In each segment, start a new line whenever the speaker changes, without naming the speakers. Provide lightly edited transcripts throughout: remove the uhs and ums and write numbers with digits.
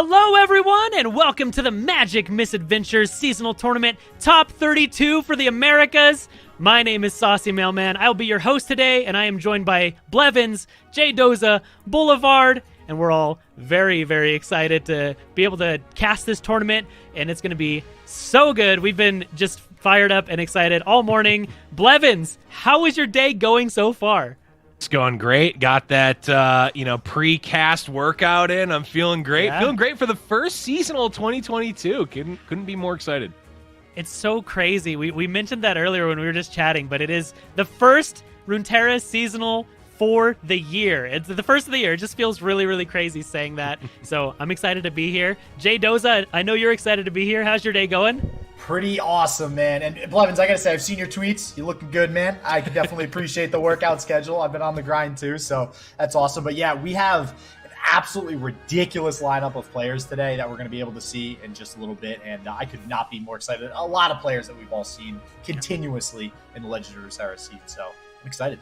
Hello everyone, and welcome to the Magic Misadventures Seasonal Tournament Top 32 for the Americas. My name is Saucy Mailman. I'll be your host today, and I am joined by Blevins, J Doza, Boulevard, and we're all very, very excited to be able to cast this tournament, and it's going to be so good. We've been just fired up and excited all morning. Blevins, how is your day going so far?
It's going great. Got that, pre-cast workout in. I'm feeling great.
Yeah.
Feeling great for the first seasonal 2022. Couldn't be more excited.
It's so crazy. We mentioned that earlier when we were just chatting, but it is the first Runeterra seasonal for the year. It's the first of the year. It just feels really, really crazy saying that. So I'm excited to be here. Jay Doza, I know you're excited to be here. How's your day going?
Pretty awesome, man. And Blevins, I gotta say, I've seen your tweets. You're looking good, man. I can definitely appreciate the workout schedule. I've been on the grind too, so that's awesome. But yeah, we have an absolutely ridiculous lineup of players today that we're going to be able to see in just a little bit, and I could not be more excited. A lot of players that we've all seen continuously in the Legend of Runeterra season, so I'm excited.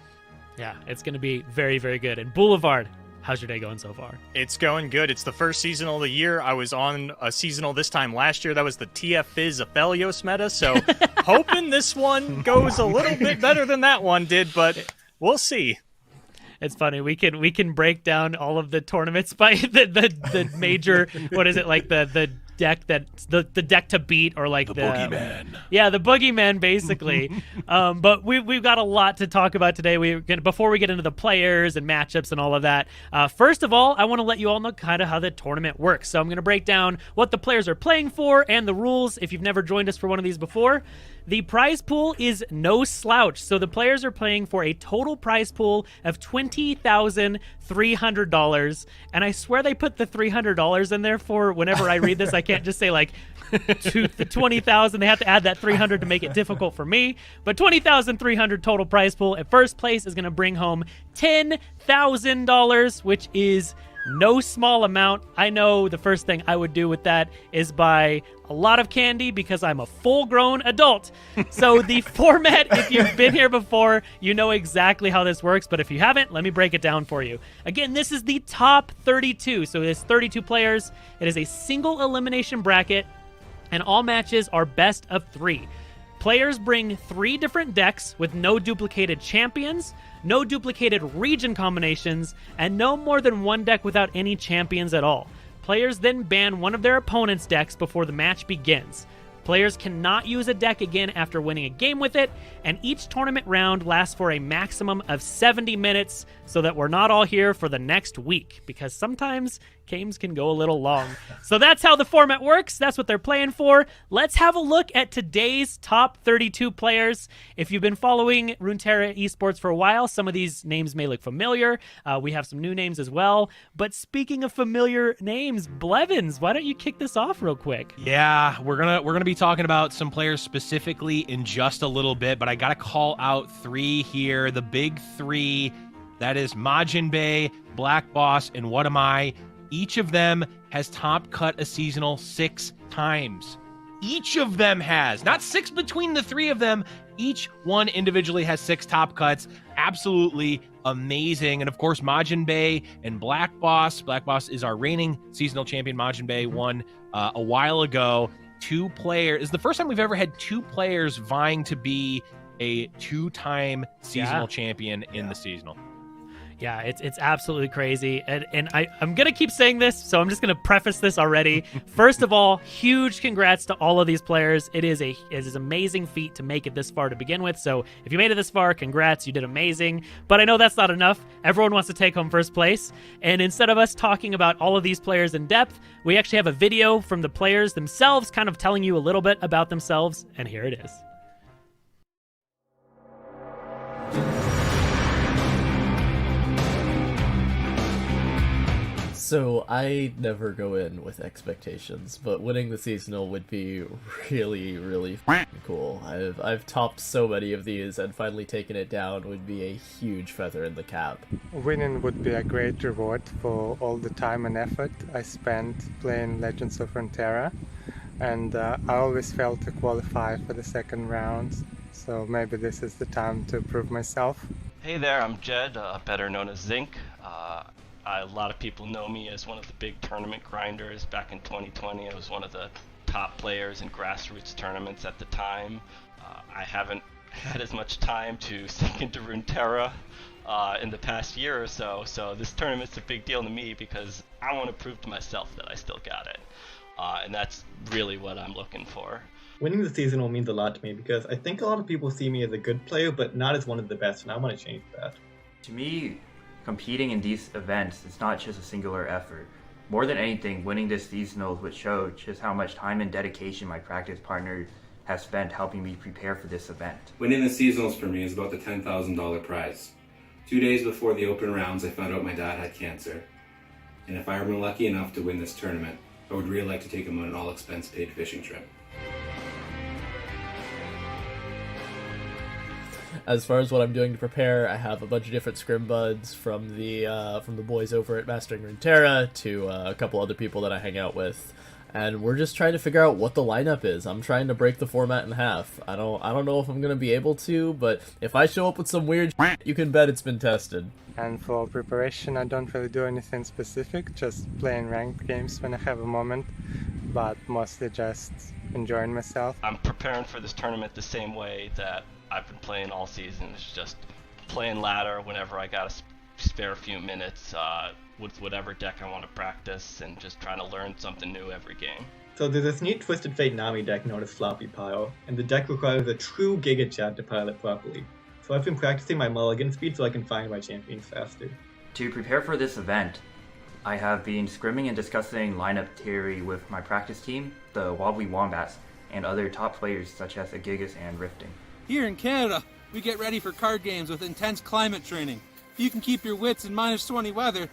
Yeah, it's going to be very, very good. And Boulevard, how's your day going so far?
It's going good. It's the first seasonal of the year. I was on a seasonal this time last year. That was the TF Fizz Aphelios meta, so hoping this one goes a little bit better than that one did, but we'll see.
It's funny. We can break down all of the tournaments by the major, what is it, like the deck that the deck to beat, or like the
boogeyman.
Yeah, the boogeyman basically. But we've got a lot to talk about today. Before we get into the players and matchups and all of that. First of all, I want to let you all know kind of how the tournament works. So I'm going to break down what the players are playing for and the rules. If you've never joined us for one of these before, the prize pool is no slouch. So the players are playing for a total prize pool of $20,300. And I swear they put the $300 in there for whenever I read this. I can't just say like the 20,000. They have to add that 300 to make it difficult for me. But 20,300 total prize pool. At first place is going to bring home $10,000, which is no small amount. I know the first thing I would do with that is buy a lot of candy because I'm a full-grown adult. So the format, if you've been here before, you know exactly how this works. But if you haven't, let me break it down for you. Again, this is the top 32. So there's 32 players. It is a single elimination bracket, and all matches are best of 3. Players bring 3 different decks with no duplicated champions, no duplicated region combinations, and no more than 1 deck without any champions at all. Players then ban one of their opponent's decks before the match begins. Players cannot use a deck again after winning a game with it, and each tournament round lasts for a maximum of 70 minutes so that we're not all here for the next week, because sometimes games can go a little long. So that's how the format works. That's what they're playing for. Let's have a look at today's top 32 players. If you've been following Runeterra Esports for a while, some of these names may look familiar. We have some new names as well. But speaking of familiar names, Blevins, why don't you kick this off real quick?
Yeah, we're gonna be talking about some players specifically in just a little bit, but I gotta call out 3 here. The big 3, that is Majin, BlackBoss, and WhatAmI. Each of them has top cut a seasonal 6 times. Each of them has, not 6 between the 3 of them. Each one individually has 6 top cuts. Absolutely amazing. And of course, Majin and BlackBoss. BlackBoss is our reigning seasonal champion. Majin won a while ago. 2 players. It's the first time we've ever had 2 players vying to be a 2-time seasonal champion in the seasonal.
Yeah, it's absolutely crazy. And I'm going to keep saying this, so I'm just going to preface this already. First of all, huge congrats to all of these players. It is an amazing feat to make it this far to begin with. So if you made it this far, congrats, you did amazing. But I know that's not enough. Everyone wants to take home first place. And instead of us talking about all of these players in depth, we actually have a video from the players themselves kind of telling you a little bit about themselves. And here it is.
So I never go in with expectations, but winning the seasonal would be really, really cool. I've topped so many of these, and finally taking it down would be a huge feather in the cap.
Winning would be a great reward for all the time and effort I spent playing Legends of Runeterra, and I always failed to qualify for the second round, so maybe this is the time to prove myself.
Hey there, I'm Jed, better known as Zinc. A lot of people know me as one of the big tournament grinders. Back in 2020, I was one of the top players in grassroots tournaments at the time. I haven't had as much time to sink into Runeterra in the past year or so, so this tournament's a big deal to me because I want to prove to myself that I still got it. And that's really what I'm looking for.
Winning the seasonal means a lot to me because I think a lot of people see me as a good player, but not as one of the best, and I want to change that.
To me, competing in these events is not just a singular effort. More than anything, winning this seasonal would show just how much time and dedication my practice partner has spent helping me prepare for this event.
Winning the seasonals for me is about the $10,000 prize. 2 days before the open rounds, I found out my dad had cancer. And if I were lucky enough to win this tournament, I would really like to take him on an all-expense-paid fishing trip.
As far as what I'm doing to prepare, I have a bunch of different scrim buds from the boys over at Mastering Runeterra to a couple other people that I hang out with, and we're just trying to figure out what the lineup is. I'm trying to break the format in half. I don't know if I'm gonna be able to, but if I show up with some weird shit, you can bet it's been tested.
And for preparation, I don't really do anything specific, just playing ranked games when I have a moment, but mostly just enjoying myself.
I'm preparing for this tournament the same way that I've been playing all season. It's just playing ladder whenever I got a spare few minutes with whatever deck I want to practice, and just trying to learn something new every game.
So there's this neat Twisted Fate Nami deck known as Floppy Pile, and the deck requires a true Giga Chat to pile it properly. So I've been practicing my mulligan speed so I can find my champions faster.
To prepare for this event, I have been scrimming and discussing lineup theory with my practice team, the Wobbly Wombats, and other top players such as Agigas and Rifting.
Here in Canada, we get ready for card games with intense climate training. If you can keep your wits in -20 weather,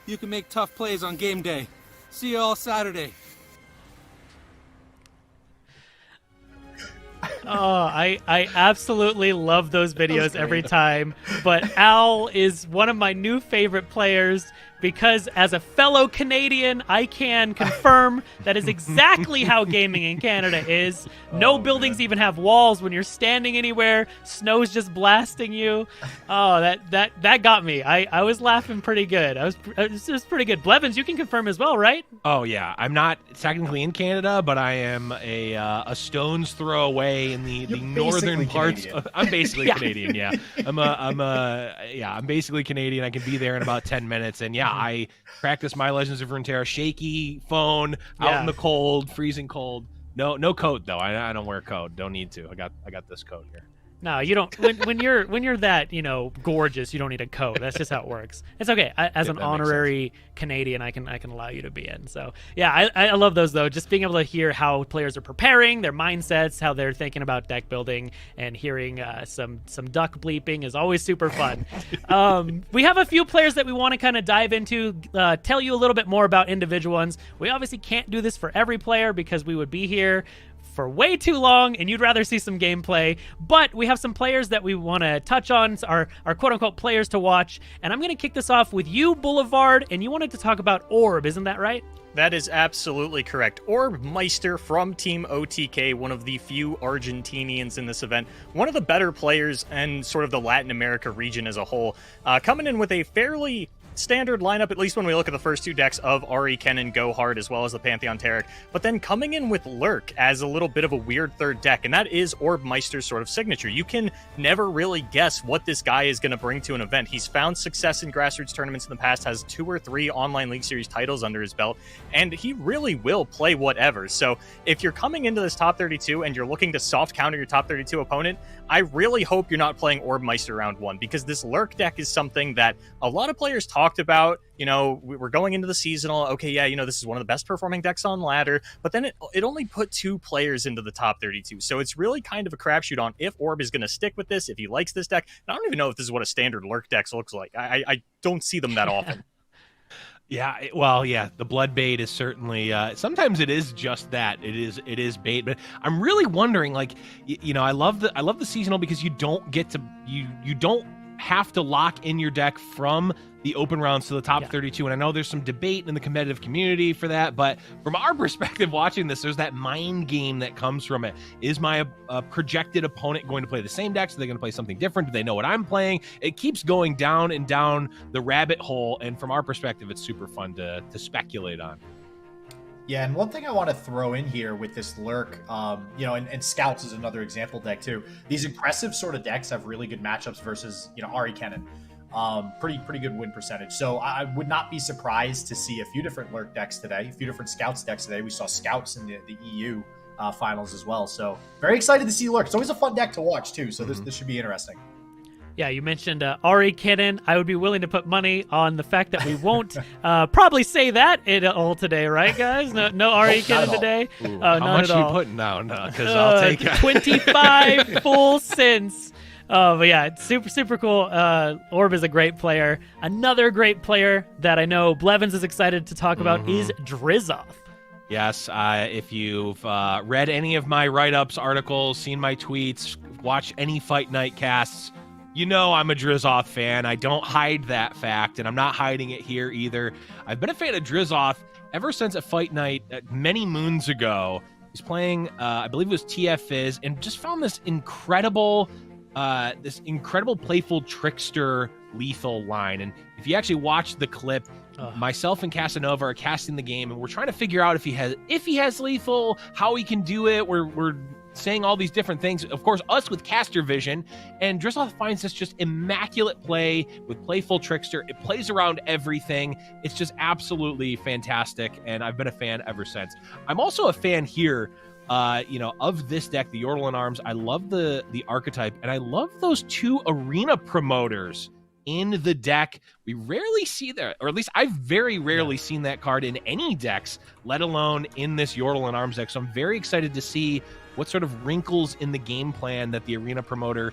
you can make tough plays on game day. See you all Saturday.
Oh, I absolutely love those videos every time. But Al is one of my new favorite players because as a fellow Canadian, I can confirm that is exactly how gaming in Canada is. No buildings even have walls when you're standing anywhere. Snow's just blasting you. Oh, that got me. I was laughing pretty good. It was pretty good. Blevins, you can confirm as well, right?
Oh yeah, I'm not technically in Canada, but I am a stone's throw away in the northern parts. I'm basically Canadian. Yeah, I'm basically Canadian. I can be there in about 10 minutes, and yeah, I practice my Legends of Runeterra shaky phone out in the cold, freezing cold. No coat though. I don't wear a coat. Don't need to. I got this coat here.
No, you don't. When you're that gorgeous, you don't need a coat. That's just how it works. It's okay. As an honorary Canadian, I can allow you to be in. So yeah, I love those though. Just being able to hear how players are preparing, their mindsets, how they're thinking about deck building, and hearing some duck bleeping is always super fun. We have a few players that we want to kind of dive into, tell you a little bit more about individual ones. We obviously can't do this for every player because we would be here for way too long and you'd rather see some gameplay, but we have some players that we want to touch on, our quote-unquote players to watch, and I'm going to kick this off with you, Boulevard, and you wanted to talk about Orb, isn't that right?
That is absolutely correct. Orb Meister from Team OTK, one of the few Argentinians in this event, one of the better players in sort of the Latin America region as a whole, coming in with a fairly standard lineup, at least when we look at the first two decks of Ari, Kennen, Go Hard, as well as the Pantheon Taric, but then coming in with Lurk as a little bit of a weird third deck, and that is Orb Meister's sort of signature. You can never really guess what this guy is going to bring to an event. He's found success in grassroots tournaments in the past, has 2 or 3 online League Series titles under his belt, and he really will play whatever. So if you're coming into this top 32 and you're looking to soft counter your top 32 opponent, I really hope you're not playing Orb Meister round 1, because this Lurk deck is something that a lot of players talked about. We're going into the seasonal. Okay, yeah, this is one of the best performing decks on ladder, but then it only put 2 players into the top 32. So it's really kind of a crapshoot on if Orb is going to stick with this, if he likes this deck. And I don't even know if this is what a standard Lurk deck looks like. I don't see them that often.
Yeah, the blood bait is certainly sometimes it is just that. It is bait, but I'm really wondering, I love the seasonal because you don't have to lock in your deck from the open rounds to the top 32. And I know there's some debate in the competitive community for that, but from our perspective watching this, there's that mind game that comes from it. Is my projected opponent going to play the same decks? Are they going to play something different? Do they know what I'm playing? It keeps going down and down the rabbit hole, and from our perspective, it's super fun to speculate on.
Yeah, and one thing I want to throw in here with this Lurk, and Scouts is another example deck too. These aggressive sort of decks have really good matchups versus, Ari Kennen. Pretty good win percentage. So I would not be surprised to see a few different Lurk decks today, a few different Scouts decks today. We saw Scouts in the EU finals as well. So very excited to see Lurk. It's always a fun deck to watch too. So this should be interesting.
Yeah, you mentioned Ari Kennen. I would be willing to put money on the fact that we won't probably say that at all today, right, guys? No Ari Kennen today.
How much are you putting down? Because I'll take
25 full cents. But yeah, it's super cool. Orb is a great player. Another great player that I know Blevins is excited to talk about is Drisoth.
Yes, if you've read any of my write-ups, articles, seen my tweets, watched any Fight Night casts, you know I'm a Drisoth fan. I don't hide that fact, and I'm not hiding it here either. I've been a fan of Drisoth ever since a Fight Night many moons ago. He's playing, I believe it was TF Fizz, and just found this incredible playful trickster lethal line. And if you actually watch the clip, myself and Casanova are casting the game, and we're trying to figure out if he has lethal, how he can do it. We're saying all these different things, of course, us with caster vision, and Drisoth finds this just immaculate play with playful trickster. It plays around everything. It's just absolutely fantastic, and I've been a fan ever since. I'm also a fan here of this deck, the Yordle and Arms. I love the archetype, and I love those two arena promoters in the deck. We rarely see that, or at least I've very rarely seen that card in any decks, let alone in this Yordle and Arms deck. So I'm very excited to see what sort of wrinkles in the game plan that the arena promoter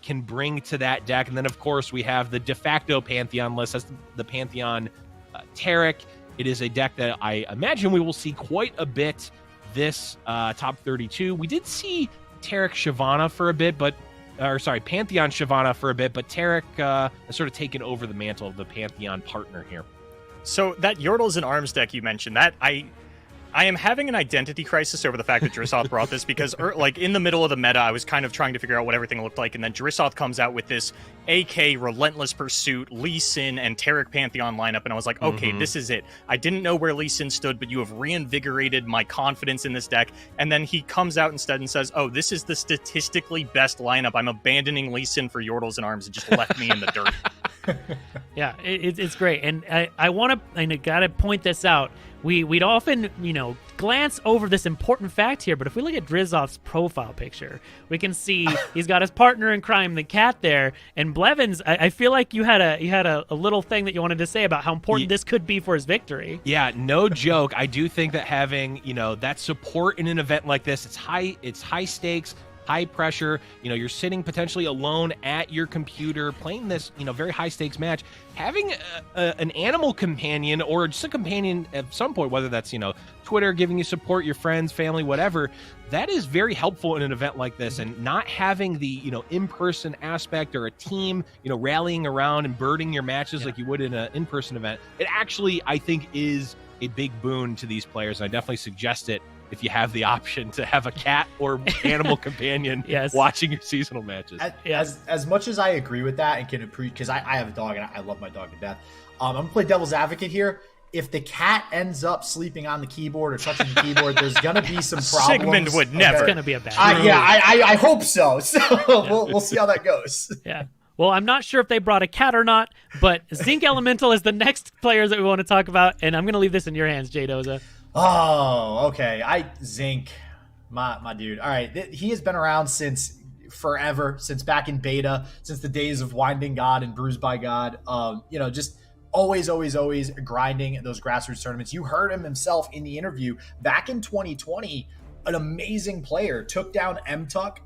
can bring to that deck. And then, of course, we have the de facto Pantheon list. That's the Pantheon Taric. It is a deck that I imagine we will see quite a bit this top 32. We did see Taric Shyvana for a bit, Pantheon Shyvana for a bit, but Taric has sort of taken over the mantle of the Pantheon partner here.
So that Yordles and Arms deck you mentioned, that I am having an identity crisis over the fact that Drisoth brought this, because in the middle of the meta, I was kind of trying to figure out what everything looked like, and then Drisoth comes out with this AK, Relentless Pursuit, Lee Sin, and Taric Pantheon lineup, and I was like, okay, this is it. I didn't know where Lee Sin stood, but you have reinvigorated my confidence in this deck, and then he comes out instead and says, oh, this is the statistically best lineup. I'm abandoning Lee Sin for Yordles and Arms, and just left me in the dirt.
Yeah, it's great, and I gotta point this out. We'd often, glance over this important fact here, but if we look at Drizoth's profile picture, we can see he's got his partner in crime, the cat there. And Blevins, I feel like you had a little thing that you wanted to say about how important this could be for his victory.
Yeah, no joke. I do think that having, that support in an event like this, it's high stakes, high pressure. You're sitting potentially alone at your computer playing this, very high stakes match. Having an animal companion, or just a companion at some point, whether that's, Twitter giving you support, your friends, family, whatever, that is very helpful in an event like this. And not having the, in-person aspect, or a team, rallying around and birding your matches like you would in an in-person event, it actually, I think, is a big boon to these players. And I definitely suggest it if you have the option to have a cat or animal companion watching your seasonal matches.
As much as I agree with that and can appreciate, because I have a dog and I love my dog to death, I'm going to play devil's advocate here. If the cat ends up sleeping on the keyboard or touching the keyboard, there's going to be some problems.
Sigmund would never.
It's going to be a bad
I hope so. So we'll see how that goes.
Yeah. Well, I'm not sure if they brought a cat or not, but Zinc Elemental is the next players that we want to talk about, and I'm going to leave this in your hands, Jay Doza.
Oh, okay. Zinc, my dude. All right, he has been around since forever, since back in beta, since the days of Winding God and Bruised by God. Just always grinding those grassroots tournaments. You heard him himself in the interview back in 2020. An amazing player, took down MTuck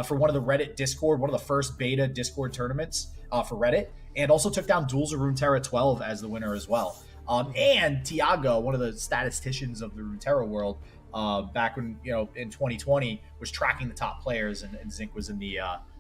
for one of the Reddit Discord, one of the first beta Discord tournaments for Reddit, and also took down Duels of Runeterra 12 as the winner as well. And Tiago, one of the statisticians of the Runeterra world, back when, in 2020, was tracking the top players, and Zinc was in the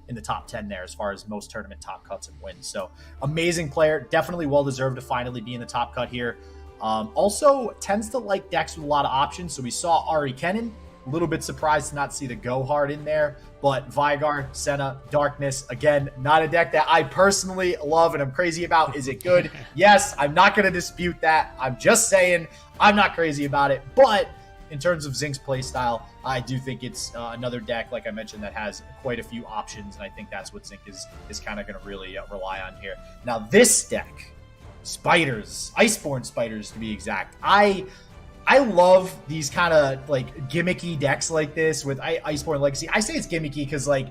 in the top 10 there as far as most tournament top cuts and wins. So amazing player, definitely well deserved to finally be in the top cut here. Also tends to like decks with a lot of options. So we saw Ari Kennen, a little bit surprised to not see the Go Hard in there, but Vigar, Senna, Darkness, again, not a deck that I personally love and I'm crazy about. Is it good? Yes, I'm not going to dispute that. I'm just saying I'm not crazy about it, but in terms of Zink's playstyle, I do think it's another deck, like I mentioned, that has quite a few options, and I think that's what Zink is kind of going to really rely on here. Now, this deck, Spiders, Iceborne Spiders to be exact, I love these kind of like gimmicky decks like this with Iceborne Legacy. I say it's gimmicky because, like,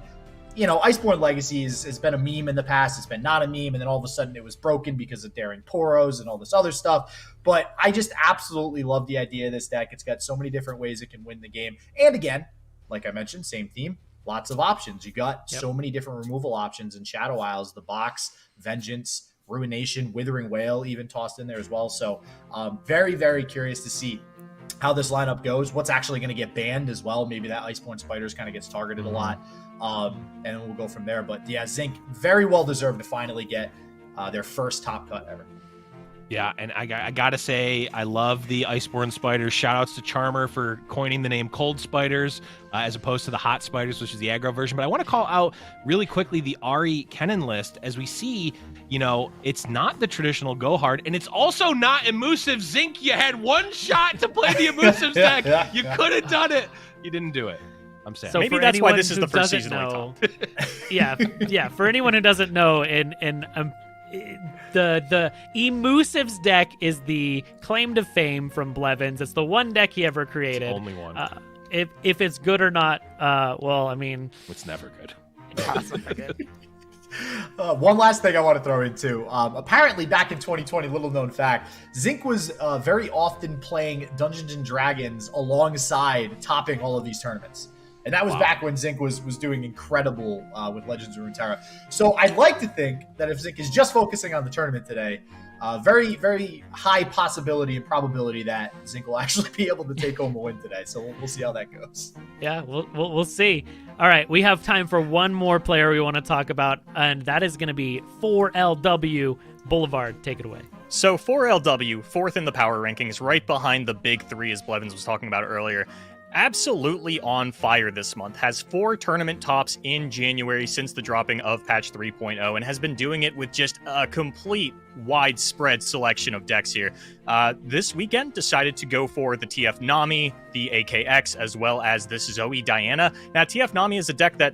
you know, Iceborne Legacy has been a meme in the past. It's been not a meme, and then all of a sudden it was broken because of Daring Poros and all this other stuff. But I just absolutely love the idea of this deck. It's got so many different ways it can win the game. And again, like I mentioned, same theme, lots of options. You got so many different removal options in Shadow Isles, the Box, Vengeance, Ruination, Withering Whale even tossed in there as well. So very, very curious to see how this lineup goes, what's actually going to get banned as well. Maybe that Iceborne Spiders kind of gets targeted a lot. And then we'll go from there. But yeah, Zink very well deserved to finally get their first top cut ever.
Yeah, and I gotta say, I love the Iceborne Spiders. Shoutouts to Charmer for coining the name Cold Spiders as opposed to the Hot Spiders, which is the aggro version. But I want to call out really quickly the Ari Kennen list. As we see, you know, it's not the traditional Go Hard, and it's also not Emusive. Zink, you had one shot to play the Emusive deck. You could have done it. You didn't do it. I'm sad.
So
maybe that's why this is the first season we talked.
Yeah. For anyone who doesn't know, the Emusive's deck is the claim to fame from Blevins. It's the one deck he ever created.
It's only one.
If it's good or not, well, I mean,
it's never good.
It's never good.
One last thing I want to throw in too. Apparently, back in 2020, little known fact, Zink was very often playing Dungeons and Dragons alongside topping all of these tournaments. And that was back when Zink was doing incredible with Legends of Runeterra. So I'd like to think that if Zink is just focusing on the tournament today, very, very high possibility and probability that Zink will actually be able to take home a win today. So we'll see how that goes.
Yeah, we'll see. All right, we have time for one more player we want to talk about, and that is going to be 4LW Boulevard. Take it away.
So 4LW, fourth in the power rankings, right behind the big three, as Blevins was talking about earlier. Absolutely on fire this month, has 4 tournament tops in January since the dropping of patch 3.0, and has been doing it with just a complete widespread selection of decks here. This weekend decided to go for the TF Nami, the AKX, as well as this Zoe Diana. Now, TF Nami is a deck that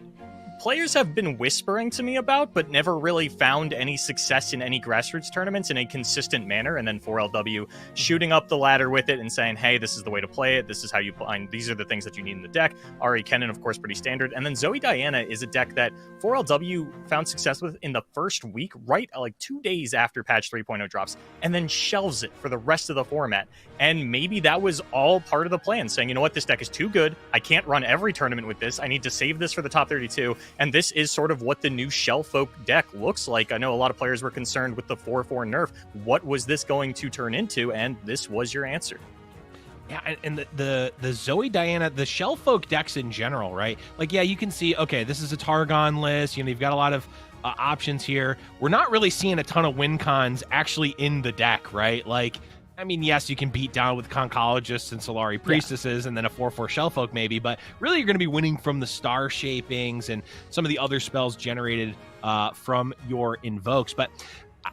players have been whispering to me about, but never really found any success in any grassroots tournaments in a consistent manner. And then 4LW shooting up the ladder with it and saying, hey, this is the way to play it. This is how you play. These are the things that you need in the deck. Ari Kennen, of course, pretty standard. And then Zoe Diana is a deck that 4LW found success with in the first week, right like 2 days after patch 3.0 drops, and then shelves it for the rest of the format. And maybe that was all part of the plan, saying, you know what, this deck is too good. I can't run every tournament with this. I need to save this for the top 32. And this is sort of what the new Shell Folk deck looks like. I know a lot of players were concerned with the 4/4 nerf. What was this going to turn into? And this was your answer.
Yeah, and the Zoe Diana, the Shell Folk decks in general, right? Like, yeah, you can see, okay, this is a Targon list. You know, you've got a lot of options here. We're not really seeing a ton of win cons actually in the deck, right? Like, I mean, yes, you can beat down with Conchologists and Solari Priestesses and then a 4/4 Shellfolk maybe, but really you're going to be winning from the star shapings and some of the other spells generated from your invokes. But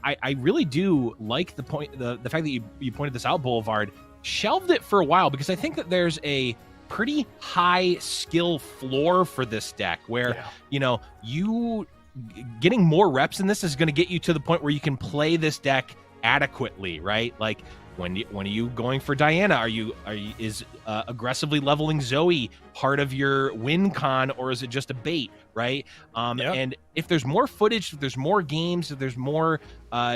I really do like the point, the fact that you pointed this out, Boulevard, shelved it for a while, because I think that there's a pretty high skill floor for this deck where, you know, you getting more reps in this is going to get you to the point where you can play this deck adequately, right? Like, when are you going for Diana? Is aggressively leveling Zoe part of your win con, or is it just a bait, right? And if there's more footage, if there's more games, if there's more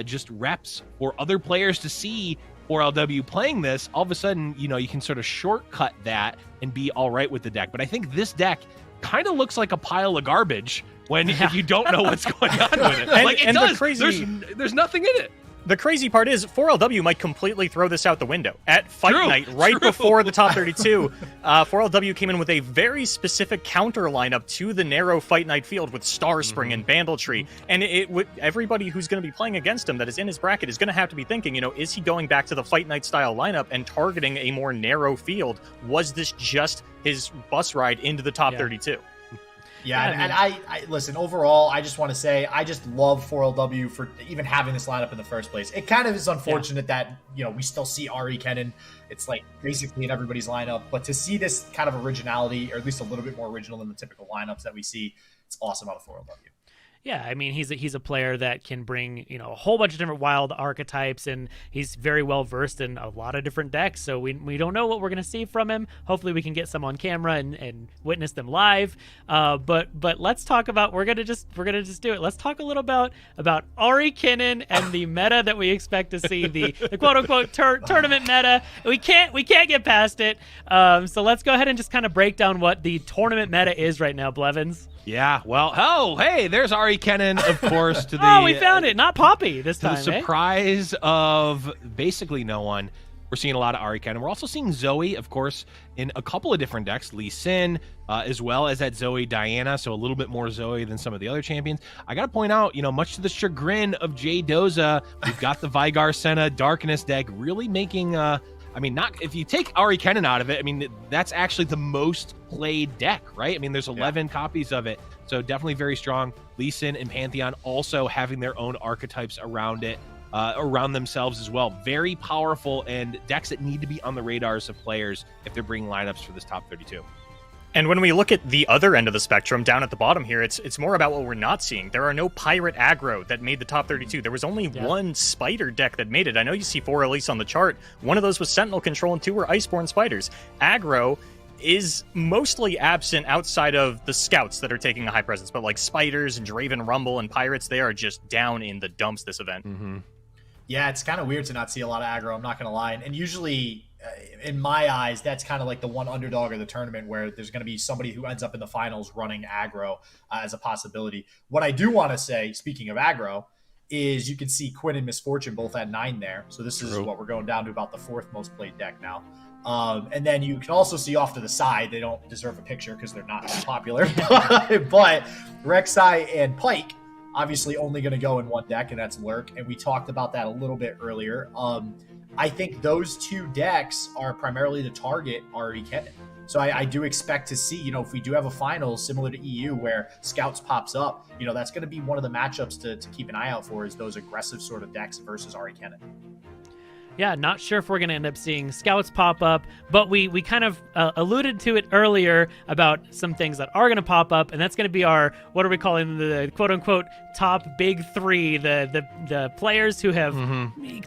just reps for other players to see 4LW playing this, all of a sudden, you know, you can sort of shortcut that and be all right with the deck. But I think this deck kind of looks like a pile of garbage if you don't know what's going on with it. Like, it does. There's nothing in it.
The crazy part is 4LW might completely throw this out the window. At Fight Night, right before the top 32, 4LW came in with a very specific counter lineup to the narrow Fight Night field with Star Spring and Bandletree. And everybody who's going to be playing against him that is in his bracket is going to have to be thinking, is he going back to the Fight Night style lineup and targeting a more narrow field? Was this just his bus ride into the top 32?
Yeah, and I listen, overall, I just want to say I just love 4LW for even having this lineup in the first place. It kind of is unfortunate that, we still see Ari Kennen. It's like basically in everybody's lineup. But to see this kind of originality, or at least a little bit more original than the typical lineups that we see, it's awesome out of 4LW.
Yeah, I mean, he's a player that can bring, a whole bunch of different wild archetypes, and he's very well versed in a lot of different decks, so we don't know what we're going to see from him. Hopefully we can get some on camera and witness them live. But let's talk about, we're going to just do it. Let's talk a little about Ari Kennen and the meta that we expect to see, the quote-unquote tournament meta. We can't get past it. So let's go ahead and just kind of break down what the tournament meta is right now, Blevins.
Yeah, well, hey, there's Ari Kennen, of course, to the...
we found it, not Poppy this time,
to the surprise of basically no one. We're seeing a lot of Ari Kennen. We're also seeing Zoe, of course, in a couple of different decks. Lee Sin, as well as that Zoe Diana, so a little bit more Zoe than some of the other champions. I got to point out, much to the chagrin of Jay Doza, we've got the Vygar Senna Darkness deck really making... not if you take Ari Kennen out of it, that's actually the most played deck, right? There's 11 copies of it, so definitely very strong. Lee Sin and Pantheon also having their own archetypes around it, around themselves as well. Very powerful, and decks that need to be on the radars of players if they're bringing lineups for this top 32.
And when we look at the other end of the spectrum, down at the bottom here, it's more about what we're not seeing. There are no pirate aggro that made the top 32. There was only one spider deck that made it. I know you see 4 release on the chart. One of those was Sentinel Control, and 2 were Iceborne Spiders. Aggro is mostly absent outside of the scouts that are taking a high presence, but like Spiders and Draven Rumble and Pirates, they are just down in the dumps this event.
Mm-hmm.
Yeah, it's kind of weird to not see a lot of aggro, I'm not going to lie. And usually... in my eyes, that's kind of like the one underdog of the tournament where there's going to be somebody who ends up in the finals running aggro as a possibility. What I do want to say, speaking of aggro, is you can see Quinn and Misfortune both at 9 there. So this is what we're going down to about the 4th most played deck now. And then you can also see off to the side, they don't deserve a picture because they're not that popular. But Rek'Sai and Pike, obviously only going to go in one deck, and that's Lurk. And we talked about that a little bit earlier. I think those 2 decks are primarily to target Ari Kennen. So I do expect to see, if we do have a final similar to EU where Scouts pops up, that's going to be one of the matchups to keep an eye out for, is those aggressive sort of decks versus Ari Kennen.
Yeah, not sure if we're going to end up seeing Scouts pop up, but we kind of alluded to it earlier about some things that are going to pop up, and that's going to be our, what are we calling, the quote-unquote top big 3, the players who have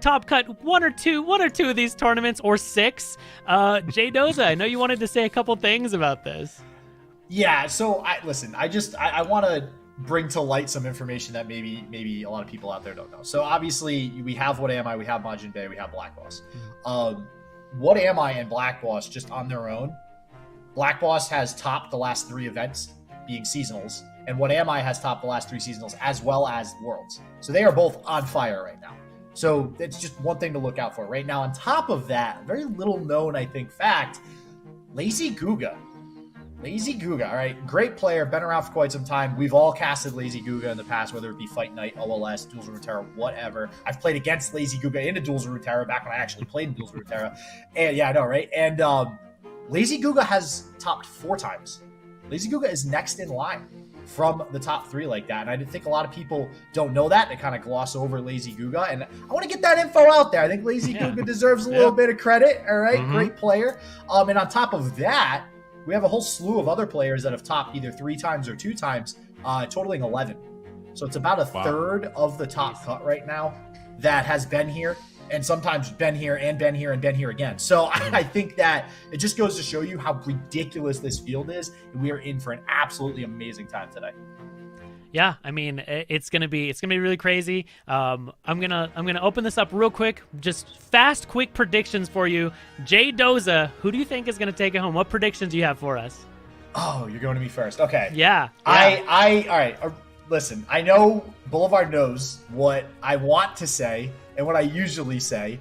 top cut one or two of these tournaments, or 6. Jay Doza, I know you wanted to say a couple things about this.
Yeah, so I want to bring to light some information that maybe a lot of people out there don't know. So obviously we have WhatAmI, we have Majin Bay, we have BlackBoss. WhatAmI and BlackBoss just on their own, BlackBoss has topped the last 3 events being seasonals, and WhatAmI has topped the last 3 seasonals as well as Worlds. So they are both on fire right now. So it's just one thing to look out for. Right now, on top of that, very little known, I think, fact, LazyGooga, all right, great player, been around for quite some time. We've all casted LazyGooga in the past, whether it be Fight Night, OLS, Duels of Runeterra, whatever. I've played against LazyGooga in a Duels of Runeterra back when I actually played in Duels of Runeterra. And yeah, I know, right? And LazyGooga has topped 4 times. LazyGooga is next in line from the top 3 like that. And I think a lot of people don't know that. They kind of gloss over LazyGooga. And I want to get that info out there. I think LazyGooga deserves a little bit of credit. All right, great player. And on top of that, we have a whole slew of other players that have topped either 3 times or 2 times, totaling 11. So it's about a third of the top cut right now that has been here, and sometimes been here and been here and been here again. So I think that it just goes to show you how ridiculous this field is, and we are in for an absolutely amazing time today.
Yeah, I mean, it's gonna be really crazy. I'm gonna open this up real quick. Just fast, quick predictions for you. Jay Doza, who do you think is gonna take it home? What predictions do you have for us?
Oh, you're going to me first. Okay.
Yeah.
All right. listen, I know Boulevard knows what I want to say and what I usually say,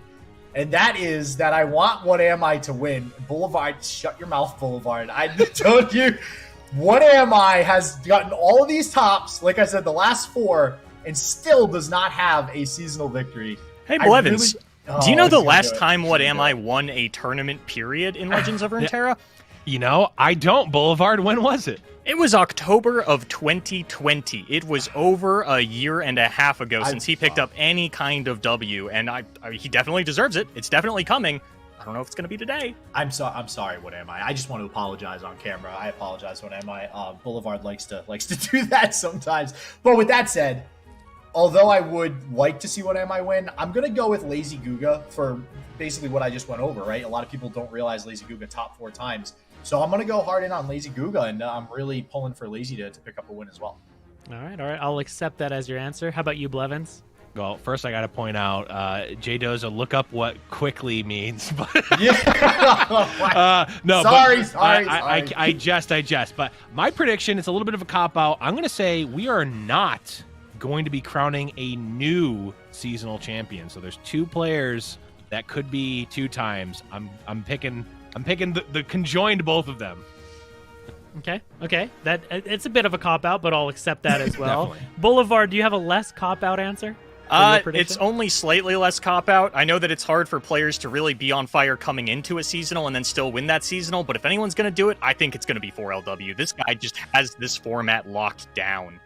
and that is that I want WhatAmI to win. Boulevard, shut your mouth, Boulevard. I told you, WhatAmI has gotten all of these tops, like I said, the last 4, and still does not have a seasonal victory.
Hey, Blevins, do you know the last time
What
WhatAmI won a tournament period in Legends of Runeterra?
You know, I don't. Boulevard, when was it?
It was October of 2020. It was over a year and a half ago since he picked up any kind of W, and he definitely deserves it. It's definitely coming. I don't know if it's going to be today.
I'm sorry, WhatAmI. I just want to apologize on camera. I apologize, WhatAmI. Boulevard likes to do that sometimes. But with that said, although I would like to see WhatAmI win, I'm going to go with LazyGooga for basically what I just went over, right? A lot of people don't realize LazyGooga top 4 times. So I'm going to go hard in on LazyGooga, and I'm really pulling for Lazy to pick up a win as well.
All right. I'll accept that as your answer. How about you, Blevins?
Well, first I got to point out, J Doza, look up what quickly means. But no,
sorry.
I jest. But my prediction is a little bit of a cop-out. I'm going to say we are not going to be crowning a new seasonal champion. So there's 2 players that could be 2 times. I'm picking the conjoined both of them.
Okay. That it's a bit of a cop out, but I'll accept that as well.
Definitely.
Boulevard, do you have a less cop out answer?
It's only slightly less cop out. I know that it's hard for players to really be on fire coming into a seasonal and then still win that seasonal, but if anyone's going to do it, I think it's going to be 4LW. This guy just has this format locked down.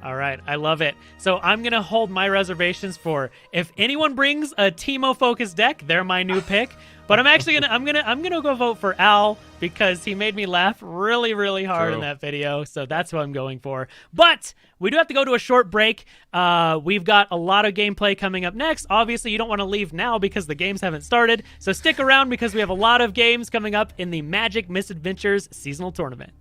All right, I love it. So I'm gonna hold my reservations for if anyone brings a Teemo focused deck, they're my new pick. But I'm actually gonna go vote for Al because he made me laugh really, really hard in that video. So that's who I'm going for. But we do have to go to a short break. We've got a lot of gameplay coming up next. Obviously, you don't want to leave now because the games haven't started. So stick around because we have a lot of games coming up in the Magic Misadventures seasonal tournament.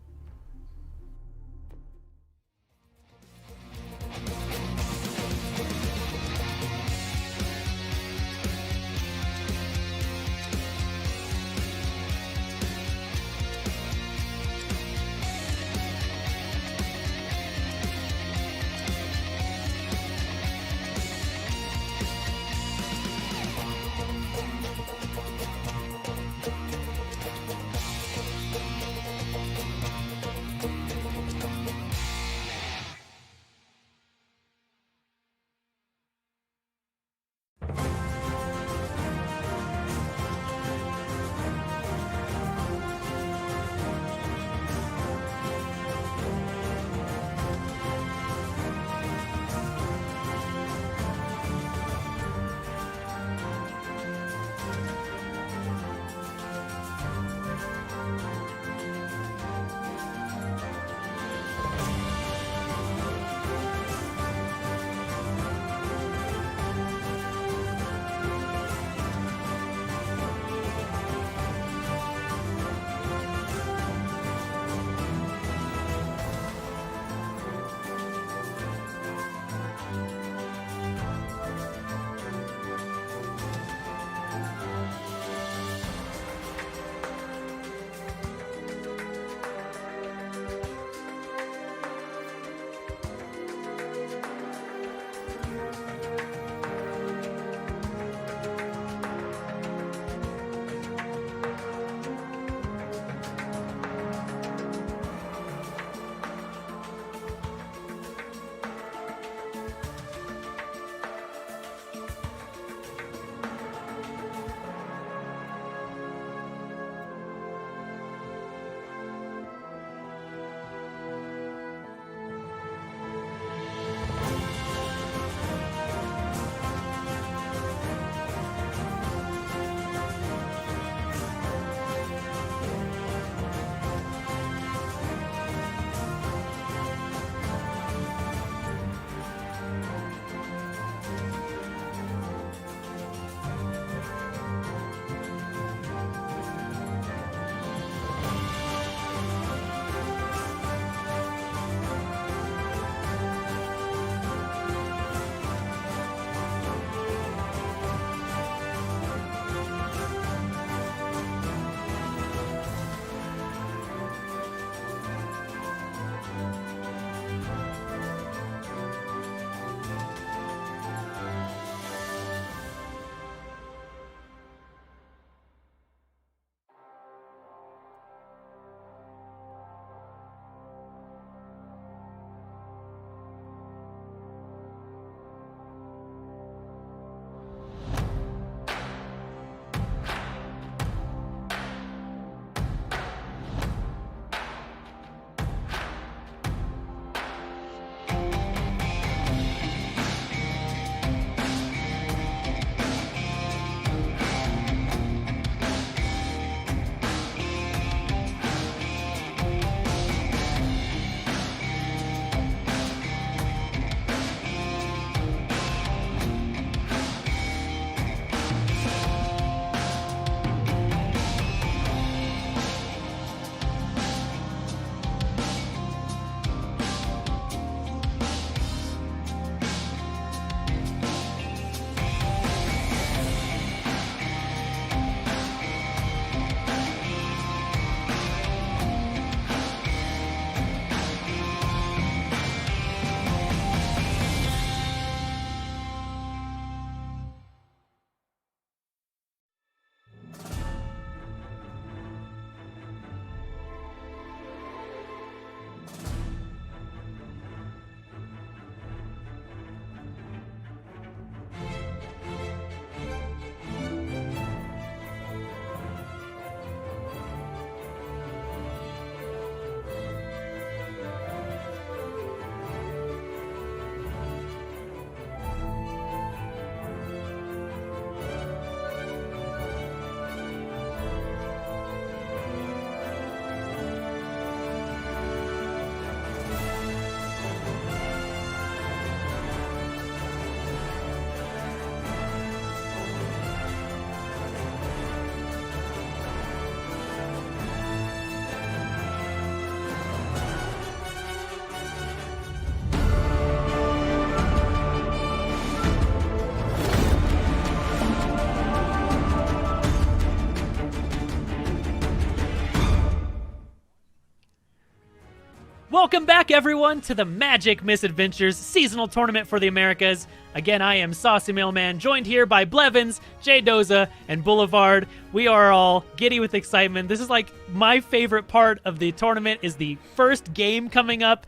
Welcome back, everyone, to the Magic Misadventures seasonal tournament for the Americas. Again, I am Saucy Mailman, joined here by Blevins, Jay Doza, and Boulevard. We are all giddy with excitement. This is like my favorite part of the tournament is the first game coming up.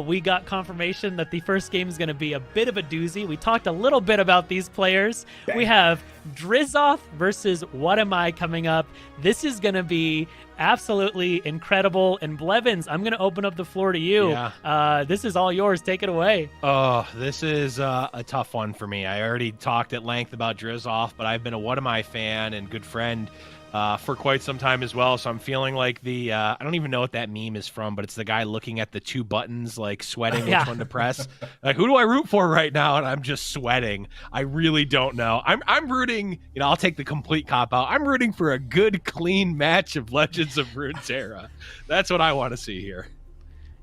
We got confirmation that the first game is going to be a bit of a doozy. We talked a little bit about these players. We have Drisoth versus WhatAmI coming up. This is going to be absolutely incredible. And Blevins, I'm going to open up the floor to you.
Yeah.
This is all yours. Take it away.
Oh, this is a tough one for me. I already talked at length about Drizoth, but I've been a WhatAmI fan and good friend for quite some time as well. So I'm feeling like the I don't even know what that meme is from, but it's the guy looking at the two buttons, like sweating which one to press. Like, who do I root for right now? And I'm just sweating. I really don't know. I'm rooting. I'll take the complete cop out. I'm rooting for a good, clean match of Legends of Runeterra. That's what I want to see here.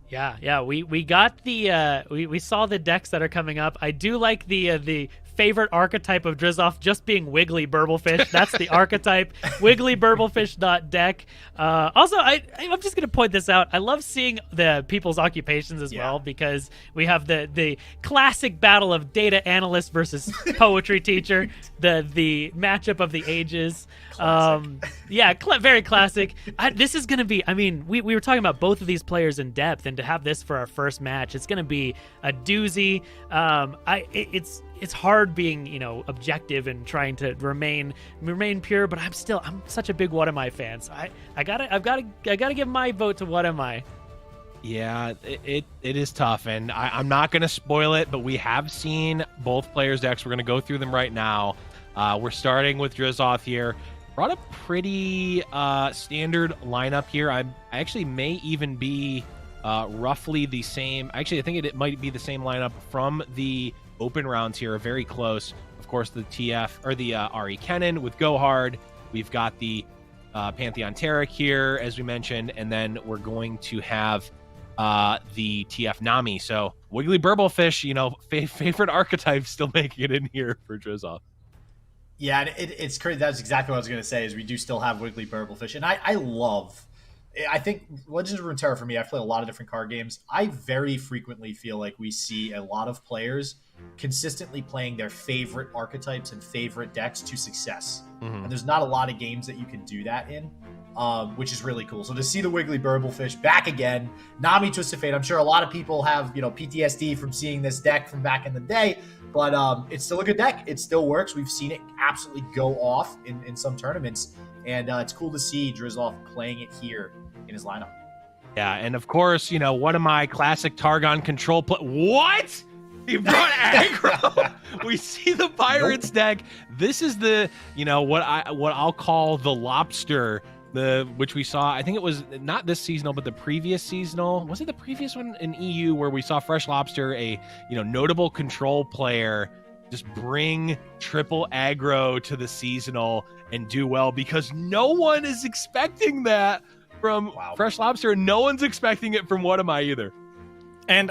Yeah. We got the we saw the decks that are coming up. I do like the favorite archetype of Drizoth just being Wiggly Burblefish. That's the archetype. WigglyBurblefish.deck. Also, I'm just gonna point this out. I love seeing the people's occupations as well, because we have the classic battle of data analyst versus poetry teacher, the matchup of the ages. Very classic. This is gonna be. I mean, we were talking about both of these players in depth, and to have this for our first match, it's gonna be a doozy. It's hard being, objective and trying to remain pure, but I'm such a big WhatAmI fan, so I gotta give my vote to WhatAmI.
Yeah, it is tough, and I'm not gonna spoil it, but we have seen both players' decks. We're gonna go through them right now. We're starting with Drizoth here. Brought a pretty standard lineup here. I actually may even be roughly the same. Actually, I think it might be the same lineup from the open rounds here, are very close. Of course, the TF or the RE Kennen with Go Hard. We've got the Pantheon Taric here, as we mentioned, and then we're going to have the TF Nami. So Wiggly Burblefish, favorite archetype, still making it in here for Drizoth.
Yeah, it's crazy. That's exactly what I was going to say. Is we do still have Wiggly Burblefish, and I think Legends of Runeterra for me, I've played a lot of different card games. I very frequently feel like we see a lot of players consistently playing their favorite archetypes and favorite decks to success. Mm-hmm. And there's not a lot of games that you can do that in, which is really cool. So to see the Wiggly Burblefish back again, Nami Twisted Fate, I'm sure a lot of people have, PTSD from seeing this deck from back in the day, but it's still a good deck. It still works. We've seen it absolutely go off in some tournaments, and it's cool to see Drizoth playing it here in his lineup.
Yeah, and of course, WhatAmI classic Targon control play. What? He brought aggro. We see the Pirates deck. This is the, what I'll call the lobster, which we saw. I think it was not this seasonal, but the previous seasonal. Was it the previous one in EU where we saw Fresh Lobster, a notable control player, just bring triple aggro to the seasonal and do well, because no one is expecting that from Fresh Lobster, and no one's expecting it from WhatAmI either.
And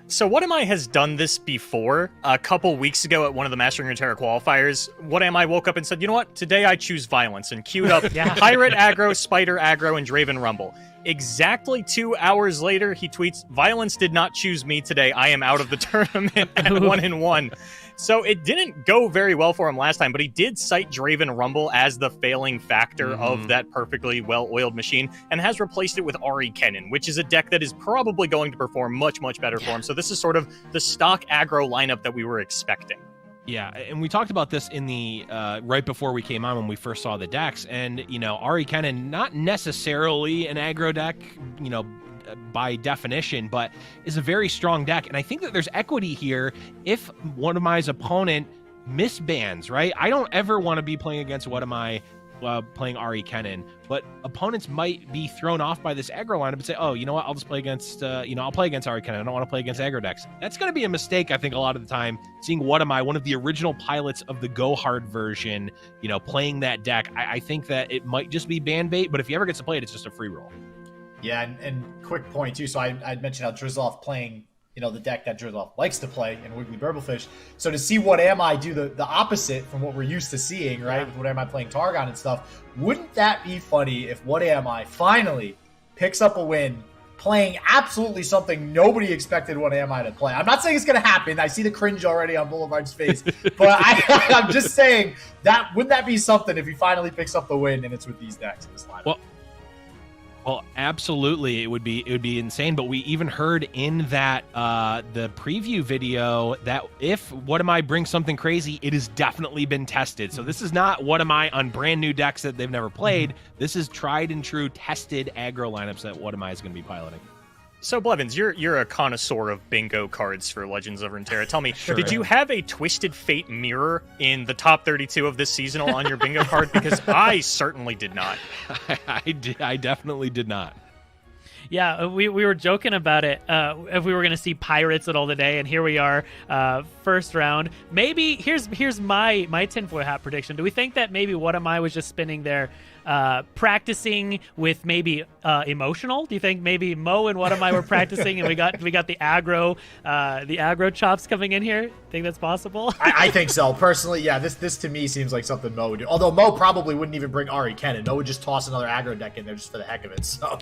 so WhatAmI has done this before. A couple weeks ago at one of the Mastering Runeterra qualifiers, WhatAmI woke up and said, you know what, today I choose violence, and queued up Pirate aggro, Spider aggro, and Draven Rumble. Exactly 2 hours later, he tweets, violence did not choose me today. I am out of the tournament at 1-1. So it didn't go very well for him last time, but he did cite Draven Rumble as the failing factor of that perfectly well-oiled machine, and has replaced it with RE Kennen, which is a deck that is probably going to perform much, much better for him. So this is sort of the stock aggro lineup that we were expecting.
Yeah, and we talked about this in the right before we came on when we first saw the decks, and RE Kennen, not necessarily an aggro deck, by definition, but is a very strong deck. And I think that there's equity here if WhatAmI's opponent misbans, right? I don't ever want to be playing against WhatAmI playing RE Kennen, but opponents might be thrown off by this aggro lineup and say, oh, you know what, I'll just play against, I'll play against RE Kennen. I don't want to play against aggro decks. That's going to be a mistake, I think, a lot of the time, seeing WhatAmI, one of the original pilots of the Go Hard version, playing that deck. I think that it might just be ban bait, but if he ever gets to play it, it's just a free roll.
Yeah, and quick point too. So I'd mentioned how Drizoth playing, the deck that Drizoth likes to play in Wiggly Burblefish. So to see WhatAmI do the opposite from what we're used to seeing, right? With WhatAmI playing Targon and stuff, wouldn't that be funny if WhatAmI finally picks up a win playing absolutely something nobody expected WhatAmI to play. I'm not saying it's going to happen. I see the cringe already on Boulevard's face. But I'm just saying that wouldn't that be something if he finally picks up the win and it's with these decks in this lineup?
Well, absolutely, it would be insane. But we even heard in that the preview video that if WhatAmI brings something crazy, it has definitely been tested. So this is not WhatAmI on brand new decks that they've never played. This is tried and true, tested aggro lineups that WhatAmI is going to be piloting.
So, Blevins, you're a connoisseur of bingo cards for Legends of Runeterra. Tell me, did you have a Twisted Fate mirror in the top 32 of this seasonal on your bingo card? Because I certainly did not.
I definitely did not.
Yeah, we were joking about it, if we were going to see Pirates at all today, and here we are, first round. Maybe, here's my tinfoil hat prediction. Do we think that maybe WhatAmI was just spinning there, practicing with maybe emotional? Do you think maybe Mo and WhatAmI were practicing, and we got the aggro chops coming in here? Think that's possible?
I think so. Personally, yeah, this to me seems like something Mo would do. Although Mo probably wouldn't even bring Ari Kennen. Mo would just toss another aggro deck in there just for the heck of it. So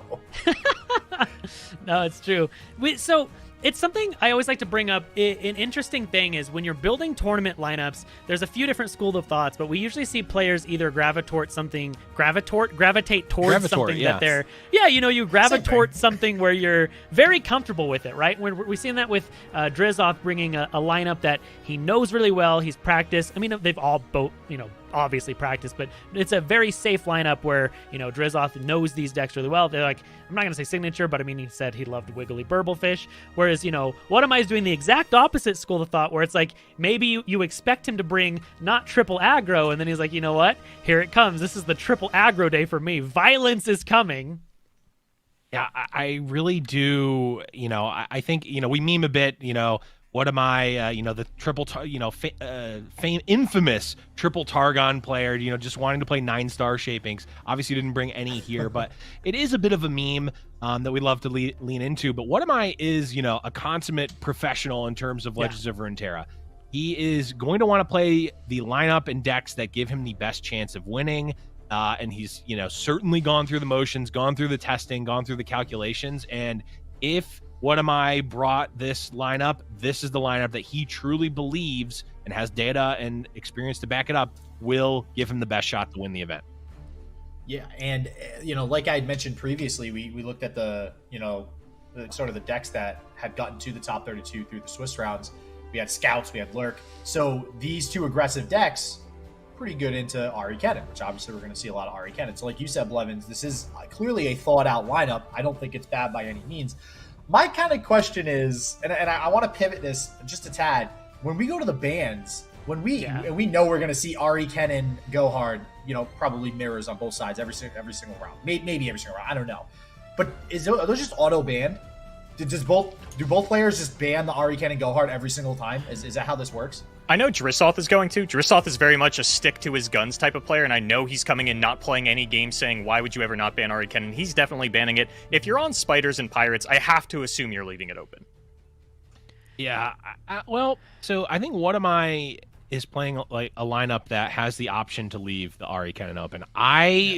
no, it's true. So it's something I always like to bring up. An interesting thing is when you're building tournament lineups, there's a few different schools of thoughts, but we usually see players either gravitate towards something that they're, you gravitate something where you're very comfortable with it, right? We've seen that with Drisoth bringing a lineup that he knows really well. He's practiced. I mean, they've all both, obviously practiced, but it's a very safe lineup where, Drizoth knows these decks really well. They're like, I'm not going to say signature, but I mean, he said he loved Wiggly Burblefish. Whereas, WhatAmI is doing the exact opposite school of thought, where it's like, maybe you expect him to bring not triple aggro, and then he's like, you know what? Here it comes. This is the triple aggro day for me. Violence is coming.
Yeah, I really do. I think, we meme a bit, WhatAmI, the triple, infamous triple Targon player, just wanting to play 9-star shapings. Obviously didn't bring any here, but it is a bit of a meme that we love to lean into. But WhatAmI is, a consummate professional in terms of Legends of Runeterra. He is going to want to play the lineup and decks that give him the best chance of winning. And he's, certainly gone through the motions, gone through the testing, gone through the calculations. And if WhatAmI brought this lineup, this is the lineup that he truly believes and has data and experience to back it up, will give him the best shot to win the event.
Yeah, and like I had mentioned previously, we looked at the sort of the decks that had gotten to the top 32 through the Swiss rounds. We had Scouts, we had Lurk. So these two aggressive decks, pretty good into Ari Kennen, which obviously we're going to see a lot of Ari Kennen. So like you said, Blevins, this is clearly a thought out lineup. I don't think it's bad by any means. My kind of question is, and I want to pivot this just a tad. When we go to the bans, when we know we're going to see Ari Kennen go hard, probably mirrors on both sides every single round, maybe every single round. I don't know, but are those just auto banned? Do both players just ban the Ari Kennen go hard every single time? Is that how this works?
I know Drisoth is going to. Drisoth is very much a stick to his guns type of player, and I know he's coming in not playing any game saying, why would you ever not ban Ari Kennen? He's definitely banning it. If you're on Spiders and Pirates, I have to assume you're leaving it open.
Yeah, so I think WhatAmI is playing like a lineup that has the option to leave the Ari Kennen open.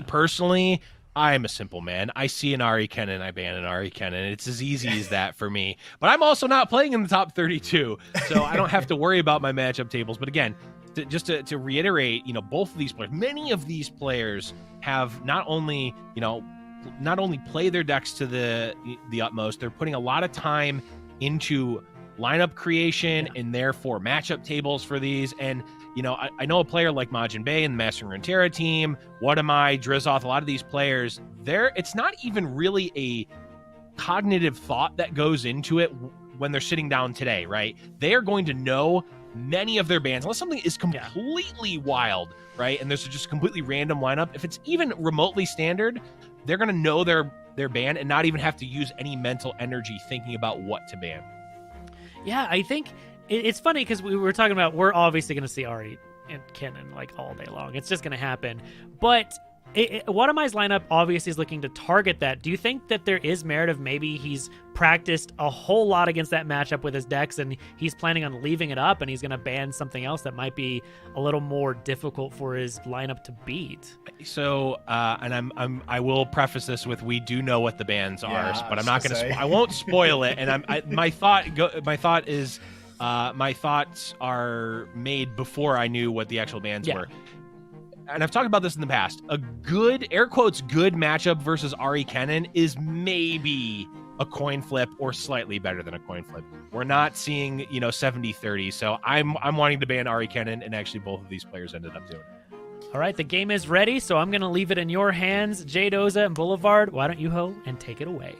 Personally, I'm a simple man. I see an Ari Kennen, I ban an Ari Kennen. It's as easy as that for me. But I'm also not playing in the top 32, so I don't have to worry about my matchup tables. But again, to reiterate, both of these players, many of these players have not only play their decks to the utmost, they're putting a lot of time into lineup creation and therefore matchup tables for these. And I know a player like Majin Bay and the Mastering Runeterra team, WhatAmI, Drizoth, a lot of these players, it's not even really a cognitive thought that goes into it when they're sitting down today, right? They are going to know many of their bans, unless something is completely wild, right? And there's just a completely random lineup. If it's even remotely standard, they're going to know their ban and not even have to use any mental energy thinking about what to ban.
Yeah, I think it's funny because we were talking about we're obviously going to see Ari and Kennen like all day long. It's just going to happen. But WhatAmI's lineup obviously is looking to target that. Do you think that there is merit of maybe he's practiced a whole lot against that matchup with his decks and he's planning on leaving it up and he's going to ban something else that might be a little more difficult for his lineup to beat?
So, and I will preface this with, we do know what the bans are, but I'm not going to. I won't spoil it. And my thoughts are made before I knew what the actual bans were. And I've talked about this in the past. A good, air quotes, good matchup versus Ari Kennen is maybe a coin flip or slightly better than a coin flip. We're not seeing, 70-30. So I'm wanting to ban Ari Kennen, and actually both of these players ended up doing it.
All right, the game is ready, so I'm going to leave it in your hands, Jadoza and Boulevard. Why don't you ho and take it away?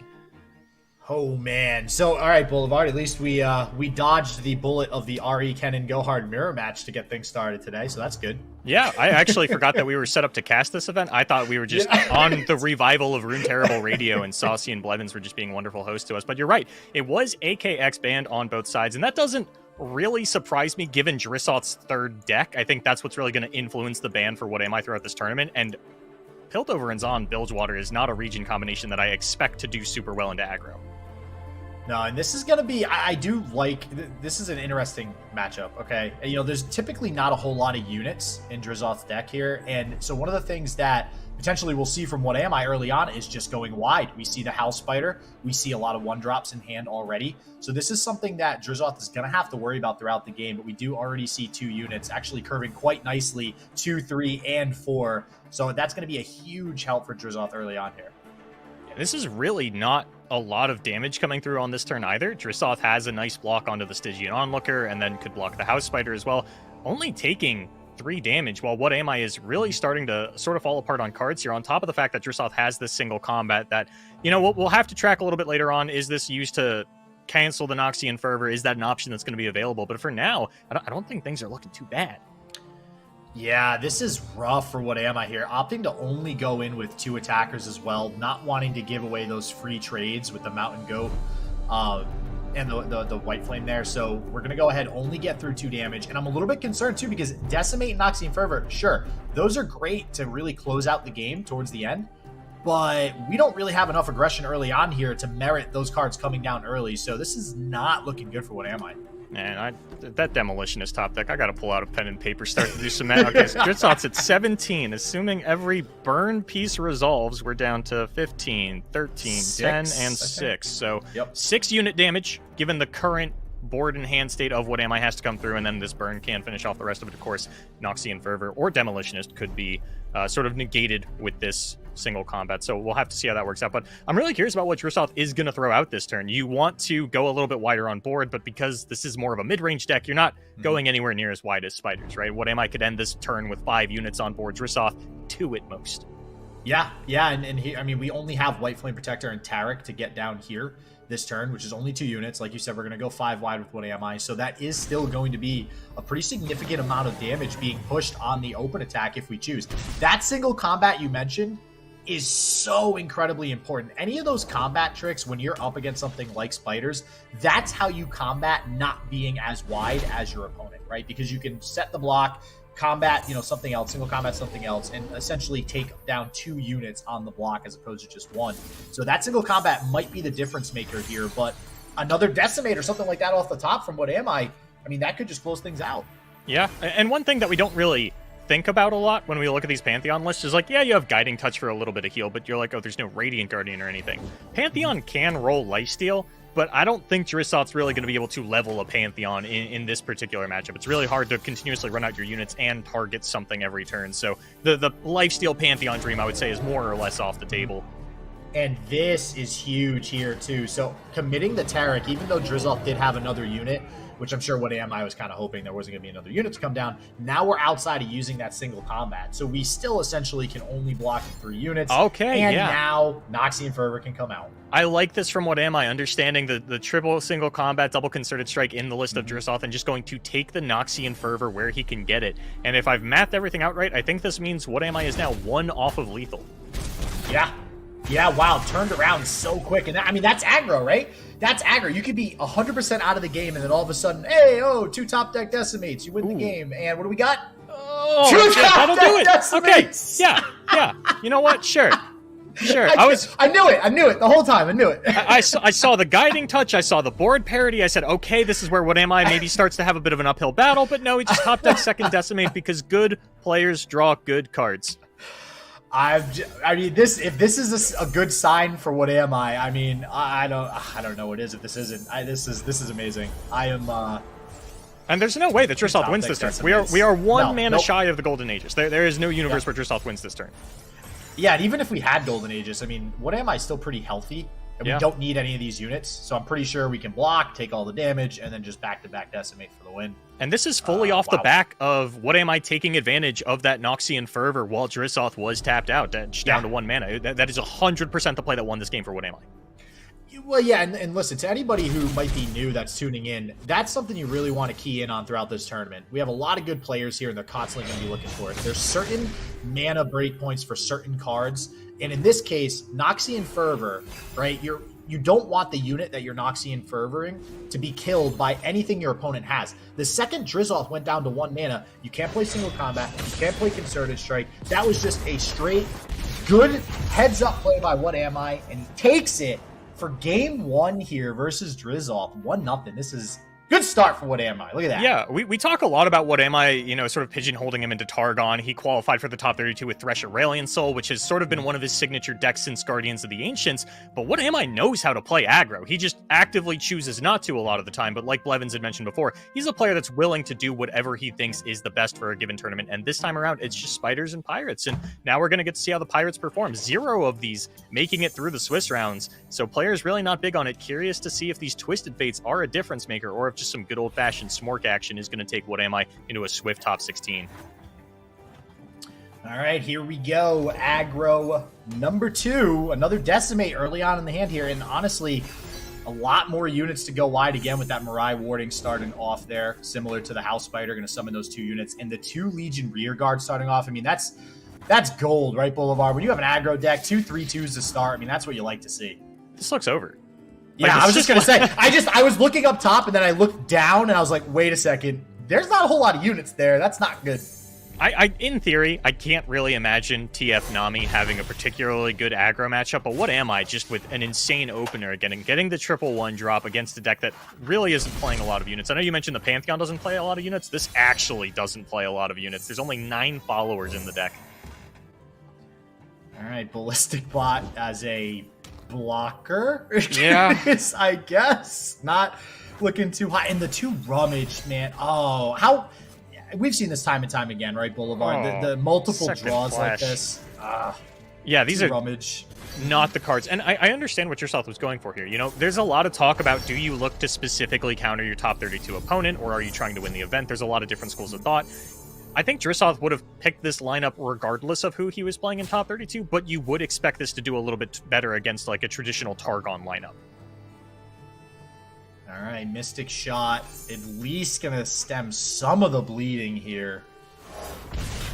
Oh, man. So, all right, Boulevard, at least we dodged the bullet of the RE Kennen Gohard mirror match to get things started today, so that's good.
Yeah, I actually forgot that we were set up to cast this event. I thought we were just on the revival of Rune Terrible Radio, and Saucy and Blevins were just being wonderful hosts to us. But you're right, it was AKX banned on both sides, and that doesn't really surprise me given Drisoth's third deck. I think that's what's really going to influence the ban for WhatAmI throughout this tournament, and Piltover and Zon Bilgewater is not a region combination that I expect to do super well into aggro.
No, and this is going to be, I do like, this is an interesting matchup, okay? There's typically not a whole lot of units in Drizoth's deck here, and so one of the things that potentially we'll see from WhatAmI early on is just going wide. We see the House Spider, we see a lot of 1-drops in hand already, so this is something that Drizoth is going to have to worry about throughout the game, but we do already see 2 units actually curving quite nicely, 2, 3, and 4, so that's going to be a huge help for Drizoth early on here.
This is really not a lot of damage coming through on this turn either. Drisoth has a nice block onto the Stygian Onlooker and then could block the House Spider as well, only taking 3 damage, while WhatAmI is really starting to sort of fall apart on cards here, on top of the fact that Drisoth has this single combat that, we'll have to track a little bit later on. Is this used to cancel the Noxian Fervor? Is that an option that's going to be available? But for now, I don't think things are looking too bad.
Yeah, this is rough for WhatAmI here. Opting to only go in with 2 attackers as well, not wanting to give away those free trades with the Mountain Goat and the White Flame there. So we're going to go ahead, only get through 2 damage. And I'm a little bit concerned too, because Decimate and Noxian Fervor, sure, those are great to really close out the game towards the end. But we don't really have enough aggression early on here to merit those cards coming down early. So this is not looking good for WhatAmI.
Man, that Demolitionist top deck, I got to pull out a pen and paper, start to do some math. Okay, so Drizoth's at 17. Assuming every burn piece resolves, we're down to 15, 13, 10, and 6. So 6 unit damage, given the current board and hand state of WhatAmI has to come through, and then this burn can finish off the rest of it. Of course, Noxian Fervor or Demolitionist could be sort of negated with this single combat, so we'll have to see how that works out. But I'm really curious about what Drisoth is going to throw out this turn. You want to go a little bit wider on board, but because this is more of a mid-range deck, you're not going anywhere near as wide as Spiders, right? WhatAmI could end this turn with 5 units on board. Drisoth 2 at most.
Yeah, and he, we only have White Flame Protector and Tarek to get down here this turn, which is only 2 units. Like you said, we're going to go 5 wide with WhatAmI, so that is still going to be a pretty significant amount of damage being pushed on the open attack if we choose. That single combat you mentioned is so incredibly important. Any of those combat tricks, when you're up against something like Spiders, that's how you combat not being as wide as your opponent, right? Because you can set the block, combat, something else, single combat something else, and essentially take down 2 units on the block as opposed to just 1. So that single combat might be the difference maker here, but another Decimate or something like that off the top from WhatAmI, that could just close things out.
Yeah, and one thing that we don't really think about a lot when we look at these Pantheon lists is like, yeah, you have Guiding Touch for a little bit of heal, but you're like, oh, there's no Radiant Guardian or anything. Pantheon can roll Lifesteal, but I don't think Drisoth's really going to be able to level a Pantheon in this particular matchup. It's really hard to continuously run out your units and target something every turn, so the Lifesteal Pantheon dream, I would say, is more or less off the table.
And this is huge here, too. So committing the Tarek, even though Drizoth did have another unit, which I'm sure WhatAmI was kind of hoping there wasn't going to be another unit to come down, now we're outside of using that single combat. So we still essentially can only block 3 units.
Okay,
and now Noxian Fervor can come out.
I like this from WhatAmI, understanding the triple single combat, double concerted strike in the list of Drisoth and just going to take the Noxian Fervor where he can get it. And if I've mathed everything out right, I think this means WhatAmI is now 1 off of lethal.
Yeah, wow, turned around so quick. And that's aggro, right? That's aggro. You could be 100% out of the game, and then all of a sudden, hey, 2 top deck Decimates. You win the game. And what do we got?
2 top
deck
do it.
Decimates.
Okay, yeah. You know what? Sure. Sure.
I knew it the whole time. I knew it.
I saw the guiding touch. I saw the board parity. I said, okay, this is where WhatAmI maybe starts to have a bit of an uphill battle. But no, he just top deck second decimate because good players draw good cards.
I mean, if this is a good sign for WhatAmI, I mean, I don't know what is if this isn't. This is amazing. I am.
And there's no way that Drisoth wins this turn. We are one mana shy of the Golden Ages. There is no universe where Drisoth wins this turn.
Yeah, and even if we had Golden Ages, I mean, WhatAmI is still pretty healthy, and we don't need any of these units, so I'm pretty sure we can block, take all the damage, and then just back-to-back decimate for the win.
And this is fully off the back of WhatAmI taking advantage of that Noxian Fervor while Drisoth was tapped out, down to 1 mana. That is 100% the play that won this game for WhatAmI.
Well, yeah, and listen, to anybody who might be new that's tuning in, that's something you really want to key in on throughout this tournament. We have a lot of good players here, and they're constantly going to be looking for it. There's certain mana breakpoints for certain cards, and in this case, Noxian Fervor, right? You don't want the unit that you're Noxian Fervoring to be killed by anything your opponent has. The second Drisoth went down to 1 mana, you can't play single combat, you can't play Concerted Strike. That was just a straight, good heads-up play by WhatAmI, and he takes it for game 1 here versus Drisoth. 1-0. This is good start for WhatAmI. Look at that.
Yeah, we talk a lot about WhatAmI, sort of pigeonholing him into Targon. He qualified for the top 32 with Thresh Aurelion Soul, which has sort of been one of his signature decks since Guardians of the Ancients. But WhatAmI knows how to play aggro. He just actively chooses not to a lot of the time. But like Blevins had mentioned before, he's a player that's willing to do whatever he thinks is the best for a given tournament. And this time around, it's just Spiders and Pirates. And now we're going to get to see how the Pirates perform. 0 of these making it through the Swiss rounds. So players really not big on it. Curious to see if these Twisted Fates are a difference maker or if just some good old-fashioned smork action is going to take WhatAmI into a swift top 16.
All right, here we go. Aggro number 2. Another decimate early on in the hand here, and honestly, a lot more units to go wide again with that Mirai warding starting off there, similar to the House Spider. Going to summon those 2 units, and the 2 Legion rear guard starting off. I mean, that's gold, right, Boulevard? When you have an aggro deck, 2 3/2s to start, I mean, that's what you like to see.
This looks over.
Yeah, I was just going to say, I was looking up top, and then I looked down, and I was like, wait a second. There's not a whole lot of units there. That's not good.
In theory, I can't really imagine TF Nami having a particularly good aggro matchup, but WhatAmI just with an insane opener, getting the 1/1 drop against a deck that really isn't playing a lot of units. I know you mentioned the Pantheon doesn't play a lot of units. This actually doesn't play a lot of units. There's only 9 followers in the deck.
All right, Ballistic Bot as a blocker.
Yeah.
I guess. Not looking too high. And the 2 Rummage, man. Oh, how... We've seen this time and time again, right, Boulevard? The multiple draws
flash.
like this.
Yeah, these are
Rummage.
Not the cards. And I understand what Drisoth was going for here. There's a lot of talk about, do you look to specifically counter your top 32 opponent, or are you trying to win the event? There's a lot of different schools of thought. I think Drisoth would have picked this lineup regardless of who he was playing in top 32, but you would expect this to do a little bit better against like a traditional Targon lineup.
All right, Mystic Shot, at least going to stem some of the bleeding here.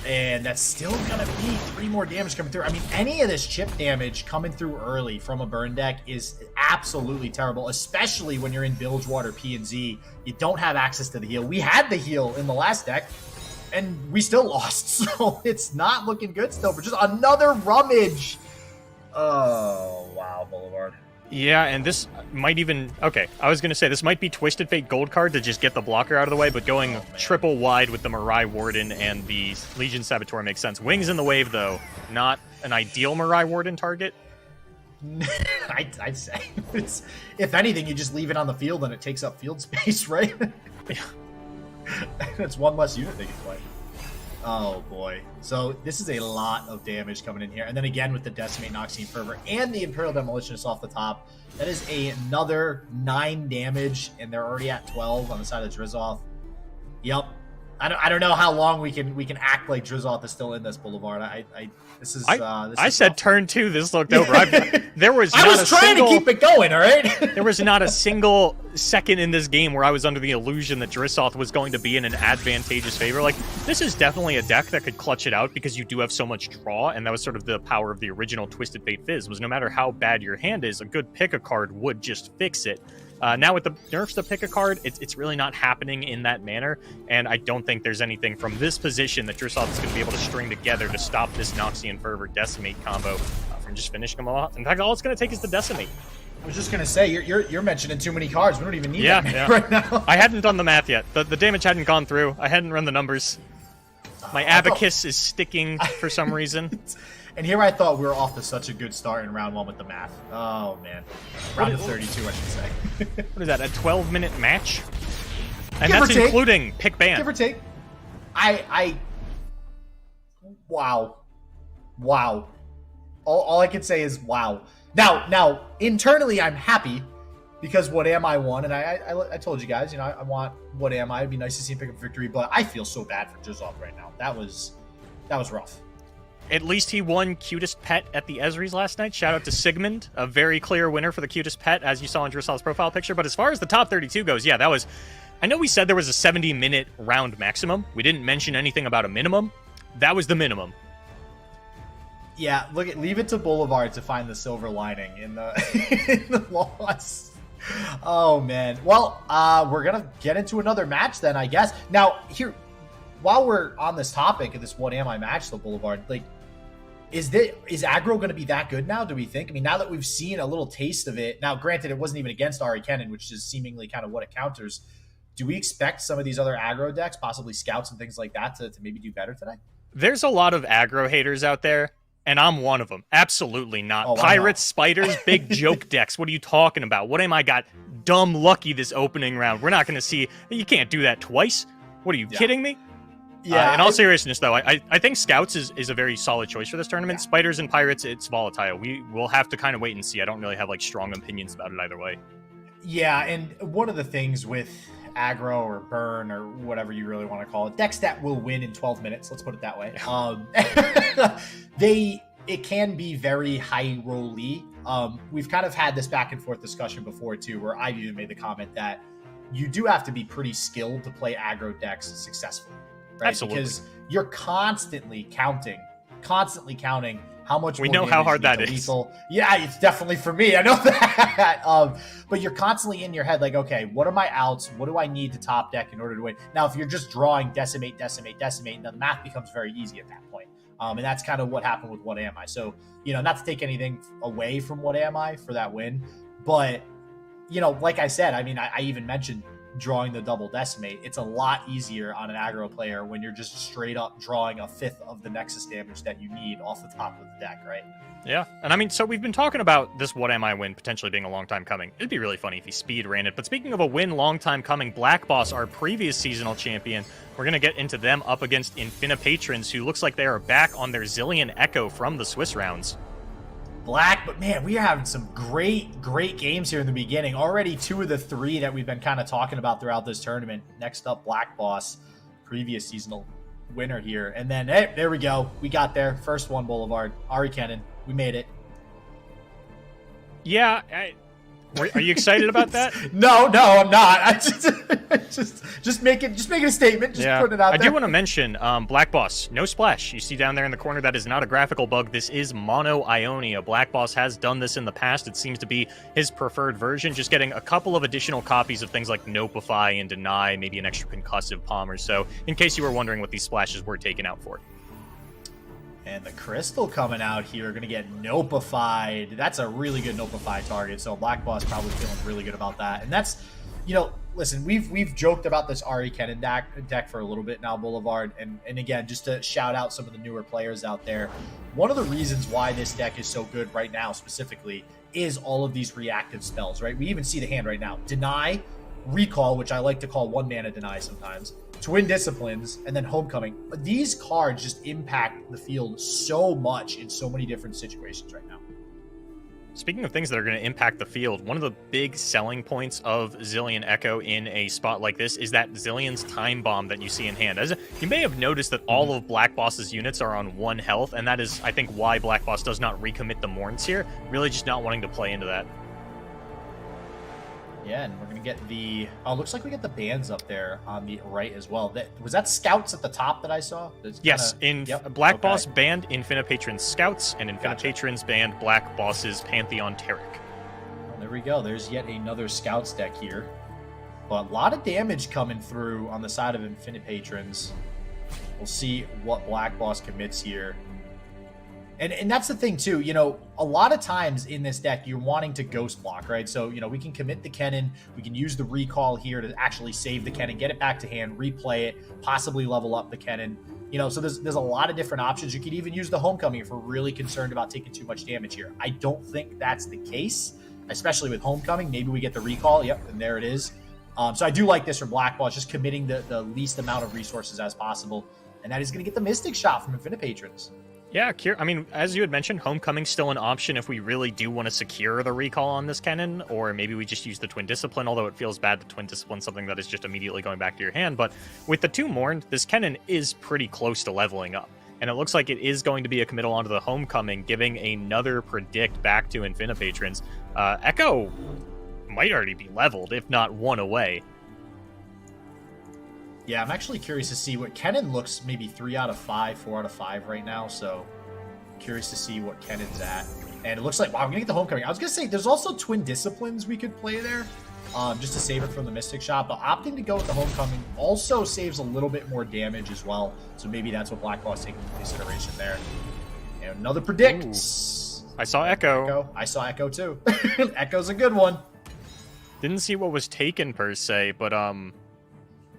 And that's still going to be 3 more damage coming through. I mean, any of this chip damage coming through early from a burn deck is absolutely terrible, especially when you're in Bilgewater P and Z. You don't have access to the heal. We had the heal in the last deck, and we still lost. So it's not looking good still for just another Rummage. Oh, wow, Boulevard.
Yeah, and this might even... Okay, I was going to say, this might be Twisted Fate gold card to just get the blocker out of the way, but going triple wide with the Mirai Warden and the Legion Saboteur makes sense. Wings in the Wave, though, not an ideal Mirai Warden target.
I'd say. If anything, you just leave it on the field and it takes up field space, right?
Yeah.
That's 1 less unit they can play. Oh, boy. So this is a lot of damage coming in here. And then again with the Decimate Noxian Fervor and the Imperial Demolitionist off the top. That is another 9 damage, and they're already at 12 on the side of Drisoth. Yep. I don't know how long we can act like Drisoth is still in this, Boulevard.
I said turn 2. This looked over. I
was trying to keep it going. All right.
There was not a single second in this game where I was under the illusion that Drisoth was going to be in an advantageous favor. Like, this is definitely a deck that could clutch it out because you do have so much draw, and that was sort of the power of the original Twisted Fate Fizz. Was no matter how bad your hand is, a good pick a card would just fix it. Now with the nerfs to pick a card, it's really not happening in that manner, and I don't think there's anything from this position that Drisoth is going to be able to string together to stop this Noxian Fervor Decimate combo from just finishing them all. In fact, all it's going to take is the Decimate.
I was just gonna say, you're mentioning too many cards. We don't even need that right now.
I hadn't done the math yet. The damage hadn't gone through. I hadn't run the numbers. My abacus is sticking for some reason.
And here I thought we were off to such a good start in round 1 with the math. Oh, man. Round of 32, I should say.
What is that, a 12-minute match? And
Give or
that's
take.
including pick ban.
Give or take. Wow. All I can say is wow. Now, internally, I'm happy because WhatAmI won, and I told you guys, I want WhatAmI. It'd be nice to see him pick up a victory, but I feel so bad for Drisoth right now. That was rough.
At least he won cutest pet at the Esries last night. Shout out to Sigmund, a very clear winner for the cutest pet, as you saw in Drisoth's profile picture. But as far as the top 32 goes, yeah, that was... I know we said there was a 70-minute round maximum. We didn't mention anything about a minimum. That was the minimum.
Yeah, leave it to Boulevard to find the silver lining in the loss. Oh, man. Well, we're going to get into another match then, I guess. Now, here, while we're on this topic of this WhatAmI match, though, Boulevard, is aggro going to be that good now, do we think? I mean, now that we've seen a little taste of it, now, granted, it wasn't even against Ari Kennen, which is seemingly kind of what it counters. Do we expect some of these other aggro decks, possibly scouts and things like that, to maybe do better today?
There's a lot of aggro haters out there. And I'm one of them. Absolutely not.
Oh,
Pirates, spiders, big joke decks. What are you talking about? WhatAmI got dumb lucky this opening round. We're not going to see... You can't do that twice. What, are you kidding me?
Yeah.
In all seriousness, though, I think Scouts is a very solid choice for this tournament. Yeah. Spiders and Pirates, it's volatile. We'll have to kind of wait and see. I don't really have strong opinions about it either way. Yeah,
and one of the things with aggro or burn or whatever you really want to call it, decks that will win in 12 minutes, let's put it that way. It can be very high roll-y. We've kind of had this back and forth discussion before too, where I've even made the comment that you do have to be pretty skilled to play aggro decks successfully, right?
Absolutely.
Because you're constantly counting how much
we know how hard that is.
Lethal. Yeah, it's definitely for me. I know that. But you're constantly in your head like, okay, what are my outs? What do I need to top deck in order to win? Now, if you're just drawing decimate, then the math becomes very easy at that point. And that's kind of what happened with WhatAmI. So, not to take anything away from WhatAmI for that win, but, like I said, I mean, I even mentioned drawing the double decimate. It's a lot easier on an aggro player when you're just straight up drawing a fifth of the Nexus damage that you need off the top of the deck, right?
Yeah, and I mean, so we've been talking about this WhatAmI win potentially being a long time coming. It'd be really funny if he speed ran it. But speaking of a win long time coming, BlackBoss, our previous seasonal champion, we're going to get into them up against InfinitePatrons, who looks like they are back on their Zillion Echo from the Swiss rounds.
But man, we are having some great games here in the beginning. Already 2 of the 3 that we've been kind of talking about throughout this tournament. Next up, BlackBoss, previous seasonal winner here. And then, hey, there we go. We got there. First one, Boulevard. Ari Kennen. We made it.
Yeah, are you excited about that?
No, I'm not. I just making a statement. Just putting it out there.
I do want to mention BlackBoss, no splash. You see down there in the corner, that is not a graphical bug. This is Mono Ionia. BlackBoss has done this in the past. It seems to be his preferred version. Just getting a couple of additional copies of things like Notify and Deny, maybe an extra concussive palm or so, in case you were wondering what these splashes were taken out for.
And the Crystal coming out here, going to get Notified. That's a really good Notify target, so BlackBoss probably feeling really good about that. And that's, listen, we've joked about this Ari Kennen deck for a little bit now, Boulevard. And again, just to shout out some of the newer players out there, one of the reasons why this deck is so good right now specifically is all of these reactive spells, right? We even see the hand right now. Deny, Recall, which I like to call 1-mana Deny sometimes, Twin Disciplines, and then Homecoming. These cards just impact the field so much in so many different situations right now.
Speaking of things that are going to impact the field, one of the big selling points of Zillion Echo in a spot like this is that Zillion's Time Bomb that you see in hand. As you may have noticed that all of BlackBoss's units are on 1 health, and that is, I think, why BlackBoss does not recommit the Morns here, really just not wanting to play into that.
Yeah, and we're going to get the... Oh, looks like we get the bands up there on the right as well. Was that Scouts at the top that I saw?
Yes, BlackBoss banned InfinitePatrons Scouts, and InfinitePatrons banned BlackBoss's Pantheon Taric.
Oh, There we go. There's yet another Scouts deck here. But a lot of damage coming through on the side of InfinitePatrons. We'll see what BlackBoss commits here. And that's the thing, too. You know, a lot of times in this deck, you're wanting to ghost block, right? So, you know, we can commit the Kennen. We can use the recall here to actually save the Kennen, get it back to hand, replay it, possibly level up the Kennen. You know, so there's a lot of different options. You could even use the Homecoming if we're really concerned about taking too much damage here. I don't think that's the case, especially with Homecoming. Maybe we get the recall. Yep, and there it is. So I do like this from BlackBoss, just committing the least amount of resources as possible. And that is going to get the Mystic Shot from InfinitePatrons.
Yeah, I mean, as you had mentioned, Homecoming's still an option if we really do want to secure the recall on this Kennen, or maybe we just use the Twin Discipline, although it feels bad, the Twin Discipline's something that is just immediately going back to your hand. But with the 2 Mourned, this Kennen is pretty close to leveling up. And it looks like it is going to be a committal onto the Homecoming, giving another Predict back to InfinitePatrons. Echo might already be leveled, if not 1 away.
Yeah, I'm actually curious to see what Kennen looks maybe 3 out of 5, 4 out of 5 right now. So curious to see what Kennen's at. And it looks like, wow, I'm going to get the Homecoming. I was going to say, there's also Twin Disciplines we could play there just to save it from the Mystic Shot. But opting to go with the Homecoming also saves a little bit more damage as well. So maybe that's what BlackBoss taking into consideration there. And another Predict.
Ooh. I saw Echo.
I saw Echo too. Echo's a good one.
Didn't see what was taken per se, but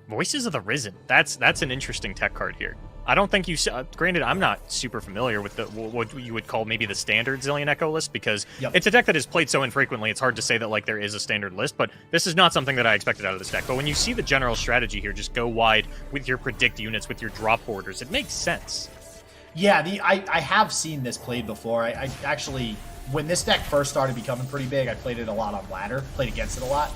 Voices of the Risen. That's an interesting tech card here. I don't think you... granted, I'm not super familiar with what you would call maybe the standard Zillion Echo list, because it's a deck that is played so infrequently, it's hard to say that like there is a standard list, but this is not something that I expected out of this deck. But when you see the general strategy here, just go wide with your Predict units, with your drop borders, it makes sense.
Yeah, I have seen this played before. I actually... When this deck first started becoming pretty big, I played it a lot on ladder, played against it a lot.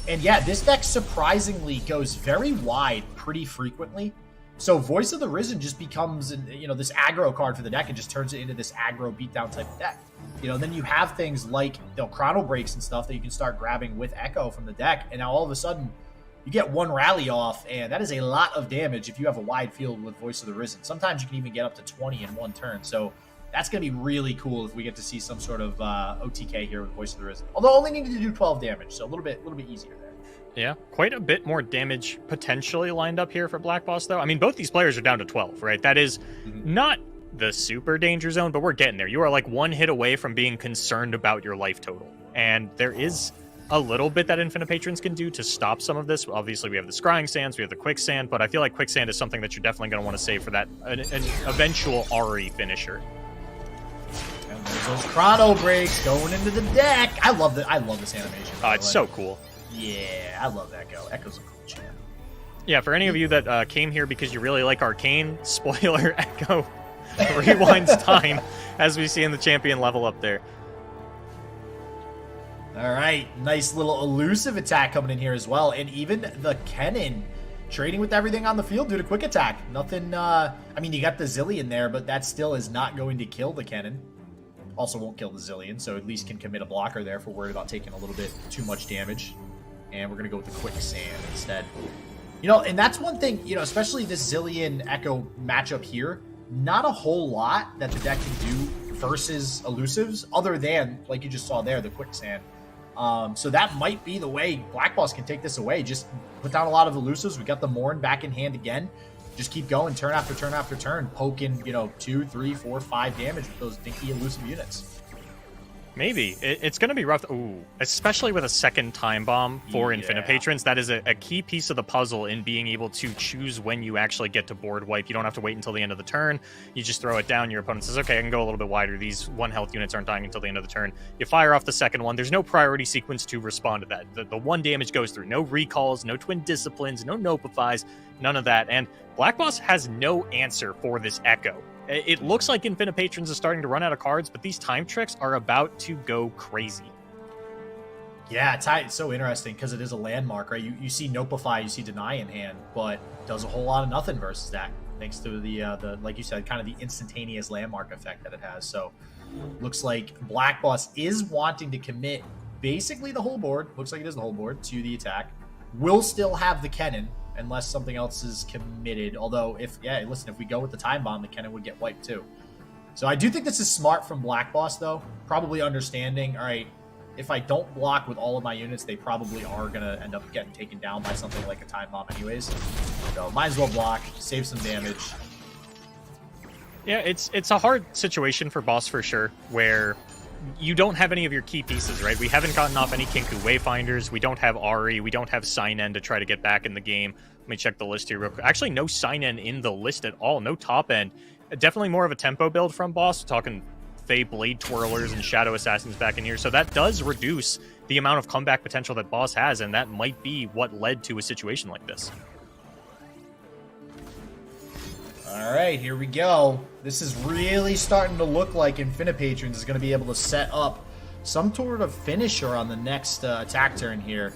And yeah, this deck surprisingly goes very wide pretty frequently. So Voice of the Risen just becomes, this aggro card for the deck and just turns it into this aggro beatdown type of deck. Then you have things like Chrono Breaks and stuff that you can start grabbing with Echo from the deck. And now all of a sudden, you get 1 rally off, and that is a lot of damage if you have a wide field with Voice of the Risen. Sometimes you can even get up to 20 in 1 turn. So that's going to be really cool if we get to see some sort of OTK here with Voice of the Risen. Although only needed to do 12 damage, so a little bit easier there.
Yeah, quite a bit more damage potentially lined up here for BlackBoss, though. I mean, both these players are down to 12, right? That is not the super danger zone, but we're getting there. You are like 1 hit away from being concerned about your life total. And there is a little bit that InfinitePatrons can do to stop some of this. Obviously, we have the Scrying Sands, we have the Quicksand, but I feel like Quicksand is something that you're definitely going to want to save for that an eventual RE finisher.
And there's those Chrono Breaks going into the deck. I love this animation.
It's so cool.
Yeah, I love Echo. Echo's a cool champ.
Yeah, for any of you that came here because you really like Arcane, spoiler, Echo rewinds time, as we see in the champion level up there.
All right, nice little elusive attack coming in here as well. And even the Kennen trading with everything on the field due to quick attack. Nothing, I mean, you got the Zillion there, but that still is not going to kill the Kennen. Also won't kill the Zillion, so at least can commit a blocker there if we're worried about taking a little bit too much damage. And we're going to go with the Quicksand instead. And that's one thing, especially this Zillion Echo matchup here, not a whole lot that the deck can do versus elusives, other than, like you just saw there, the Quicksand. So that might be the way BlackBoss can take this away. Just put down a lot of elusives. We got the Mourn back in hand again. Just keep going turn after turn after turn, poking, 2, 3, 4, 5 damage with those dinky elusive units.
Maybe. It's going to be rough. Ooh, especially with a second time bomb for InfinitePatrons. That is a key piece of the puzzle in being able to choose when you actually get to board wipe. You don't have to wait until the end of the turn. You just throw it down. Your opponent says, okay, I can go a little bit wider. These 1 health units aren't dying until the end of the turn. You fire off the second one. There's no priority sequence to respond to that. The 1 damage goes through. No recalls, no Twin Disciplines, no Nopifies, none of that. And BlackBoss has no answer for this Echo. It looks like InfinitePatrons is starting to run out of cards, but these time tricks are about to go crazy.
Yeah, it's so interesting because it is a landmark, right? You see Nopify, you see Deny in hand, but does a whole lot of nothing versus that, thanks to the like you said, kind of the instantaneous landmark effect that it has. So looks like BlackBoss is wanting to commit basically the whole board. Looks like it is the whole board to the attack. Will still have the Kennen, unless something else is committed. Although, if we go with the time bomb, the Kennen would get wiped too. So I do think this is smart from BlackBoss, though. Probably understanding, all right, if I don't block with all of my units, they probably are going to end up getting taken down by something like a time bomb anyways. So might as well block, save some damage.
Yeah, it's a hard situation for Boss for sure, where you don't have any of your key pieces, right? We haven't gotten off any Kinku Wayfinders. We don't have Ari. We don't have Sign-En to try to get back in the game. Let me check the list here real quick. Actually, no Sign-En in the list at all. No top end. Definitely more of a tempo build from Boss. We're talking Fey Blade Twirlers and Shadow Assassins back in here. So that does reduce the amount of comeback potential that Boss has, and that might be what led to a situation like this.
All right, here we go. This is really starting to look like InfinitePatrons is going to be able to set up some sort of finisher on the next attack turn here.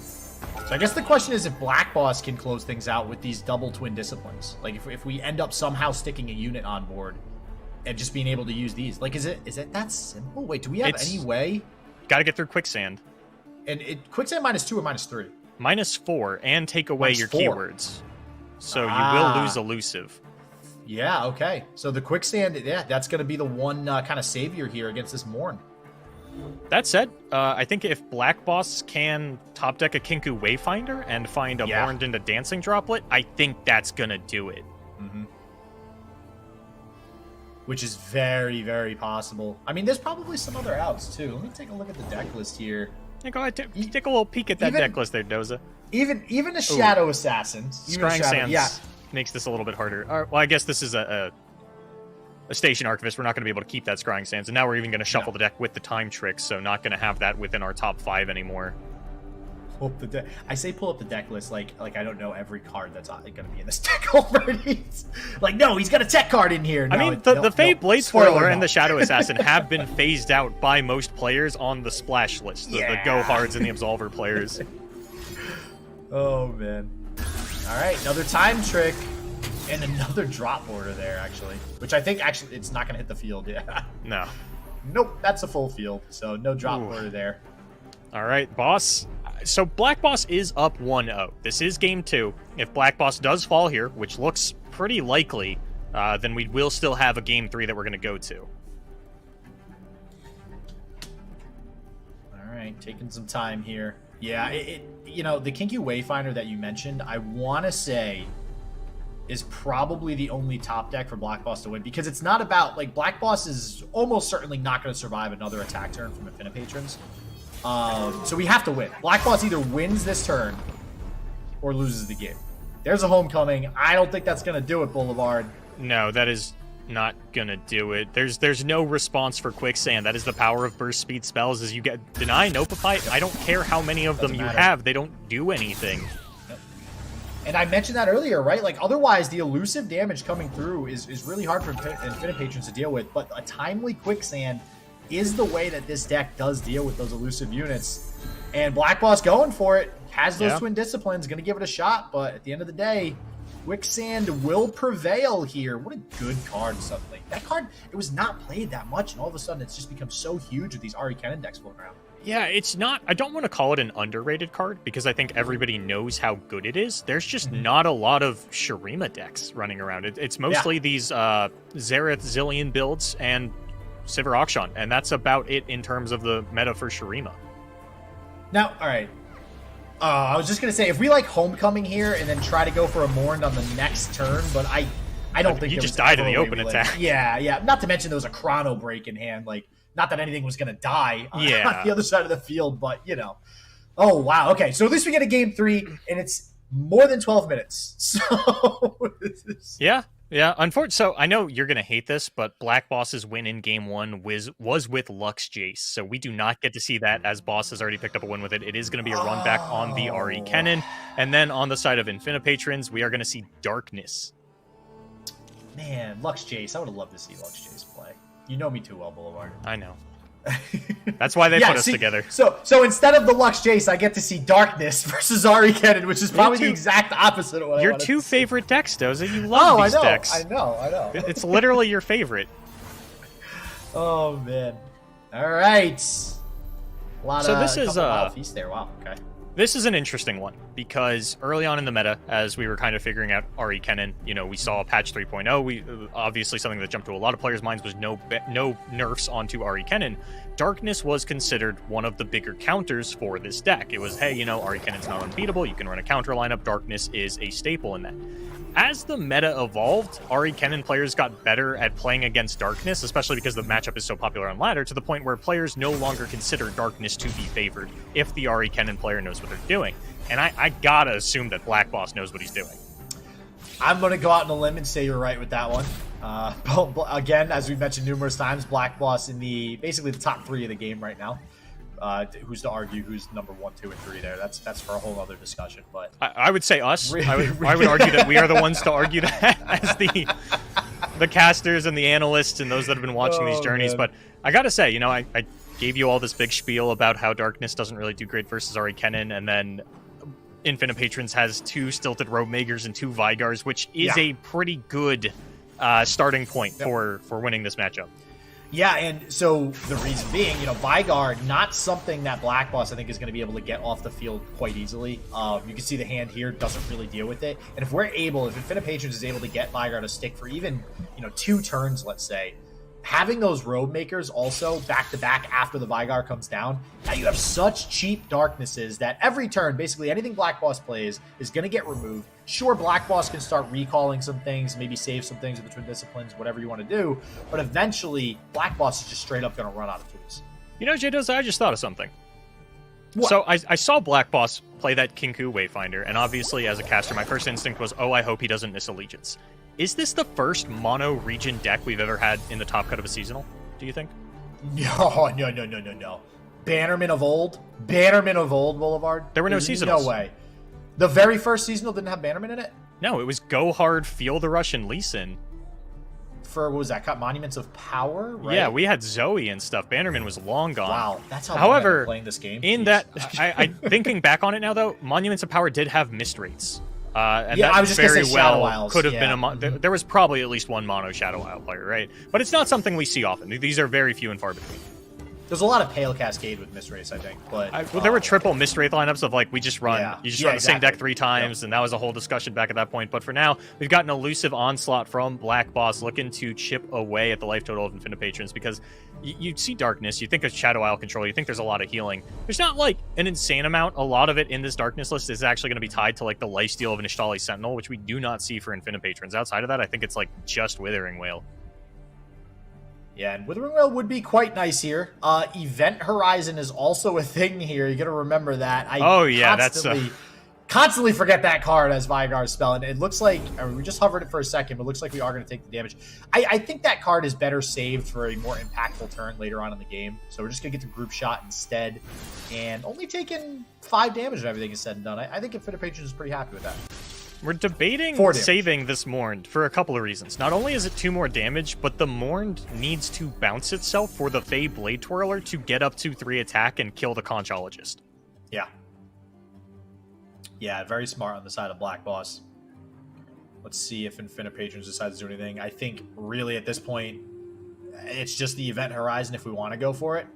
So I guess the question is if BlackBoss can close things out with these double twin disciplines. Like if we end up somehow sticking a unit on board and just being able to use these. Like, is it that simple? Wait, do we have any way?
Got to get through Quicksand.
And Quicksand -2 or -3?
-4, and take away your
-4.
keywords. So you will lose Elusive.
Yeah, okay. So the Quicksand, yeah, that's going to be the one kind of savior here against this Morn.
That said, I think if BlackBoss can top deck a Kinku Wayfinder and find a Morn into Dancing Droplet, I think that's going to do it.
Mm-hmm. Which is very, very possible. I mean, there's probably some other outs, too. Let me take a look at the deck list here.
Yeah, go ahead, take a little peek at that deck list there, Doza.
Even a Shadow Assassin.
Scrying Sands makes this a little bit harder. Well, I guess this is a Station Archivist. We're not going to be able to keep that Scrying Sands, and now we're even going to shuffle the deck with the Time Trick, so not going to have that within our top 5 anymore.
Pull up the deck. I say pull up the deck list like I don't know every card that's going to be in this deck already. Like, no, he's got a tech card in here. No,
I mean, the Fey Blade Twirler and the Shadow Assassin have been phased out by most players on the splash list. The Go Hards and the Absolver players.
Oh, man. All right, another Time Trick. And another drop border there, actually. Which I think, actually, it's not going to hit the field, yeah.
No.
Nope, that's a full field. So no drop border there.
All right, Boss. So BlackBoss is up 1-0. This is game 2. If BlackBoss does fall here, which looks pretty likely, then we will still have a game 3 that we're going to go to.
All right, taking some time here. Yeah, you know, the Kinku Wayfinder that you mentioned, I want to say is probably the only top deck for BlackBoss to win, because it's not about, like, BlackBoss is almost certainly not going to survive another attack turn from InfinitePatrons. So we have to win. BlackBoss either wins this turn or loses the game. There's a homecoming. I don't think that's going to do it, Boulevard.
No, that is not going to do it. There's no response for Quicksand. That is the power of burst speed spells, is you get Deny, Nopify. I don't care how many of them you have. They don't do anything.
And I mentioned that earlier, right? Like, otherwise, the elusive damage coming through is really hard for InfinitePatrons to deal with. But a timely Quicksand is the way that this deck does deal with those elusive units. And BlackBoss going for it. Has those twin disciplines. Going to give it a shot. But at the end of the day, Quicksand will prevail here. What a good card suddenly. That card, it was not played that much. And all of a sudden, it's just become so huge with these Ari Kennen decks floating around.
Yeah, it's not... I don't want to call it an underrated card, because I think everybody knows how good it is. There's just not a lot of Shurima decks running around. It's mostly these Zareth Zillion builds and Sivir Akshan, and that's about it in terms of the meta for Shurima.
Now, all right. I was just going to say, if we like Homecoming here and then try to go for a Morn on the next turn, but I don't think...
You just died in the open attack.
Yeah. Not to mention there was a Chrono Break in hand, like... Not that anything was going to die on the other side of the field, but, you know. Oh, wow. Okay, so at least we get a game 3, and it's more than 12 minutes. So,
Yeah. Unfortunately, so I know you're going to hate this, but BlackBoss's win in game 1 was with Lux Jace. So we do not get to see that, as Boss has already picked up a win with it. It is going to be a run back on the Ari Kennen. And then on the side of InfinitePatrons, we are going to see Darkness.
Man, Lux Jace. I would have loved to see Lux Jace play. You know me too well, Boulevard.
I know. That's why they put us together.
So instead of the Lux Jace, I get to see Darkness versus Ari Kennen, which is probably the exact opposite of what I wanted.
Your 2 favorite decks, Doza. You love these decks.
I know.
It's literally your favorite.
Oh, man. All right. This is
wild
feast there. Wow, okay.
This is an interesting one because early on in the meta, as we were kind of figuring out Ari Kennen, we saw patch 3.0. We obviously something that jumped to a lot of players' minds was no nerfs onto Ari Kennen. Darkness was considered one of the bigger counters for this deck. It was, hey, Ari Kennen's not unbeatable. You can run a counter lineup. Darkness is a staple in that. As the meta evolved, Ari Kennen players got better at playing against Darkness, especially because the matchup is so popular on ladder, to the point where players no longer consider Darkness to be favored if the Ari Kennen player knows what they're doing. And I gotta assume that BlackBoss knows what he's doing.
I'm going to go out on a limb and say you're right with that one. Again, as we've mentioned numerous times, BlackBoss in basically the top 3 of the game right now. Who's to argue who's number 1, 2, and 3 there? That's for a whole other discussion. But
I would say us. I would argue that we are the ones to argue that as the casters and the analysts and those that have been watching these journeys. Man. But I gotta say, I gave you all this big spiel about how Darkness doesn't really do great versus Ari Kennen, and then InfinitePatrons has 2 Stilted Roadmakers and 2 Vigars, which is a pretty good starting point for winning this matchup.
Yeah, and so the reason being, Vigar, not something that BlackBoss, I think, is going to be able to get off the field quite easily. You can see the hand here doesn't really deal with it. And if InfinitePatrons is able to get Vigar to stick for even, 2 turns, let's say, having those Road Makers also back-to-back after the Vigar comes down, now you have such cheap Darknesses that every turn, basically anything BlackBoss plays is going to get removed. Sure, BlackBoss can start recalling some things, maybe save some things with the Twin Disciplines, whatever you want to do, but eventually, BlackBoss is just straight up going to run out of tools.
J-Doz, I just thought of something.
What?
So I saw BlackBoss play that Kinku Wayfinder, and obviously as a caster, my first instinct was, I hope he doesn't miss Allegiance. Is this the first mono region deck we've ever had in the top cut of a seasonal, do you think?
No. Bannerman of old, Boulevard.
There were no seasonals.
No way. The very first seasonal didn't have Bannerman in it?
No, it was Go Hard, Feel the Rush, and Lee Sin.
For, what was that, cut Monuments of Power, right?
Yeah, we had Zoe and stuff. Bannerman was long gone.
Wow, that's how
However,
I've been playing this game.
I thinking back on it now, though, Monuments of Power did have mist rates. And
yeah,
that
I was just going to say Shadow
well
Isles.
could have been there was probably at least one mono Shadow Isle player, right? But it's not something we see often. These are very few and far between.
There's a lot of Pale Cascade with Mist Race, I think. But
there were triple Mist Wraith lineups of we just run, you just run the same deck 3 times, and that was a whole discussion back at that point. But for now, we've got an elusive onslaught from BlackBoss looking to chip away at the life total of InfinitePatrons, because you see Darkness, you think of Shadow Isle control, you think there's a lot of healing. There's not an insane amount. A lot of it in this Darkness list is actually going to be tied to the lifesteal of an Ishtali Sentinel, which we do not see for InfinitePatrons. Outside of that, I think it's just Withering Wail.
Yeah, and Withering Wail would be quite nice here. Event Horizon is also a thing here. You got to remember that. Constantly forget that card as Vigar's spell, and it looks like we just hovered it for a second, but it looks like we are going to take the damage. I think that card is better saved for a more impactful turn later on in the game. So we're just going to get the group shot instead, and only taking 5 damage and everything is said and done. I think InfinitePatrons is pretty happy with that.
We're debating saving this Mourned for a couple of reasons. Not only is it 2 more damage, but the Mourned needs to bounce itself for the Fey Blade Twirler to get up to 3 attack and kill the Conchologist.
Yeah. Yeah, very smart on the side of BlackBoss. Let's see if InfinitePatrons decides to do anything. I think really at this point, it's just the Event Horizon if we want to go for it.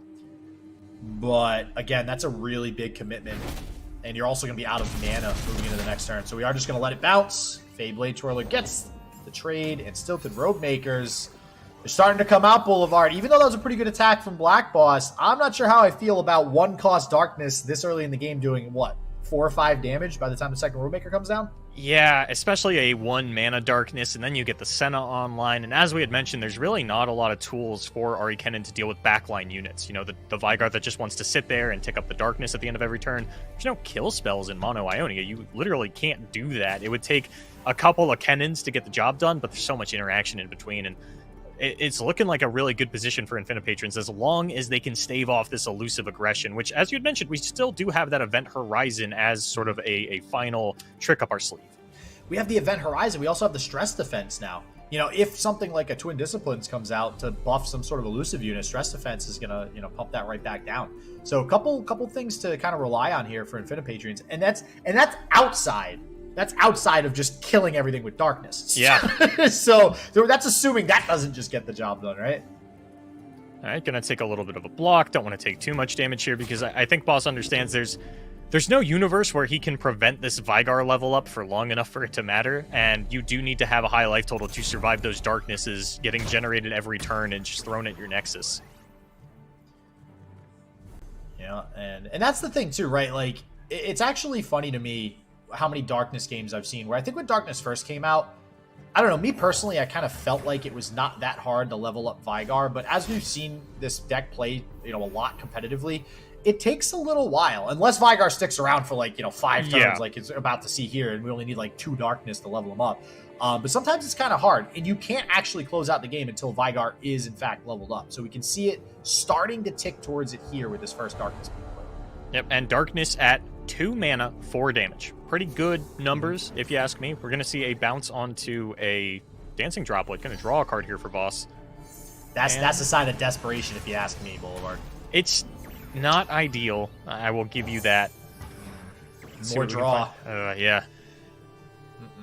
But again, that's a really big commitment. And you're also going to be out of mana moving into the next turn. So we are just going to let it bounce. Feyblade Twirler gets the trade, and Stilted Roadmakers. They're starting to come out, Boulevard. Even though that was a pretty good attack from BlackBoss, I'm not sure how I feel about 1-cost Darkness this early in the game doing, 4 or 5 damage by the time the second Roadmaker comes down?
Yeah, especially a 1-mana Darkness, and then you get the Senna online. And as we had mentioned, there's really not a lot of tools for Ari Kennen to deal with backline units. The Vigar that just wants to sit there and tick up the Darkness at the end of every turn. There's no kill spells in Mono Ionia. You literally can't do that. It would take a couple of Kennens to get the job done, but there's so much interaction in between. And it's looking like a really good position for InfinitePatrons as long as they can stave off this elusive aggression, which, as you had mentioned, we still do have that Event Horizon as sort of a final trick up our sleeve.
We have the Event Horizon. We also have the Stress Defense now. If something like a Twin Disciplines comes out to buff some sort of elusive unit, Stress Defense is going to, pump that right back down. So a couple things to kind of rely on here for InfinitePatrons, and that's outside. That's outside of just killing everything with Darkness.
Yeah.
So that's assuming that doesn't just get the job done, right?
All right, gonna take a little bit of a block. Don't want to take too much damage here because I think Boss understands there's There's no universe where he can prevent this Vygar level up for long enough for it to matter, and you do need to have a high life total to survive those darknesses getting generated every turn and just thrown at your Nexus.
Yeah, and that's the thing too, right? Like, it's actually funny to me how many Darkness games I've seen where I think when Darkness first came out, I don't know, me personally, I kind of felt like it was not that hard to level up Vygar, but as we've seen this deck play, a lot competitively, it takes a little while, unless Vygar sticks around for 5 turns, like it's about to see here, and we only need 2 Darkness to level him up. But sometimes it's kind of hard, and you can't actually close out the game until Vygar is in fact leveled up. So we can see it starting to tick towards it here with this first Darkness.
Yep, and Darkness at 2 mana, 4 damage. Pretty good numbers, if you ask me. We're going to see a bounce onto a Dancing Droplet. Going to draw a card here for Boss.
That's a sign of desperation, if you ask me, Boulevard.
It's not ideal. I will give you that.
More draw.
Yeah.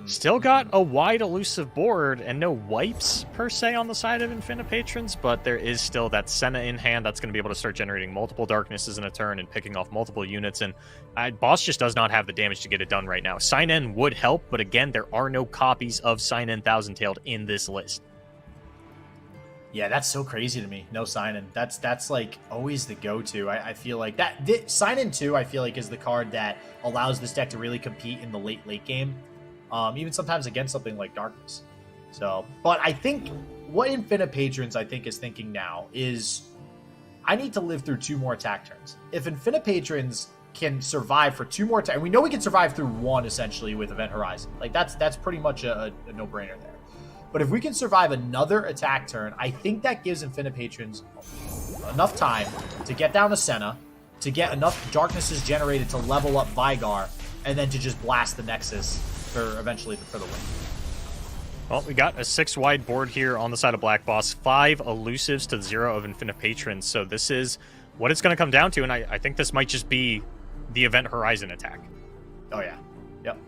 Still got a wide elusive board and no wipes per se on the side of InfinitePatrons, but there is still that Senna in hand that's going to be able to start generating multiple darknesses in a turn and picking off multiple units, and Boss just does not have the damage to get it done right now. Sign-In would help, but again, there are no copies of Sign-In Thousand-Tailed in this list.
Yeah, that's so crazy to me. No Sign-In. That's like always the go-to. I feel like that Sign-In 2, I feel like, is the card that allows this deck to really compete in the late game. Even sometimes against something like Darkness. So, but I think what InfinitePatrons, I think, is thinking now is I need to live through 2 more attack turns. If InfinitePatrons can survive for 2 more attacks, and we know we can survive through 1 essentially with Event Horizon. Like that's pretty much a no-brainer there. But if we can survive another attack turn, I think that gives InfinitePatrons enough time to get down to Senna, to get enough darknesses generated to level up Vygar, and then to just blast the Nexus for eventually for the win.
Well, we got a 6-wide board here on the side of BlackBoss, 5 elusives to 0 of InfinitePatrons. So this is what it's going to come down to, and I think this might just be the Event Horizon attack.
Oh yeah, yep.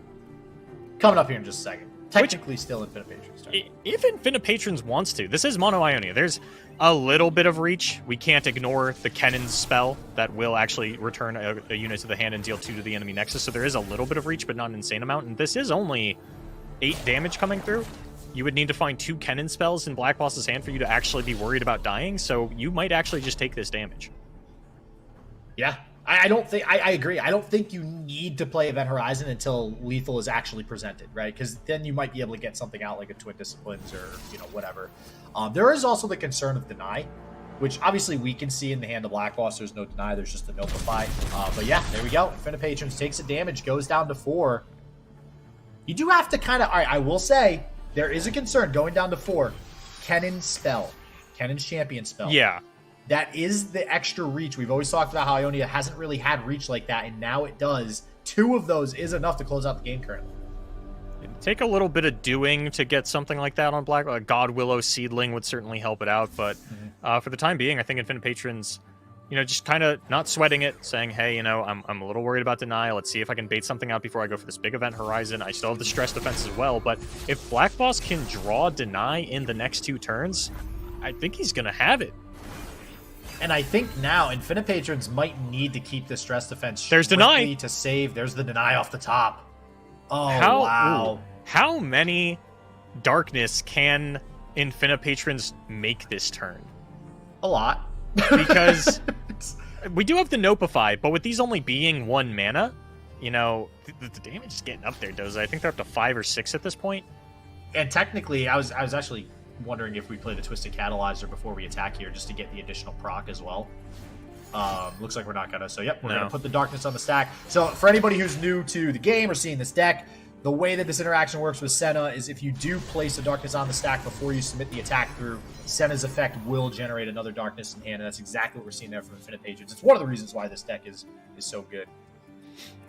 Coming up here in just a second. Technically still InfinitePatrons turn.
If InfinitePatrons wants to, this is Mono Ionia. There's a little bit of reach. We can't ignore the Kennon's spell that will actually return a unit to the hand and deal 2 to the enemy Nexus. So there is a little bit of reach, but not an insane amount. And this is only 8 damage coming through. You would need to find 2 Kennon spells in BlackBoss's hand for you to actually be worried about dying. So you might actually just take this damage.
Yeah. I don't think I agree. I don't think you need to play Event Horizon until lethal is actually presented, right? Because then you might be able to get something out like a Twin Disciplines or whatever. There is also the concern of Deny, which obviously we can see in the hand of BlackBoss. There's no Deny. There's just a Notify. But yeah, there we go. InfinitePatrons takes a damage, goes down to 4. You do have to kind of. All right, I will say there is a concern going down to 4. Kennon's spell, Kennon's champion spell.
Yeah.
That is the extra reach. We've always talked about how Ionia hasn't really had reach like that, and now it does. 2 of those is enough to close out the game currently.
It'd take a little bit of doing to get something like that on Black. God Willow Seedling would certainly help it out, but for the time being, I think InfinitePatrons, just kind of not sweating it, saying, hey, I'm a little worried about Deny. Let's see if I can bait something out before I go for this big Event Horizon. I still have the Stress Defense as well, but if BlackBoss can draw Deny in the next 2 turns, I think he's going to have it.
And I think now InfinitePatrons might need to keep the Stress Defense.
There's Deny
to save. There's the Deny off the top. Oh,
Ooh,
wow.
how many darkness can InfinitePatrons make this turn?
A lot.
Because we do have the Notify, but with these only being 1 mana, the damage is getting up there, Doza. I think they're up to 5 or 6 at this point.
And technically, I was actually wondering if we play the Twisted Catalyzer before we attack here, just to get the additional proc as well. Looks like we're not gonna. So yep, we're gonna put the darkness on the stack. So for anybody who's new to the game or seeing this deck, the way that this interaction works with Senna is if you do place the darkness on the stack before you submit the attack through, Senna's effect will generate another darkness in hand, and that's exactly what we're seeing there from InfinitePatrons. It's one of the reasons why this deck is so good.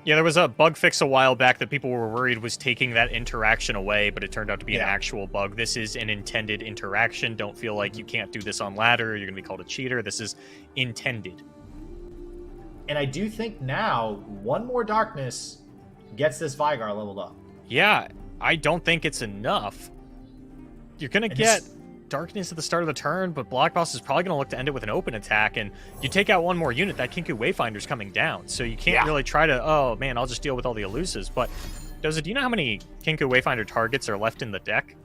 Yeah, there was a bug fix a while back that people were worried was taking that interaction away, but it turned out to be an actual bug. This is an intended interaction. Don't feel like you can't do this on ladder. You're going to be called a cheater. This is intended.
And I do think now 1 more darkness gets this Vygar leveled up.
Yeah, I don't think it's enough. You're going to get Darkness at the start of the turn, but BlackBoss is probably going to look to end it with an open attack, and you take out one more unit, that Kinku Wayfinder's coming down, so you can't really try to, oh man, I'll just deal with all the elusives. But Doza, do you know how many Kinku Wayfinder targets are left in the deck?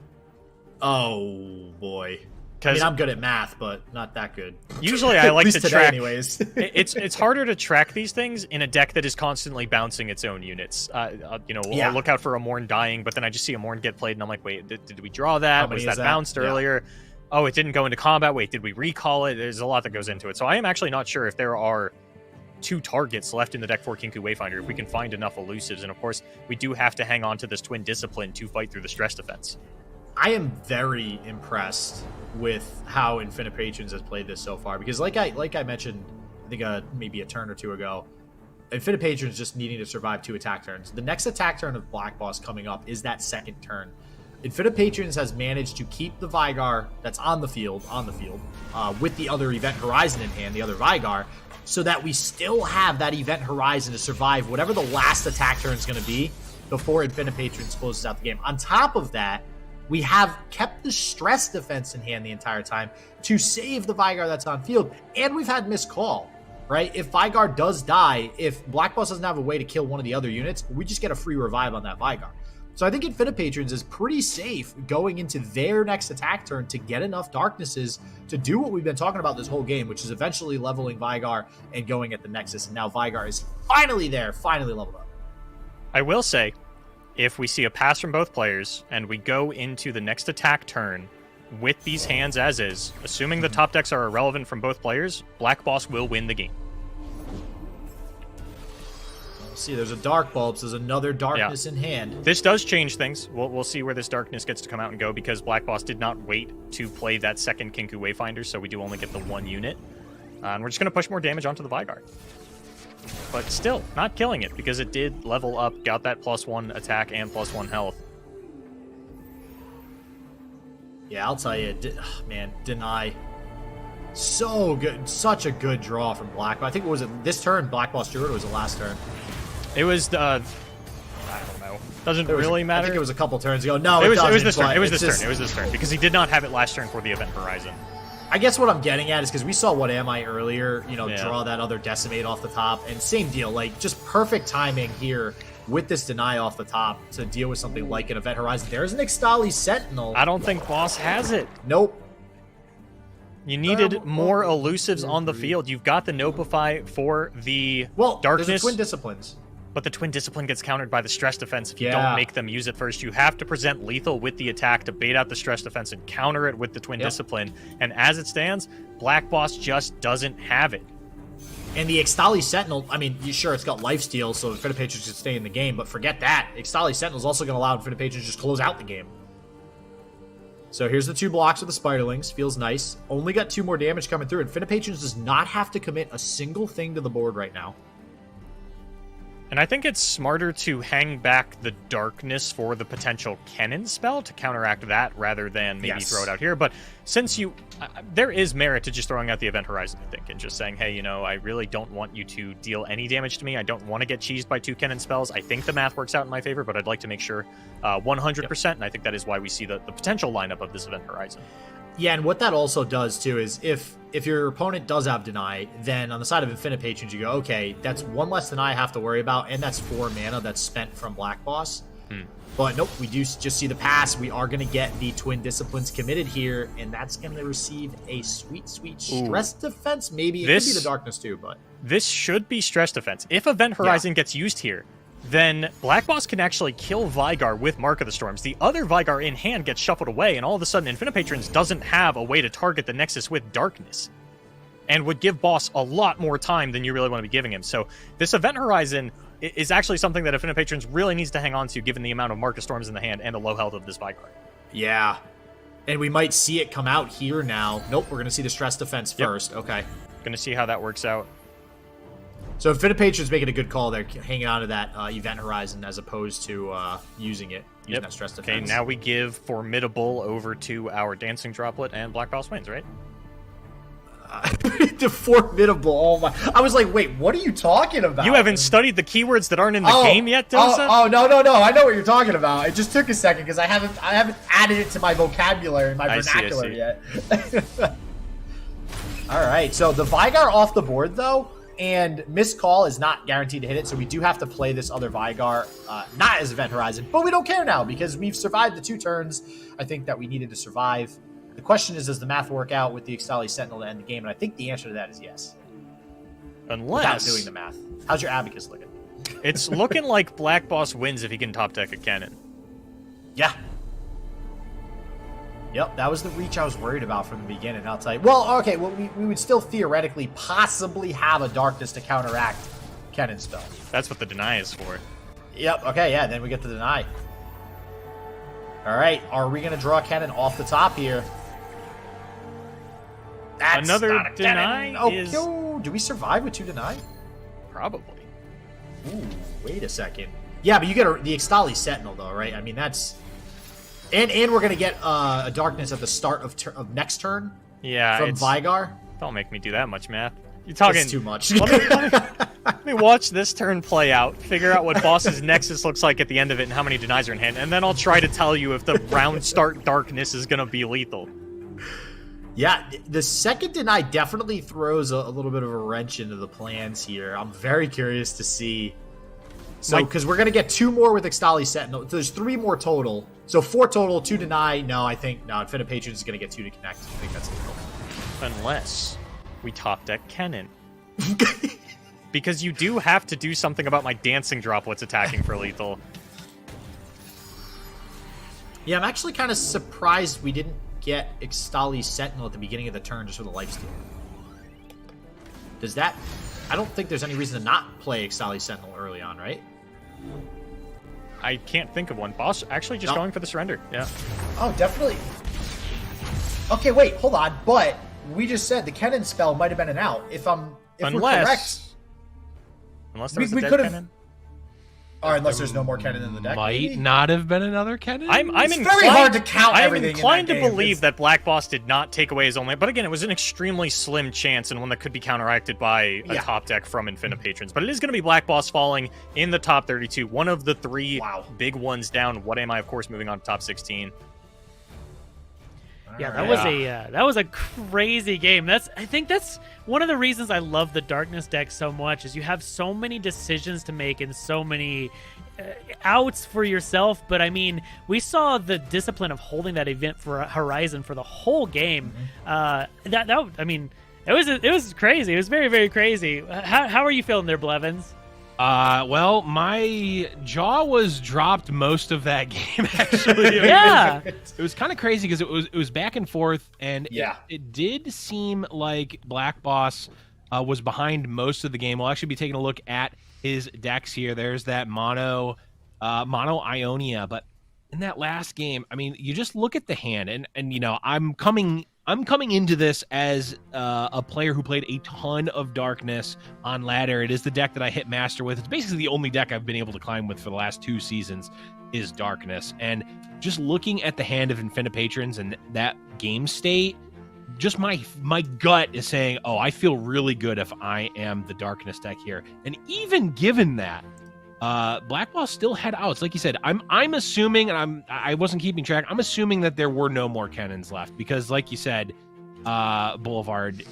Oh boy. I mean, I'm good at math, but not that good.
Usually I like to
today,
track...
anyways.
it's harder to track these things in a deck that is constantly bouncing its own units. I'll look out for a Morn dying, but then I just see a Morn get played, and I'm like, wait, did we draw that? Was that bounced earlier? Oh, it didn't go into combat. Wait, did we recall it? There's a lot that goes into it. So I am actually not sure if there are 2 targets left in the deck for Kinku Wayfinder, if we can find enough elusives. And of course, we do have to hang on to this Twin Discipline to fight through the stress defense.
I am very impressed with how InfinitePatrons has played this so far, because like I mentioned, I think maybe a turn or two ago, InfinitePatrons just needing to survive 2 attack turns. The next attack turn of BlackBoss coming up is that second turn. InfinitePatrons has managed to keep the Vygar that's on the field with the other Event Horizon in hand, the other Vygar, so that we still have that Event Horizon to survive whatever the last attack turn is going to be before InfinitePatrons closes out the game. On top of that, we have kept the stress defense in hand the entire time to save the Vygar that's on field, and we've had missed call, right? If Vygar does die, if BlackBoss doesn't have a way to kill one of the other units, we just get a free revive on that Vygar. So I think InfinitePatrons is pretty safe going into their next attack turn to get enough darknesses to do what we've been talking about this whole game, which is eventually leveling Vygar and going at the Nexus. And now Vygar is finally there, finally leveled up.
I will say, if we see a pass from both players and we go into the next attack turn with these hands as is, assuming the top decks are irrelevant from both players, BlackBoss will win the game.
We'll see, there's a Dark Bulb, so there's another darkness in hand.
This does change things. We'll see where this darkness gets to come out and go, because BlackBoss did not wait to play that second Kinku Wayfinder, so we do only get the 1 unit. And we're just going to push more damage onto the Vygar. But still, not killing it, because it did level up, got that +1 attack and +1 health.
Yeah, I'll tell you, man, Deny. So good. Such a good draw from BlackBoss. I think, was it this turn, BlackBoss drew it, or was it last turn?
It was, I don't know. Doesn't really matter.
I think it was a couple turns ago. No,
it was this turn. It was this turn, because he did not have it last turn for the Event Horizon.
I guess what I'm getting at is because we saw WhatAmI earlier, draw that other Decimate off the top, and same deal, like, just perfect timing here with this Deny off the top to deal with something like an Event Horizon. There's an Ixtali Sentinel.
I don't think Boss has it.
Nope.
You needed more elusives on the field. You've got the Nopify for the darkness.
There's the Twin Disciplines.
But the Twin Discipline gets countered by the Stress Defense if you don't make them use it first. You have to present lethal with the attack to bait out the Stress Defense and counter it with the Twin Discipline. And as it stands, BlackBoss just doesn't have it.
And the Ixtali Sentinel, I mean, sure, it's got lifesteal, so InfinitePatrons should stay in the game, but forget that. Ixtali Sentinel is also going to allow InfinitePatrons to just close out the game. So here's the 2 blocks of the Spiderlings. Feels nice. Only got 2 more damage coming through. InfinitePatrons does not have to commit a single thing to the board right now.
And I think it's smarter to hang back the darkness for the potential Kennen spell to counteract that rather than maybe throw it out here. But since there is merit to just throwing out the Event Horizon, I think, and just saying, hey, I really don't want you to deal any damage to me. I don't want to get cheesed by 2 Kennen spells. I think the math works out in my favor, but I'd like to make sure 100%, and I think that is why we see the potential lineup of this Event Horizon.
Yeah, and what that also does, too, is if your opponent does have Deny, then on the side of InfinitePatrons, you go, okay, that's 1 less Deny I have to worry about, and that's 4 mana that's spent from BlackBoss. But nope, we do just see the pass. We are going to get the Twin Disciplines committed here, and that's going to receive a sweet, sweet Stress Defense. Maybe it could be the Darkness, too, but...
This should be Stress Defense. If Event Horizon gets used here, then BlackBoss can actually kill Vygar with Mark of the Storms. The other Vygar in hand gets shuffled away, and all of a sudden InfinitePatrons doesn't have a way to target the Nexus with Darkness, and would give Boss a lot more time than you really want to be giving him. So this Event Horizon is actually something that InfinitePatrons really needs to hang on to, given the amount of Mark of Storms in the hand and the low health of this Vygar.
Yeah. And we might see it come out here now. Nope, we're going to see the Stress Defense first. Okay.
Going to see how that works out.
So InfinitePatrons making a good call there, hanging on to that Event Horizon as opposed to using that Stress Defense.
Okay, now we give Formidable over to our Dancing Droplet, and BlackBoss wins, right?
The formidable. Oh my! I was like, wait, what are you talking about?
You haven't studied the keywords that aren't in the game yet, Drisoth?
Oh, no! I know what you're talking about. It just took a second because I haven't added it to my vocabulary, my vernacular yet. All right, so the Vigar off the board though, and missed call is not guaranteed to hit it, so we do have to play this other Vigar, not as Event Horizon, but we don't care now because we've survived the 2 turns. I think that we needed to survive. The question is, does the math work out with the Ixtali Sentinel to end the game? And I think the answer to that is yes.
Unless...
Without doing the math. How's your Abacus looking?
It's looking like BlackBoss wins if he can top deck a cannon.
Yeah. Yep, that was the reach I was worried about from the beginning, I'll tell you. Well, okay, well, we would still theoretically possibly have a Darkness to counteract Cannon spell.
That's what the deny is for.
Yep, okay, yeah, then we get the deny. All right, are we going to draw a cannon off the top here? That's
Another
not a
deny
cannon.
is...
Oh, do we survive with 2 deny?
Probably.
Ooh, wait a second. Yeah, but you get the Ixtali Sentinel, though, right? I mean, that's... And we're going to get a Darkness at the start of next turn.
Yeah,
from Vigar.
Don't make me do that much math. You're talking
That's too much.
let me watch this turn play out, figure out what boss's Nexus looks like at the end of it and how many denies are in hand, and then I'll try to tell you if the round start Darkness is going to be lethal.
Yeah, the second deny definitely throws a little bit of a wrench into the plans here. I'm very curious to see. So, because we're going to get 2 more with Ixtali Sentinel. There's 3 more total. So 4 total, 2 deny. No, InfinitePatrons is going to get 2 to connect. I think that's lethal.
Unless we top deck Kennen. Because you do have to do something about my dancing droplets attacking for lethal.
Yeah, I'm actually kind of surprised we didn't get Ixtali Sentinel at the beginning of the turn just for the lifesteal. Does that... I don't think there's any reason to not play Ixtali Sentinel early on, right?
I can't think of one. Boss actually just going for the surrender. Yeah.
Oh, definitely. Okay, wait, hold on. But we just said the Kennen spell might have been an out. If we're correct...
Unless there's a dead Kennen.
Or unless there's no more Kennen in the deck.
Might not have been another Kennen.
It's very hard to count everything.
I'm inclined to believe that BlackBoss did not take away his only, but again, it was an extremely slim chance and one that could be counteracted by a top deck from InfinitePatrons. But it is going to be BlackBoss falling in the top 32, one of the 3 big ones down. WhatAmI, of course, moving on to top 16.
Yeah, that was a crazy game. I think that's one of the reasons I love the Darkness deck so much is you have so many decisions to make and so many outs for yourself. But I mean, we saw the discipline of holding that event for Horizon for the whole game. I mean, it was crazy. It was very, very crazy. How are you feeling there, Blevins?
Well, my jaw was dropped most of that game, actually.
Yeah.
It was kind of crazy because it was back and forth, and it did seem like BlackBoss was behind most of the game. We'll actually be taking a look at his decks here. There's that mono Ionia, but in that last game, I mean, you just look at the hand, and you know, I'm coming into this as a player who played a ton of Darkness on ladder. It is the deck that I hit Master with. It's basically the only deck I've been able to climb with for the last 2 seasons is Darkness. And just looking at the hand of InfinitePatrons and that game state, just my gut is saying, oh, I feel really good if I am the Darkness deck here. And even given that, BlackBoss still had outs. Like you said, I'm assuming, and I wasn't keeping track, I'm assuming that there were no more Kennons left because, like you said, Boulevard,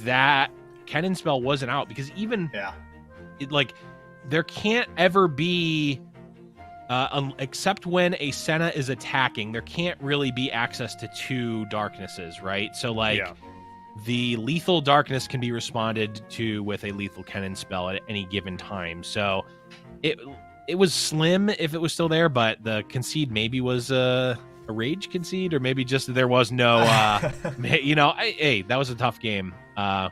that Kennen spell wasn't out because even there can't ever be except when a Senna is attacking, there can't really be access to 2 Darknesses, right? So the lethal Darkness can be responded to with a lethal Kennen spell at any given time. So it was slim if it was still there, but the concede maybe was a rage concede, or maybe just there was no hey, that was a tough game.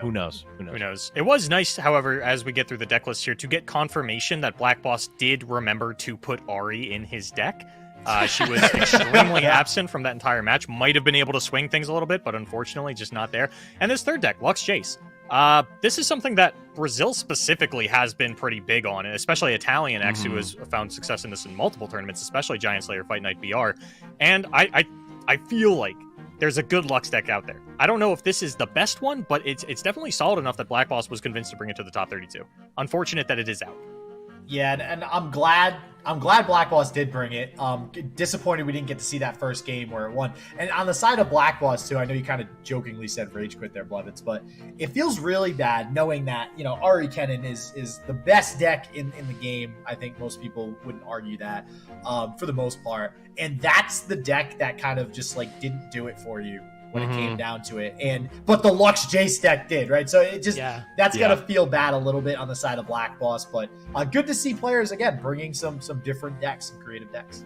Who knows?
It was nice, however, as we get through the deck list here, to get confirmation that BlackBoss did remember to put Ari in his deck. She was extremely absent from that entire match. Might have been able to swing things a little bit, but unfortunately just not there. And this third deck, Lux Jace. This is something that Brazil specifically has been pretty big on, especially Italian X, who has found success in this in multiple tournaments, especially Giant Slayer Fight Night BR. And I feel like there's a good Lux deck out there. I don't know if this is the best one, but it's definitely solid enough that BlackBoss was convinced to bring it to the top 32. Unfortunate that it is out.
Yeah, and I'm glad BlackBoss did bring it. Disappointed we didn't get to see that first game where it won. And on the side of BlackBoss too, I know you kind of jokingly said rage quit there, Blevins, but it feels really bad knowing that, you know, Ari Kennen is the best deck in the game. I think most people wouldn't argue that for the most part. And that's the deck that kind of just like didn't do it for you when it came down to it. But the Lux Jace deck did, right? So it just that's gotta feel bad a little bit on the side of BlackBoss, but good to see players again bringing some different decks, some creative decks.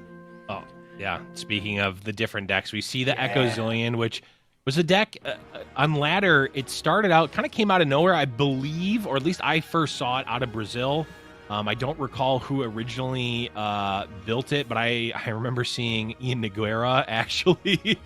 Oh yeah. Speaking of the different decks, we see the Echo Zillion, which was a deck on ladder. It started out, kind of came out of nowhere, I believe, or at least I first saw it out of Brazil. I don't recall who originally built it, but I remember seeing Ian Nogueira actually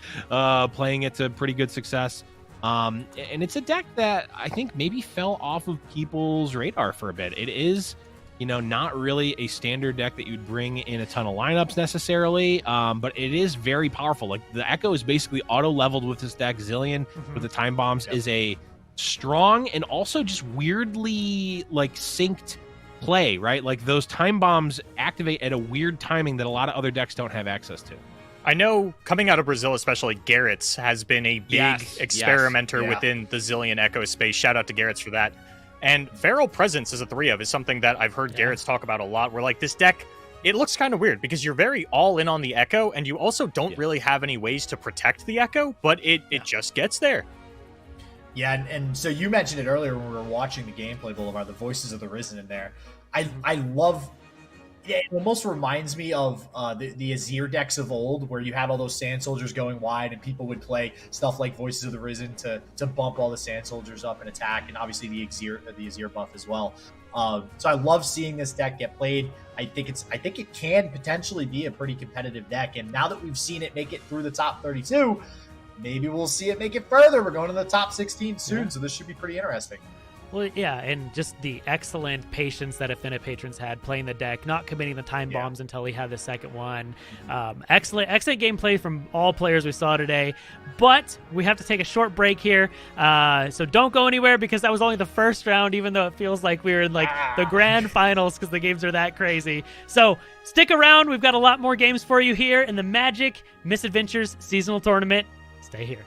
playing it to pretty good success. And it's a deck that I think maybe fell off of people's radar for a bit. It is, you know, not really a standard deck that you'd bring in a ton of lineups necessarily, but it is very powerful. Like the Echo is basically auto-leveled with this deck. Zillion with the time bombs is a strong and also just weirdly like synced play, right? Like those time bombs activate at a weird timing that a lot of other decks don't have access to.
I know coming out of Brazil, especially Garrett's has been a big experimenter within the Zillion Echo space. Shout out to Garrett's for that. And Feral Presence as a 3-of is something that I've heard Garrett's talk about a lot, where like this deck, it looks kind of weird because you're very all in on the Echo and you also don't really have any ways to protect the Echo, but it just gets there.
Yeah, and so you mentioned it earlier when we were watching the gameplay, Boulevard, the Voices of the Risen in there. I love, it almost reminds me of the Azir decks of old, where you had all those Sand Soldiers going wide, and people would play stuff like Voices of the Risen to bump all the Sand Soldiers up and attack, and obviously the Azir buff as well. So I love seeing this deck get played. I think it can potentially be a pretty competitive deck, and now that we've seen it make it through the top 32, maybe we'll see it make it further. We're going to the top 16 soon, so this should be pretty interesting.
Well, yeah, and just the excellent patience that InfinitePatrons had playing the deck, not committing the time bombs until he had the second one. Excellent gameplay from all players we saw today. But we have to take a short break here, so don't go anywhere because that was only the first round, even though it feels like we were in like the grand finals because the games are that crazy. So stick around. We've got a lot more games for you here in the Magic Misadventures Seasonal Tournament. Stay here.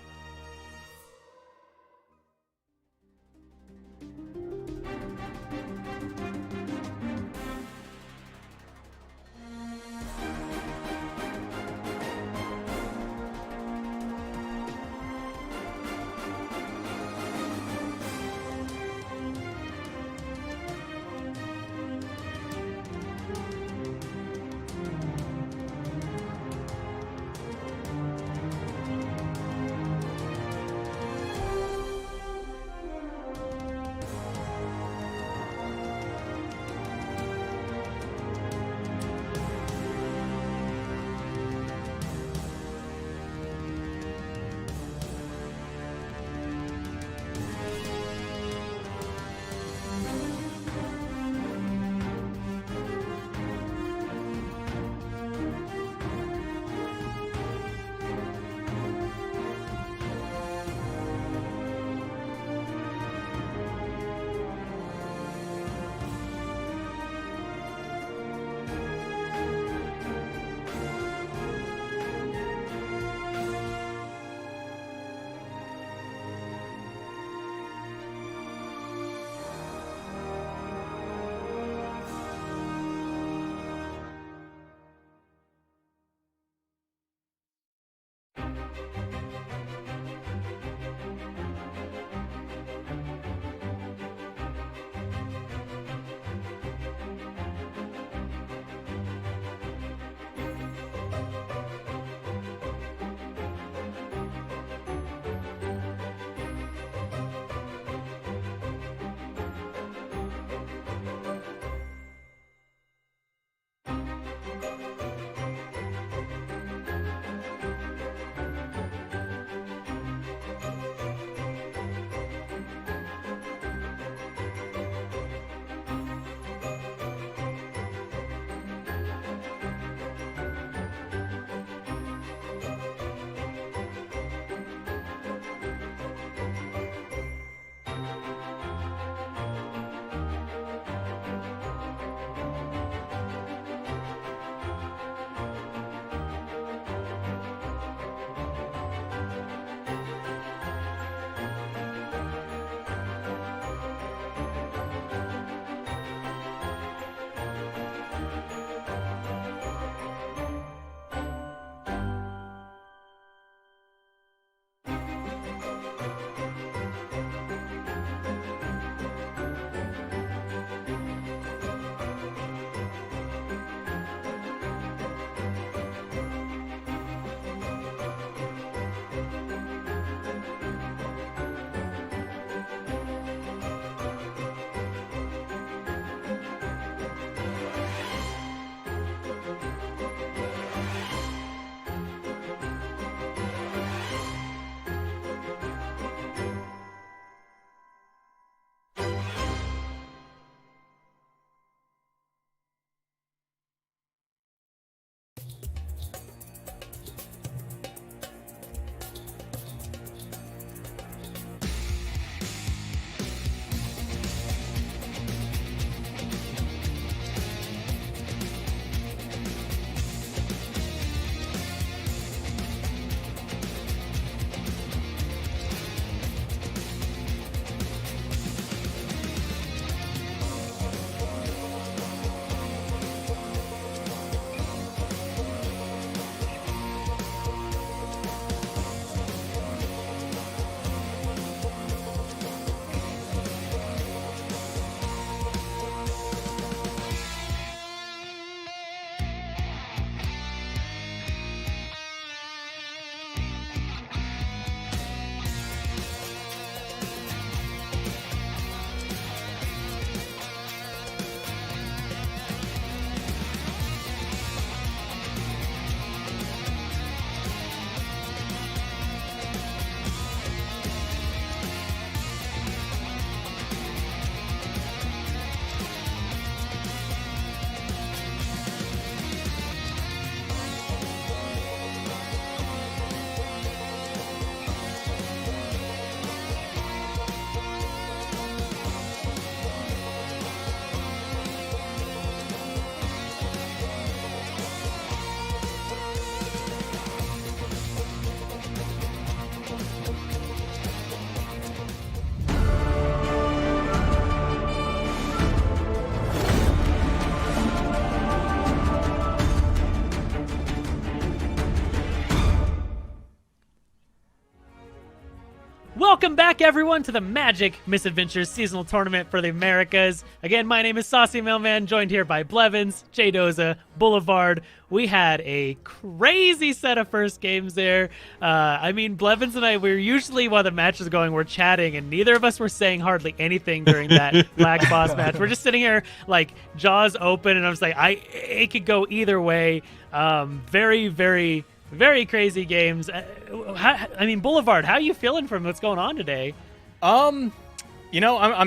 Welcome back, everyone, to the Magic Misadventures Seasonal Tournament for the Americas. Again, my name is Saucy Mailman, joined here by Blevins, J Doza, Boulevard. We had a crazy set of first games there. Blevins and I, we're usually, while the match is going, we're chatting, and neither of us were saying hardly anything during that BlackBoss match. We're just sitting here, like, jaws open, and I'm just like, it could go either way. Very, very... very crazy games. Boulevard, how are you feeling from what's going on today?
I'm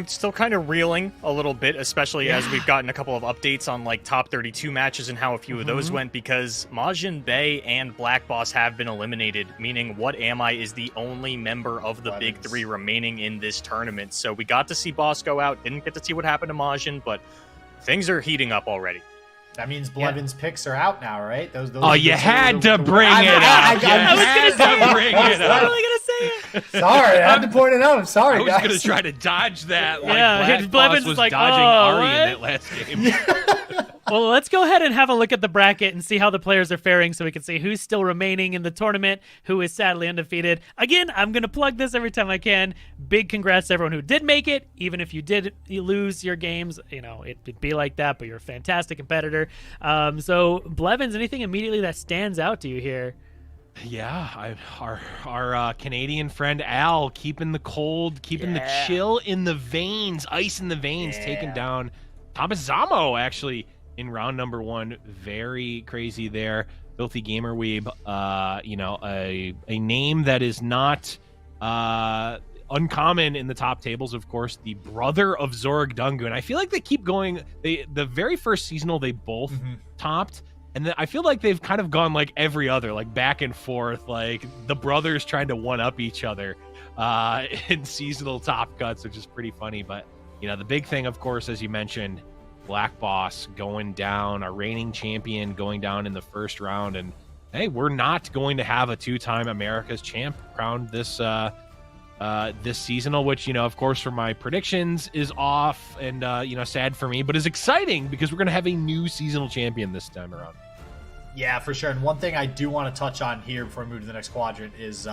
still kind of reeling a little bit, especially as we've gotten a couple of updates on like top 32 matches and how a few of those went, because Majin Bay and BlackBoss have been eliminated, meaning WhatAmI is the only member of the big three remaining in this tournament. So we got to see Boss go out, didn't get to see what happened to Majin, but things are heating up already.
That means Blevin's picks are out now, right? Those
you had to bring it up.
I was going to bring it up. I was going to say it.
Sorry, I had to point it out. I'm sorry, guys.
I was going to try to dodge that.
Blevin's
was
like,
dodging Ari in that last game.
Well, let's go ahead and have a look at the bracket and see how the players are faring so we can see who's still remaining in the tournament, who is sadly undefeated. Again, I'm going to plug this every time I can. Big congrats to everyone who did make it. Even if you lose your games, it'd be like that, but you're a fantastic competitor. So, Blevins, anything immediately that stands out to you here?
Yeah, our Canadian friend Al keeping the cold, keeping the chill in the veins, ice in the veins, taking down Thomas Zamo, actually, in round number 1. Very crazy there. Filthy Gamer Weeb, a name that is not uncommon in the top tables, of course, the brother of Zorg Dungu. And I feel like they keep going. The very first seasonal, they both topped. And then I feel like they've kind of gone like every other, like back and forth, like the brothers trying to one-up each other in seasonal top cuts, which is pretty funny. But, the big thing, of course, as you mentioned, BlackBoss going down, our reigning champion going down in the first round. And, hey, we're not going to have a 2-time America's champ crowned this seasonal, which, of course, for my predictions is off and, sad for me, but is exciting because we're going to have a new seasonal champion this time around.
Yeah, for sure. And one thing I do want to touch on here before we move to the next quadrant is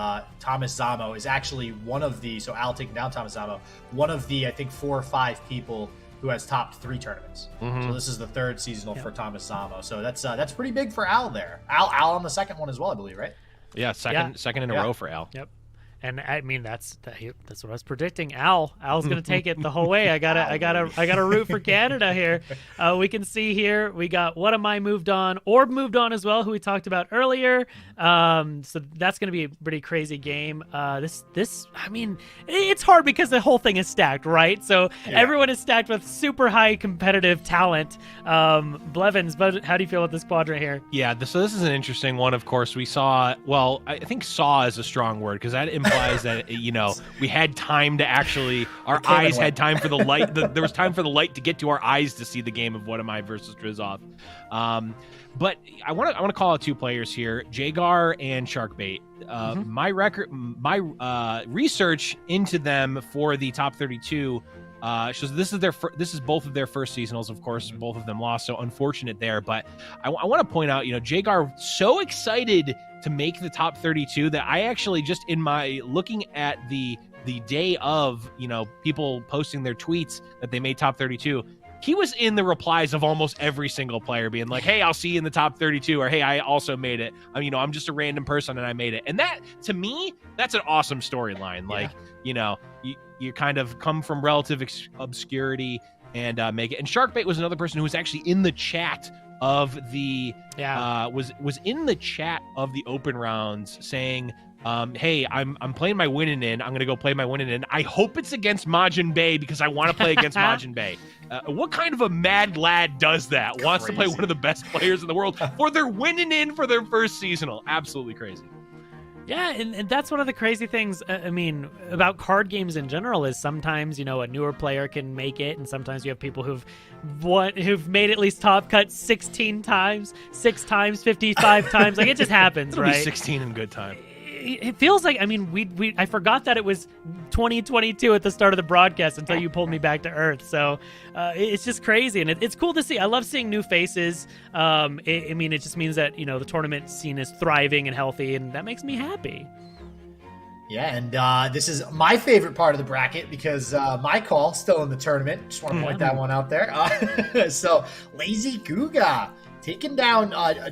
Thomas Zamo is actually one of the, so Al taking down Thomas Zamo, one of the, I think, 4 or 5 people who has topped 3 tournaments. So this is the 3rd seasonal for Thomas Zamo. So that's pretty big for Al there. Al on the 2nd one as well, I believe, right?
Yeah, second in a row for Al.
Yep. And I mean that's what I was predicting. Al's gonna take it the whole way. I gotta root for Canada here. We can see here we got WhatAmI moved on, Orb moved on as well, who we talked about earlier. So that's gonna be a pretty crazy game. It's hard because the whole thing is stacked, right? So everyone is stacked with super high competitive talent. Blevins, how do you feel about this quadrant here?
Yeah, so this is an interesting one. Of course, we saw. Well, I think "saw" is a strong word because that implies that we had time to actually our eyes had time for the light. There was time for the light to get to our eyes to see the game of WhatAmI versus Drisoth. But I want to call out 2 players here, Jagar and Sharkbait. My research into them for the top 32 shows this is both of their first seasonals. Of course, both of them lost, so unfortunate there. But I want to point out, Jagar so excited to make the top 32 that I actually just in my looking at the day of people posting their tweets that they made top 32. He was in the replies of almost every single player being like, hey, I'll see you in the top 32, or hey, I also made it. I'm just a random person and I made it. And that, to me, that's an awesome storyline. Like, you kind of come from relative obscurity and make it. And Sharkbait was another person who was actually in the chat of the was in the chat of the open rounds saying, hey, I'm playing my winning in. I'm gonna go play my winning in. I hope it's against Majin Bay because I want to play against Majin Bay. What kind of a mad lad does that? Crazy. Wants to play one of the best players in the world for their winning in for their first seasonal. Absolutely crazy.
Yeah, and that's one of the crazy things, about card games in general is sometimes, a newer player can make it, and sometimes you have people who've made at least top cut 16 times, 6 times, 55 times. Like, it just happens, right?
16 in good time.
It feels like, I forgot that it was 2022 at the start of the broadcast until you pulled me back to earth. So it's just crazy, and it's cool to see. I love seeing new faces. It just means that, the tournament scene is thriving and healthy, and that makes me happy.
Yeah, and this is my favorite part of the bracket because my call still in the tournament. Just want to point that one out there. So LazyGooga taking down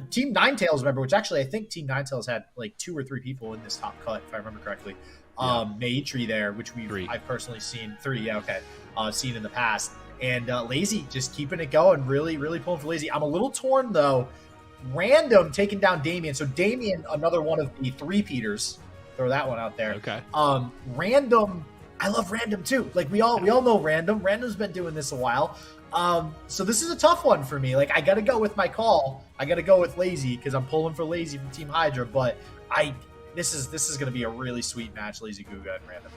Team Ninetales, remember, which actually I think Team Ninetales had like 2 or 3 people in this top cut, if I remember correctly. Maytree there, which I've personally seen 3, yeah, okay, seen in the past. And Lazy just keeping it going, really, really pulling for Lazy. I'm a little torn though. Random taking down Damien. So Damien, another one of the 3-peaters. Throw that one out there.
Okay.
Random, I love Random too. Like we all know Random. Random's been doing this a while. So this is a tough one for me. Like I got to go with my call. I got to go with Lazy because I'm pulling for Lazy from Team Hydra. But this is going to be a really sweet match, LazyGooga and Random.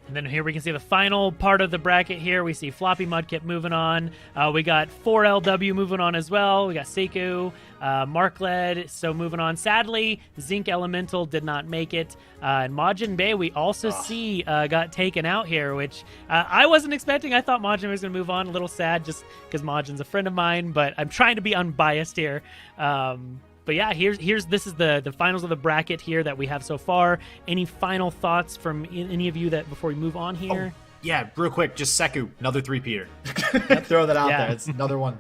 And then here we can see the final part of the bracket here. We see FloppyMudkip moving on. We got 4LW moving on as well. We got Sekou, Markled, so moving on. Sadly, Zinc Elemental did not make it. And Majin Bay, we also see got taken out here, which I wasn't expecting. I thought Majin was going to move on. A little sad just because Majin's a friend of mine, but I'm trying to be unbiased here. But yeah, this is the finals of the bracket here that we have so far. Any final thoughts from any of you that before we move on here?
Oh, yeah, real quick, just Sekou, another 3-peater. Throw that out there. It's another one.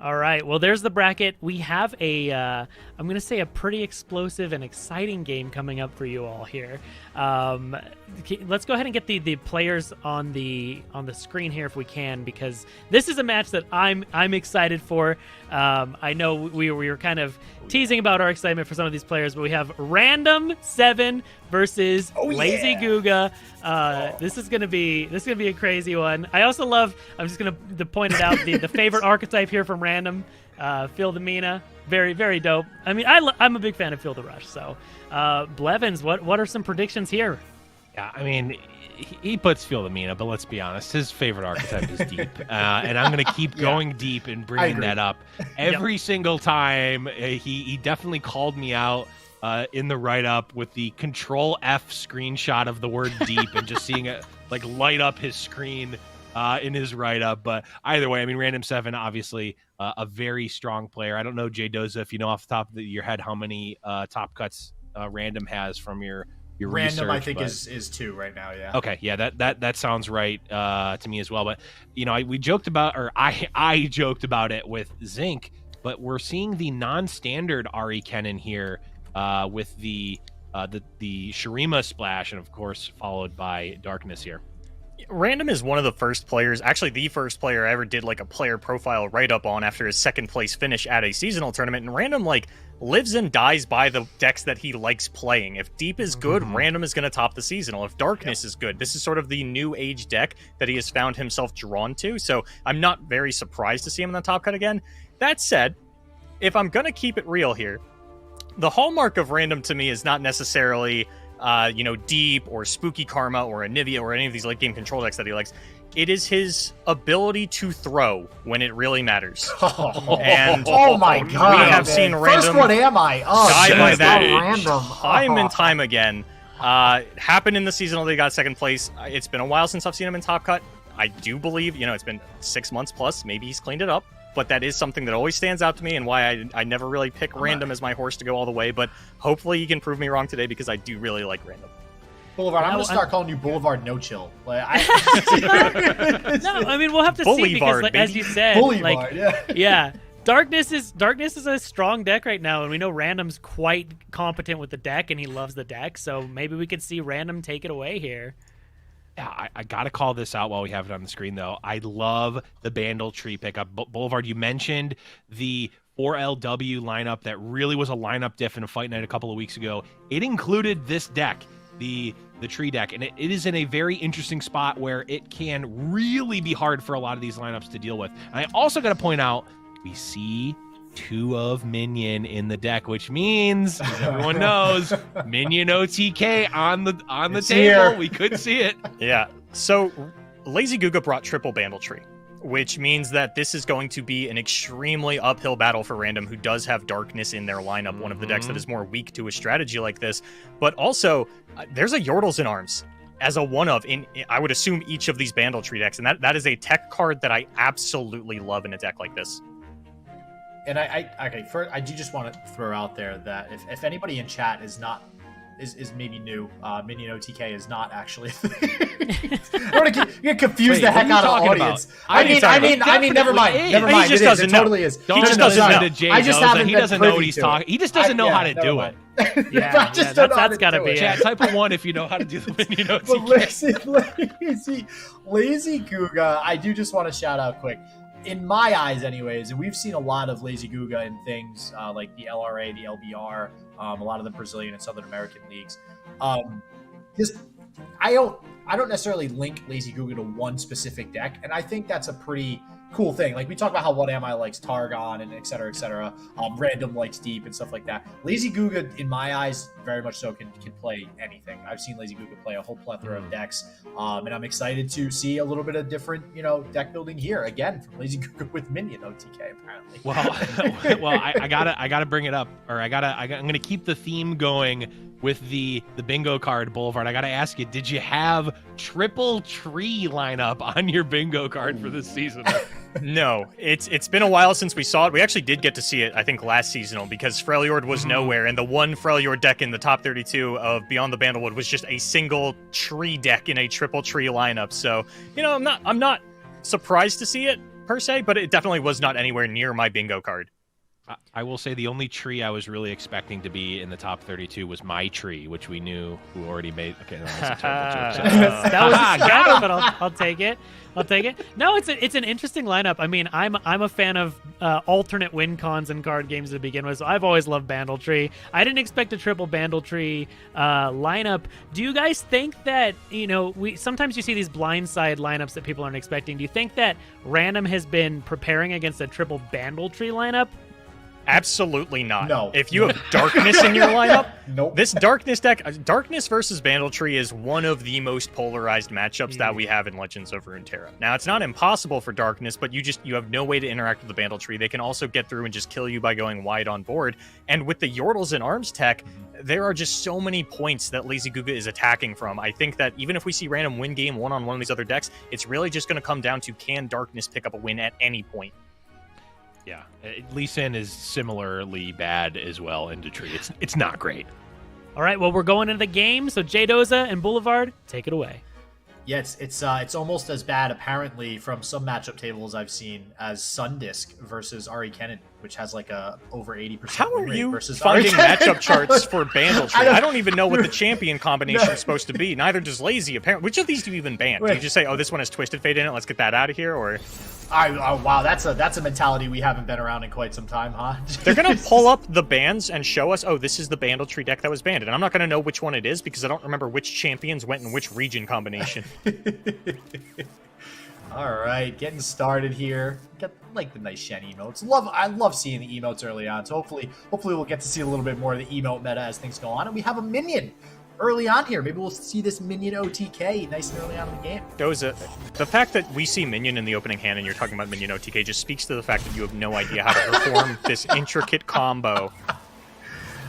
All right, well, there's the bracket. We have I'm going to say a pretty explosive and exciting game coming up for you all here. Let's go ahead and get the players on the screen here if we can, because this is a match that I'm excited for. I know we were kind of teasing about our excitement for some of these players, but we have Random 7 versus LazyGooga. This is gonna be a crazy one. I also love. I'm just gonna point it out the favorite archetype here from Random, Feel the Mina. Very, very dope. I mean, I'm a big fan of Feel the Rush. So, Blevins, what are some predictions here?
Yeah, I mean, he puts Feel the Mina, but let's be honest, his favorite archetype is deep. And I'm going to keep going deep and bringing that up. Every single time, he definitely called me out in the write-up with the Control F screenshot of the word deep and just seeing it like light up his screen in his write-up. But either way, I mean, Random 7, obviously a very strong player. I don't know, Jay Doza, if you know off the top of your head how many top cuts Random has from your
Random,
research,
I think, is 2 right now. Yeah.
Okay. Yeah. That sounds right to me as well. But we joked about, or I joked about it with Zinc, but we're seeing the non-standard Ari Kennen here with the Shurima splash, and of course followed by Darkness here.
Random is one of the first players, actually the first player I ever did like a player profile write-up on after his 2nd place finish at a seasonal tournament, and Random lives and dies by the decks that he likes playing. If Deep is good, Random is going to top the seasonal. If Darkness is good, this is sort of the new age deck that he has found himself drawn to, so I'm not very surprised to see him in the top cut again. That said, if I'm going to keep it real here, the hallmark of Random to me is not necessarily Deep or Spooky Karma or Anivia or any of these late game control decks that he likes. It is his ability to throw when it really matters. And
oh my god,
we have seen Random
WhatAmI
die by that
Random
time and time again. Happened in the seasonal, they got 2nd place. It's been a while since I've seen him in top cut. I do believe, it's been 6 months plus. Maybe he's cleaned it up. But that is something that always stands out to me and why I never really pick Random as my horse to go all the way. But hopefully he can prove me wrong today because I do really like Random.
Boulevard, I'm going to start calling you Boulevard No Chill.
No, I mean, we'll have to see because, as you said,
Boulevard,
yeah. Darkness is a strong deck right now, and we know Random's quite competent with the deck, and he loves the deck, so maybe we could see Random take it away here.
Yeah, I got to call this out while we have it on the screen, though. I love the Bandle Tree pickup. Boulevard, you mentioned the 4LW lineup that really was a lineup diff in a fight night a couple of weeks ago. It included this deck, the tree deck, and it is in a very interesting spot where it can really be hard for a lot of these lineups to deal with. And I also got to point out, we see 2 of Minion in the deck, which means, as everyone knows, Minion OTK on the table. Here. We could see it.
Yeah. So LazyGooga brought triple Bandle Tree, which means that this is going to be an extremely uphill battle for Random, who does have Darkness in their lineup, one of the decks that is more weak to a strategy like this. But also, there's a Yordles in Arms as a one-of in, I would assume, each of these Bandle Tree decks, and that is a tech card that I absolutely love in a deck like this.
And I do just want to throw out there that if anybody in chat is is maybe new. Minion OTK is not actually a thing. I want to get confused the heck out of the audience. I mean, never mind. Never mind.
He just doesn't know.
Totally is.
He just doesn't know.
I just haven't.
He doesn't know what he's talking. He just doesn't know how to do it.
Yeah, that's gotta be it.
Chat, type a 1 if you know how to do the Minion OTK.
But LazyGooga, I do just want to shout out quick. In my eyes, anyways, and we've seen a lot of LazyGooga in things like the LRA, the LBR, a lot of the Brazilian and Southern American leagues. I don't necessarily link LazyGooga to one specific deck, and I think that's a pretty cool thing. Like we talk about how WhatAmI likes Targon and et cetera, Random likes Deep and stuff like that. LazyGooga, in my eyes, very much so can play anything. I've seen LazyGooga play a whole plethora of decks, and I'm excited to see a little bit of different, deck building here again from LazyGooga with Minion OTK apparently.
Well, I gotta bring it up, or I'm gonna keep the theme going with the bingo card, Boulevard. I gotta ask you, did you have triple tree lineup on your bingo card for this season?
No, it's been a while since we saw it. We actually did get to see it, I think, last seasonal, because Freljord was nowhere, and the one Freljord deck in the top 32 of Beyond the Bandlewood was just a single tree deck in a triple tree lineup. So, I'm not surprised to see it per se, but it definitely was not anywhere near my bingo card.
I will say the only tree I was really expecting to be in the top 32 was my tree, which we knew who already made. Okay, no, that's a terrible joke.
That was a but I'll take it. I'll take it. No, it's an interesting lineup. I mean, I'm a fan of alternate win cons and card games to begin with, so I've always loved Bandletree. I didn't expect a triple Bandletree lineup. Do you guys think that, sometimes you see these blindside lineups that people aren't expecting. Do you think that Random has been preparing against a triple Bandletree lineup?
Absolutely not.
No.
If you have Darkness in your lineup,
nope.
This Darkness deck, Darkness versus Bandletree is one of the most polarized matchups that we have in Legends of Runeterra. Now, it's not impossible for Darkness, but you have no way to interact with the Bandletree. They can also get through and just kill you by going wide on board. And with the Yordles and Arms tech, there are just so many points that LazyGooga is attacking from. I think that even if we see Random win game one on one of these other decks, it's really just going to come down to, can Darkness pick up a win at any point?
Yeah, Lee Sin is similarly bad as well in Detroit. It's not great.
All right, well, we're going into the game, so Jay Doza and Boulevard, take it away.
Yeah, it's almost as bad, apparently, from some matchup tables I've seen, as Sundisk versus Ari Kennen, which has like a over 80%
How are
win rate
you
versus
finding
Ari Kennen?
matchup charts for Bandletree? I don't even know what the champion combination is supposed to be. Neither does Lazy, apparently. Which of these do you even ban? Do you just say, oh, this one has Twisted Fate in it, let's get that out of here? Or
wow, that's a mentality we haven't been around in quite some time, huh?
They're going to pull up the bans and show us, oh, this is the Bandletree deck that was banned. And I'm not going to know which one it is because I don't remember which champions went in which region combination.
All right, getting started here. Got like the nice Shen emotes. I love seeing the emotes early on. So hopefully we'll get to see a little bit more of the emote meta as things go on. And we have a minion early on here. Maybe we'll see this Minion OTK nice and early on in the game.
Doza, the fact that we see Minion in the opening hand and you're talking about Minion OTK just speaks to the fact that you have no idea how to perform this intricate combo.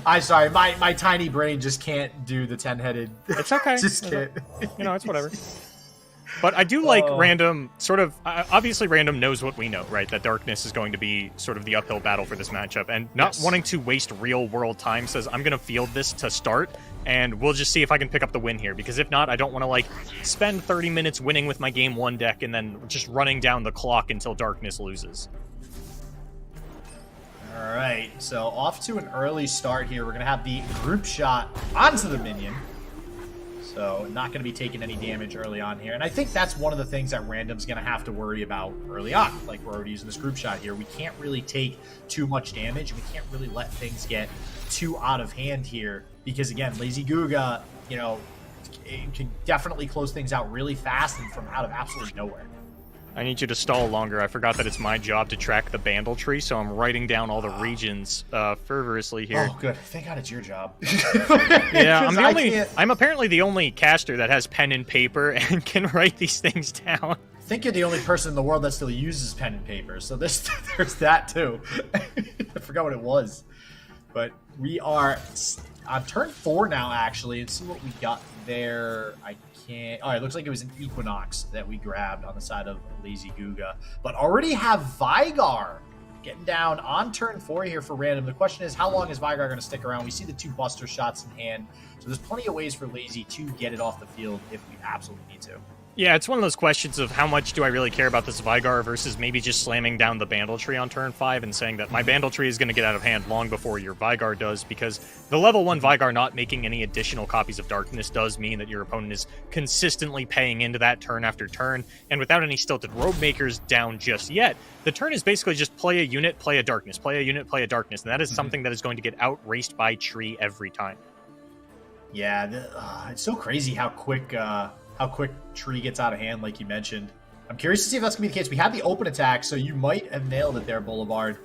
I'm sorry, my tiny brain just can't do the 10-headed.
It's okay.
Just can't.
It's whatever. But I do like Random, sort of, obviously Random knows what we know, right? That Darkness is going to be sort of the uphill battle for this matchup, and not wanting to waste real-world time says, I'm going to field this to start, and we'll just see if I can pick up the win here, because if not, I don't want to, spend 30 minutes winning with my Game 1 deck and then just running down the clock until Darkness loses.
All right, so off to an early start here. We're going to have the group shot onto the Minion. So not going to be taking any damage early on here. And I think that's one of the things that Random's going to have to worry about early on. Like, we're already using this group shot here. We can't really take too much damage. We can't really let things get too out of hand here. Because, again, LazyGooga, it can definitely close things out really fast and from out of absolutely nowhere.
I need you to stall longer. I forgot that it's my job to track the Bandletree, so I'm writing down all the regions fervorously here.
Oh, good. Thank God it's your job.
Yeah, I'm apparently the only caster that has pen and paper and can write these things down.
I think you're the only person in the world that still uses pen and paper, so there's that too. I forgot what it was. But we are on turn 4 now, actually, and see what we got there. All right, looks like it was an Equinox that we grabbed on the side of LazyGooga, but already have Vigar getting down on turn 4 here for Random. The question is, how long is Vygar going to stick around? We see the 2 Buster shots in hand, so there's plenty of ways for Lazy to get it off the field if we absolutely need to.
Yeah, it's one of those questions of how much do I really care about this Vygar versus maybe just slamming down the Bandle Tree on turn 5 and saying that my Bandle Tree is going to get out of hand long before your Vygar does, because the level 1 Vygar not making any additional copies of Darkness does mean that your opponent is consistently paying into that turn after turn, and without any Stilted Robe Makers down just yet, the turn is basically just play a unit, play a Darkness, play a unit, play a Darkness, and that is something that is going to get outraced by Tree every time.
Yeah, it's so crazy how quick Tree gets out of hand, like you mentioned. I'm curious to see if that's going to be the case. We had the open attack, so you might have nailed it there, Boulevard.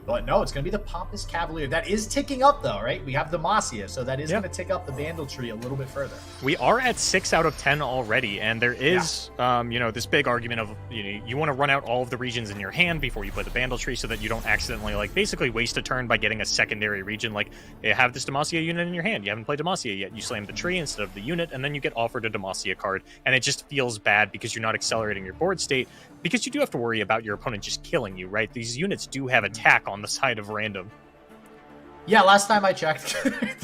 But no, it's going to be the Pompous Cavalier. That is ticking up, though, right? We have Demacia, so that is going to tick up the Vandal Tree a little bit further.
We are at 6 out of 10 already, and there is, this big argument of, you want to run out all of the regions in your hand before you play the Vandal Tree so that you don't accidentally, basically waste a turn by getting a secondary region. You have this Demacia unit in your hand. You haven't played Demacia yet. You slam the tree instead of the unit, and then you get offered a Demacia card, and it just feels bad because you're not accelerating your board state, because you do have to worry about your opponent just killing you, right? These units do have attack on the side of Random.
Yeah, last time I checked,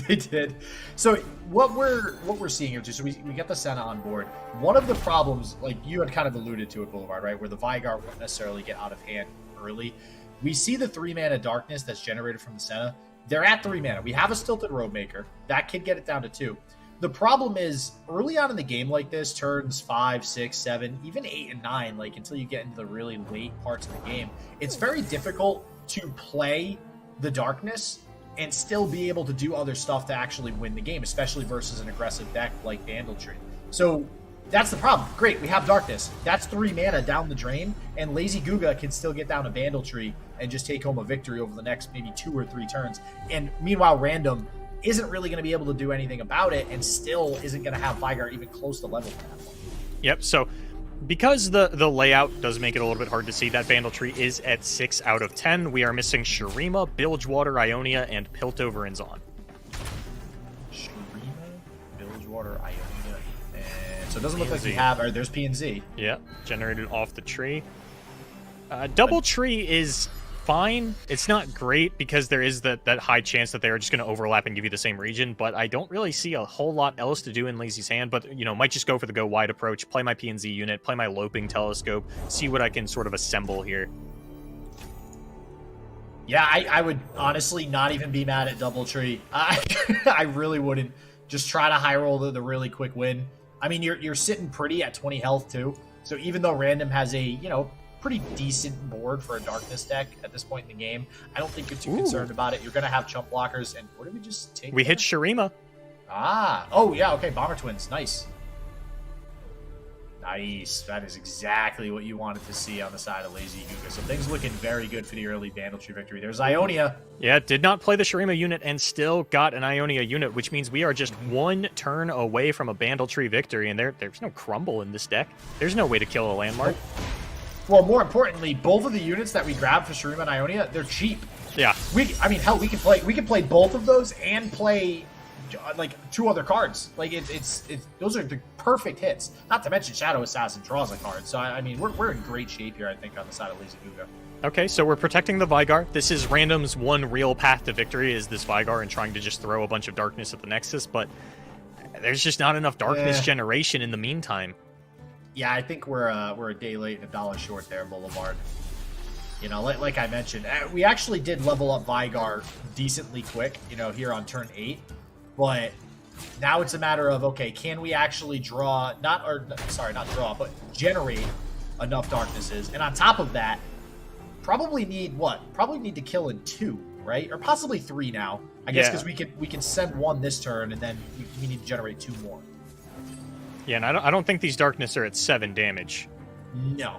they did. So what we're seeing here, so we get the Senna on board. One of the problems, like you had kind of alluded to it, Boulevard, right, where the Vygar won't necessarily get out of hand early. We see the 3-mana Darkness that's generated from the Senna. They're at 3 mana. We have a Stilted Robe Maker. That could get it down to 2. The problem is, early on in the game like this, turns 5, 6, 7, even 8 and 9, until you get into the really late parts of the game, it's very difficult to play the Darkness and still be able to do other stuff to actually win the game, especially versus an aggressive deck like Vandal Tree. So that's the problem. Great, we have Darkness. That's 3 mana down the drain, and LazyGooga can still get down a Vandal Tree and just take home a victory over the next maybe 2 or 3 turns. And meanwhile, Random isn't really going to be able to do anything about it, and still isn't going to have Vygar even close to level for that point.
Yep, so because the layout does make it a little bit hard to see, that Vandal Tree is at 6 out of 10. We are missing Shurima, Bilgewater, Ionia, and Piltover and Zon.
Shurima, Bilgewater, Ionia, and so it doesn't look like we have, or there's P&Z.
Yeah, generated off the tree. Double Tree is fine. It's not great because there is that high chance that they're just going to overlap and give you the same region, but I don't really see a whole lot else to do in Lazy's hand, but, might just go for the go wide approach, play my P&Z unit, play my Loping Telescope, see what I can sort of assemble here.
Yeah, I would honestly not even be mad at Double Tree. I really wouldn't. Just try to high roll the really quick win. I mean, you're sitting pretty at 20 health too, so even though Random has a, pretty decent board for a Darkness deck at this point in the game, I don't think you're too concerned about it. You're going to have chump blockers, and what did we just take?
We hit Shurima.
Oh yeah, okay, Bomber Twins, nice. Nice, that is exactly what you wanted to see on the side of LazyGooga. So things looking very good for the early Vandal Tree victory. There's Ionia.
Yeah, did not play the Shurima unit and still got an Ionia unit, which means we are just 1 turn away from a Vandal Tree victory, and there's no crumble in this deck. There's no way to kill a landmark.
Well, more importantly, both of the units that we grabbed for Shurima and Ionia, they're cheap.
Yeah.
Hell, we can play both of those and play 2 other cards. Those are the perfect hits. Not to mention Shadow Assassin draws a card. So I mean, we're in great shape here, I think, on the side of LazyGooga.
Okay, so we're protecting the Vygar. This is Random's one real path to victory, is this Vygar and trying to just throw a bunch of Darkness at the Nexus, but there's just not enough Darkness generation in the meantime.
Yeah, I think we're a day late and $1 short there, Boulevard. Like I mentioned, we actually did level up Vygar decently quick, here on turn 8. But now it's a matter of, okay, can we actually but generate enough Darknesses? And on top of that, probably need to kill in 2, right? Or possibly 3 now. I guess because we can send 1 this turn, and then we need to generate 2 more.
Yeah, and I don't think these Darkness are at 7 damage.
No.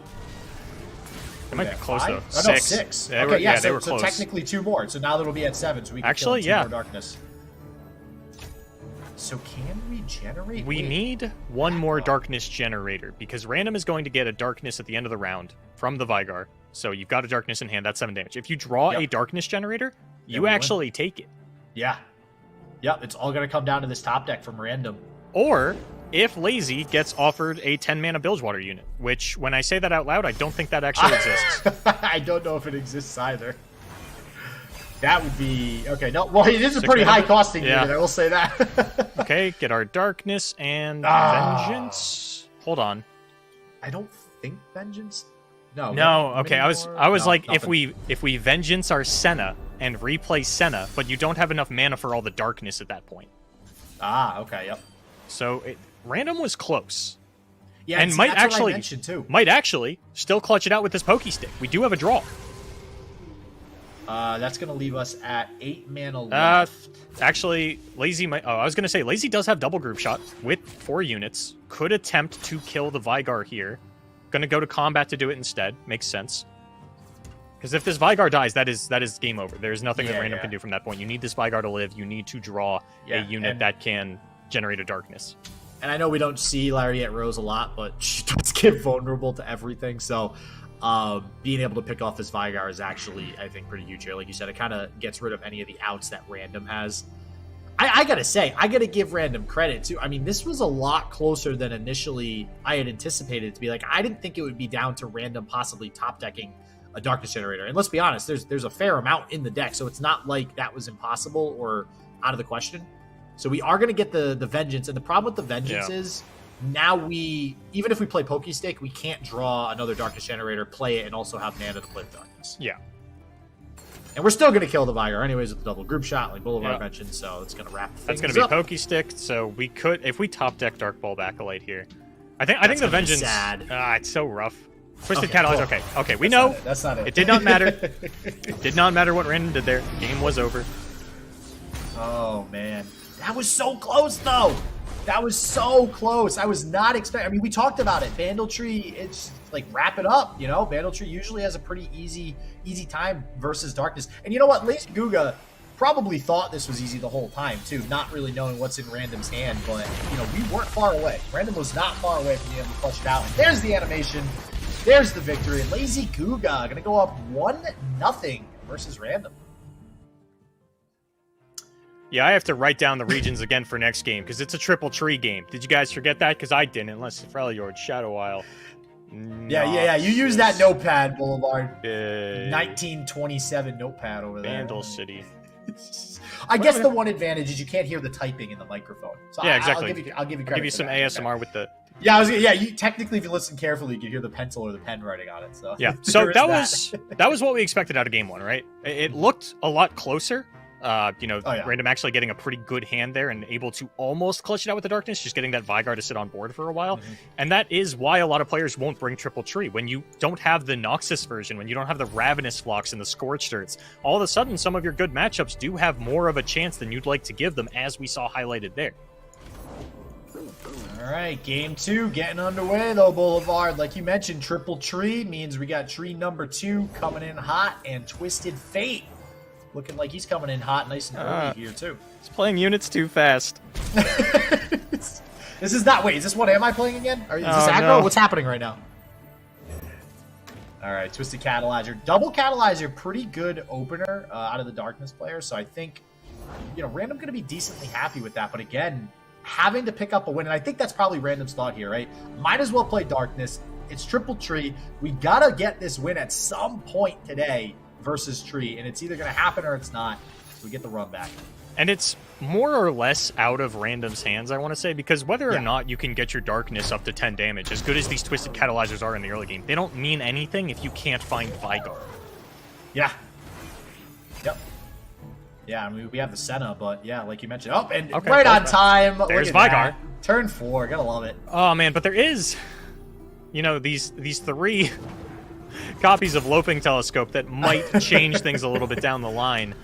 They might be close,
5?
though.
Oh,
6.
6.
They were
so
close.
Technically 2 more. So now that'll be at 7, so we can
actually,
kill 2 more Darkness. So can we generate?
We need 1 more Darkness generator, because Random is going to get a Darkness at the end of the round from the Vygar. So you've got a Darkness in hand, that's 7 damage. If you draw a Darkness generator, you actually win. Take it.
Yeah. Yep, it's all going to come down to this top deck from Random.
Or if Lazy gets offered a 10-mana Bilgewater unit, which, when I say that out loud, I don't think that actually exists.
I don't know if it exists either. That would be... Okay, no, well, it is a pretty high-costing unit, I will say that.
Okay, get our Darkness and Vengeance. Hold on.
I don't think Vengeance... No.
No, okay, I was like,
nothing.
if we Vengeance our Senna and replay Senna, but you don't have enough mana for all the Darkness at that point.
Ah, okay, yep.
So, Random was close.
Yeah,
and
see,
might
that's what I
actually
mentioned, too.
might actually still clutch it out with this Pokey Stick. We do have a draw.
That's going to leave us at 8 mana left.
Actually, Lazy might... Oh, I was going to say, Lazy does have double group shot with 4 units. Could attempt to kill the Vygar here. Going to go to combat to do it instead. Makes sense. Because if this Vygar dies, that is game over. There's nothing that Random can do from that point. You need this Vygar to live. You need to draw a unit that can generate a Darkness.
And I know we don't see Lariat Rose a lot, but she does get vulnerable to everything. So being able to pick off this Vygar is actually, I think, pretty huge here. Like you said, it kind of gets rid of any of the outs that Random has. I got to say, I got to give Random credit, too. I mean, this was a lot closer than initially I had anticipated it to be. Like, I didn't think it would be down to Random possibly top-decking a Darkness Generator. And let's be honest, there's a fair amount in the deck, so it's not like that was impossible or out of the question. So we are going to get the Vengeance, and the problem with the Vengeance is now even if we play Pokey Stick, we can't draw another Darkness Generator, play it, and also have mana to play the Darkness.
Yeah.
And we're still going to kill the Vygar anyways with the double group shot, like Boulevard mentioned, so it's going to wrap things up.
That's going to be Pokey Stick, so we could, if we top deck Dark Bulb Acolyte here, I think the Vengeance...
Sad.
It's so rough. Twisted
Okay,
Catalyze,
cool.
okay, we know.
That's not it.
It did not matter. It did not matter what Random did there. The game was over.
Oh, man. That was so close, though. That was so close. I was not expecting... I mean, we talked about it. Bandletree, it's like, wrap it up, you know? Bandletree usually has a pretty easy time versus Darkness. And you know what? LazyGooga probably thought this was easy the whole time, too, not really knowing what's in Random's hand. But, you know, we weren't far away. Random was not far away from being able to clutch it out. And there's the animation. There's the victory. LazyGooga going to go up 1-0 versus Random.
Yeah, I have to write down the regions again for next game, because it's a triple tree game. Did you guys forget that? Because I didn't, unless Freljord, Shadow Isle.
Yeah. You use that notepad, Boulevard.
1927
notepad over there.
Vandal City.
I guess the one advantage is you can't hear the typing in the microphone. So
yeah, exactly.
I'll give you credit.
I'll give you some ASMR with the...
Yeah, you technically, if you listen carefully, you can hear the pencil or the pen writing on it. So
yeah, so that was what we expected out of game one, right? It looked a lot closer. Random actually getting a pretty good hand there and able to almost clutch it out with the Darkness, just getting that Vygar to sit on board for a while. Mm-hmm. And that is why a lot of players won't bring Triple Tree. When you don't have the Noxus version, when you don't have the Ravenous Flocks and the Scorched Earths, all of a sudden some of your good matchups do have more of a chance than you'd like to give them, as we saw highlighted there.
All right, game 2 getting underway, though, Boulevard. Like you mentioned, Triple Tree means we got tree number 2 coming in hot, and Twisted Fate looking like he's coming in hot, nice and early here, too.
He's playing units too fast.
This is not... Wait, is this WhatAmI playing again? Is this aggro? No. What's happening right now? All right, Twisted Catalyzer. Double Catalyzer, pretty good opener out of the Darkness player, so I think, Random going to be decently happy with that. But again, having to pick up a win, and I think that's probably Random's thought here, right? Might as well play Darkness. It's Triple Tree. We got to get this win at some point today versus Tree, and it's either going to happen or it's not. We get the run back.
And it's more or less out of Random's hands, I want to say, because whether or not you can get your Darkness up to 10 damage, as good as these Twisted Catalyzers are in the early game, they don't mean anything if you can't find Vygar.
Yeah. Yep. Yeah, I mean, we have the Senna, but yeah, like you mentioned. Oh, and right on time.
There's Vygar.
Turn 4. Gotta love it.
Oh, man, but there is, these 3 copies of Loping Telescope that might change things a little bit down the line.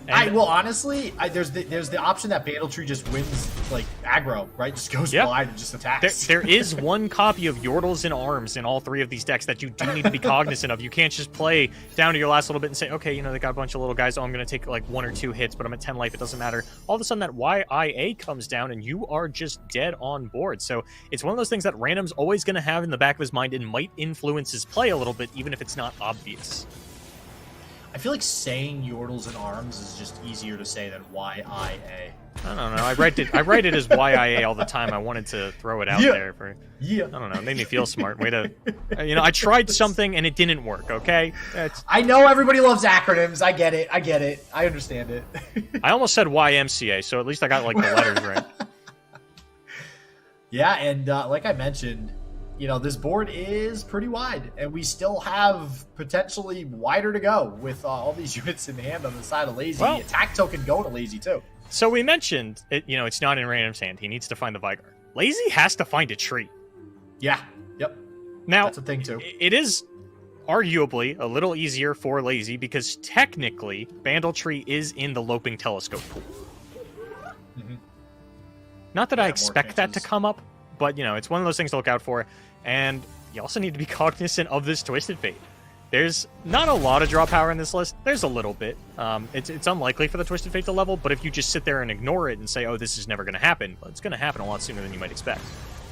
Honestly, there's the option that Bandletree just wins, like, aggro, right? Just goes blind and just attacks.
There is one copy of Yordles in Arms in all 3 of these decks that you do need to be cognizant of. You can't just play down to your last little bit and say, okay, they got a bunch of little guys. Oh, I'm going to take, like, 1 or 2 hits, but I'm at 10 life. It doesn't matter. All of a sudden, that YIA comes down, and you are just dead on board. So it's one of those things that Random's always going to have in the back of his mind and might influence his play a little bit, even if it's not obvious.
I feel like saying Yordles and Arms is just easier to say than YIA.
I don't know. I write it as YIA all the time. I wanted to throw it out there for.
Yeah.
I don't know. It made me feel smart. Way to, I tried something and it didn't work. Okay.
I know everybody loves acronyms. I get it. I understand it.
I almost said YMCA, so at least I got like the letters right.
Yeah, and like I mentioned, this board is pretty wide, and we still have potentially wider to go with all these units in hand on the side of Lazy.
Well,
the attack token going to Lazy too.
So we mentioned it. It's not in Random's hand. He needs to find the Vigar. Lazy has to find a tree.
Yeah. Yep.
Now
that's a thing too.
It is arguably a little easier for Lazy because technically Bandletree is in the Loping Telescope pool.
Mm-hmm.
Not that I expect that to come up, but it's one of those things to look out for. And you also need to be cognizant of this Twisted Fate. There's not a lot of draw power in this list. There's a little bit. It's unlikely for the Twisted Fate to level, but if you just sit there and ignore it and say, oh, this is never going to happen, well, it's going to happen a lot sooner than you might expect.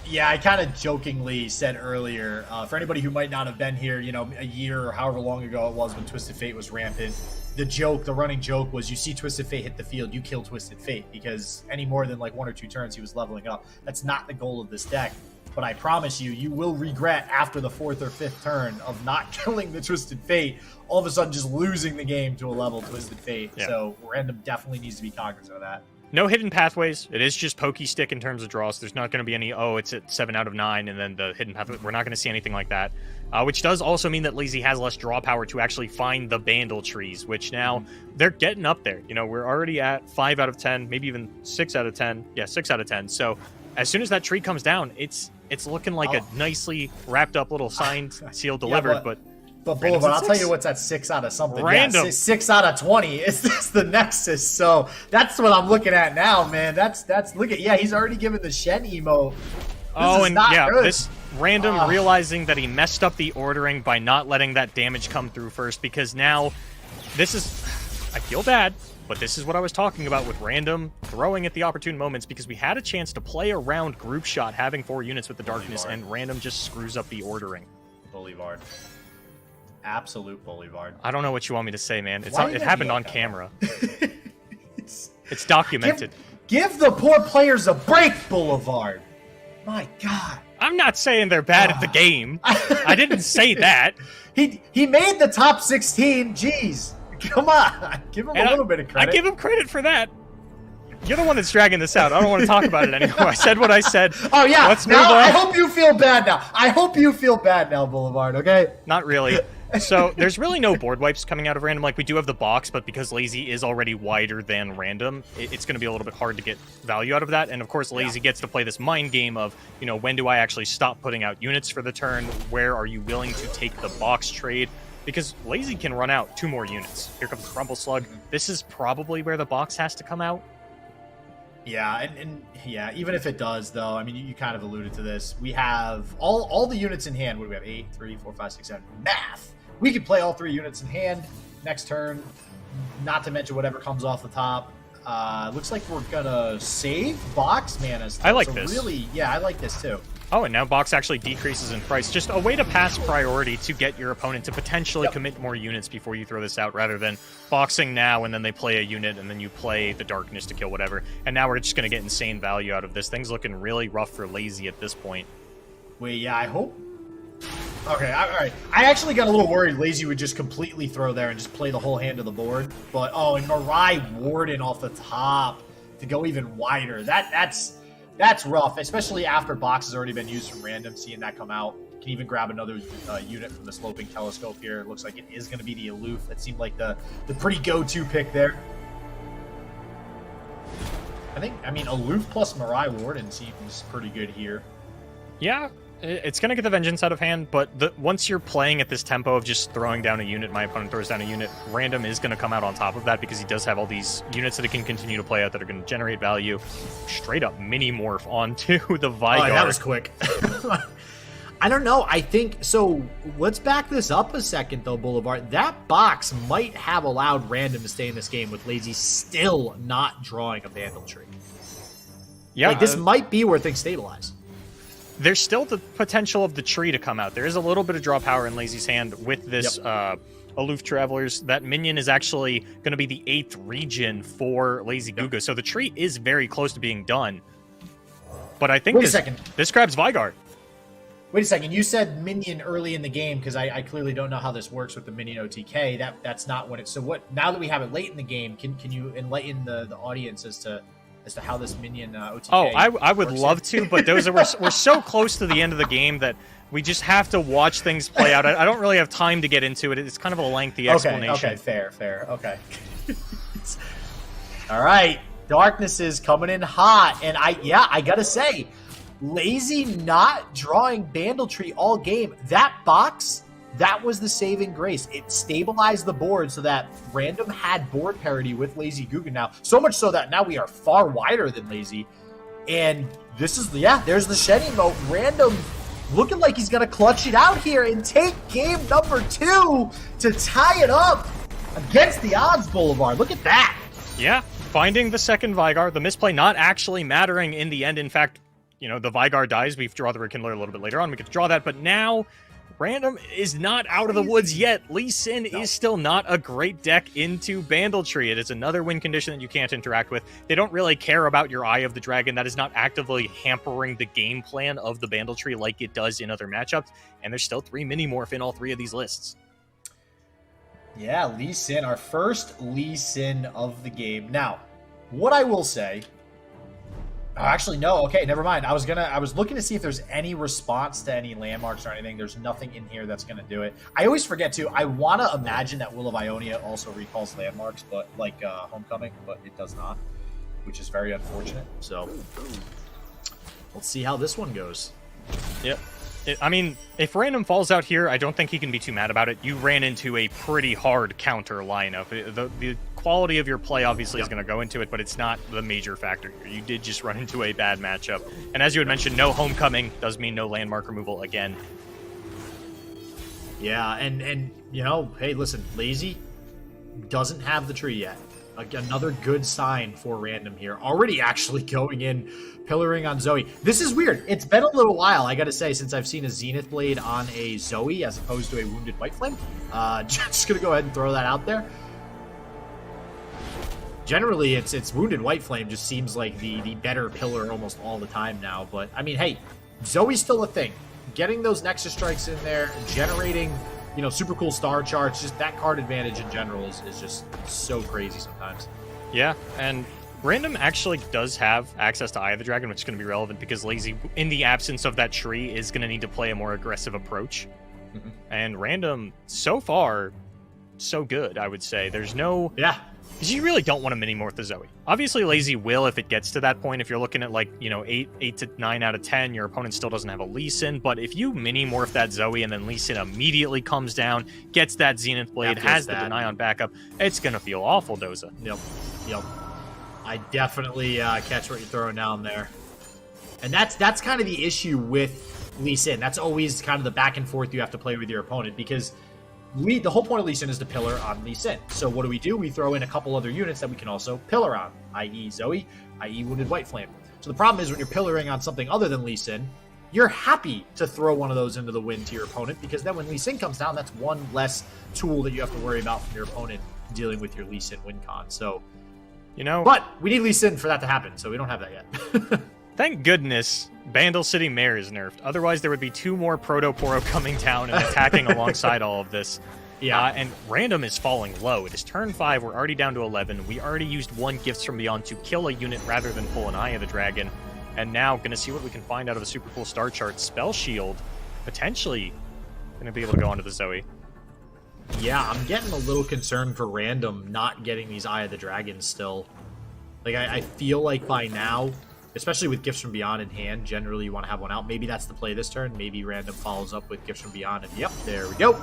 Yeah, I kind of jokingly said earlier, for anybody who might not have been here, a year or however long ago it was when Twisted Fate was rampant, the running joke was you see Twisted Fate hit the field, you kill Twisted Fate, because any more than like 1 or 2 turns he was leveling up. That's not the goal of this deck. But I promise you will regret after the 4th or 5th turn of not killing the Twisted Fate, all of a sudden just losing the game to a level Twisted Fate. Yeah. So Random definitely needs to be cognizant of that.
No hidden pathways. It is just pokey stick in terms of draws. There's not going to be any, it's at 7 out of 9, and then the hidden pathway. We're not going to see anything like that. Which does also mean that Lazy has less draw power to actually find the Bandle trees, which now they're getting up there. We're already at 5 out of 10, maybe even 6 out of 10. Yeah, 6 out of 10. So as soon as that tree comes down, it's looking like a nicely wrapped up little signed, sealed, delivered, but
Boulevard, I'll tell you what's at 6 out of something.
Random.
Yeah, 6 out of 20. It's the Nexus. So that's what I'm looking at now, man. That's he's already given the Shen emo.
This Random realizing that he messed up the ordering by not letting that damage come through first, because now I feel bad, but this is what I was talking about with Random throwing at the opportune moments, because we had a chance to play around group shot having 4 units with the darkness, and Random just screws up the ordering.
Boulevard. Absolute Boulevard.
I don't know what you want me to say, man. It happened on camera. It's documented.
Give the poor players a break, Boulevard. My God.
I'm not saying they're bad at the game. I didn't say that.
He made the top 16. Jeez. Come on. Give him a little bit of credit.
I give him credit for that. You're the one that's dragging this out. I don't want to talk about it anymore. I said what I said.
Oh, yeah.
Let's move on.
I hope you feel bad now. Boulevard, okay?
Not really. So there's really no board wipes coming out of Random. Like, we do have the box, but because Lazy is already wider than Random, it's going to be a little bit hard to get value out of that. And of course, Lazy gets to play this mind game of, when do I actually stop putting out units for the turn? Where are you willing to take the box trade? Because Lazy can run out 2 more units. Here comes the Crumble Slug. This is probably where the box has to come out.
Yeah, and even if it does, though, I mean, you kind of alluded to this. We have all the units in hand. What do we have? 8, 3, 4, 5, 6, 7. Math! We can play all 3 units in hand next turn, not to mention whatever comes off the top. Looks like we're going to save box mana.
I like this.
Really, I like this too.
Oh, and now box actually decreases in price. Just a way to pass priority to get your opponent to potentially commit more units before you throw this out, rather than boxing now and then they play a unit and then you play the darkness to kill whatever. And now we're just going to get insane value out of this. Things looking really rough for Lazy at this point.
Wait, I hope... Okay, all right. I actually got a little worried Lazy would just completely throw there and just play the whole hand of the board. But, and Mirai Warden off the top to go even wider. That's rough, especially after box has already been used from Random, seeing that come out. Can even grab another unit from the Sloping Telescope here. It looks like it is going to be the Aloof. That seemed like the pretty go-to pick there. I mean, Aloof plus Mirai Warden seems pretty good here.
Yeah. It's going to get the Vengeance out of hand, but once you're playing at this tempo of just throwing down a unit, my opponent throws down a unit, Random is going to come out on top of that because he does have all these units that he can continue to play out that are going to generate value. Straight up mini-morph onto the Vigar.
Oh, that was quick. I don't know. I think... So, let's back this up a second, though, Boulevard. That box might have allowed Random to stay in this game with Lazy still not drawing a Vandal Tree.
Yeah.
This might be where things stabilize.
There's still the potential of the tree to come out. There is a little bit of draw power in Lazy's hand with this Aloof Travelers, that minion is actually going to be the 8th region for LazyGooga. So the tree is very close to being done. But I think this grabs Vygar.
Wait a second. You said minion early in the game because I clearly don't know how this works with the minion OTK. That's not when it. So what? Now that we have it late in the game, can you enlighten the audience as to how this minion OTK?
Oh, I would love to, but we're so close to the end of the game that we just have to watch things play out. I don't really have time to get into it. It's kind of a lengthy explanation.
Okay, fair. Okay. All right, Darkness is coming in hot, and I gotta say, Lazy not drawing Bandletree all game. That box, that was the saving grace. It stabilized the board so that Random had board parity with LazyGooga now. So much so that now we are far wider than Lazy. And this is, there's the shedding mode. Random looking like he's going to clutch it out here and take game number 2 to tie it up against the Odds Boulevard. Look at that.
Yeah, finding the second Vygar. The misplay not actually mattering in the end. In fact, the Vygar dies. We draw the Rekindler a little bit later on. We get to draw that. But now, Random is not out of the woods yet. Lee Sin is still not a great deck into Bandletree. It is another win condition that you can't interact with. They don't really care about your Eye of the Dragon. That is not actively hampering the game plan of the Bandletree like it does in other matchups. And there's still 3 Mini-Morph in all 3 of these lists.
Yeah, Lee Sin, our first Lee Sin of the game. Now, what I will say... Oh, actually, no. Okay, never mind. I was looking to see if there's any response to any landmarks or anything. There's nothing in here that's going to do it. I always forget, too. I want to imagine that Will of Ionia also recalls landmarks, but like Homecoming, but it does not, which is very unfortunate. So, let's see how this one goes.
Yep. I mean, if Random falls out here, I don't think he can be too mad about it. You ran into a pretty hard counter lineup. The quality of your play obviously is going to go into it, but it's not the major factor here. You did just run into a bad matchup. And as you had mentioned, no Homecoming does mean no landmark removal again.
Yeah, and hey, listen, Lazy doesn't have the tree yet. Another good sign for Random here. Already actually going in, pillaring on Zoe. This is weird. It's been a little while, I gotta say, since I've seen a Zenith Blade on a Zoe as opposed to a Wounded White Flame. Just gonna go ahead and throw that out there. Generally, it's Wounded White Flame just seems like the better pillar almost all the time now. But, I mean, hey, Zoe's still a thing. Getting those Nexus Strikes in there, generating... super cool star charts, just that card advantage in general is just so crazy sometimes.
Yeah, and Random actually does have access to Eye of the Dragon, which is going to be relevant because Lazy, in the absence of that tree, is going to need to play a more aggressive approach. Mm-hmm. And Random, so far, so good, I would say. There's no...
Yeah.
Because you really don't want to mini-morph the Zoe. Obviously, Lazy will if it gets to that point. If you're looking at, 8 to 9 out of 10, your opponent still doesn't have a Lee Sin. But if you mini-morph that Zoe and then Lee Sin immediately comes down, gets that Zenith Blade, has the Deny on backup, it's going to feel awful, Doza.
Yep. I definitely catch what you're throwing down there. And that's kind of the issue with Lee Sin. That's always kind of the back and forth you have to play with your opponent because... the whole point of Lee Sin is to pillar on Lee Sin. So what do? We throw in a couple other units that we can also pillar on, i.e. Zoe, i.e. Wounded White Flame. So the problem is when you're pillaring on something other than Lee Sin, you're happy to throw one of those into the wind to your opponent because then when Lee Sin comes down, that's one less tool that you have to worry about from your opponent dealing with your Lee Sin win con. So, but we need Lee Sin for that to happen, so we don't have that yet.
Thank goodness Bandle City Mare is nerfed. Otherwise, there would be 2 more Proto-Poro coming down and attacking alongside all of this.
Yeah.
And Random is falling low. It is turn 5. We're already down to 11. We already used 1 Gifts from Beyond to kill a unit rather than pull an Eye of the Dragon. And now, going to see what we can find out of a super cool star chart. Spell Shield, potentially going to be able to go onto the Zoe.
Yeah, I'm getting a little concerned for Random not getting these Eye of the Dragons still. I feel like by now... especially with Gifts from Beyond in hand, generally you want to have one out. Maybe that's the play this turn. Maybe Random follows up with Gifts from Beyond. And yep, there we go.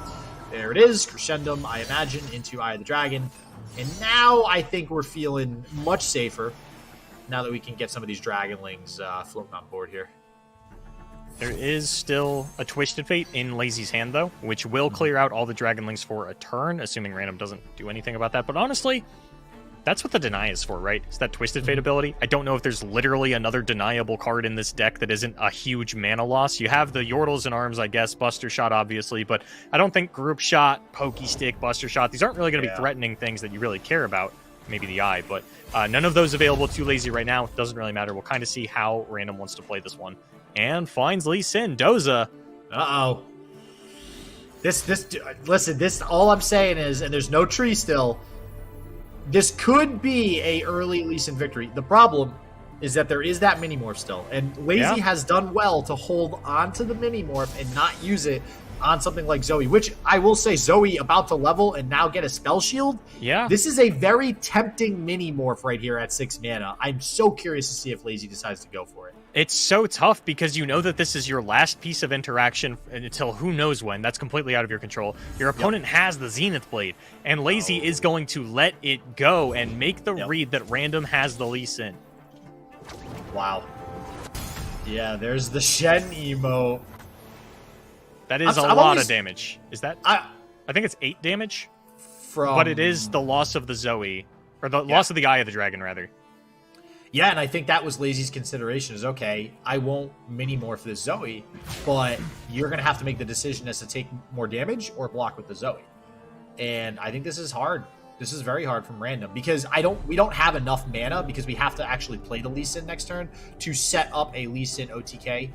There it is. Crescendum, I imagine, into Eye of the Dragon. And now I think we're feeling much safer now that we can get some of these Dragonlings floating on board here.
There is still a Twisted Fate in Lazy's hand, though, which will clear out all the Dragonlings for a turn, assuming Random doesn't do anything about that. But honestly... That's what the deny is for, right? It's that Twisted Fate ability. I don't know if there's literally another deniable card in this deck that isn't a huge mana loss. You have the Yordles and Arms, I guess, Buster Shot, obviously, but I don't think Group Shot, Pokey Stick, Buster Shot, these aren't really going to be threatening things that you really care about. Maybe the Eye, but none of those available to Lazy right now. Doesn't really matter. We'll kind of see how Random wants to play this one. And finds Lee Sin. Doza.
Uh-oh. Listen, all I'm saying is, and there's no tree still, this could be a early Lee Sin victory. The problem is that there is that mini-morph still, and Lazy has done well to hold on to the mini-morph and not use it on something like Zoe, which I will say Zoe about to level and now get a spell shield.
Yeah.
This is a very tempting mini-morph right here at 6 mana. I'm so curious to see if Lazy decides to go for it.
It's so tough because you know that this is your last piece of interaction until who knows when. That's completely out of your control. Your opponent has the Zenith Blade, and Lazy is going to let it go and make the read that Random has the Lee Sin.
Wow. Yeah, there's the Shen emo.
That is a lot of damage. Is that? I think it's 8 damage. But it is the loss of the Zoe, or the loss of the Eye of the Dragon, rather.
Yeah, and I think that was Lazy's consideration is, okay, I won't mini-morph this Zoe, but you're going to have to make the decision as to take more damage or block with the Zoe. And I think this is hard. This is very hard from Random because we don't have enough mana because we have to actually play the Lee Sin next turn to set up a Lee Sin OTK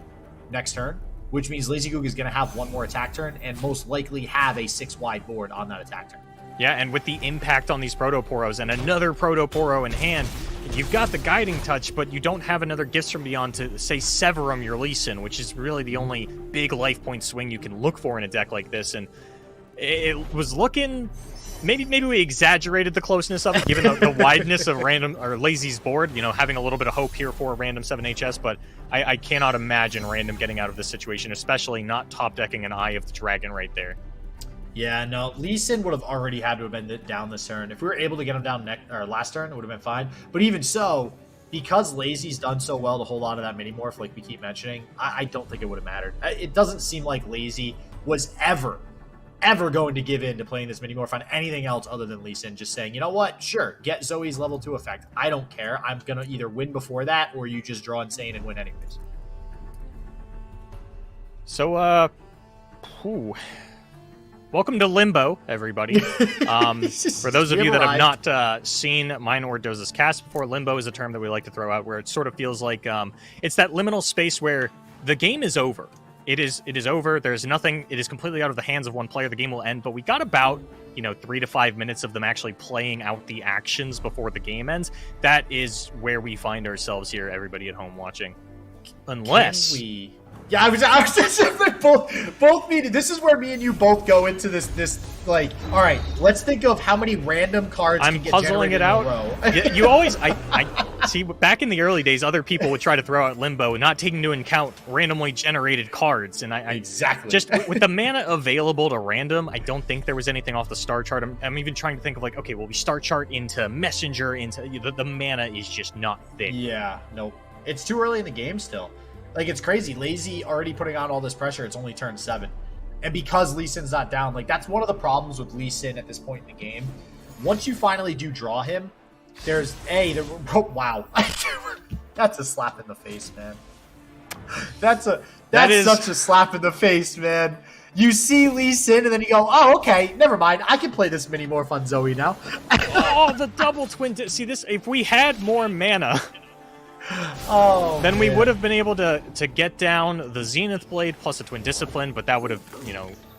next turn, which means LazyGooga is going to have one more attack turn and most likely have a 6-wide board on that attack turn.
Yeah, and with the impact on these Proto-Poros and another Proto-Poro in hand, you've got the Guiding Touch, but you don't have another Gifts from Beyond to, say, Severum your Lee Sin, which is really the only big life point swing you can look for in a deck like this. And it was looking... Maybe we exaggerated the closeness of it, given the wideness of Random or Lazy's board, you know, having a little bit of hope here for Random 7HS, but I cannot imagine Random getting out of this situation, especially not top-decking an Eye of the Dragon right there.
Yeah, no, Lee Sin would have already had to have been down this turn. If we were able to get him down last turn, it would have been fine. But even so, because Lazy's done so well to hold on to that mini-morph, like we keep mentioning, I don't think it would have mattered. It doesn't seem like Lazy was ever going to give in to playing this mini-morph on anything else other than Lee Sin, just saying, you know what, sure, get Zoe's level 2 effect. I don't care. I'm going to either win before that, or you just draw Insane and win anyways.
So, welcome to Limbo, everybody. For those of you that have not seen mine or Doza's cast before, Limbo is a term that we like to throw out where it sort of feels like it's that liminal space where the game is over. It is over. There's nothing. It is completely out of the hands of one player. The game will end. But we got about 3 to 5 minutes of them actually playing out the actions before the game ends. That is where we find ourselves here, everybody at home watching. Unless
yeah, I was just both me. This is where me and you both go into this like, all right, let's think of how many random cards.
I'm puzzling it out. You always, I see. Back in the early days, other people would try to throw out Limbo, not taking into account randomly generated cards, and I
exactly
just with the mana available to Random, I don't think there was anything off the star chart. I'm even trying to think of like, okay, well, we star chart into Messenger, into the mana is just not thick.
Yeah, nope. It's too early in the game still. Like, it's crazy. Lazy already putting on all this pressure. It's only turn 7. And because Lee Sin's not down, like, that's one of the problems with Lee Sin at this point in the game. Once you finally do draw him, wow. That's a slap in the face, man. That's such a slap in the face, man. You see Lee Sin, and then you go, oh, okay, never mind. I can play this mini-morph on Zoe now.
Oh, the double twin. See, this, if we had more mana... then we would have been able to get down the Zenith Blade plus a Twin Discipline, but that would have,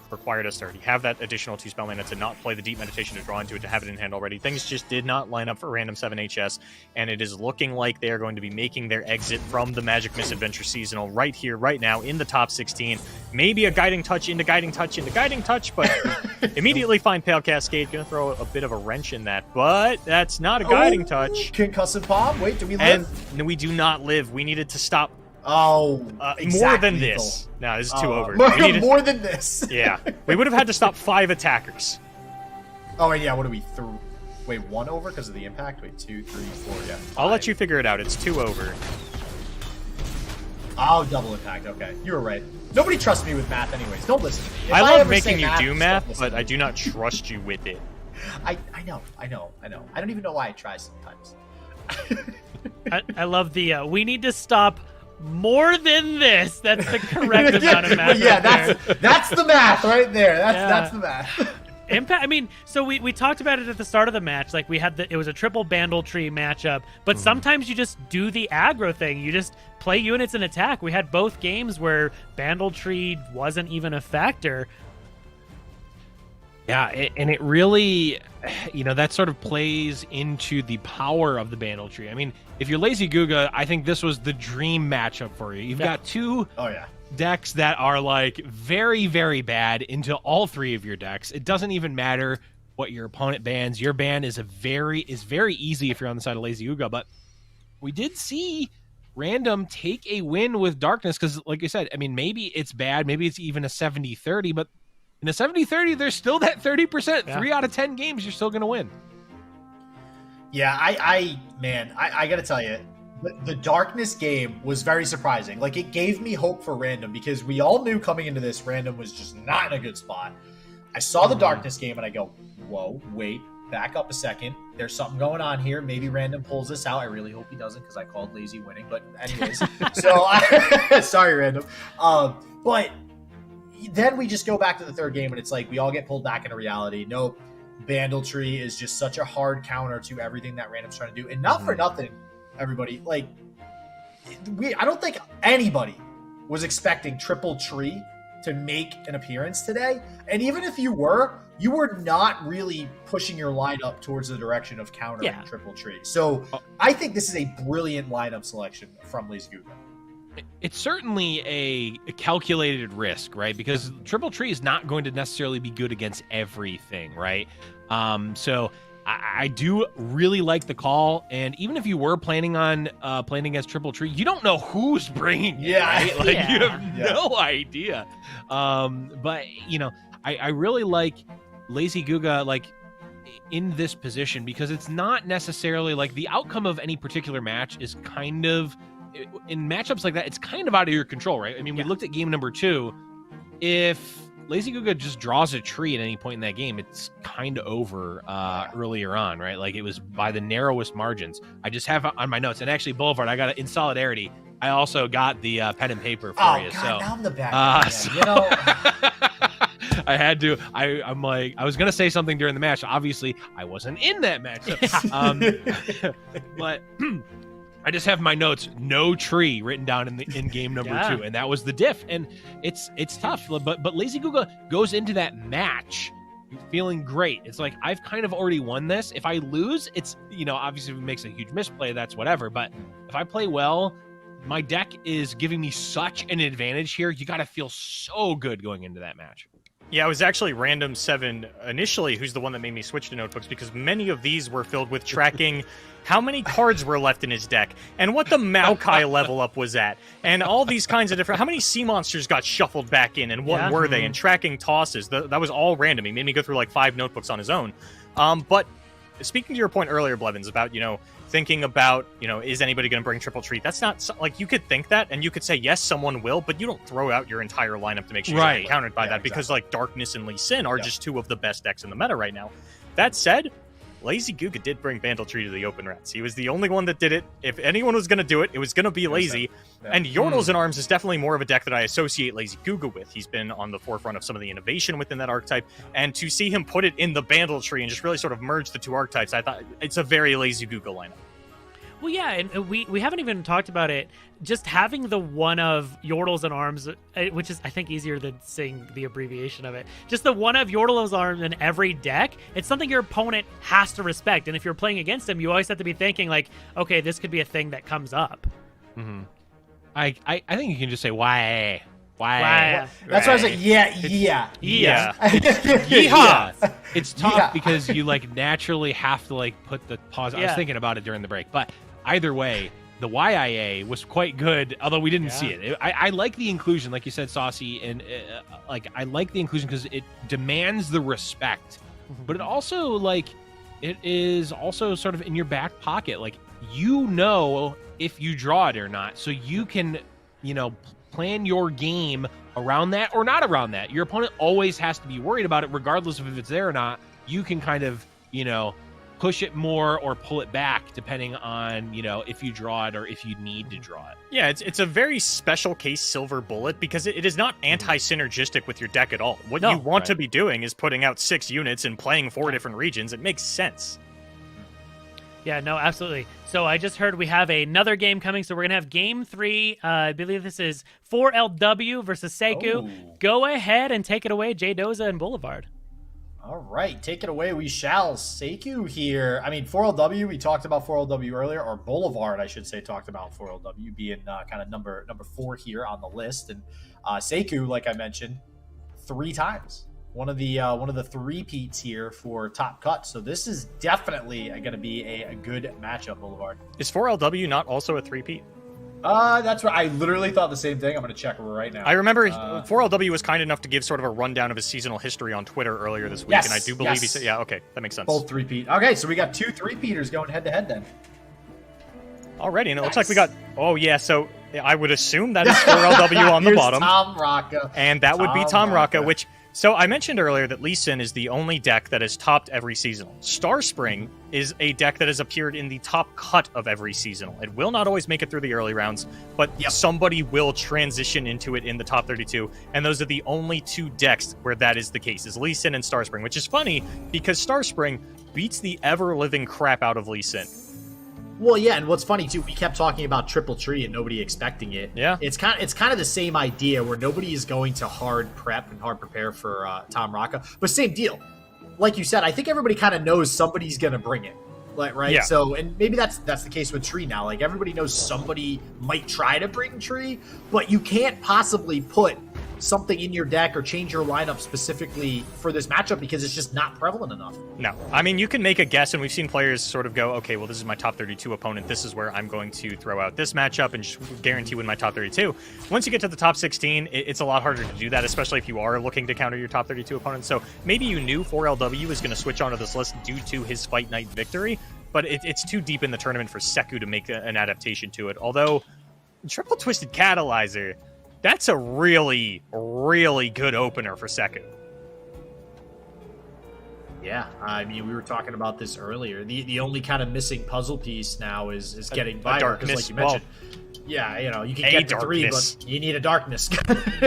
required us to already have that additional 2 spell mana to not play the Deep Meditation to draw into it, to have it in hand already. Things just did not line up for Random 7HS, and it is looking like they are going to be making their exit from the Magic Misadventures Seasonal right here, right now, in the top 16. Maybe a Guiding Touch into Guiding Touch into Guiding Touch, but immediately find Pale Cascade. Gonna throw a bit of a wrench in that, but that's not a Guiding Touch.
Concussive Palm? Wait, do we live?
And we do not live. We needed to stop.
Exactly.
More than this. No, this is too over.
More than this.
Yeah. We would have had to stop 5 attackers.
Oh, and yeah, what do we throw? Wait, 1 over because of the impact? Wait, 2, 3, 4, yeah. 5.
I'll let you figure it out. It's 2 over.
Oh, double impact. Okay. You were right. Nobody trusts me with math anyways. Don't listen to me.
I love making you do math, but I do not trust you with it.
I know. I don't even know why I try sometimes.
I love the we need to stop more than this. That's the correct amount of math.
Yeah,
right there.
that's the math right there. That's the math.
Impact. I mean, so we talked about it at the start of the match. Like it was a triple Bandle Tree matchup. But sometimes you just do the aggro thing. You just play units and attack. We had both games where Bandle Tree wasn't even a factor.
Yeah, and it really, that sort of plays into the power of the Bandle Tree. I mean, if you're LazyGooga, I think this was the dream matchup for you. You've got two decks that are like very, very bad into all three of your decks. It doesn't even matter what your opponent bans. Your ban is very easy if you're on the side of LazyGooga. But we did see Random take a win with Darkness because, like I said, I mean, maybe it's bad, maybe it's even a 70-30, but in a 70-30, there's still that 30%. Yeah. 3 out of 10 games, you're still going to win.
Yeah, I got to tell you, the Darkness game was very surprising. Like, it gave me hope for Random because we all knew coming into this, Random was just not in a good spot. I saw the Darkness game and I go, whoa, wait, back up a second. There's something going on here. Maybe Random pulls this out. I really hope he doesn't because I called Lazy winning. But anyways, sorry, Random. But then we just go back to the third game and it's like we all get pulled back into reality. Nope. Bandle Tree is just such a hard counter to everything that Random's trying to do. And not for nothing, everybody. Like, I don't think anybody was expecting Triple Tree to make an appearance today. And even if you were not really pushing your lineup towards the direction of countering Triple Tree. So I think this is a brilliant lineup selection from LazyGooga.
It's certainly a calculated risk, right? Because Triple Tree is not going to necessarily be good against everything, right? So I do really like the call. And even if you were planning on playing against Triple Tree, you don't know who's bringing it, right? Like, you have no idea. But, I really like LazyGooga, like, in this position because it's not necessarily like the outcome of any particular match is kind of, in matchups like that, it's kind of out of your control, right? I mean, we looked at game number 2. If LazyGooga just draws a tree at any point in that game, it's kind of over earlier on, right? Like, it was by the narrowest margins. I just have on my notes, and actually, Boulevard, I got it in solidarity. I also got the pen and paper for you.
God,
so
now I'm the bad
I had to. I'm like, I was gonna say something during the match. Obviously, I wasn't in that matchup. But I just have my notes, no tree written down in game number 2, and that was the diff. And it's tough, but LazyGooga goes into that match feeling great. It's like, I've kind of already won this. If I lose, it's, obviously if it makes a huge misplay, that's whatever. But if I play well, my deck is giving me such an advantage here. You got to feel so good going into that match.
Yeah, it was actually Random 7 initially who's the one that made me switch to notebooks because many of these were filled with tracking how many cards were left in his deck and what the Maokai level up was at and all these kinds of different, how many sea monsters got shuffled back in and what were they, and tracking tosses. That was all random. He made me go through like 5 notebooks on his own. But speaking to your point earlier, Blevins, about, thinking about, is anybody going to bring Triple Tree? That's not, like, you could think that, and you could say, yes, someone will, but you don't throw out your entire lineup to make sure you're countered by that, because, like, Darkness and Lee Sin are just 2 of the best decks in the meta right now. That said, LazyGooga did bring Bandle Tree to the Open Rats. He was the only one that did it. If anyone was going to do it, it was going to be Lazy. And Yordles and Arms is definitely more of a deck that I associate LazyGooga with. He's been on the forefront of some of the innovation within that archetype. And to see him put it in the Bandle Tree and just really sort of merge the 2 archetypes, I thought it's a very LazyGooga lineup.
Well, yeah, and we haven't even talked about it. Just having the one of Yordles and Arms, which is, I think, easier than saying the abbreviation of it. Just the one of Yordles Arms in every deck, it's something your opponent has to respect. And if you're playing against him, you always have to be thinking, like, okay, this could be a thing that comes up.
Mm-hmm. I think you can just say, why?
That's why I was like, yeah.
Yeehaw! It's tough because you, like, naturally have to, like, put the pause. I was thinking about it during the break, but either way, the YIA was quite good, although we didn't see it. I like the inclusion, like you said, Saucy, and I like the inclusion because it demands the respect, but it also, like, it is also sort of in your back pocket. Like, if you draw it or not, so you can, plan your game around that or not around that. Your opponent always has to be worried about it, regardless of if it's there or not. You can kind of, push it more or pull it back depending on, if you draw it or if you need to draw it.
Yeah, it's a very special case silver bullet because it is not anti-synergistic with your deck at all. What you want to be doing is putting out 6 units and playing 4 different regions. It makes sense.
Yeah, no, absolutely. So I just heard we have another game coming. So we're going to have game 3. I believe this is 4LW versus Seku.
Oh.
Go ahead and take it away, J Doza and Boulevard.
All right, take it away. We shall. Seku here. I mean, 4LW, we talked about 4LW earlier, or Boulevard, I should say, talked about 4LW being kind of number 4 here on the list. And Seku, like I mentioned, 3 times. One of the 3 peats here for top cut. So this is definitely going to be a good matchup, Boulevard.
Is 4LW not also a 3-peat?
That's right. I literally thought the same thing. I'm going to check right now.
I remember 4LW was kind enough to give sort of a rundown of his seasonal history on Twitter earlier this week, and I do believe he said, yeah, okay, that makes sense.
Both 3-peat. Okay, so we got 2 3-peaters going head-to-head then.
Alrighty, and it looks like we got, so I would assume that is 4LW on the bottom.
Tom Raka.
And that would be Tom Raka, which... So I mentioned earlier that Lee Sin is the only deck that has topped every seasonal. Starspring is a deck that has appeared in the top cut of every seasonal. It will not always make it through the early rounds, but somebody will transition into it in the top 32, and those are the only 2 decks where that is the case, is Lee Sin and Starspring, which is funny because Starspring beats the ever-living crap out of Lee Sin.
Well, yeah, and what's funny too, we kept talking about Triple Tree and nobody expecting it.
Yeah,
it's kind of the same idea where nobody is going to hard prep and hard prepare for Tom Raka, but same deal. Like you said, I think everybody kind of knows somebody's gonna bring it, right?
Yeah.
So, and maybe that's the case with Tree now. Like everybody knows somebody might try to bring Tree, but you can't possibly put something in your deck or change your lineup specifically for this matchup because it's just not prevalent enough.
No. I mean, you can make a guess, and we've seen players sort of go, okay, well, this is my top 32 opponent. This is where I'm going to throw out this matchup and just guarantee win my top 32. Once you get to the top 16, it's a lot harder to do that, especially if you are looking to counter your top 32 opponent. So maybe you knew 4LW was going to switch onto this list due to his Fight Night victory, but it's too deep in the tournament for Seku to make an adaptation to it. Although, Triple Twisted Catalyzer... That's a really, really good opener for Seku.
Yeah, I mean, we were talking about this earlier. The only kind of missing puzzle piece now is getting Viper,
darkness,
like you mentioned. Yeah, you can get to 3, but you need a darkness.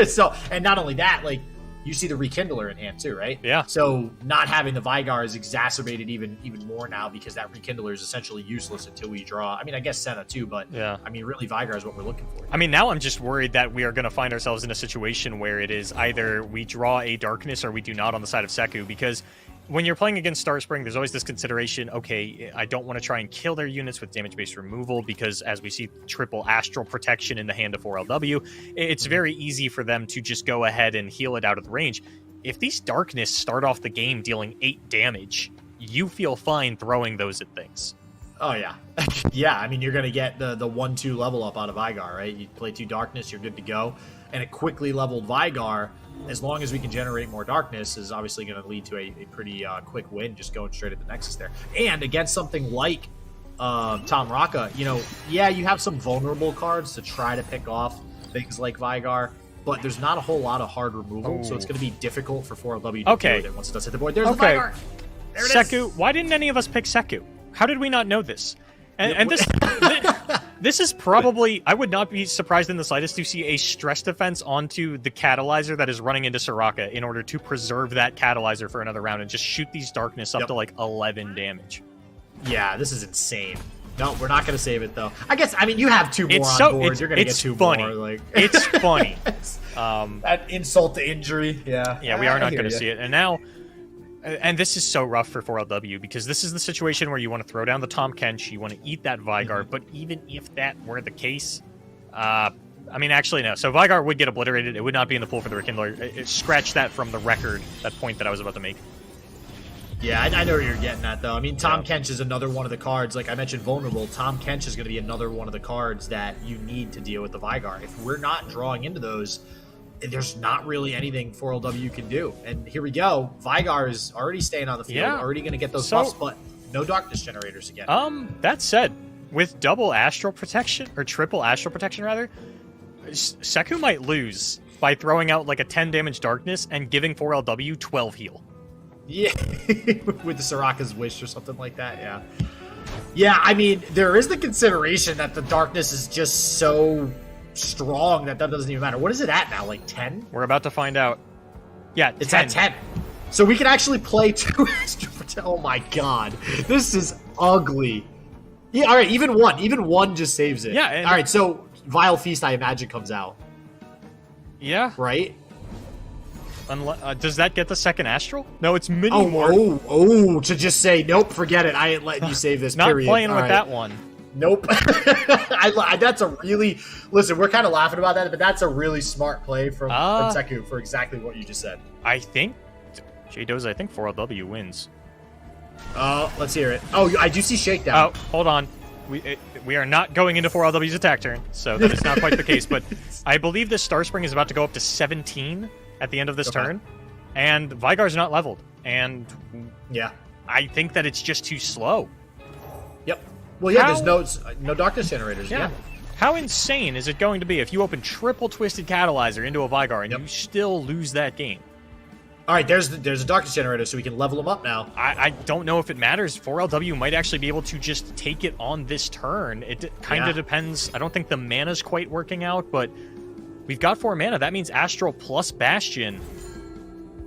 So, and not only that, like, you see the Rekindler in hand too, right?
Yeah.
So not having the Vygar is exacerbated even more now because that Rekindler is essentially useless until we draw. I mean, I guess Senna too, but
yeah.
I mean, really Vygar is what we're looking for.
I mean, now I'm just worried that we are going to find ourselves in a situation where it is either we draw a darkness or we do not on the side of Seku, because when you're playing against Starspring, there's always this consideration, okay, I don't want to try and kill their units with damage-based removal because, as we see triple Astral Protection in the hand of 4LW, it's very easy for them to just go ahead and heal it out of the range. If these Darkness start off the game dealing 8 damage, you feel fine throwing those at things.
Oh, yeah. Yeah, I mean, you're going to get the 1-2 level up out of Vygar, right? You play 2 Darkness, you're good to go. And a quickly leveled Vygar, as long as we can generate more Darkness, is obviously going to lead to a pretty quick win, just going straight at the Nexus there. And against something like Tom Raka, you have some vulnerable cards to try to pick off things like Vygar, but there's not a whole lot of hard removal, so it's going to be difficult for 4LW to deal with it once it does hit the board. There's the Vygar! There it
Seku,
is!
why didn't any of us pick Seku? How did we not know this? And this this is probably, I would not be surprised in the slightest to see a stress defense onto the Catalyzer that is running into Soraka in order to preserve that Catalyzer for another round and just shoot these Darkness up to like 11 damage.
Yeah, this is insane. No, we're not going to save it, though. I guess, I mean, you have 2 more
on
board. You're going to get 2
funny.
more. Like...
It's funny.
That insult to injury. Yeah.
Yeah, we are not going to see it. And now... And this is so rough for 4LW, because this is the situation where you want to throw down the Tom Kench, you want to eat that Vygar, but even if that were the case, I mean, actually, no. So Vygar would get obliterated. It would not be in the pool for the Rekindler. Scratch that from the record, that point that I was about to make.
Yeah, I know where you're getting at, though. I mean, Tom Kench is another one of the cards. Like I mentioned, vulnerable. Tom Kench is going to be another one of the cards that you need to deal with the Vygar. If we're not drawing into those, there's not really anything 4LW can do. And here we go. Vygar is already staying on the field, already going to get those buffs, but no Darkness generators again.
That said, with double Astral Protection, or triple Astral Protection, rather, Seku might lose by throwing out like a 10 damage darkness and giving 4LW 12 heal.
Yeah, with the Soraka's Wish or something like that, yeah. Yeah, I mean, there is the consideration that the darkness is just so strong that doesn't even matter. What is it at now, like 10?
We're about to find out. Yeah,
it's
10.
at 10. So we can actually play 2 extra. Oh my god, this is ugly. Yeah, all right, even one just saves it.
Yeah.
All right, so Vile Feast, I imagine, comes out.
Yeah.
Right?
Does that get the second Astral? No, it's mini
to just say, nope, forget it. I ain't letting you save this,
Not
period.
playing
All
with
right.
that one.
Nope. That's a really... Listen, we're kind of laughing about that, but that's a really smart play from Seku for exactly what you just said.
I think... J-Doza, I think 4LW wins.
Let's hear it. Oh, I do see Shakedown.
Oh, hold on. We are not going into 4LW's attack turn, so that is not quite the case, but I believe this Star Spring is about to go up to 17 at the end of this turn, and Vygar's not leveled, and
yeah,
I think that it's just too slow.
Yep. Well, yeah, there's no darkness generators. Yeah.
How insane is it going to be if you open triple Twisted Catalyzer into a Vygar and you still lose that game?
All right, there's a darkness generator, so we can level them up now.
I don't know if it matters. 4LW might actually be able to just take it on this turn. It kind of depends. I don't think the mana's quite working out, but we've got 4 mana. That means Astral plus Bastion.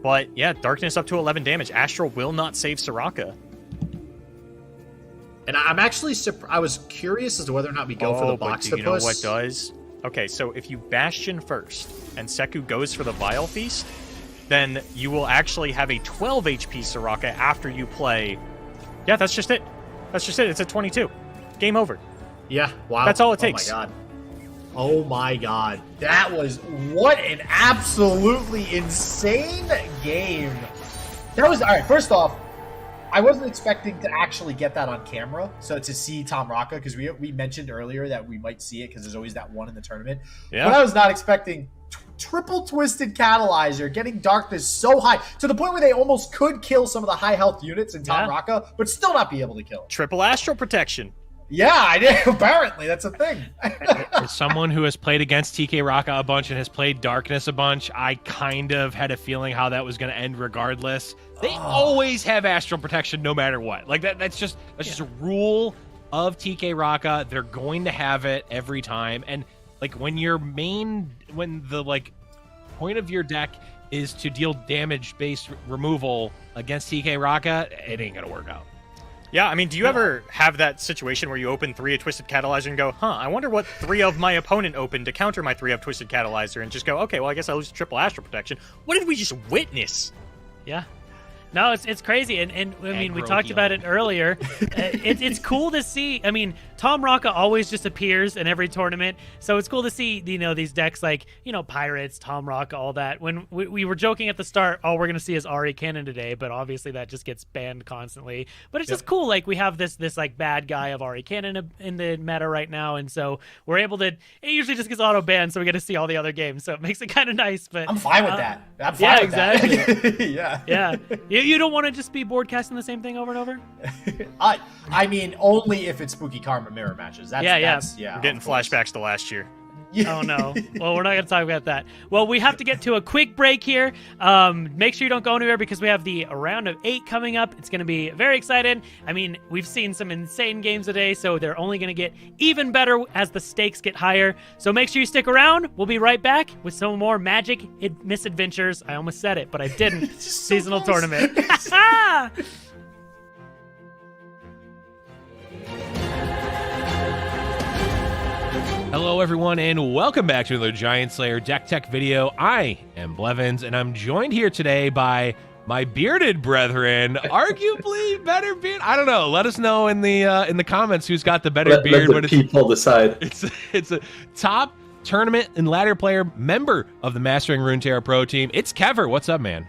But yeah, darkness up to 11 damage. Astral will not save Soraka.
And I'm actually I was curious as to whether or not we go for the box
but do you know what does? Okay, so if you Bastion first and Seku goes for the Vile Feast, then you will actually have a 12 HP Soraka after you play. Yeah, that's just it. That's just it. It's at 22. Game over.
Yeah, wow.
That's all it takes.
Oh my god. Oh my god. That was... What an absolutely insane game. That was... Alright, first off, I wasn't expecting to actually get that on camera, so to see Tom Rocca, because we mentioned earlier that we might see it because there's always that one in the tournament. Yeah. But I was not expecting triple Twisted Catalyzer, getting darkness so high, to the point where they almost could kill some of the high health units in Tom Rocca, but still not be able to kill.
Triple Astral Protection.
Yeah, I did. Apparently, that's a thing.
As someone who has played against TK Rocca a bunch and has played Darkness a bunch, I kind of had a feeling how that was going to end regardless. They always have Astral Protection no matter what. Like that's just a rule of TK Rocca. They're going to have it every time. And like when the like point of your deck is to deal damage-based removal against TK Rocca, it ain't going to work out.
Yeah, I mean, do you ever have that situation where you open 3 of Twisted Catalyzer and go, I wonder what 3 of my opponent opened to counter my 3 of Twisted Catalyzer, and just go, okay, well, I guess I lose triple Astral Protection. What did we just witness?
Yeah. No, it's crazy, and I mean, we talked about it earlier. It's cool to see. I mean, Tom Rocca always just appears in every tournament, so it's cool to see these decks like Pirates, Tom Rocca, all that. When we were joking at the start, all we're gonna see is Ari Cannon today, but obviously that just gets banned constantly. But it's just cool, like we have this like bad guy of Ari Cannon in the meta right now, and so we're able to. It usually just gets auto banned, so we get to see all the other games, so it makes it kind of nice. But
I'm fine with that. I'm fine with
exactly.
that.
Yeah. You don't want to just be broadcasting the same thing over and over?
I mean, only if it's Spooky Karma mirror matches. That's,
We're getting flashbacks to last year.
Oh, no. Well, we're not going to talk about that. Well, we have to get to a quick break here. Make sure you don't go anywhere because we have the round of 8 coming up. It's going to be very exciting. I mean, we've seen some insane games today, so they're only going to get even better as the stakes get higher. So make sure you stick around. We'll be right back with some more Magic Misadventures. I almost said it, but I didn't. Seasonal tournament.
Hello, everyone, and welcome back to another Giant Slayer Deck Tech video. I am Blevins, and I'm joined here today by my bearded brethren, arguably better beard. I don't know. Let us know in the comments who's got the better beard.
Let the people decide.
It's a top tournament and ladder player member of the Mastering Runeterra Pro team. It's Kever. What's up, man?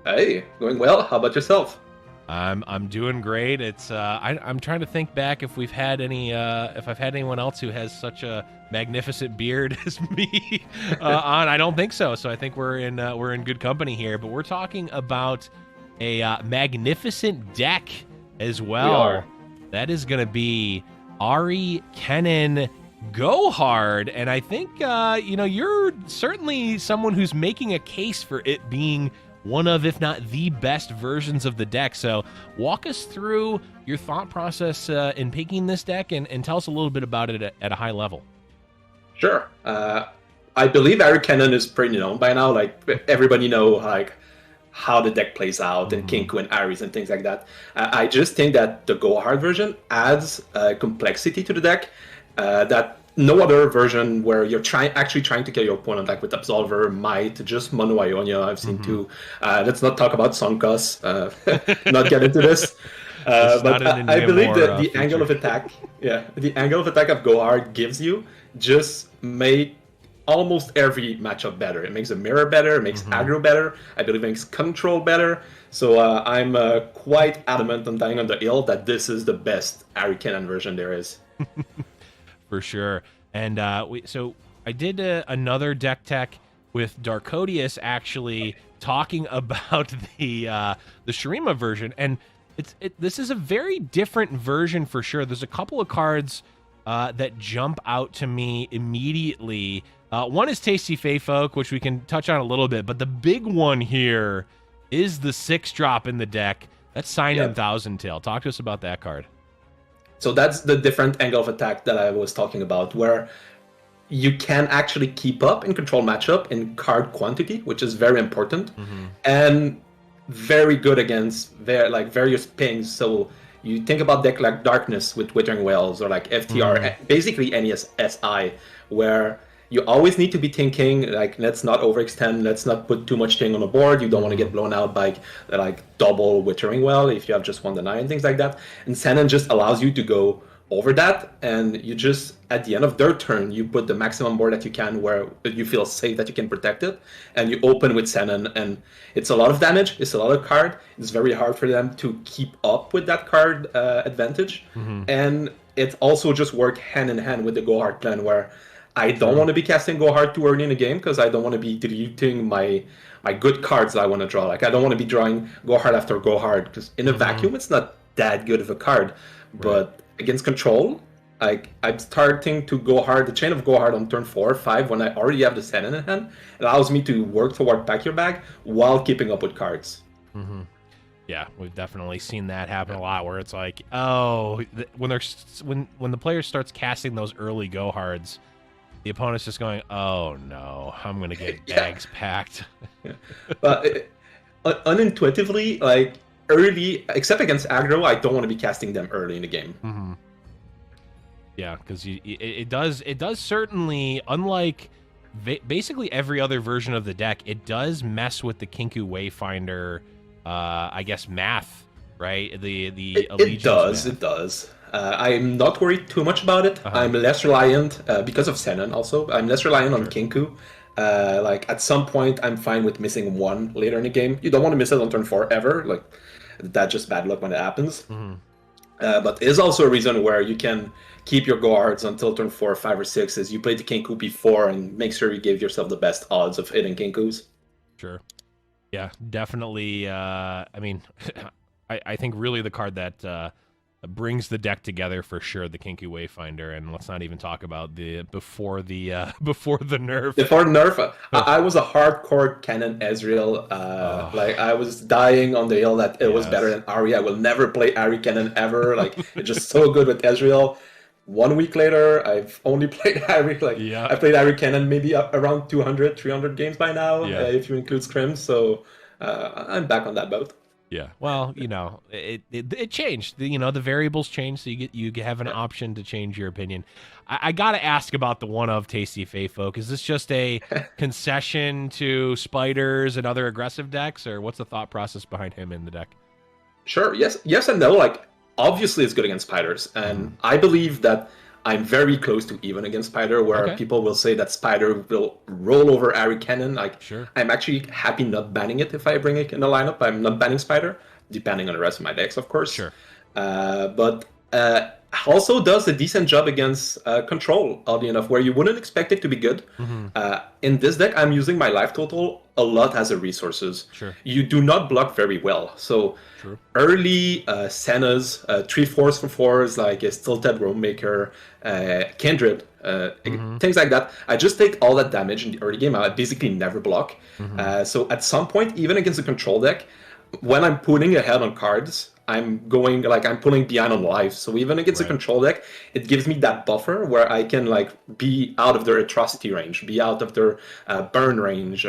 Hey, going well. How about yourself?
I'm doing great. It's I'm trying to think back if we've had any if I've had anyone else who has such a magnificent beard as me on. I don't think so. So I think we're in good company here. But we're talking about a magnificent deck as well.
We are.
That is going to be Ari Kennen Go Hard, and I think you're certainly someone who's making a case for it being one of, if not the best versions of the deck. So walk us through your thought process in picking this deck, and tell us a little bit about it at a high level.
Sure. I believe Harry Cannon is pretty known by now. Like, everybody know like how the deck plays out and Kinku and Ares and things like that. I just think that the Go Hard version adds complexity to the deck that no other version, where you're actually trying to kill your opponent, like with Absolver, Might, just Mono Ionia, I've seen too. Let's not talk about Sunkus, not get into this. But I believe that the angle of attack, the angle of attack of Go Hard gives you just make almost every matchup better. It makes the mirror better, it makes aggro better, I believe it makes control better. So I'm quite adamant on dying on the hill that this is the best Harry Cannon version there is.
For sure. And so I did another deck tech with Darkodius actually talking about the Shurima version, and this is a very different version for sure. There's a couple of cards that jump out to me immediately. One is Tasty Fey Folk, which we can touch on a little bit, but the big one here is the 6-drop in the deck. That's Sign-In Thousand Tail. Talk to us about that card.
So that's the different angle of attack that I was talking about, where you can actually keep up in control matchup in card quantity, which is very important, and very good against various pings. So you think about deck like Darkness with Withering Wells, or like FTR, basically any SI, where you always need to be thinking, like, let's not overextend, let's not put too much thing on the board. You don't want to get blown out by, like, double Withering Well if you have just one deny and things like that. And Shannon just allows you to go over that, and you just, at the end of their turn, you put the maximum board that you can where you feel safe that you can protect it, and you open with Shannon, and it's a lot of damage, it's a lot of card, it's very hard for them to keep up with that card advantage, and it also just works hand in hand with the Go Hard plan, where I don't want to be casting Go Hard too early in the game, because I don't want to be deleting my good cards that I want to draw. Like, I don't want to be drawing Go Hard after Go Hard, because in a vacuum, it's not that good of a card. But against control, like, I'm starting to Go Hard, the chain of Go Hard on turn 4 or 5, when I already have the Shannon in hand. It allows me to work toward Pack Your Bag while keeping up with cards.
Yeah, we've definitely seen that happen a lot, where it's like, oh, when the player starts casting those early Go Hards, the opponent's just going, oh no, I'm going to get bags packed.
But unintuitively, like, early, except against aggro, I don't want to be casting them early in the game.
Yeah, because it does certainly, unlike basically every other version of the deck, it does mess with the Kinku Wayfinder, I guess, math, right? The allegiance
it does. I'm not worried too much about it. I'm less reliant, because of Shannon also, I'm less reliant on Kinku. Like, at some point, I'm fine with missing one later in the game. You don't want to miss it on turn 4 ever. Like, that's just bad luck when it happens. But it is also a reason where you can keep your Go Hards until turn 4, 5, or 6, as you play the Kinku before, and make sure you give yourself the best odds of hitting Kinkus.
Sure. Yeah, definitely. I mean, I think really the card that brings the deck together for sure, the Kinku Wayfinder, and let's not even talk about the before the nerf. Before
nerf, I was a hardcore Cannon Ezreal. Like, I was dying on the hill that it was better than Ari. I will never play Ari Cannon ever. Like, it's just so good with Ezreal. 1 week later, I've only played Ari. Like, I played Ari Cannon maybe around 200, 300 games by now, if you include scrims. So I'm back on that boat.
Yeah, well, you know, it changed. The variables changed, so you have an option to change your opinion. I got to ask about the one of Tasty Fey Folk. Is this just a concession to spiders and other aggressive decks, or what's the thought process behind him in the deck?
Sure. Yes and no. Like, obviously, it's good against spiders, and I believe that I'm very close to even against Spider, where people will say that Spider will roll over Ari Cannon. Like, I'm actually happy not banning it if I bring it in the lineup. I'm not banning Spider, depending on the rest of my decks, of course. But also does a decent job against control, oddly enough, where you wouldn't expect it to be good. In this deck, I'm using my life total a lot as a resources.
Sure.
You do not block very well. So early Senna's 3/4 for 4s like a Stilted Roammaker, Kindred, things like that. I just take all that damage in the early game. I basically never block. So at some point, even against a control deck, when I'm pulling ahead on cards, I'm going like I'm pulling behind on life. So even against a control deck, it gives me that buffer where I can like be out of their atrocity range, be out of their burn range.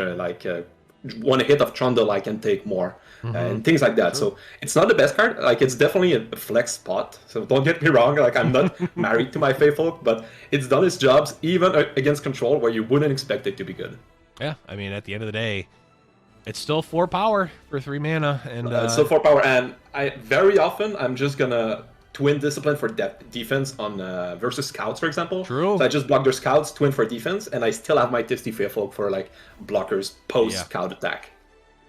One hit of Trundle, I can take more, and things like that. So it's not the best card. Like it's definitely a flex spot. So don't get me wrong. Like I'm not married to my Faithfolk, but it's done its jobs even against control where you wouldn't expect it to be good.
Yeah, I mean at the end of the day, it's still 4 power for 3 mana, and
it's still 4 power. And I very often I'm just gonna twin discipline for defense on versus scouts, for example.
True.
So I just block their scouts, twin for defense, and I still have my Tifty Faithfolk for like blockers post scout attack.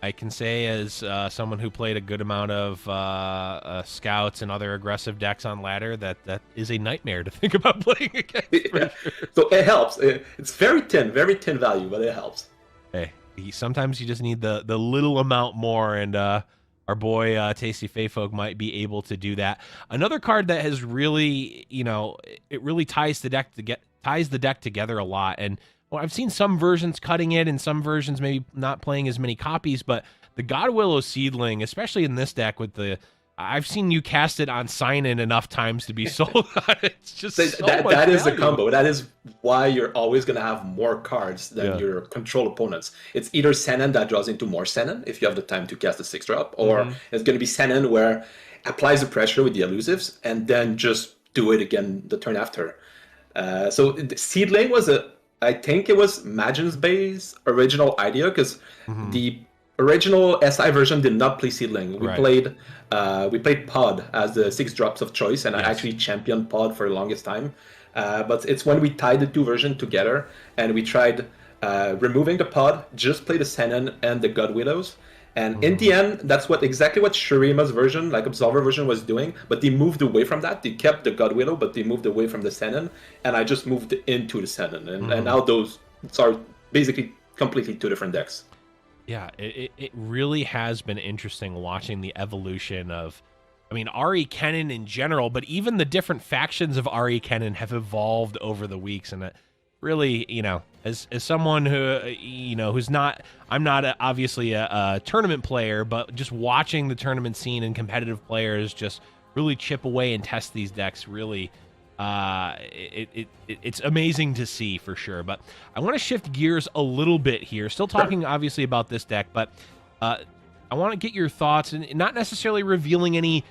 I can say as someone who played a good amount of scouts and other aggressive decks on ladder that is a nightmare to think about playing against. Sure.
So it helps. It's very thin value, but it helps.
Hey. Sometimes you just need the little amount more, and our boy Tasty Faithfolk might be able to do that. Another card that has really, it really ties the deck together a lot. And well, I've seen some versions cutting it, and some versions maybe not playing as many copies. But the Godwillow Seedling, especially in this deck with I've seen you cast it on sign-in enough times to be sold on it. It's just
that is a combo. That is why you're always going to have more cards than your control opponents. It's either Sennen that draws into more Sennen if you have the time to cast a 6-drop, or it's going to be Sennen where applies the pressure with the elusives and then just do it again the turn after. So the Seedling was I think it was Magin's Bay's original idea, because the original SI version did not play Seedling. We played Pod as the 6 drops of choice, and I actually championed Pod for the longest time. But it's when we tied the 2 versions together and we tried removing the Pod, just play the Sennen and the Godwillows. And in the end, that's exactly what Shurima's version, like Absolver version, was doing. But they moved away from that. They kept the Godwillow, but they moved away from the Sennen. And I just moved into the Sennen. And now those are basically completely 2 different decks.
Yeah, it really has been interesting watching the evolution of, Ari Kennen in general, but even the different factions of Ari Kennen have evolved over the weeks, and it really, as someone who, who's not, I'm not obviously a tournament player, but just watching the tournament scene and competitive players just really chip away and test these decks really. It's amazing to see for sure. But I want to shift gears a little bit here. Still talking obviously about this deck, but I want to get your thoughts, and not necessarily revealing any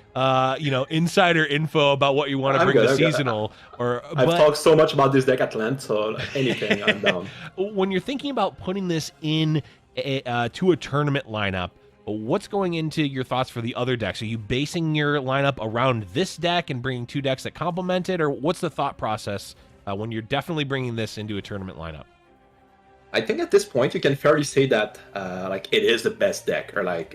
insider info about what you want to bring to seasonal.
I've talked so much about this deck at length, so anything I'm down.
When you're thinking about putting this in to a tournament lineup, what's going into your thoughts for the other decks? Are you basing your lineup around this deck and bringing 2 decks that complement it, or what's the thought process when you're definitely bringing this into a tournament lineup?
I think at this point you can fairly say that it is the best deck, or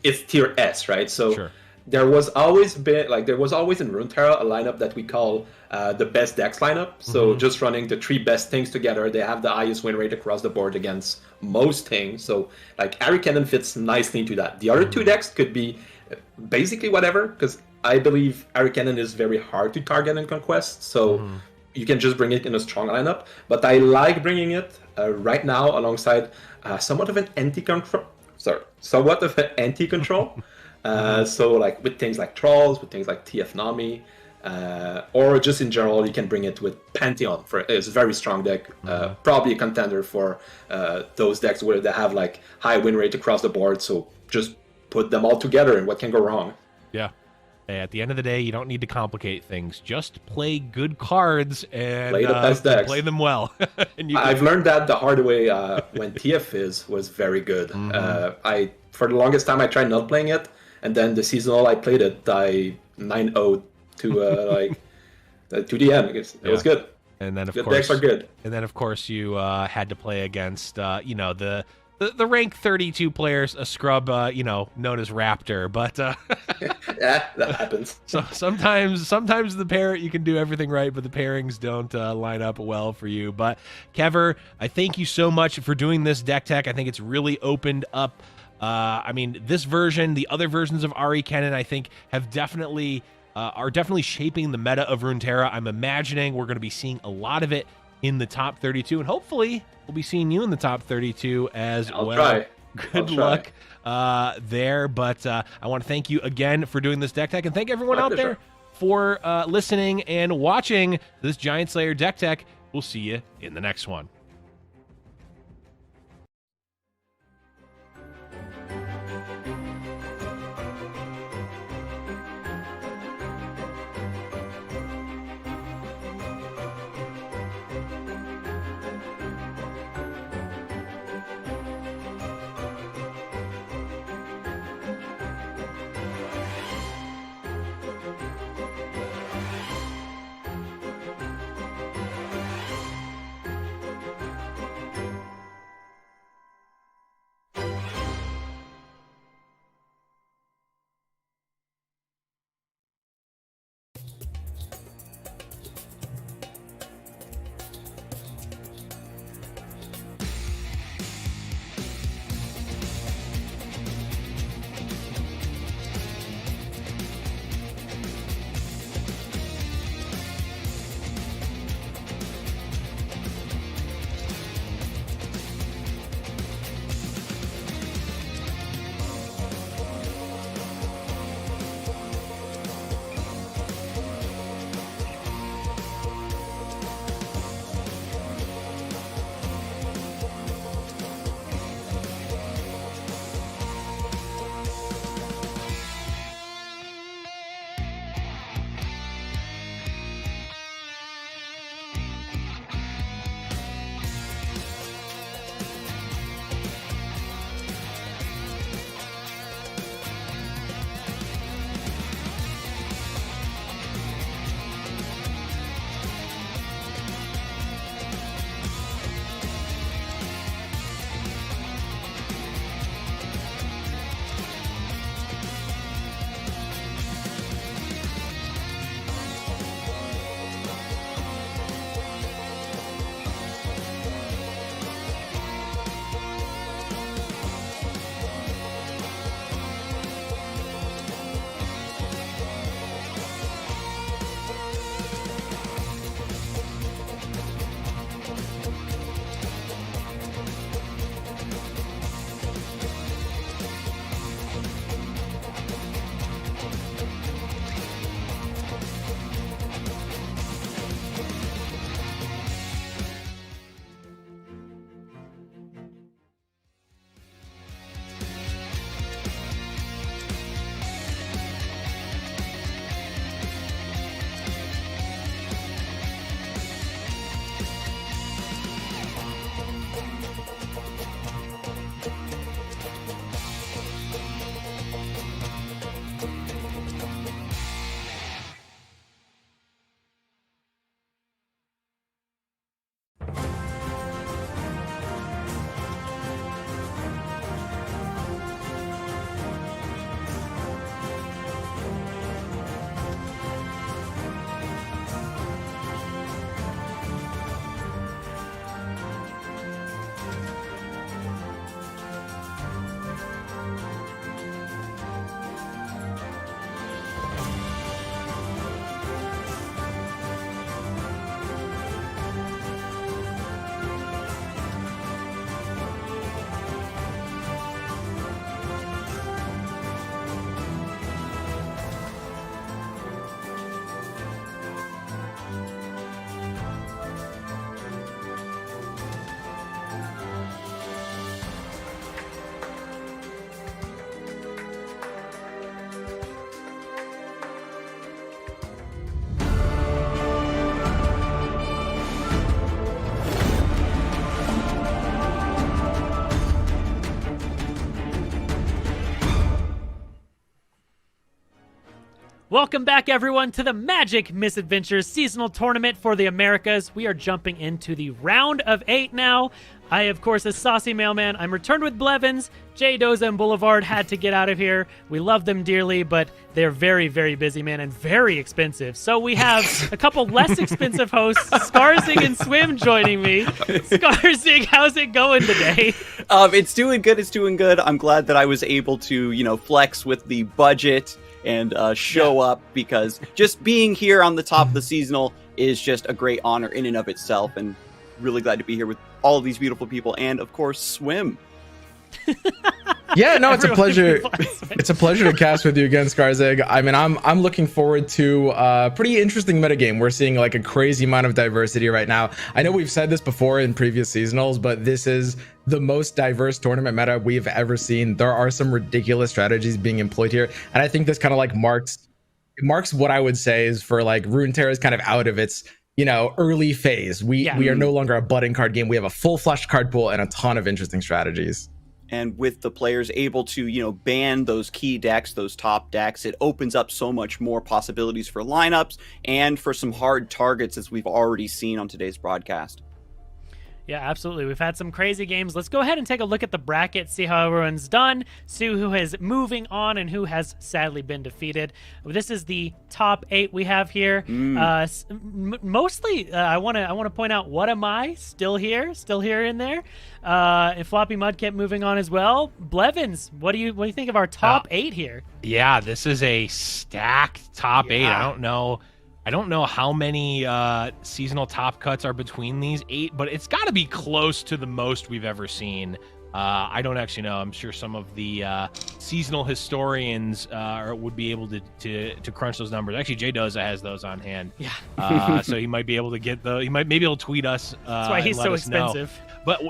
it's tier S, right? So there was always in Runeterra a lineup that we call the best decks lineup. So just running the 3 best things together, they have the highest win rate across the board against most things. So Ari Kennen fits nicely into that. The other 2 decks could be basically whatever, because I believe Ari Kennen is very hard to target in Conquest. So you can just bring it in a strong lineup. But I like bringing it right now alongside somewhat of an anti-control. So with things like Trolls, with things like TF Nami, or just in general, you can bring it with Pantheon. It's a very strong deck, probably a contender for those decks where they have high win rate across the board. So just put them all together, and what can go wrong?
Yeah. At the end of the day, you don't need to complicate things. Just play good cards and
play the best decks.
Play them well.
I've learned that the hard way when TF was very good. For the longest time, I tried not playing it, and then the seasonal I played it, I 9-0'd to the end. It was good.
And then of
good
course
decks are good.
And then of course you had to play against the rank 32 players, a scrub known as Raptor, but
Yeah, that happens.
So sometimes the pair you can do everything right, but the pairings don't line up well for you. But Kever, I thank you so much for doing this deck tech. I think it's really opened up. I mean, this version, the other versions of Ari Kennen, I think have definitely are definitely shaping the meta of Runeterra. I'm imagining we're going to be seeing a lot of it in the top 32, and hopefully we'll be seeing you in the top 32 as well.
I'll try.
Good luck there, but I want to thank you again for doing this deck tech, and thank everyone out there for listening and watching this Giant Slayer deck tech. We'll see you in the next one.
Welcome back, everyone, to the Magic Misadventures seasonal tournament for the Americas. We are jumping into the round of 8 now. I, of course, as Saucy Mailman, I'm returned with Blevins. Jay Doza and Boulevard had to get out of here. We love them dearly, but they're very, very busy, man, and very expensive. So we have a couple less expensive hosts, Skarzig and Swim, joining me. Skarzig, how's it going today?
It's doing good. It's doing good. I'm glad that I was able to, flex with the budget and show up, because just being here on the top of the seasonal is just a great honor in and of itself, and really glad to be here with all of these beautiful people, and of course Swim.
Yeah, no, it's a pleasure. It's a pleasure to cast with you again, Skarzig. I mean, I'm looking forward to a pretty interesting metagame. We're seeing like a crazy amount of diversity right now. I know we've said this before in previous seasonals, but this is the most diverse tournament meta we've ever seen. There are some ridiculous strategies being employed here, and I think this kind of like marks what I would say is for like Runeterra is kind of out of its early phase. We are no longer a budding card game. We have a full flushed card pool and a ton of interesting strategies.
And with the players able to, ban those key decks, those top decks, it opens up so much more possibilities for lineups and for some hard targets, as we've already seen on today's broadcast.
Yeah, absolutely. We've had some crazy games. Let's go ahead and take a look at the bracket, see how everyone's done, see who is moving on and who has sadly been defeated. This is the top 8 we have here. Mostly, I want to point out WhatAmI still here in there, and FloppyMudkip moving on as well. Blevins, what do you think of our top 8 here?
Yeah, this is a stacked top 8. I don't know how many seasonal top cuts are between these 8, but it's got to be close to the most we've ever seen. I don't actually know. I'm sure some of the seasonal historians would be able to crunch those numbers. Actually, Jay Doza has those on hand.
Yeah.
So he might be able to get maybe he'll tweet us.
That's why he's so expensive.
But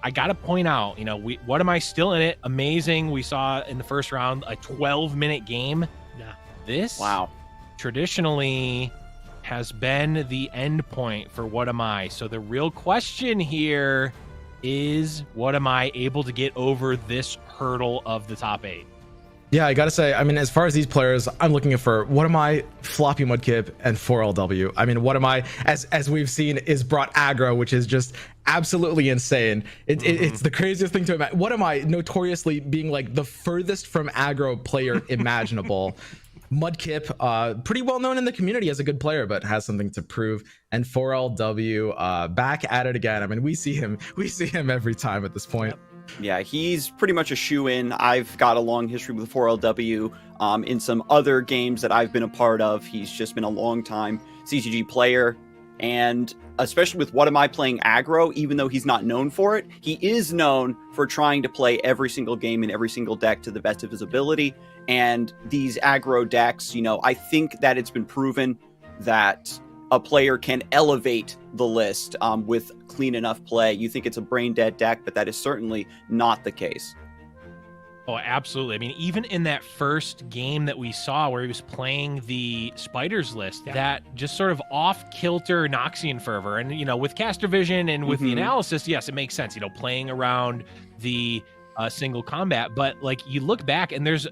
I got to point out, WhatAmI still in it? Amazing. We saw in the first round a 12-minute game.
Yeah.
This traditionally has been the end point for WhatAmI. So the real question here is, WhatAmI able to get over this hurdle of the top 8?
Yeah, I gotta say, I mean, as far as these players, I'm looking for WhatAmI, FloppyMudkip, and 4LW. I mean, WhatAmI, as we've seen, is brought aggro, which is just absolutely insane. It's the craziest thing to imagine. WhatAmI notoriously being like the furthest from aggro player imaginable. Mudkip, pretty well known in the community as a good player, but has something to prove. And 4LW, back at it again. I mean, we see him every time at this point.
Yeah, he's pretty much a shoe-in. I've got a long history with 4LW in some other games that I've been a part of. He's just been a long-time CCG player, and especially with WhatAmI playing aggro, even though he's not known for it, he is known for trying to play every single game in every single deck to the best of his ability. And these aggro decks, I think that it's been proven that a player can elevate the list with clean enough play. You think it's a brain dead deck, but that is certainly not the case.
Oh, absolutely. I mean, even in that first game that we saw where he was playing the Spiders list, that just sort of off-kilter Noxian Fervor. And, with caster vision and with the analysis, yes, it makes sense, playing around the single combat. But, you look back and there's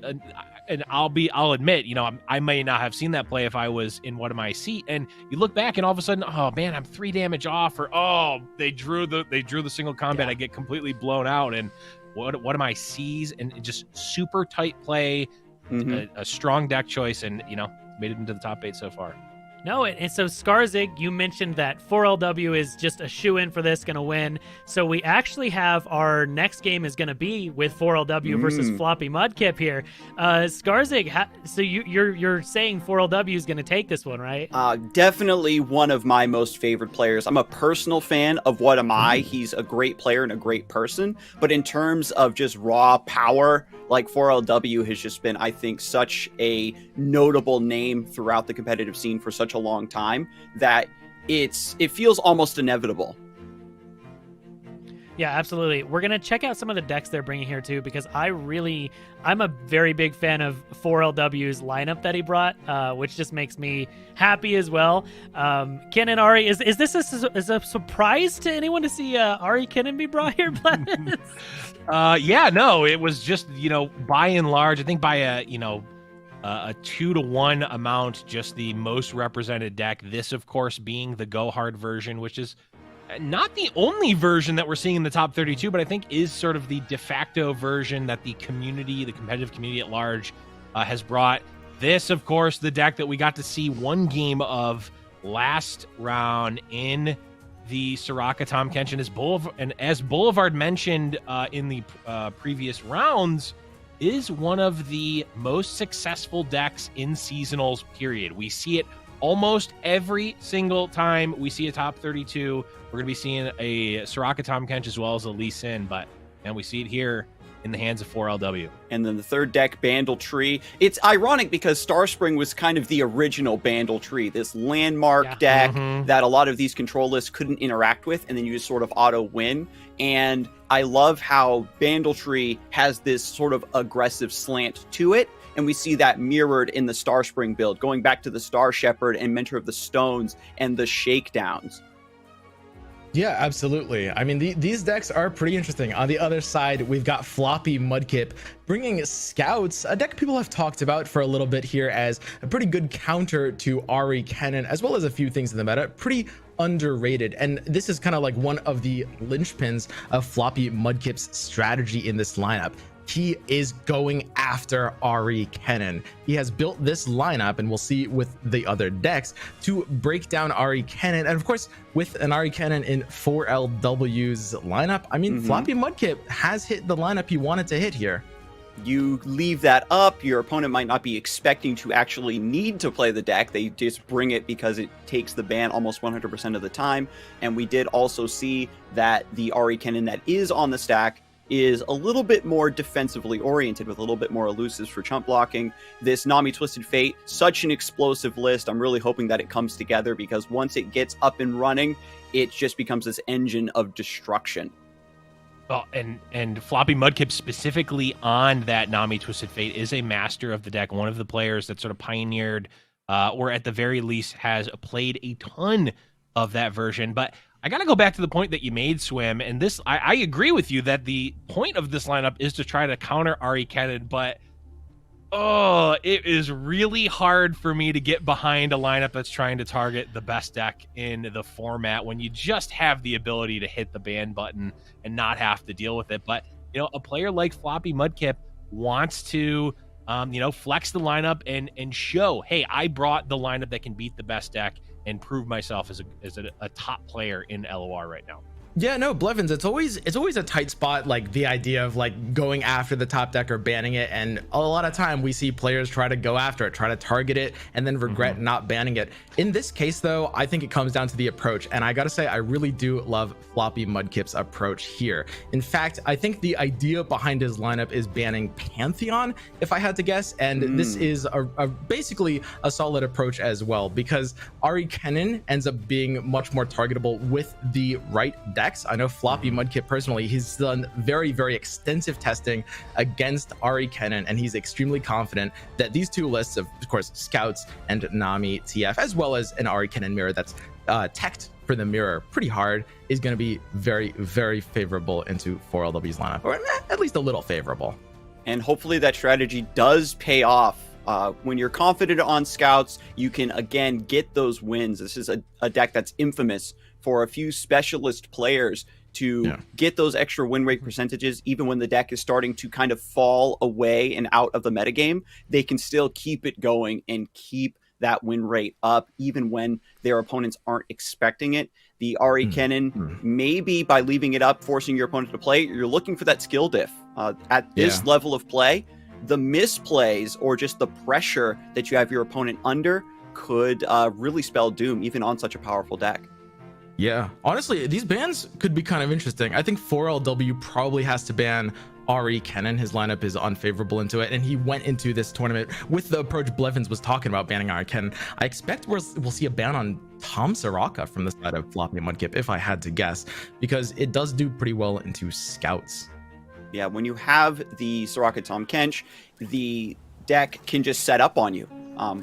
and I'll admit, I may not have seen that play if I was in WhatAmI's seat. And you look back and all of a sudden, oh man, I'm 3 damage off, or they drew the single combat. I get completely blown out. And WhatAmI sees and just super tight play, a strong deck choice, and made it into the top 8 so far.
No, and so Skarzig, you mentioned that 4LW is just a shoe-in for this, going to win. So we actually have our next game is going to be with 4LW versus FloppyMudkip here. Skarzig, so you're saying 4LW is going to take this one, right?
Definitely one of my most favorite players. I'm a personal fan of WhatAmI. He's a great player and a great person. But in terms of just raw power, 4LW has just been, I think, such a notable name throughout the competitive scene for such a long time that it feels almost inevitable.
Yeah, absolutely. We're going to check out some of the decks they're bringing here too, because I'm a very big fan of 4LW's lineup that he brought, which just makes me happy as well. Ken and Ari, is this a surprise to anyone to see Ari Kennen be brought here?
Yeah, no, it was just, by and large, I think by a 2-to-1 amount, just the most represented deck. This, of course, being the Go Hard version, which is not the only version that we're seeing in the top 32, but I think is sort of the de facto version that the community, the competitive community at large, has brought. This, of course, the deck that we got to see one game of last round in the Soraka Tahm Kench. And as Boulevard mentioned in the previous rounds, is one of the most successful decks in seasonals, period. We see it almost every single time we see a top 32. We're going to be seeing a Soraka Tahm Kench as well as a Lee Sin, and we see it here in the hands of 4LW.
And then the third deck, Bandle Tree. It's ironic because Starspring was kind of the original Bandle Tree, this landmark deck that a lot of these control lists couldn't interact with, and then you just sort of auto win. And I love how Bandle Tree has this sort of aggressive slant to it, and we see that mirrored in the Starspring build, going back to the Star Shepherd and Mentor of the Stones and the Shakedowns.
Yeah, absolutely. I mean, these decks are pretty interesting. On the other side, we've got FloppyMudkip bringing Scouts, a deck people have talked about for a little bit here as a pretty good counter to Ari Cannon, as well as a few things in the meta. Pretty underrated. And this is kind of like one of the linchpins of FloppyMudkip's strategy in this lineup. He is going after Ari Cannon. He has built this lineup, and we'll see with the other decks, to break down Ari Cannon. And of course, with an Ari Cannon in 4LW's lineup, I mean, FloppyMudkip has hit the lineup he wanted to hit here.
You leave that up, your opponent might not be expecting to actually need to play the deck. They just bring it because it takes the ban almost 100% of the time. And we did also see that the Ari Cannon that is on the stack is a little bit more defensively oriented, with a little bit more elusives for chump blocking. This Nami Twisted Fate, such an explosive list. I'm really hoping that it comes together, because once it gets up and running, it just becomes this engine of destruction.
Well, and FloppyMudkip specifically on that Nami Twisted Fate is a master of the deck, one of the players that sort of pioneered, or at the very least has played a ton of that version. But I got to go back to the point that you made, Swim, and this, I agree with you that the point of this lineup is to try to counter Ari Cannon, but it is really hard for me to get behind a lineup that's trying to target the best deck in the format when you just have the ability to hit the ban button and not have to deal with it. But, you know, a player like FloppyMudkip wants to, flex the lineup and show, hey, I brought the lineup that can beat the best deck and prove myself as a top player in LOR right now.
Yeah, no, Blevins, it's always a tight spot, like the idea of like going after the top deck or banning it, and a lot of time we see players try to go after it, try to target it, and then regret not banning it. In this case, though, I think it comes down to the approach, and I gotta say, I really do love FloppyMudkip's approach here. In fact, I think the idea behind his lineup is banning Pantheon, if I had to guess, and this is basically a solid approach as well, because Ari Cannon ends up being much more targetable with the right decks. I know FloppyMudkip personally, he's done very, very extensive testing against Ari Cannon, and he's extremely confident that these two lists of course, Scouts and Nami TF, as well as an Ari Cannon mirror that's teched for the mirror pretty hard, is going to be very, very favorable into 4LW's lineup, or at least a little favorable.
And hopefully that strategy does pay off. When you're confident on Scouts, you can again get those wins. This is a deck that's infamous for a few specialist players to get those extra win rate percentages. Even when the deck is starting to kind of fall away and out of the metagame, they can still keep it going and keep that win rate up, even when their opponents aren't expecting it. The Ari Cannon, maybe by leaving it up, forcing your opponent to play, you're looking for that skill diff. At this level of play, the misplays or just the pressure that you have your opponent under could really spell doom, even on such a powerful deck.
Yeah, honestly, these bans could be kind of interesting. I think 4LW probably has to ban Ari Cannon. His lineup is unfavorable into it, and he went into this tournament with the approach Blevins was talking about, banning Ari Cannon. I expect we'll see a ban on Tom Soraka from the side of FloppyMudkip, if I had to guess, because it does do pretty well into Scouts.
Yeah, when you have the Soraka Tahm Kench, the deck can just set up on you.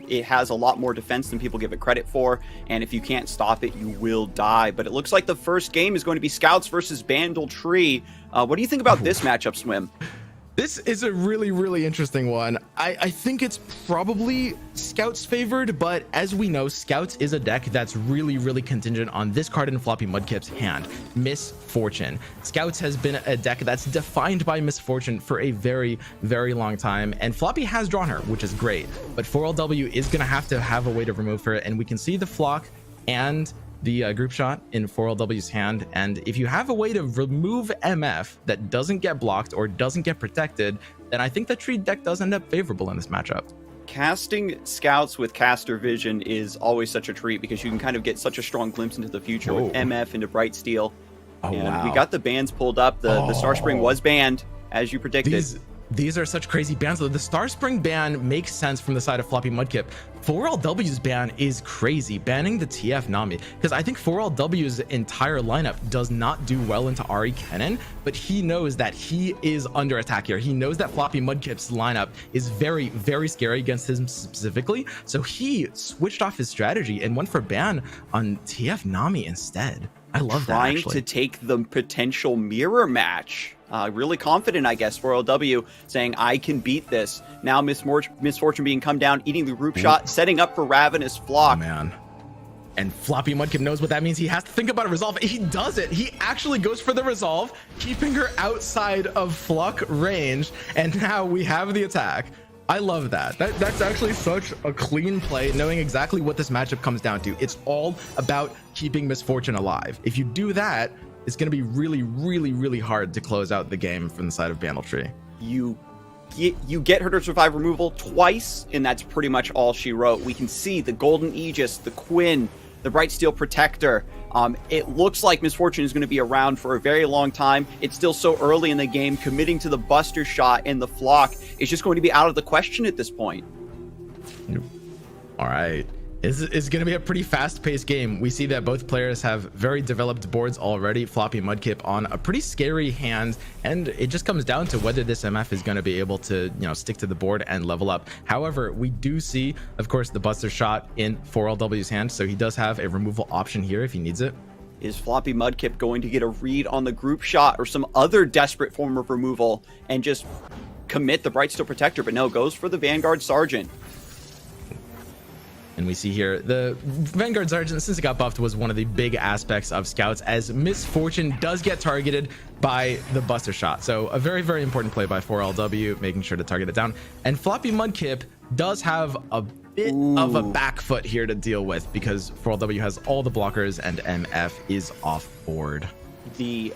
It has a lot more defense than people give it credit for, and if you can't stop it, you will die. But it looks like the first game is going to be Scouts versus Bandle Tree. What do you think about this matchup, Swim?
This is a really, really interesting one. I think it's probably Scouts favored, but as we know, Scouts is a deck that's really, really contingent on this card in FloppyMudkip's hand, Misfortune. Scouts has been a deck that's defined by Misfortune for a very, very long time, and Floppy has drawn her, which is great, but 4LW is going to have a way to remove her, and we can see the Flock and the group shot in 4LW's hand, and if you have a way to remove MF that doesn't get blocked or doesn't get protected, then I think the tree deck does end up favorable in this matchup.
Casting Scouts with Caster Vision is always such a treat because you can kind of get such a strong glimpse into the future with MF into Bright Steel.
Oh,
and
wow.
we got the bans pulled up. The Star Spring was banned, as you predicted.
These are such crazy bans. The Star Spring ban makes sense from the side of FloppyMudkip. 4LW's ban is crazy, banning the TF Nami, because I think 4LW's entire lineup does not do well into Ari Kennen, but he knows that he is under attack here. He knows that FloppyMudkip's lineup is very, very scary against him specifically, so he switched off his strategy and went for ban on TF Nami instead. I love that,
Trying
actually.
to take the potential mirror match. Really confident, I guess, 4LW, saying, I can beat this. Now Misfortune being come down, eating the group shot, setting up for Ravenous Flock.
Oh, man. And FloppyMudkip knows what that means. He has to think about a resolve. He does it. He actually goes for the resolve, keeping her outside of Flock range. And now we have the attack. I love that. That's actually such a clean play, knowing exactly what this matchup comes down to. It's all about keeping Misfortune alive. If you do that, it's going to be really, really, really hard to close out the game from the side of Bandletree.
You get her to survive removal twice, and that's pretty much all she wrote. We can see the Golden Aegis, the Quinn, the Bright Steel Protector. It looks like Misfortune is going to be around for a very long time. It's still so early in the game. Committing to the Buster Shot and the Flock is just going to be out of the question at this point.
All right. It's going to be a pretty fast-paced game. We see that both players have very developed boards already. FloppyMudkip on a pretty scary hand, and it just comes down to whether this MF is going to be able to, stick to the board and level up. However, we do see, of course, the Buster Shot in 4LW's hand, so he does have a removal option here if he needs it.
Is FloppyMudkip going to get a read on the group shot or some other desperate form of removal and just commit the Bright Steel Protector? But no, goes for the Vanguard Sergeant.
And we see here the Vanguard Sergeant, since it got buffed, was one of the big aspects of Scouts, as Misfortune does get targeted by the Buster Shot. So a very, very important play by 4LW, making sure to target it down. And FloppyMudkip does have a bit of a back foot here to deal with, because 4LW has all the blockers and MF is off board.
The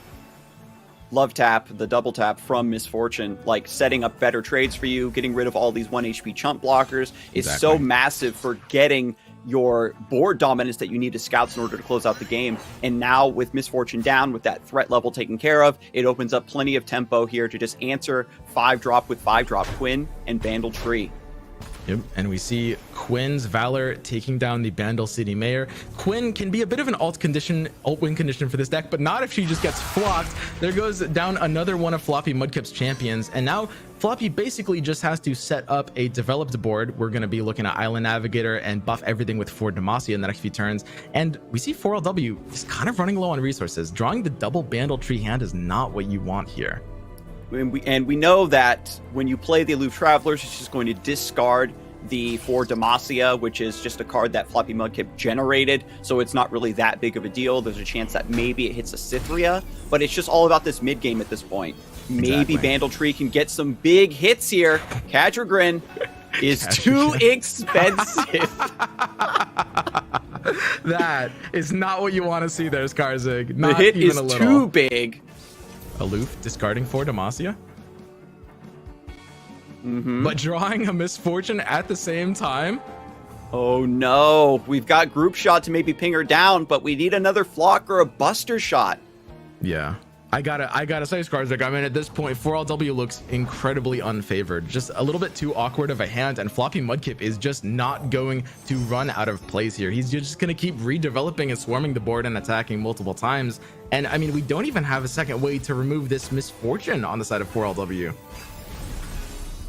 love tap, the double tap from Misfortune, like setting up better trades for you, getting rid of all these 1 HP chump blockers is so massive for getting your board dominance that you need as Scouts in order to close out the game. And now with Misfortune down, with that threat level taken care of, it opens up plenty of tempo here to just answer 5-drop with 5-drop Quinn and Bandletree.
Yep, and we see Quinn's Valor taking down the Bandle City Mayor. Quinn can be a bit of an alt win condition for this deck, but not if she just gets flocked. There goes down another one of FloppyMudkip's champions, and now Floppy basically just has to set up a developed board. We're going to be looking at Island Navigator and buff everything with 4 Demacia in the next few turns, and we see 4LW is kind of running low on resources. Drawing the double Bandletree hand is not what you want here.
And we know that when you play the Aloof Travelers, it's just going to discard the 4 Demacia, which is just a card that FloppyMudkip generated, so it's not really that big of a deal. There's a chance that maybe it hits a Cythria, but it's just all about this mid game at this point. Maybe Bandletree can get some big hits here. Cadrigrin is too expensive.
That is not what you want to see there, Skarzig.
The hit is too big.
Aloof discarding 4 Demacia. But drawing a Misfortune at the same time.
Oh no, we've got group shot to maybe ping her down, but we need another Flock or a Buster Shot.
Yeah, I gotta say, Skarzig, I mean, at this point 4LW looks incredibly unfavored, just a little bit too awkward of a hand, and FloppyMudkip is just not going to run out of plays here. He's just gonna keep redeveloping and swarming the board and attacking multiple times. And I mean, we don't even have a second way to remove this Misfortune on the side of 4LW.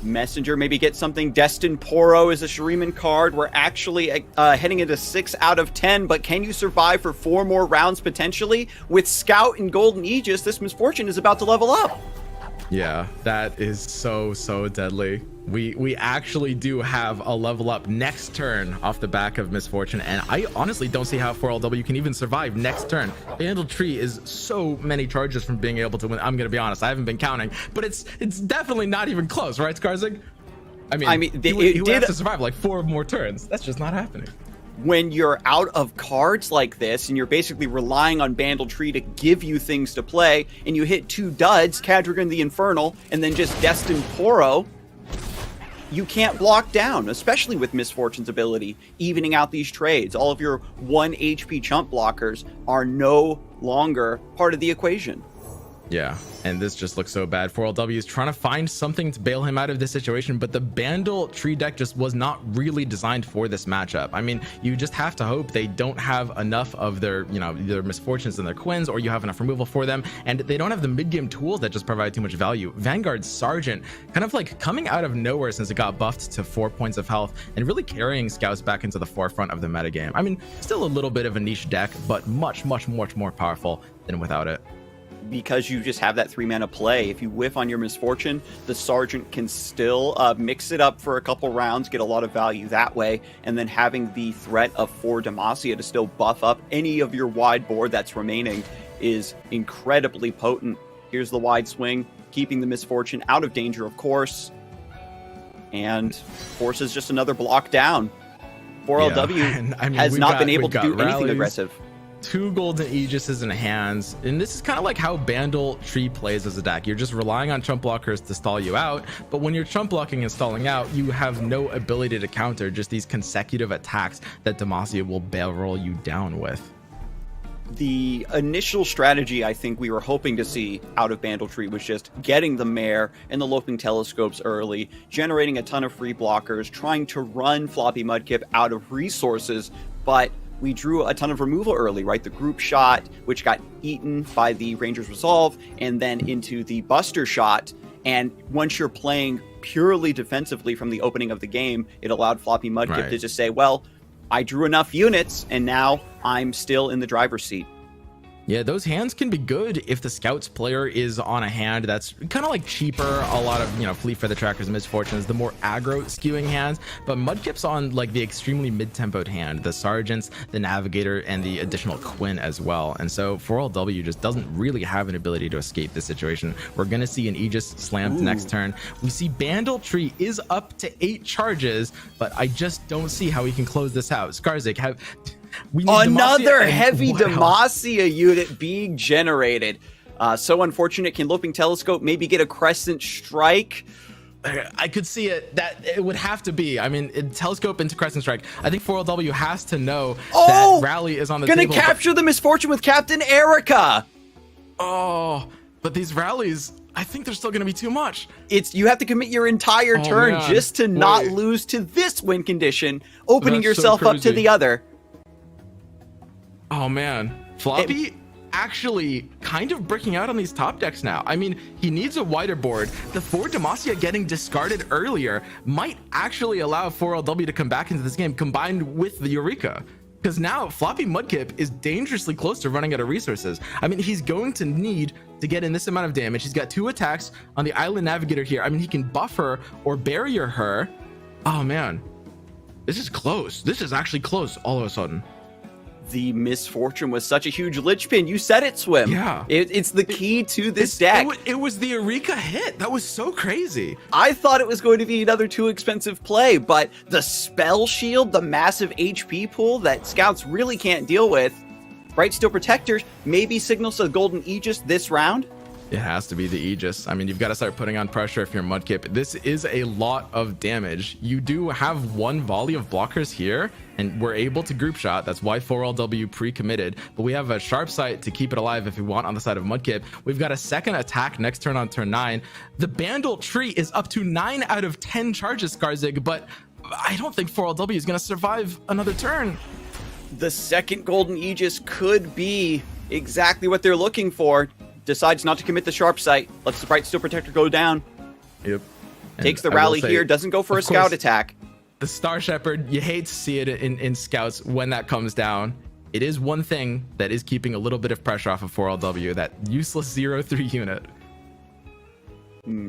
Messenger maybe get something. Destined Poro is a Shuriman card. We're actually heading into 6 out of 10, but can you survive for 4 more rounds potentially? With Scout and Golden Aegis, this Misfortune is about to level up.
Yeah, that is so deadly. We actually do have a level up next turn off the back of Misfortune, and I honestly don't see how 4LW can even survive next turn. Bandle Tree is so many charges from being able to win. I'm gonna be honest, I haven't been counting, but it's definitely not even close, right, Skarzig? I mean, he would have to survive like 4 more turns. That's just not happening.
When you're out of cards like this and you're basically relying on Bandle Tree to give you things to play, and you hit 2 duds, Cadrigan the Infernal, and then just Destined Poro, you can't block down, especially with Misfortune's ability, evening out these trades. All of your 1 HP chump blockers are no longer part of the equation.
Yeah, and this just looks so bad. 4LW is trying to find something to bail him out of this situation, but the Bandle Tree deck just was not really designed for this matchup. I mean, you just have to hope they don't have enough of their, their Misfortunes and their Quins, or you have enough removal for them, and they don't have the mid-game tools that just provide too much value. Vanguard Sergeant kind of like coming out of nowhere since it got buffed to 4 points of health and really carrying Scouts back into the forefront of the metagame. I mean, still a little bit of a niche deck, but much more powerful than without it.
Because you just have that 3-mana play. If you whiff on your Misfortune, the Sergeant can still mix it up for a couple rounds, get a lot of value that way, and then having the threat of 4 Demacia to still buff up any of your wide board that's remaining is incredibly potent. Here's the wide swing, keeping the Misfortune out of danger, of course, and forces just another block down. 4LW has not been able to do anything aggressive.
2 golden Aegises in hands, and this is kind of like how Bandle Tree plays as a deck. You're just relying on chump blockers to stall you out, but when you're chump blocking and stalling out, you have no ability to counter just these consecutive attacks that Demacia will barrel you down with.
The initial strategy I think we were hoping to see out of Bandle Tree was just getting the Mare and the Loping Telescopes early, generating a ton of free blockers, trying to run FloppyMudkip out of resources, but we drew a ton of removal early, right? The group shot, which got eaten by the Ranger's Resolve, and then into the Buster shot. And once you're playing purely defensively from the opening of the game, it allowed FloppyMudkip to just say, well, I drew enough units, and now I'm still in the driver's seat.
Yeah, those hands can be good if the Scouts player is on a hand that's kind of like cheaper. A lot of, Fleet for the Trackers, Misfortunes, the more aggro skewing hands. But Mudkip's on like the extremely mid-tempoed hand, the Sergeants, the Navigator, and the additional Quinn as well. And so 4LW just doesn't really have an ability to escape this situation. We're going to see an Aegis slammed next turn. We see Bandle Tree is up to 8 charges, but I just don't see how we can close this out. Skarzig, we need
another heavy Demacia unit being generated. So unfortunate. Can Loping Telescope maybe get a Crescent Strike?
I could see it. That it would have to be. I mean, Telescope into Crescent Strike. I think 4LW has to know that Rally is on the table.
Gonna capture the Misfortune with Captain Erica.
Oh, but these rallies, I think they're still gonna be too much.
You have to commit your entire turn just to not lose to this win condition, opening yourself up to the other.
Oh man, Floppy actually kind of breaking out on these top decks now. I mean, he needs a wider board. The 4 Demacia getting discarded earlier might actually allow 4LW to come back into this game combined with the Eureka. Because now FloppyMudkip is dangerously close to running out of resources. I mean, he's going to need to get in this amount of damage. He's got 2 attacks on the Island Navigator here. I mean, he can buff her or barrier her. Oh man, this is close. This is actually close all of a sudden.
The Misfortune was such a huge linchpin. You said it, Swim.
Yeah.
It's the key to this deck.
It was the Eureka hit. That was so crazy.
I thought it was going to be another too expensive play, but the Spell Shield, the massive HP pool that Scouts really can't deal with, Bright Steel Protectors, maybe signals a Golden Aegis this round.
It has to be the Aegis. I mean, you've got to start putting on pressure if you're Mudkip. This is a lot of damage. You do have 1 volley of blockers here, and we're able to group shot. That's why 4LW pre-committed. But we have a sharp sight to keep it alive if we want on the side of Mudkip. We've got a second attack next turn on turn 9. The Bandle Tree is up to 9 out of 10 charges, Skarzig, but I don't think 4LW is going to survive another turn.
The second Golden Aegis could be exactly what they're looking for. Decides not to commit the sharp sight, lets the Bright Steel Protector go down.
Yep.
Takes the rally here, doesn't go for a scout attack.
The Star Shepherd, you hate to see it in Scouts when that comes down. It is one thing that is keeping a little bit of pressure off of 4LW, that useless 0-3 unit.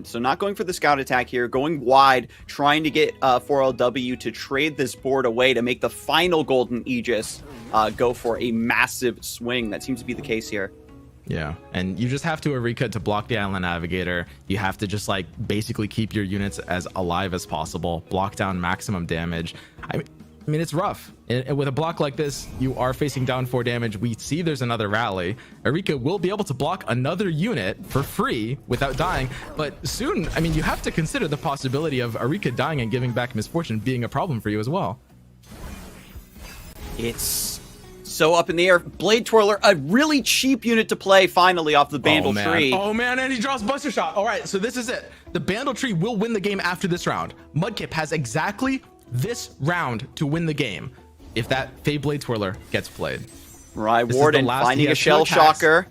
So not going for the scout attack here, going wide, trying to get 4LW to trade this board away to make the final Golden Aegis go for a massive swing. That seems to be the case here.
Yeah, and you just have to Eureka to block the Island Navigator. You have to just like basically keep your units as alive as possible, block down maximum damage. I mean, it's rough. And with a block like this, you are facing down 4 damage. We see there's another rally. Eureka will be able to block another unit for free without dying. But soon, I mean, you have to consider the possibility of Eureka dying and giving back Misfortune being a problem for you as well.
It's so up in the air. Blade Twirler, a really cheap unit to play finally off the Bandle Tree.
Oh man, and he draws Buster Shot. All right, so this is it. The Bandle Tree will win the game after this round. Mudkip has exactly this round to win the game if that Fey Blade Twirler gets played.
Right, Warden finding a Shell Shocker.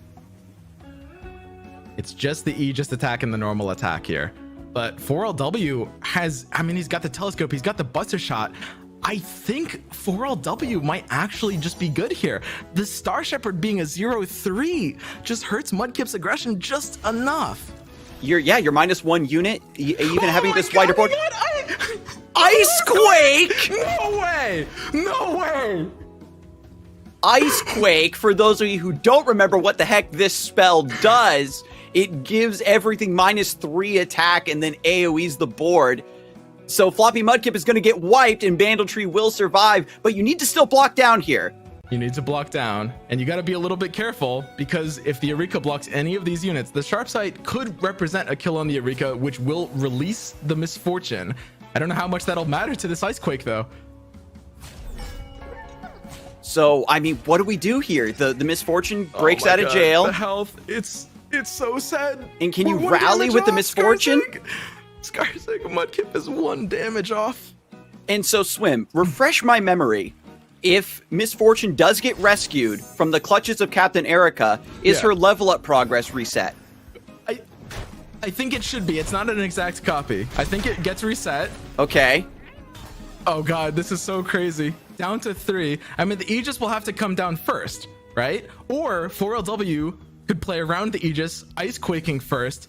It's just the Aegis attack and the normal attack here. But 4LW has, I mean, he's got the Telescope, he's got the Buster Shot. I think 4LW might actually just be good here. The Star Shepherd being a 0-3 just hurts Mudkip's aggression just enough.
You're -1 unit, even having this wider board. Ice Quake!
No way! No way!
Ice Quake, for those of you who don't remember what the heck this spell does, it gives everything -3 attack and then AoEs the board. So FloppyMudkip is going to get wiped and Bandle Tree will survive, but you need to still block down here.
You need to block down, and you got to be a little bit careful, because if the Eureka blocks any of these units, the Sharp Sight could represent a kill on the Eureka, which will release the Misfortune. I don't know how much that'll matter to this Ice Quake, though.
So, I mean, what do we do here? The Misfortune breaks out of jail.
The health, it's so sad.
And can you rally with the Misfortune?
Skarsig Mudkip is 1 damage off.
And so, Swim, refresh my memory. If Misfortune does get rescued from the clutches of Captain Erica, is her level up progress reset?
I think it should be. It's not an exact copy. I think it gets reset.
Okay.
Oh god, this is so crazy. Down to 3. I mean, the Aegis will have to come down first, right? Or 4LW could play around the Aegis, Ice Quaking first.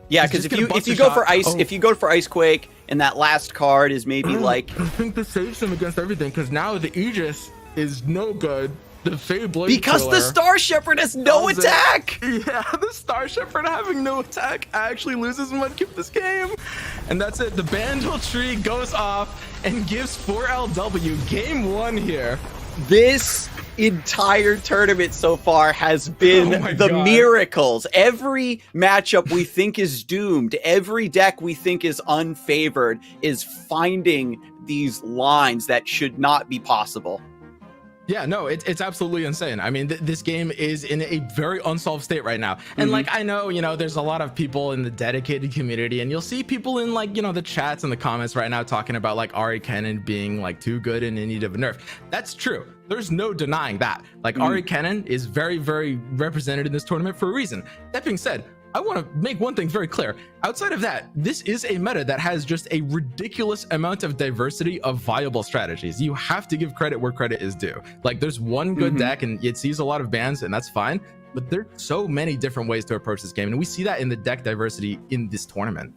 Yeah, because if you go for ice, if you go for Ice Quake, and that last card is maybe like,
I think this saves him against everything, because now the Aegis is no good. The Fey Blade
because
Killer
the Star Shepherd has no attack.
Yeah, the Star Shepherd having no attack actually loses Mudkip this game, and that's it. The Bandle Tree goes off and gives 4LW game 1 here.
This entire tournament so far has been miracles. Every matchup we think is doomed, every deck we think is unfavored, is finding these lines that should not be possible.
Yeah, no, it's absolutely insane. I mean, this game is in a very unsolved state right now. And like, I know, you know, there's a lot of people in the dedicated community, and you'll see people in like, you know, the chats and the comments right now talking about like Ari Cannon being like too good and in need of a nerf. That's true. There's no denying that. Like Ari Cannon is very, very represented in this tournament for a reason. That being said, I want to make one thing very clear. Outside of that, this is a meta that has just a ridiculous amount of diversity of viable strategies. You have to give credit where credit is due. Like, there's one good deck and it sees a lot of bans, and that's fine. But there's so many different ways to approach this game, and we see that in the deck diversity in this tournament.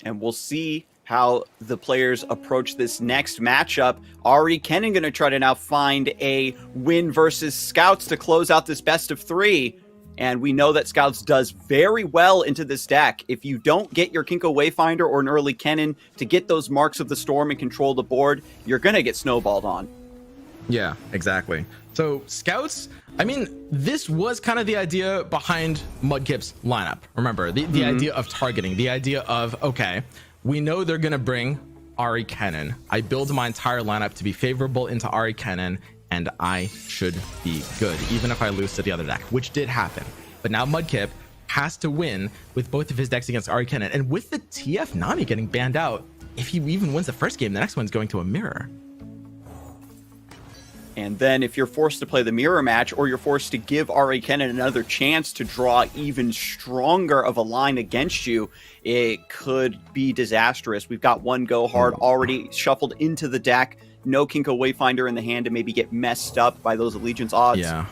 And we'll see how the players approach this next matchup. Ari Cannon going to try to now find a win versus Scouts to close out this best of 3. And we know that Scouts does very well into this deck. If you don't get your Kinko Wayfinder or an early Cannon to get those Marks of the Storm and control the board, you're going to get snowballed on.
Yeah, exactly. So Scouts, I mean, this was kind of the idea behind Mudkip's lineup. Remember, the idea of targeting, the idea of, okay, we know they're going to bring Ari Cannon. I build my entire lineup to be favorable into Ari Cannon, and I should be good, even if I lose to the other deck, which did happen. But now Mudkip has to win with both of his decks against Ari Cannon. And with the TF Nami getting banned out, if he even wins the first game, the next one's going to a mirror.
And then if you're forced to play the mirror match, or you're forced to give Ari Cannon another chance to draw even stronger of a line against you, it could be disastrous. We've got one Go Hard already shuffled into the deck. No Kinko Wayfinder in the hand to maybe get messed up by those Allegiance odds.
Yeah.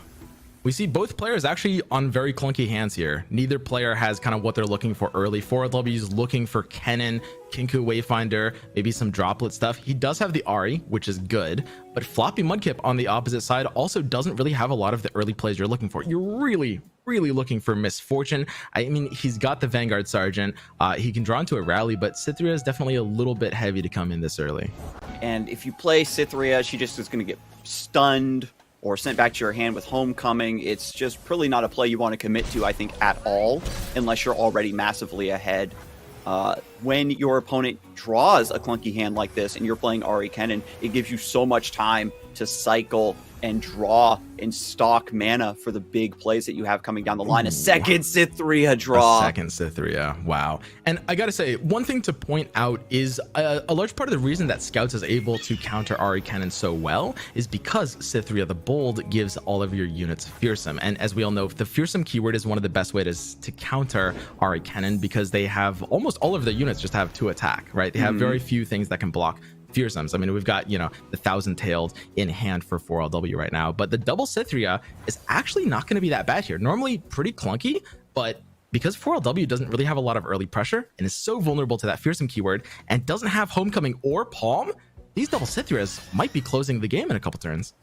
We see both players actually on very clunky hands here. Neither player has kind of what they're looking for early. 4LW is looking for Kennen, Kinku Wayfinder, maybe some droplet stuff. He does have the Ahri, which is good, but FloppyMudkip on the opposite side also doesn't really have a lot of the early plays you're looking for. You're really looking for Misfortune. I mean, he's got the Vanguard Sergeant. He can draw into a rally, but Cytherea is definitely a little bit heavy to come in this early.
And if you play Cytherea, she just is going to get stunned or sent back to your hand with Homecoming. It's just really not a play you want to commit to, I think, at all, unless you're already massively ahead. When your opponent draws a clunky hand like this and you're playing Ahri Kennen, it gives you so much time to cycle and draw and stock mana for the big plays that you have coming down the line. A second Cytherea draw.
A second Cytherea. Wow. And I gotta say, one thing to point out is a large part of the reason that Scouts is able to counter Ahri Kennen so well is because Cytherea the Bold gives all of your units Fearsome. And as we all know, the Fearsome keyword is one of the best ways to counter Ahri Kennen, because they have almost all of their units just have 2 attack, right? They have very few things that can block Fearsomes. I mean, we've got, the 1,000-tailed in hand for 4LW right now, but the double Cytherea is actually not going to be that bad here. Normally pretty clunky, but because 4LW doesn't really have a lot of early pressure and is so vulnerable to that Fearsome keyword and doesn't have Homecoming or Palm, these double Cythereas might be closing the game in a couple turns.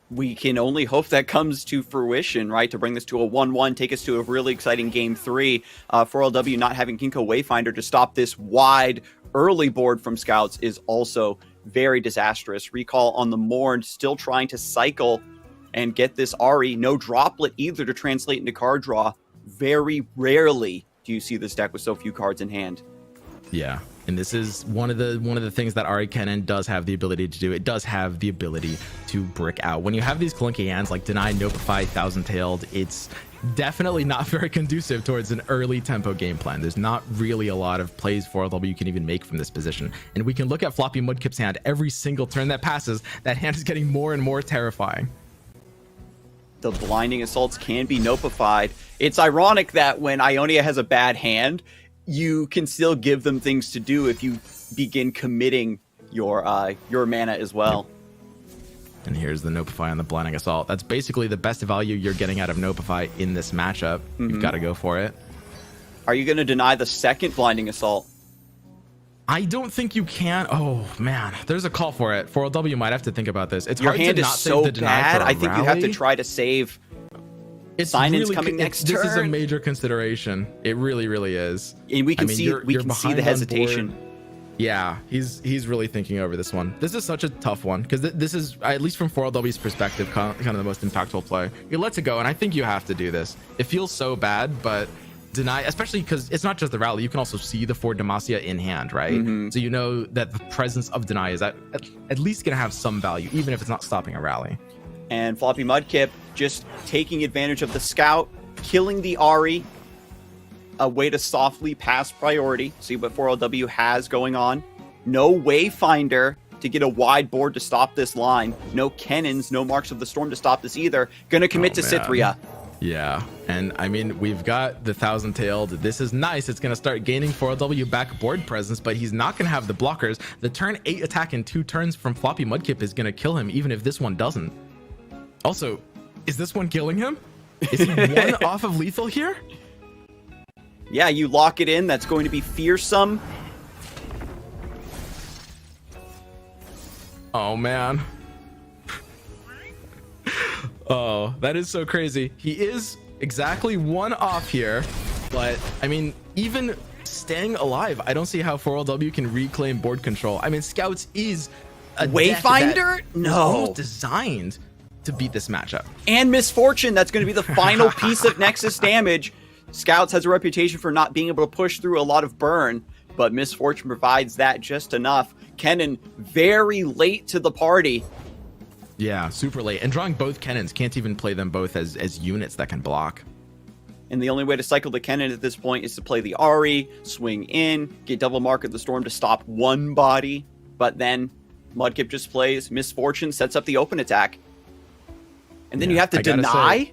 We can only hope that comes to fruition, right? To bring this to a 1-1, take us to a really exciting game 3. 4LW not having Kinko Wayfinder to stop this wide early board from Scouts is also very disastrous. Recall on the Morn, still trying to cycle and get this Ahri. No droplet either to translate into card draw. Very rarely do you see this deck with so few cards in hand.
Yeah, and this is one of the things that Ahri Kennen does have the ability to do. It does have the ability to brick out. When you have these clunky hands like Deny, Notify, 1,000-tailed, it's definitely not very conducive towards an early tempo game plan. There's not really a lot of plays 4LW you can even make from this position. And we can look at FloppyMudkip's hand every single turn that passes. That hand is getting more and more terrifying.
The blinding assaults can be notified. It's ironic that when Ionia has a bad hand, you can still give them things to do if you begin committing your mana as well.
And here's the Notify on the Blinding Assault. That's basically the best value you're getting out of Notify in this matchup. You've got to go for it.
Are you going to deny the second Blinding Assault?
I don't think you can. Oh, man. There's a call for it. 4LW might have to think about this. It's
Your
hard
hand
to
is
not
so
save the
bad.
deny for a
I think you have to try to save Sign-ins coming next turn.
This is a major consideration. It really, really is.
And we can see the hesitation.
Yeah, he's really thinking over this one. This is such a tough one because this is, at least from 4LW's perspective, kind of the most impactful play. He lets it go, and I think you have to do this. It feels so bad, but Deny, especially because it's not just the rally. You can also see the 4 Demacia in hand, right? So you know that the presence of Deny is at least going to have some value, even if it's not stopping a rally.
And FloppyMudkip just taking advantage of the Scout, killing the Ahri, a way to softly pass priority. See what 4LW has going on. No Wayfinder to get a wide board to stop this line. No Kennens, no Marks of the Storm to stop this either. Gonna commit to Cytherea.
Yeah, and I mean, we've got the 1,000-tailed. This is nice. It's going to start gaining 4LW back board presence, but he's not going to have the blockers. The turn 8 attack in 2 turns from FloppyMudkip is going to kill him, even if this one doesn't. Also, is this one killing him? Is he one off of lethal here?
Yeah, you lock it in. That's going to be fearsome.
Oh, man. Oh, that is so crazy. He is exactly 1 off here, but I mean, even staying alive, I don't see how 4LW can reclaim board control. I mean, Scouts is a
Wayfinder?
No, almost designed to beat this matchup.
And Misfortune, that's going to be the final piece of Nexus damage. Scouts has a reputation for not being able to push through a lot of burn, but Misfortune provides that just enough. Kennen very late to the party.
Yeah, super late. And drawing both Kennens, can't even play them both as units that can block.
And the only way to cycle the Kennen at this point is to play the Ahri, swing in, get double Mark of the Storm to stop one body, but then Mudkip just plays Misfortune, sets up the open attack. And then you have to deny?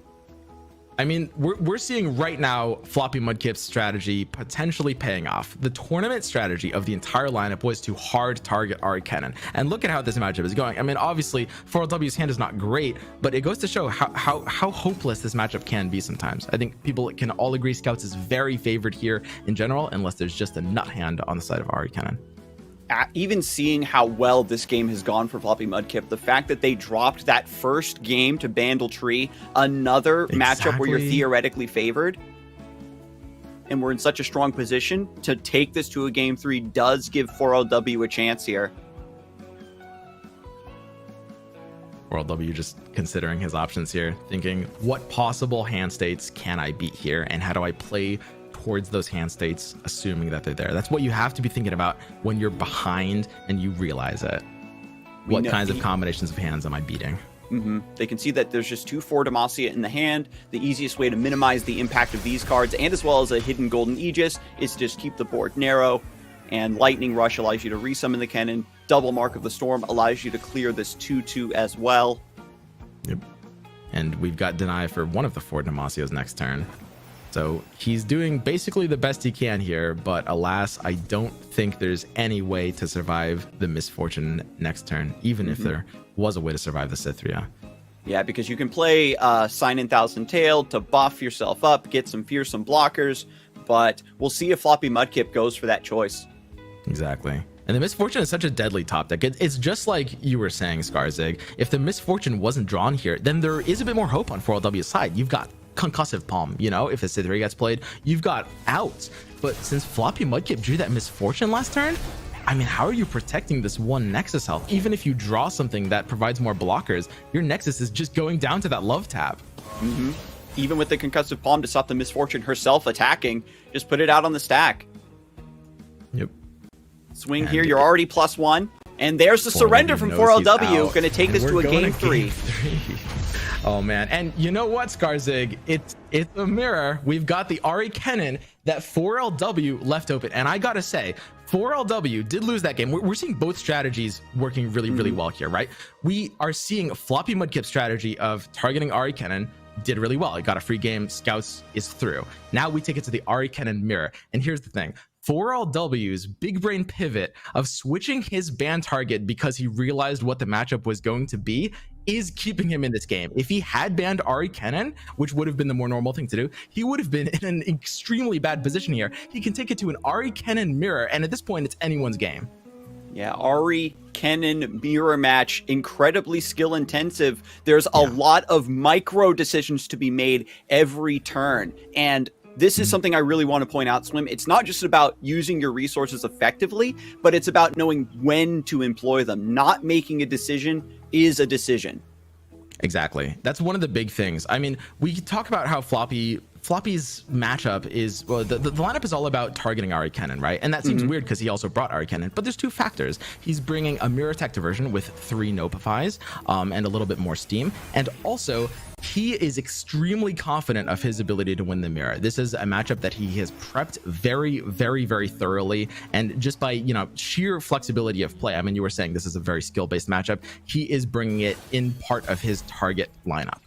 I mean, we're seeing right now FloppyMudkip's strategy potentially paying off. The tournament strategy of the entire lineup was to hard target Ari Kennen. And look at how this matchup is going. I mean, obviously, 4LW's hand is not great, but it goes to show how hopeless this matchup can be sometimes. I think people can all agree Scouts is very favored here in general, unless there's just a nut hand on the side of Ari Kennen.
Even seeing how well this game has gone for FloppyMudkip, the fact that they dropped that first game to Bandletree, another matchup where you're theoretically favored, and we're in such a strong position to take this to a game 3 does give 4LW a chance here.
4LW just considering his options here, thinking, what possible hand states can I beat here, and how do I play towards those hand states, assuming that they're there. That's what you have to be thinking about when you're behind and you realize it. What kinds of combinations of hands am I beating?
They can see that there's just 2 4 Demacia in the hand. The easiest way to minimize the impact of these cards, and as well as a hidden Golden Aegis, is to just keep the board narrow. And Lightning Rush allows you to resummon the cannon. Double Mark of the Storm allows you to clear this 2/2 as well.
Yep. And we've got Deny for one of the 4 Demacias next turn. So he's doing basically the best he can here, but alas, I don't think there's any way to survive the Misfortune next turn, even if there was a way to survive the Cythria.
Yeah, because you can play Sign in Thousand Tail to buff yourself up, get some fearsome blockers, but we'll see if FloppyMudkip goes for that choice.
Exactly. And the Misfortune is such a deadly top deck. It's just like you were saying, Skarzig. If the Misfortune wasn't drawn here, then there is a bit more hope on 4LW's side. You've got Concussive Palm, you know, if a Cythria gets played, you've got outs. But since FloppyMudkip drew that Misfortune last turn, I mean, how are you protecting this one Nexus health? Even if you draw something that provides more blockers, your Nexus is just going down to that love tap.
Even with the Concussive Palm to stop the Misfortune herself attacking, just put it out on the stack.
Yep.
Swing here, you're already +1. And there's the surrender from 4LW. Going to take this to a game 3.
Oh man, and you know what, Skarzig? It's a mirror. We've got the Ari Kennen that 4LW left open, and I gotta say, 4LW did lose that game. We're seeing both strategies working really well here, right? We are seeing FloppyMudkip's strategy of targeting Ari Kennen did really well. It got a free game. Scouts is through. Now we take it to the Ari Kennen mirror, and here's the thing. 4LW's big brain pivot of switching his ban target because he realized what the matchup was going to be is keeping him in this game. If he had banned Ari Kennen, which would have been the more normal thing to do, he would have been in an extremely bad position here. He can take it to an Ari Kennen mirror, and at this point, it's anyone's game.
Yeah, Ari Kennen mirror match, incredibly skill intensive. There's a lot of micro decisions to be made every turn, and this is something I really want to point out, Swim. It's not just about using your resources effectively, but it's about knowing when to employ them. Not making a decision is a decision.
Exactly. That's one of the big things. I mean, we talk about how Floppy's matchup is, well, the lineup is all about targeting Ari Kennen, right? And that seems weird because he also brought Ari Kennen, but there's 2 factors. He's bringing a mirror attack diversion with 3 Nopifies and a little bit more steam, and also he is extremely confident of his ability to win the mirror. This is a matchup that he has prepped very thoroughly, and just by, you know, sheer flexibility of play, I mean, you were saying this is a very skill-based matchup, he is bringing it in part of his target lineup.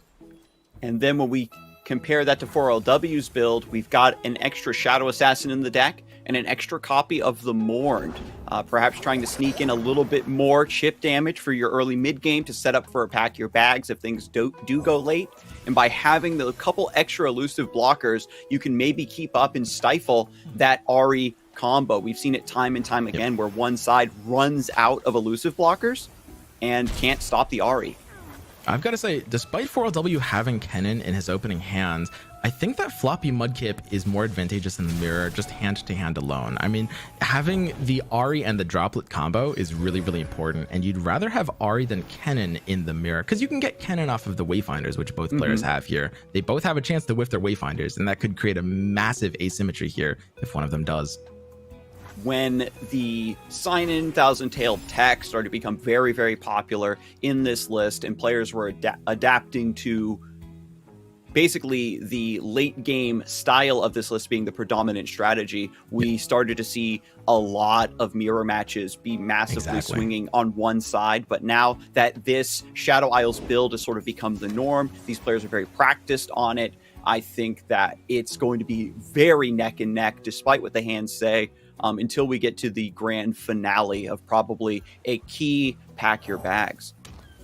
And then when we compare that to 4LW's build, we've got an extra Shadow Assassin in the deck and an extra copy of the Mourned, perhaps trying to sneak in a little bit more chip damage for your early mid game to set up for a pack your bags if things do go late. And by having the couple extra elusive blockers, you can maybe keep up and stifle that Ari combo. We've seen it time and time again where one side runs out of elusive blockers and can't stop the Ari.
I've got to say, despite 4LW having Kennen in his opening hands, I think that FloppyMudkip is more advantageous in the mirror, just hand-to-hand alone. I mean, having the Ari and the Droplet combo is really important, and you'd rather have Ari than Kennen in the mirror, because you can get Kennen off of the Wayfinders, which both players have here. They both have a chance to whiff their Wayfinders, and that could create a massive asymmetry here if one of them does.
When the sign-in Thousand Tail tech started to become very popular in this list, and players were adapting to basically the late game style of this list being the predominant strategy, we started to see a lot of mirror matches be massively swinging on one side. But now that this Shadow Isles build has sort of become the norm, these players are very practiced on it, I think that it's going to be very neck and neck, despite what the hands say, until we get to the grand finale of probably a key pack your bags.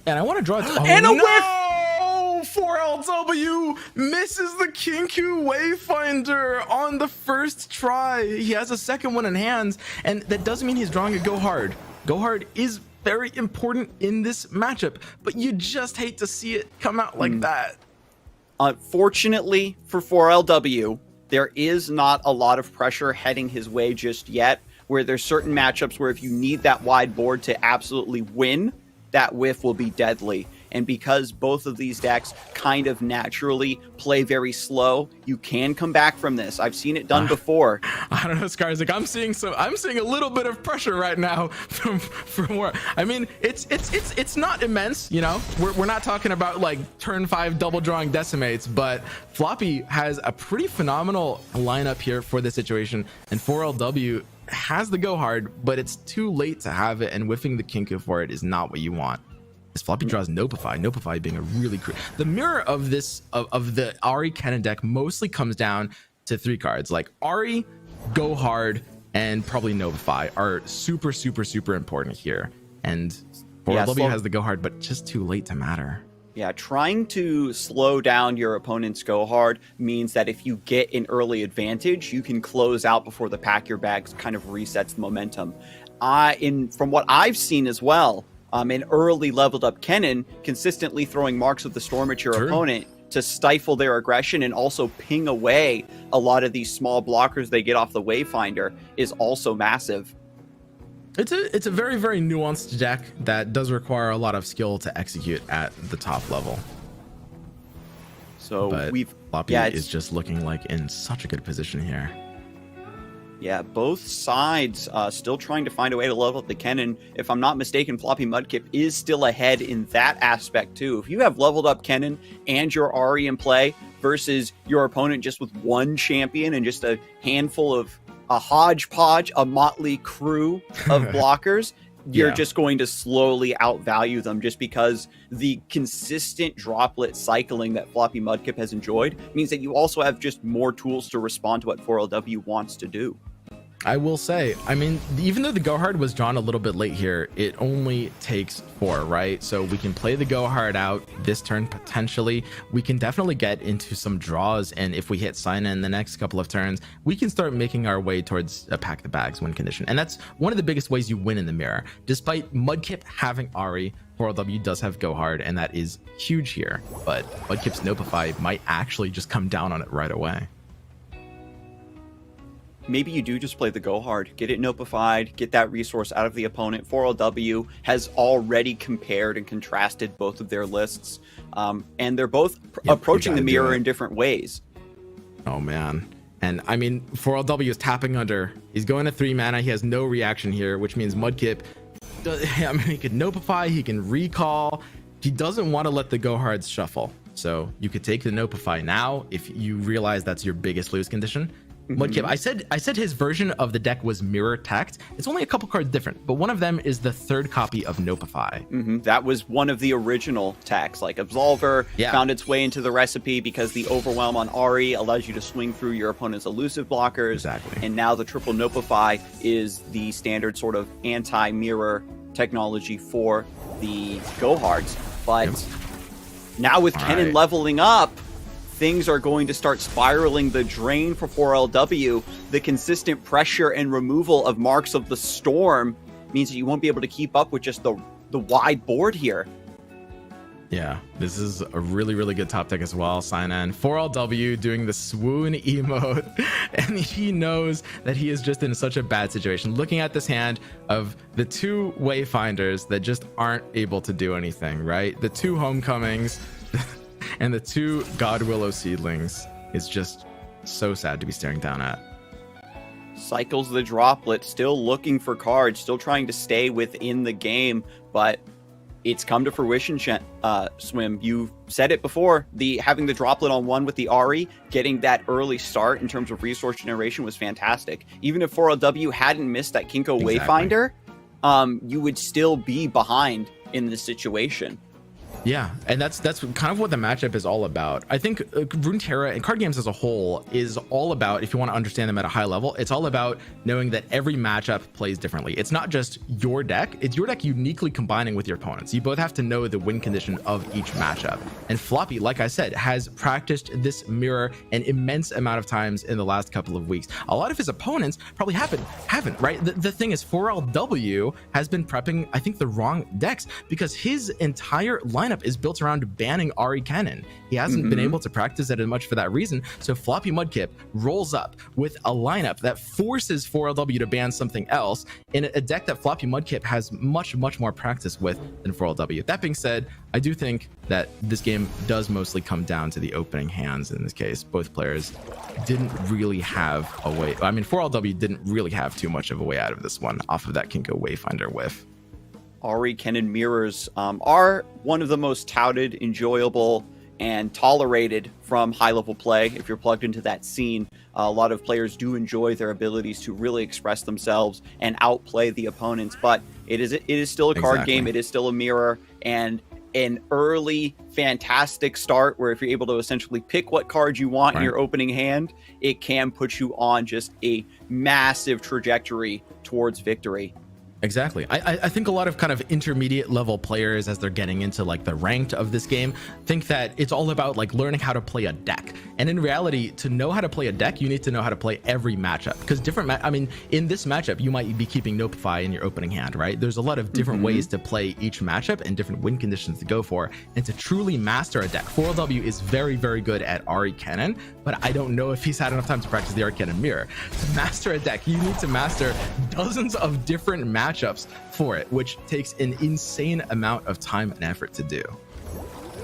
And I want to draw it.
And a
whiff! 4LW misses the Kinku Wayfinder on the first try. He has a second one in hands, and that doesn't mean he's drawing a go hard. Go hard is very important in this matchup, but you just hate to see it come out like that.
Unfortunately for 4LW, there is not a lot of pressure heading his way just yet, where there's certain matchups where if you need that wide board to absolutely win, that whiff will be deadly. And because both of these decks kind of naturally play very slow, you can come back from this. I've seen it done before.
I don't know, Skarsnik. I'm seeing a little bit of pressure right now from where, I mean, it's not immense, you know. We're not talking about like turn 5 double drawing decimates, but Floppy has a pretty phenomenal lineup here for this situation, and 4LW has the go hard, but it's too late to have it, and whiffing the Kinku for it is not what you want. This Floppy draws Nopify being a really the mirror of this of the Ahri Kennen deck mostly comes down to 3 cards. Like Ahri, Go Hard, and probably Nopify are super important here. And 4LW has the Go Hard, but just too late to matter.
Yeah, trying to slow down your opponent's go hard means that if you get an early advantage, you can close out before the pack your bags kind of resets the momentum. From what I've seen as well, an early leveled up Kennen consistently throwing Marks of the Storm at your opponent to stifle their aggression and also ping away a lot of these small blockers they get off the Wayfinder is also massive.
It's a very nuanced deck that does require a lot of skill to execute at the top level.
So
Floppy is just looking like in such a good position here.
Yeah, both sides still trying to find a way to level up the Kennen. If I'm not mistaken, FloppyMudkip is still ahead in that aspect too. If you have leveled up Kennen and your Ahri in play versus your opponent just with one champion and just a handful of a hodgepodge, a motley crew of blockers, you're just going to slowly outvalue them, just because the consistent droplet cycling that FloppyMudkip has enjoyed means that you also have just more tools to respond to what 4LW wants to do.
I will say, I mean, even though the Go Hard was drawn a little bit late here, it only takes 4, right? So we can play the Go Hard out this turn potentially. We can definitely get into some draws, and if we hit sign in the next couple of turns, we can start making our way towards a pack the bags win condition. And that's one of the biggest ways you win in the mirror. Despite Mudkip having Ahri, 4LW does have Go Hard, and that is huge here. But Mudkip's Nopify might actually just come down on it right away.
Maybe you do just play the go hard, get it notified, get that resource out of the opponent. 4LW has already compared and contrasted both of their lists, and they're both approaching the mirror in different ways.
Oh man. And I mean, 4LW is tapping under. He's going to 3 mana. He has no reaction here, which means Mudkip, I mean, he can Nopify, he can recall. He doesn't want to let the go hards shuffle. So you could take the Nopify now if you realize that's your biggest lose condition. Mudkip, I said his version of the deck was mirror tech. It's only a couple cards different, but one of them is the 3rd copy of Nopify.
That was one of the original techs. Like Absolver found its way into the recipe because the Overwhelm on Ahri allows you to swing through your opponent's elusive blockers.
Exactly.
And now the triple Nopify is the standard sort of anti-mirror technology for the go hards. But now with Kennen leveling up, things are going to start spiraling the drain for 4LW. The consistent pressure and removal of Marks of the Storm means that you won't be able to keep up with just the wide board here.
Yeah, this is a really good top deck as well. Sign in 4LW doing the swoon emote, and he knows that he is just in such a bad situation. Looking at this hand of the 2 Wayfinders that just aren't able to do anything, right? The 2 Homecomings and the 2 Godwillow Seedlings is just so sad to be staring down at.
Cycles the Droplet, still looking for cards, still trying to stay within the game, but it's come to fruition, Swim. You said it before, having the Droplet on 1 with the Ahri, getting that early start in terms of resource generation was fantastic. Even if 4LW hadn't missed that Kinko Wayfinder, you would still be behind in this situation.
Yeah, and that's kind of what the matchup is all about. I think Runeterra and card games as a whole is all about, if you want to understand them at a high level, it's all about knowing that every matchup plays differently. It's not just your deck, it's your deck uniquely combining with your opponents. You both have to know the win condition of each matchup. And Floppy, like I said, has practiced this mirror an immense amount of times in the last couple of weeks. A lot of his opponents probably haven't, right? The thing is, 4LW has been prepping, I think, the wrong decks, because his entire lineup is built around banning Ari Cannon. He hasn't been able to practice it as much for that reason. So FloppyMudkip rolls up with a lineup that forces 4LW to ban something else in a deck that FloppyMudkip has much more practice with than 4LW. That being said, I do think that this game does mostly come down to the opening hands in this case. Both players didn't really have a way. I mean, 4LW didn't really have too much of a way out of this one off of that Kinko Wayfinder whiff.
Ari Cannon mirrors are one of the most touted, enjoyable, and tolerated from high-level play. If you're plugged into that scene, a lot of players do enjoy their abilities to really express themselves and outplay the opponents. But it is still a card game. It is still a mirror, and an early fantastic start where if you're able to essentially pick what card you want in your opening hand, it can put you on just a massive trajectory towards victory.
Exactly. I think a lot of kind of intermediate level players, as they're getting into like the ranked of this game, think that it's all about like learning how to play a deck. And in reality, to know how to play a deck, you need to know how to play every matchup, because I mean, in this matchup, you might be keeping Notify in your opening hand, right? There's a lot of different ways to play each matchup and different win conditions to go for. And to truly master a deck, 4LW is very good at Ari Cannon, but I don't know if he's had enough time to practice the Ari Cannon mirror. To master a deck, you need to master dozens of different matchups for it, which takes an insane amount of time and effort to do.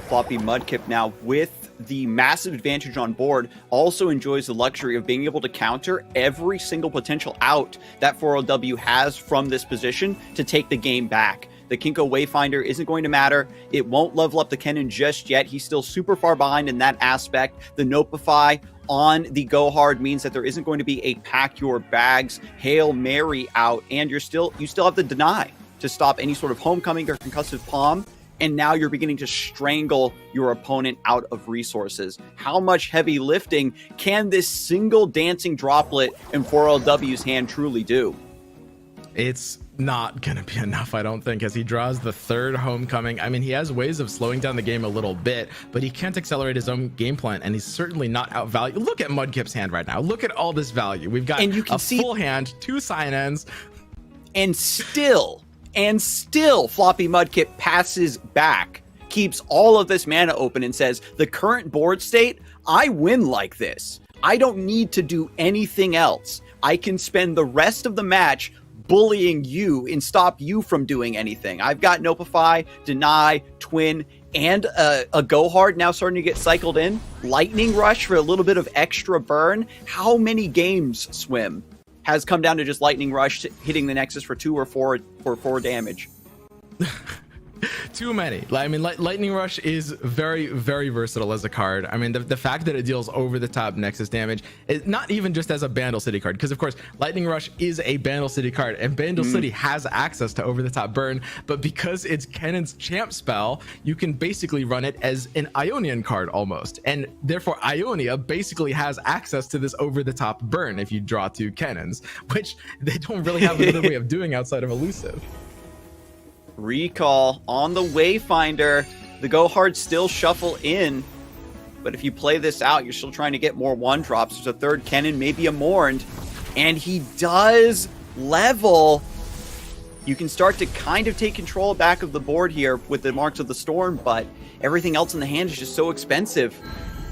FloppyMudkip now, with the massive advantage on board, also enjoys the luxury of being able to counter every single potential out that 4LW has from this position to take the game back. The Kinko Wayfinder isn't going to matter. It won't level up the Kennen just yet. Still super far behind in that aspect. The Notify on the Go Hard means that there isn't going to be a pack your bags Hail Mary out, and you still have the Deny to stop any sort of homecoming or concussive palm. And now you're beginning to strangle your opponent out of resources. How much heavy lifting can this single dancing droplet in 4LW's hand truly do?
It's not going to be enough, I don't think, as he draws the third homecoming. I mean, he has ways of slowing down the game a little bit, but he can't accelerate his own game plan, and he's certainly not outvalued. Look at Mudkip's hand right now. Look at all this value. We've got full hand, 2 sign-ins.
And still FloppyMudkip passes back, keeps all of this mana open, and says, the current board state, I win like this. I don't need to do anything else. I can spend the rest of the match bullying you and stop you from doing anything. I've got Notify, Deny, Twin, and a Go Hard now starting to get cycled in. Lightning Rush for a little bit of extra burn. How many games, Swim, has come down to just Lightning Rush hitting the Nexus for 2 or 4 damage?
Too many. I mean, Lightning Rush is very versatile as a card. I mean, the fact that it deals over the top Nexus damage, not even just as a Bandle City card, because of course Lightning Rush is a Bandle City card, and Bandle City has access to over the top burn, but because it's Kennen's champ spell, you can basically run it as an Ionian card almost, and therefore Ionia basically has access to this over the top burn if you draw 2 Kennens, which they don't really have another way of doing outside of elusive.
Recall on the Wayfinder. The Go Hard still shuffle in, but if you play this out, you're still trying to get more 1-drops. There's a third Kennen, maybe a Mourned, and he does level. You can start to kind of take control back of the board here with the Marks of the Storm, but everything else in the hand is just so expensive.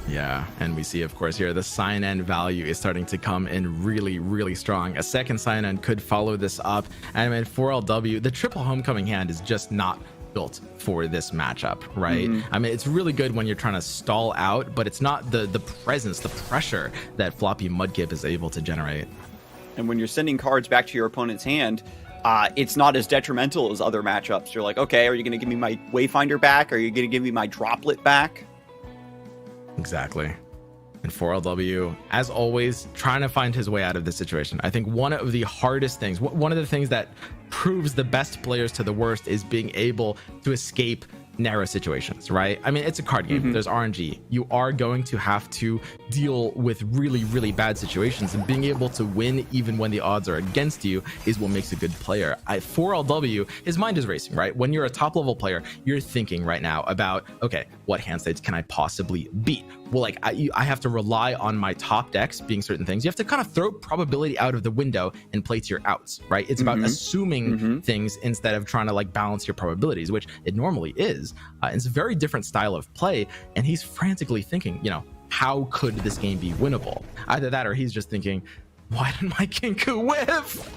Yeah, and we see, of course, here the sign-in value is starting to come in really strong. A second sign-in could follow this up. And I mean, 4LW, the triple homecoming hand is just not built for this matchup, right? I mean, it's really good when you're trying to stall out, but it's not the presence, the pressure that FloppyMudkip is able to generate.
And when you're sending cards back to your opponent's hand, it's not as detrimental as other matchups. You're like, okay, are you going to give me my Wayfinder back? Are you going to give me my Droplet back?
Exactly. And 4LW, as always, trying to find his way out of this situation. I think one of the hardest things, one of the things that proves the best players to the worst, is being able to escape narrow situations, right? I mean, it's a card game. There's RNG. You are going to have to deal with really, really bad situations, and being able to win even when the odds are against you is what makes a good player. For LW, his mind is racing, right? When you're a top level player, you're thinking right now about, okay, what hand states can I possibly beat? Well, like I have to rely on my top decks being certain things. You have to kind of throw probability out of the window and play to your outs, right? It's about assuming things instead of trying to like balance your probabilities, which it normally is. It's a very different style of play, and he's frantically thinking, you know, how could this game be winnable? Either that, or he's just thinking, why did my Kinku whiff?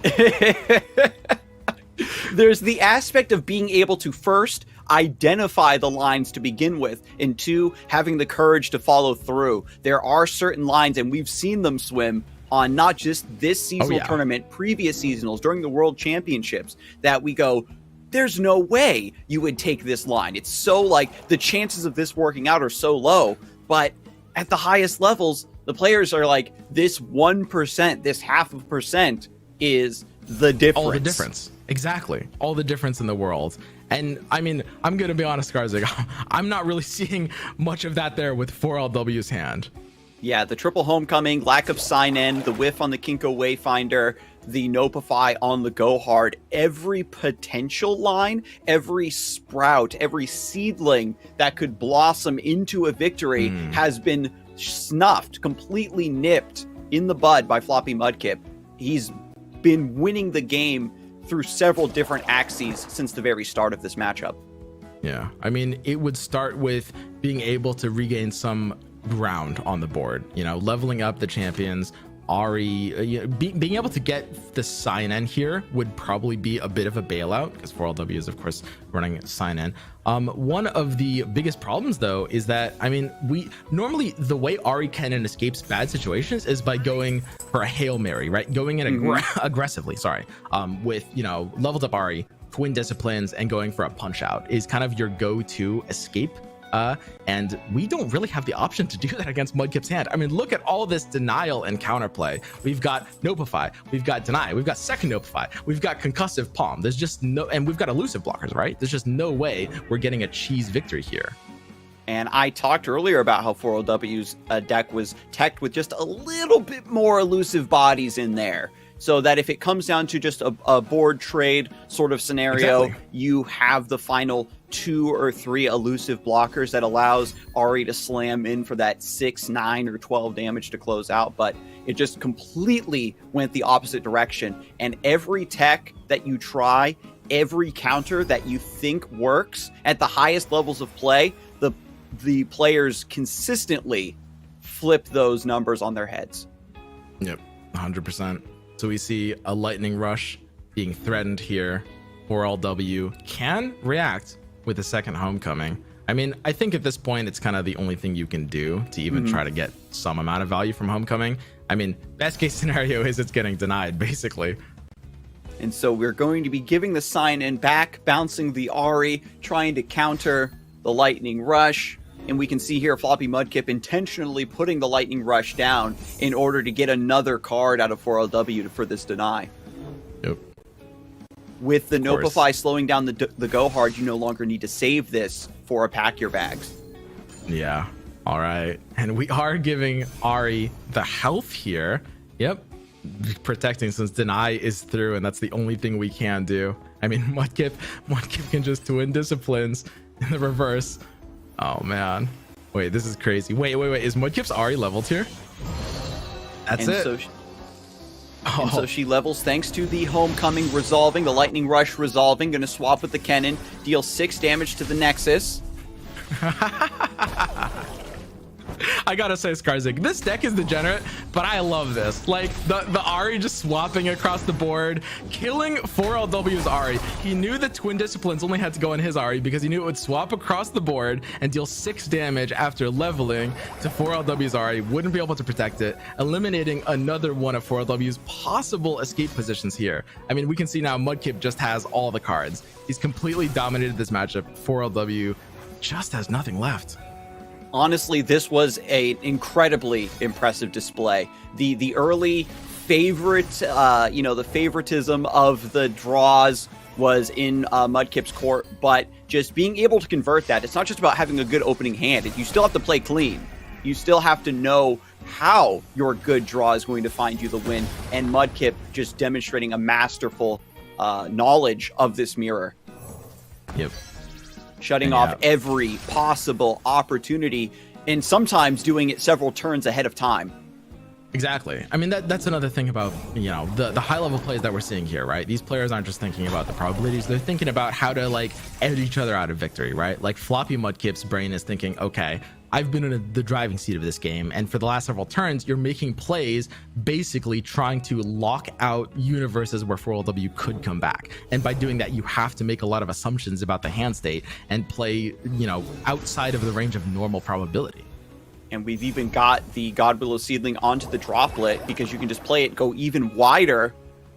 There's the aspect of being able to first identify the lines to begin with, and two, having the courage to follow through. There are certain lines, and we've seen them swim on not just this seasonal tournament, previous seasonals, during the World Championships, that we go, there's no way you would take this line. It's so like the chances of this working out are so low, but at the highest levels, the players are like, this 1%, this 0.5% is the difference.
All the difference. Exactly. All the difference in the world. And I mean, I'm going to be honest, Garzig, I'm not really seeing much of that there with 4LW's hand.
Yeah, the triple homecoming, lack of sign-in, the whiff on the Kinko Wayfinder, the Nopify on the Go Hard, every potential line, every sprout, every seedling that could blossom into a victory has been snuffed, completely nipped in the bud by FloppyMudkip. He's been winning the game through several different axes since the very start of this matchup.
Yeah, I mean, it would start with being able to regain some ground on the board, you know, leveling up the champions. Ari, being able to get the sign-in here would probably be a bit of a bailout, because 4LW is, of course, running sign-in. One of the biggest problems, though, is that, I mean, normally the way Ari can and escapes bad situations is by going for a Hail Mary, right? Going in aggressively, with, you know, leveled up Ari, twin disciplines, and going for a punch out is kind of your go-to escape. And we don't really have the option to do that against Mudkip's hand. I mean, look at all this denial and counterplay. We've got Nopify, we've got Deny, we've got second Nopify, we've got Concussive Palm. There's just no, and we've got elusive blockers, right? There's just no way we're getting a cheese victory here.
And I talked earlier about how 4LW's deck was teched with just a little bit more elusive bodies in there, so that if it comes down to just a board trade sort of scenario, you have the final 2 or 3 elusive blockers that allows Ari to slam in for that 6, 9, or 12 damage to close out. But it just completely went the opposite direction. And every tech that you try, every counter that you think works at the highest levels of play, the players consistently flip those numbers on their heads.
Yep, 100%. So we see a lightning rush being threatened here. 4LW can react with a second homecoming. I mean, I think at this point, it's kind of the only thing you can do to even try to get some amount of value from homecoming. I mean, best case scenario is it's getting denied, basically.
And so we're going to be giving the sign-in back, bouncing the Ari, trying to counter the lightning rush. And we can see here FloppyMudkip intentionally putting the lightning rush down in order to get another card out of 4LW for this deny.
Yep.
With the Nopify slowing down the Go Hard, you no longer need to save this for a Pack Your Bags.
Yeah. All right. And we are giving Ari the health here. Yep. Protecting since deny is through, and that's the only thing we can do. I mean, Mudkip can just twin disciplines in the reverse. Oh, man. Wait, this is crazy. Wait. Is Mudkip's Ari leveled here? That's it.
And so she levels thanks to the homecoming resolving, the lightning rush resolving, going to swap with the Kennen, deal 6 damage to the Nexus.
I gotta say, Skarzik, this deck is degenerate, but I love this. Like, the Ari just swapping across the board, killing 4LW's Ari. He knew the twin disciplines only had to go in his Ari because he knew it would swap across the board and deal 6 damage after leveling to 4LW's Ari. Wouldn't be able to protect it, eliminating another one of 4LW's possible escape positions here. I mean, we can see now Mudkip just has all the cards. He's completely dominated this matchup. 4LW just has nothing left.
Honestly, this was an incredibly impressive display. The early favorite, the favoritism of the draws was in Mudkip's court, but just being able to convert that, it's not just about having a good opening hand. You still have to play clean. You still have to know how your good draw is going to find you the win, and Mudkip just demonstrating a masterful knowledge of this mirror.
Yep.
Shutting off every possible opportunity, and sometimes doing it several turns ahead of time.
Exactly. I mean, that's another thing about, you know, the high level plays that we're seeing here, right? These players aren't just thinking about the probabilities. They're thinking about how to like edge each other out of victory, right? Like FloppyMudkip's brain is thinking, okay, I've been in the driving seat of this game, and for the last several turns, you're making plays basically trying to lock out universes where 4LW could come back. And by doing that, you have to make a lot of assumptions about the hand state and play, you know, outside of the range of normal probability.
And we've even got the God Below Seedling onto the droplet, because you can just play it go even wider.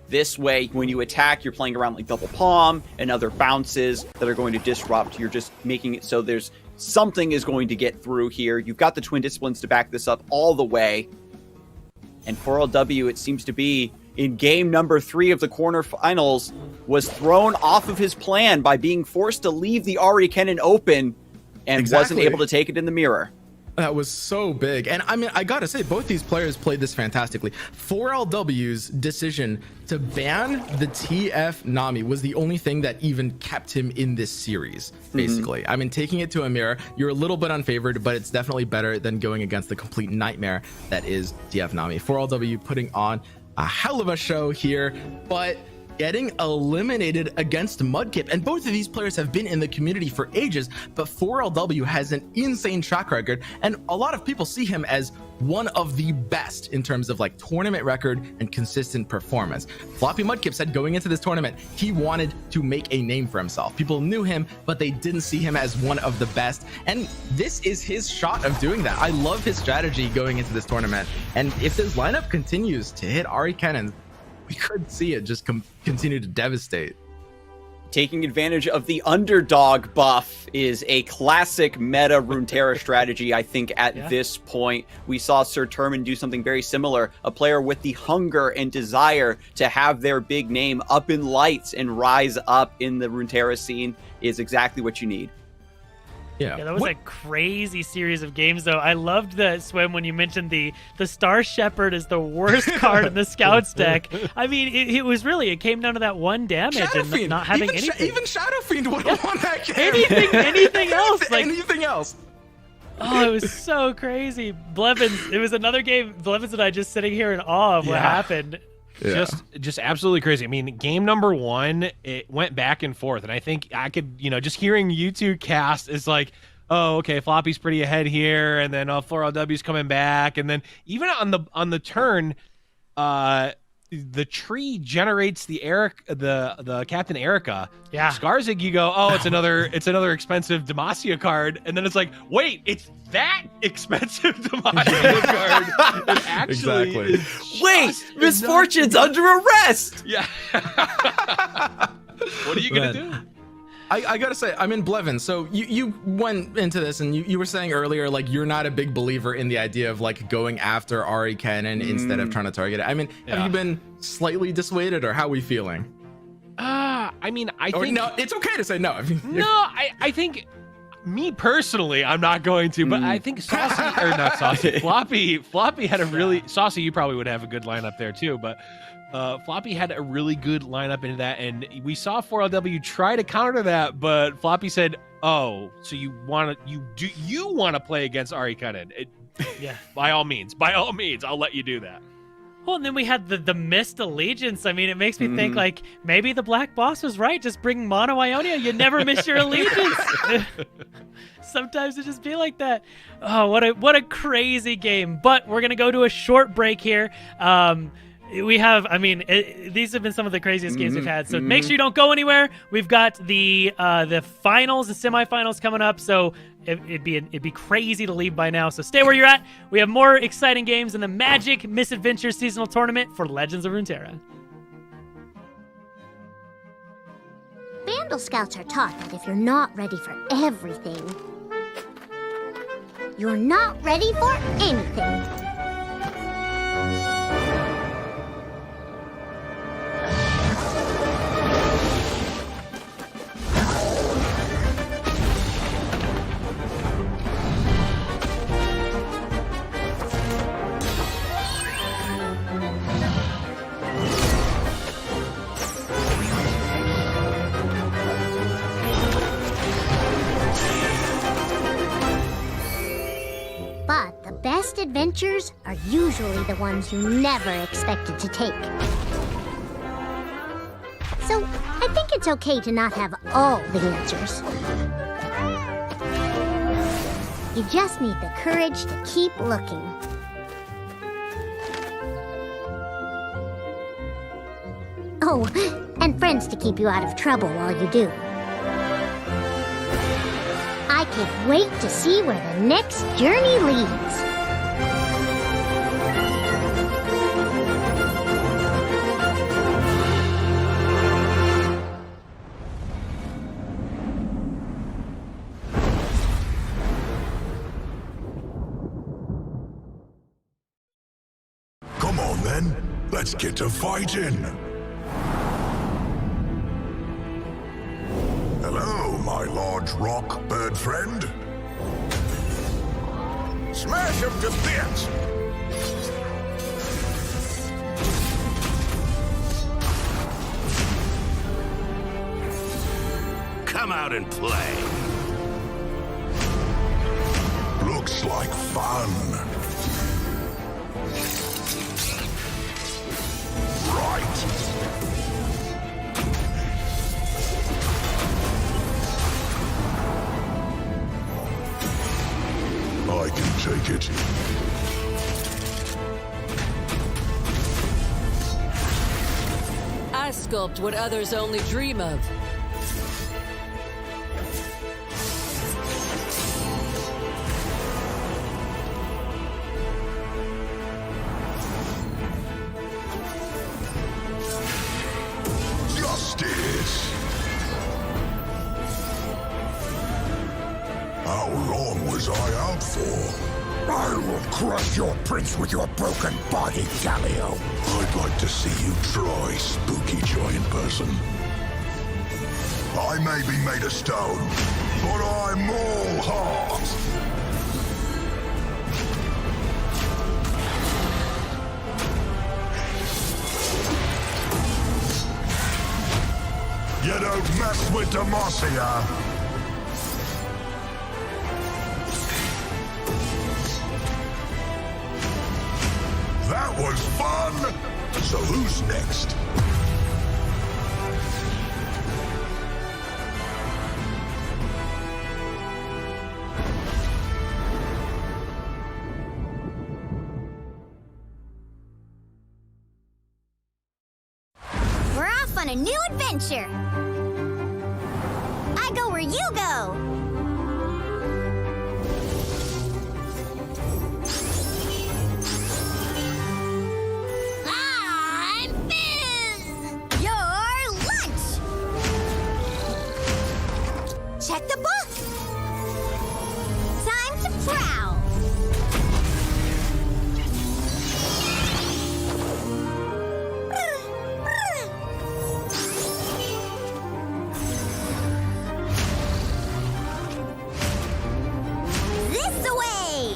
This way, when you attack, you're playing around like double palm and other bounces that are going to disrupt. You're just making it so there's something is going to get through here. You've got the Twin Disciplines to back this up all the way. And 4LW, it seems to be, in game number 3 of the quarterfinals, was thrown off of his plan by being forced to leave the Ari Kennen open and wasn't able to take it in the mirror.
That was so big. And I mean, I gotta say, both these players played this fantastically. 4LW's decision to ban the TF Nami was the only thing that even kept him in this series, basically. I mean, taking it to a mirror, you're a little bit unfavored, but it's definitely better than going against the complete nightmare that is TF Nami. 4LW putting on a hell of a show here, but getting eliminated against Mudkip. And both of these players have been in the community for ages, but 4LW has an insane track record, and a lot of people see him as one of the best in terms of like tournament record and consistent performance. FloppyMudkip said going into this tournament, he wanted to make a name for himself. People knew him, but they didn't see him as one of the best. And this is his shot of doing that. I love his strategy going into this tournament. And if this lineup continues to hit Ari Kennen, we could see it just continue to devastate.
Taking advantage of the underdog buff is a classic meta Runeterra strategy, I think, at this point. We saw Sir Turman do something very similar. A player with the hunger and desire to have their big name up in lights and rise up in the Runeterra scene is exactly what you need.
Yeah, that was a crazy series of games, though. I loved the Swim when you mentioned the Star Shepherd is the worst card in the Scouts deck. I mean, it was really, it came down to that one damage and not having anything.
Even Shadow Fiend would have won that game.
Anything else. Like,
anything else.
Oh, it was so crazy. Blevins, it was another game. Blevins and I just sitting here in awe of what happened.
Yeah. Just absolutely crazy. I mean, game number 1, it went back and forth, and I think I could, you know, just hearing you two cast is like, oh, okay, Floppy's pretty ahead here, and then 4LW's coming back, and then even on the turn, the tree generates the Captain Erica.
Yeah.
Skarzig, you go, oh, it's another expensive Demacia card, and then it's like, wait, it's that expensive Demacia card. It actually is
wait, Misfortune's under arrest.
Yeah. What are you gonna do?
I gotta say, I'm in Blevin. So you went into this and you were saying earlier, like, you're not a big believer in the idea of like going after Ari Kennen instead of trying to target it. I mean, have you been slightly dissuaded, or how are we feeling?
I mean, I think
no, it's okay to say no. I mean,
no, I think me personally, I'm not going to, but I think Saucy or not Saucy, Floppy had a really Saucy. You probably would have a good lineup there too, but. Floppy had a really good lineup into that, and we saw 4LW try to counter that, but Floppy said, "Oh, so you want to play against Ari Kennen? Yeah, by all means, I'll let you do that."
Well, and then we had the missed allegiance. I mean, it makes me think like maybe the BlackBoss was right. Just bring Mono Ionia. You never miss your allegiance. Sometimes it just be like that. Oh, what a crazy game! But we're gonna go to a short break here. We have, I mean, these have been some of the craziest games we've had. So make sure you don't go anywhere. We've got the finals, the semifinals coming up. So it'd be crazy to leave by now. So stay where you're at. We have more exciting games in the Magic Misadventures seasonal tournament for Legends of Runeterra.
Vandal Scouts are taught that if you're not ready for everything, you're not ready for anything. best adventures are usually the ones you never expected to take. So, I think it's okay to not have all the answers. You just need the courage to keep looking. Oh, and friends to keep you out of trouble while you do. I can't wait to see where the next journey leads.
Come on then, let's get to fighting. Hello, my large rock bird friend. Smash him to bits! Come out and play. Looks like fun. Right. I can take it.
I sculpt what others only dream of.
Justice! How long was I out for? I will crush your prince with your broken body, Galileo. I'd like to see you try, spooky giant person. I may be made of stone, but I'm all heart. You don't mess with Demacia. That was fun! So who's next?
We're off on a new adventure. I go where you go. I'm Fizz! Your lunch! Check the book. Time to prowl. This away!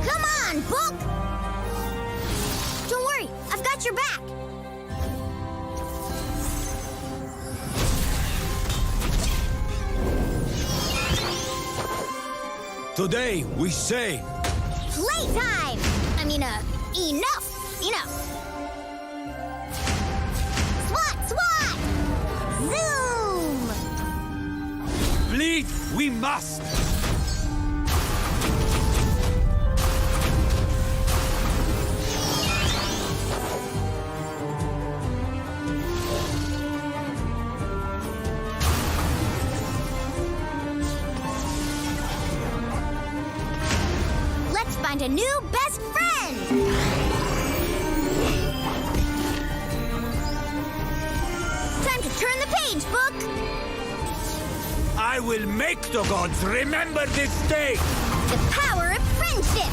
Come on, book! Don't worry, I've got your back.
Today, we say...
Playtime! I mean, enough! Enough! SWAT! SWAT! Zoom!
Bleed, we must!
Let's find a new best friend! Time to turn the page, book!
I will make the gods remember this day!
The power of friendship!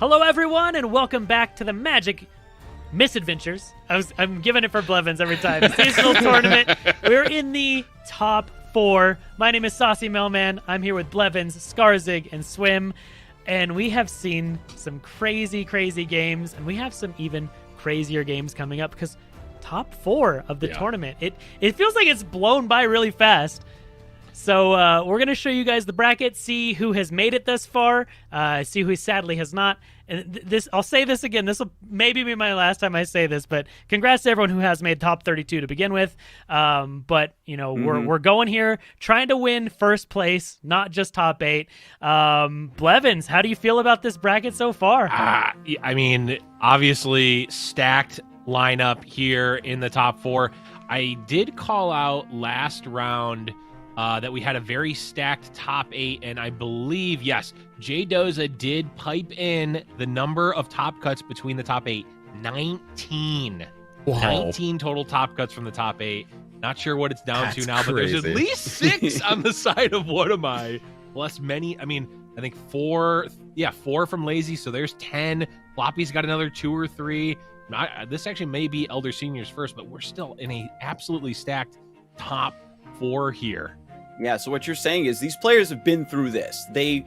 Hello, everyone, and welcome back to the Magic Misadventures. I'm giving it for Blevins every time. Seasonal tournament. We're in the top 4. My name is Saucy Mailman. I'm here with Blevins, Skarzig, and Swim, and we have seen some crazy, crazy games, and we have some even crazier games coming up because top 4 of the tournament. It feels like it's blown by really fast. So we're going to show you guys the bracket, see who has made it thus far, see who sadly has not. And this, I'll say this again, this will maybe be my last time I say this, but congrats to everyone who has made top 32 to begin with. But, you know, we're going here trying to win first place, not just top 8. Blevins, how do you feel about this bracket so far?
I mean, obviously stacked lineup here in the top 4. I did call out last round that we had a very stacked top 8, and I believe, yes, Jay Doza did pipe in the number of top cuts between the top 8. 19.
Wow.
19 total top cuts from the top 8. Not sure what it's down to now, but there's at
crazy.
least 6 on the side of WhatAmI, plus many. I mean, I think 4 from Lazy, so there's 10. Floppy's got another 2 or 3. This actually may be Elder Seniors first, but we're still in a absolutely stacked top 4 here.
Yeah, so what you're saying is these players have been through this. They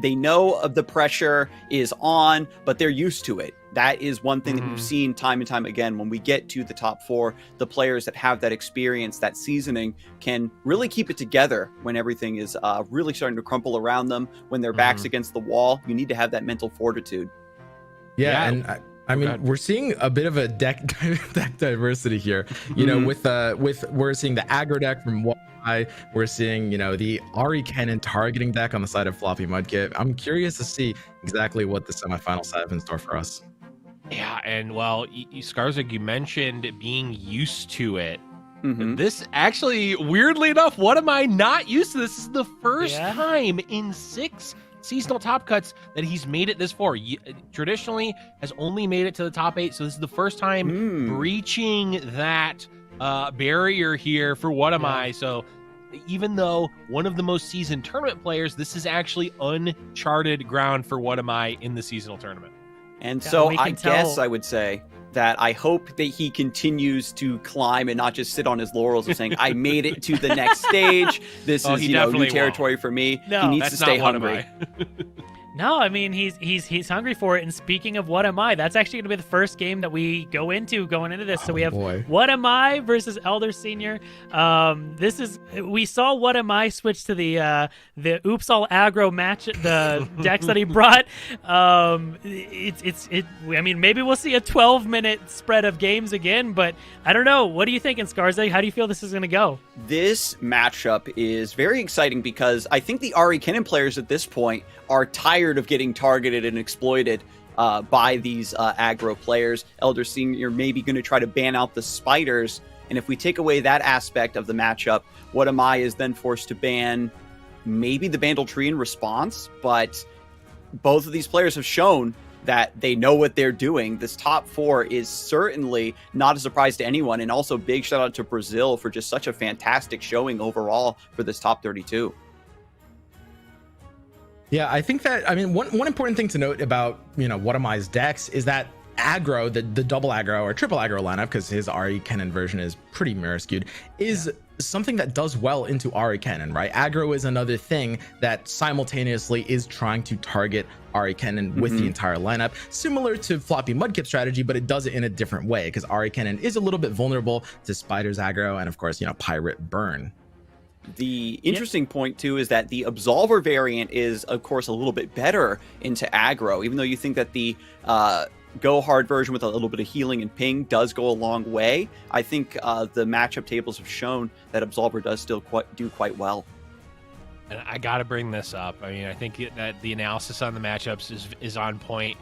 know of the pressure is on, but they're used to it. That is one thing that we've seen time and time again. When we get to the top 4, the players that have that experience, that seasoning, can really keep it together when everything is really starting to crumple around them, when their back's against the wall. You need to have that mental fortitude.
Yeah, and I mean, we're seeing a bit of a deck diversity here. You know, with we're seeing the aggro deck from WhatAmI. We're seeing, you know, the Ari Cannon targeting deck on the side of FloppyMudkip. I'm curious to see exactly what the semifinals have in store for us.
Yeah, and well, Skarzig, you mentioned being used to it. This actually, weirdly enough, WhatAmI not used to this. This is the first time in 6 seasonal top cuts that he's made it this far. Traditionally has only made it to the top 8, so this is the first time breaching that barrier here for WhatAmI. So even though one of the most seasoned tournament players, this is actually uncharted ground for WhatAmI in the seasonal tournament.
And so I guess I would say that I hope that he continues to climb and not just sit on his laurels of saying, I made it to the next stage. This is, new territory for me.
No,
he needs to stay hungry.
No, I mean, he's hungry for it. And speaking of WhatAmI, that's actually going to be the first game that we go into going into this. So we have WhatAmI versus Elder Senior. We saw WhatAmI switch to the Oops All Aggro match, the decks that he brought. I mean, maybe we'll see a 12-minute spread of games again, but I don't know. What are you thinking, Skarzig? How do you feel this is going to go?
This matchup is very exciting because I think the Ari Cannon players at this point are tired of getting targeted and exploited by these aggro players. Elder Senior maybe going to try to ban out the spiders, and if we take away that aspect of the matchup, WhatAmI is then forced to ban maybe the Bandle Tree in response, but both of these players have shown that they know what they're doing. This top 4 is certainly not a surprise to anyone, and also big shout out to Brazil for just such a fantastic showing overall for this top 32.
Yeah, I think that, I mean, one important thing to note about, you know, WhatAmI's decks is that aggro, the double aggro or triple aggro lineup, because his Ari Cannon version is pretty mirror skewed, is something that does well into Ari Cannon, right? Aggro is another thing that simultaneously is trying to target Ari Cannon with the entire lineup, similar to FloppyMudkip strategy, but it does it in a different way because Ari Cannon is a little bit vulnerable to Spider's aggro and, of course, you know, Pirate Burn.
The interesting point, too, is that the Absolver variant is, of course, a little bit better into aggro, even though you think that the Go Hard version with a little bit of healing and ping does go a long way. I think the matchup tables have shown that Absolver does still do quite well.
And I got to bring this up. I mean, I think that the analysis on the matchups is on point.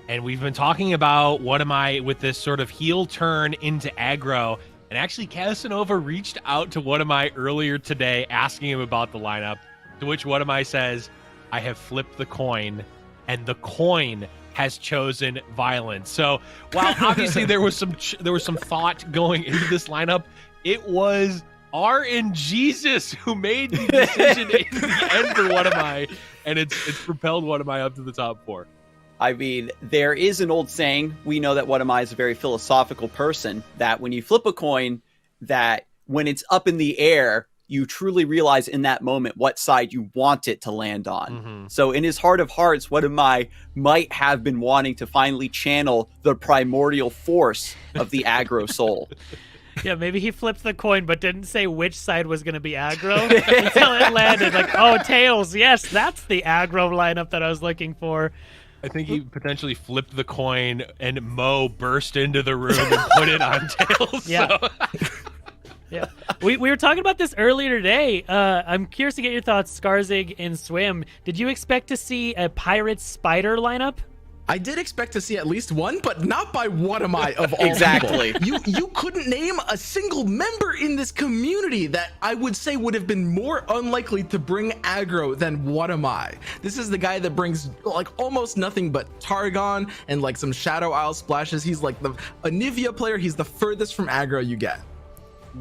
And we've been talking about WhatAmI with this sort of heel turn into aggro. And actually, Casanova reached out to WhatAmI earlier today asking him about the lineup, to which WhatAmI says, I have flipped the coin, and the coin has chosen violence. So while obviously there was some thought going into this lineup, it was RNGesus who made the decision in the end for WhatAmI, and it's propelled WhatAmI up to the top 4.
I mean, there is an old saying, we know that WhatAmI is a very philosophical person, that when you flip a coin, that when it's up in the air, you truly realize in that moment what side you want it to land on. So in his heart of hearts, WhatAmI might have been wanting to finally channel the primordial force of the aggro soul.
Yeah, maybe he flipped the coin but didn't say which side was going to be aggro until it landed. Like, oh, tails. Yes, that's the aggro lineup that I was looking for.
I think he potentially flipped the coin and Mo burst into the room and put it on tails.
Yeah.
So.
Yeah, we were talking about this earlier today. I'm curious to get your thoughts, Skarzig and Swim. Did you expect to see a Pirate Spider lineup?
I did expect to see at least one, but not by WhatAmI of all
Exactly.
people. You couldn't name a single member in this community that I would say would have been more unlikely to bring aggro than WhatAmI. This is the guy that brings like almost nothing but Targon and like some Shadow Isle splashes. He's like a Nivea player. He's the furthest from aggro you get.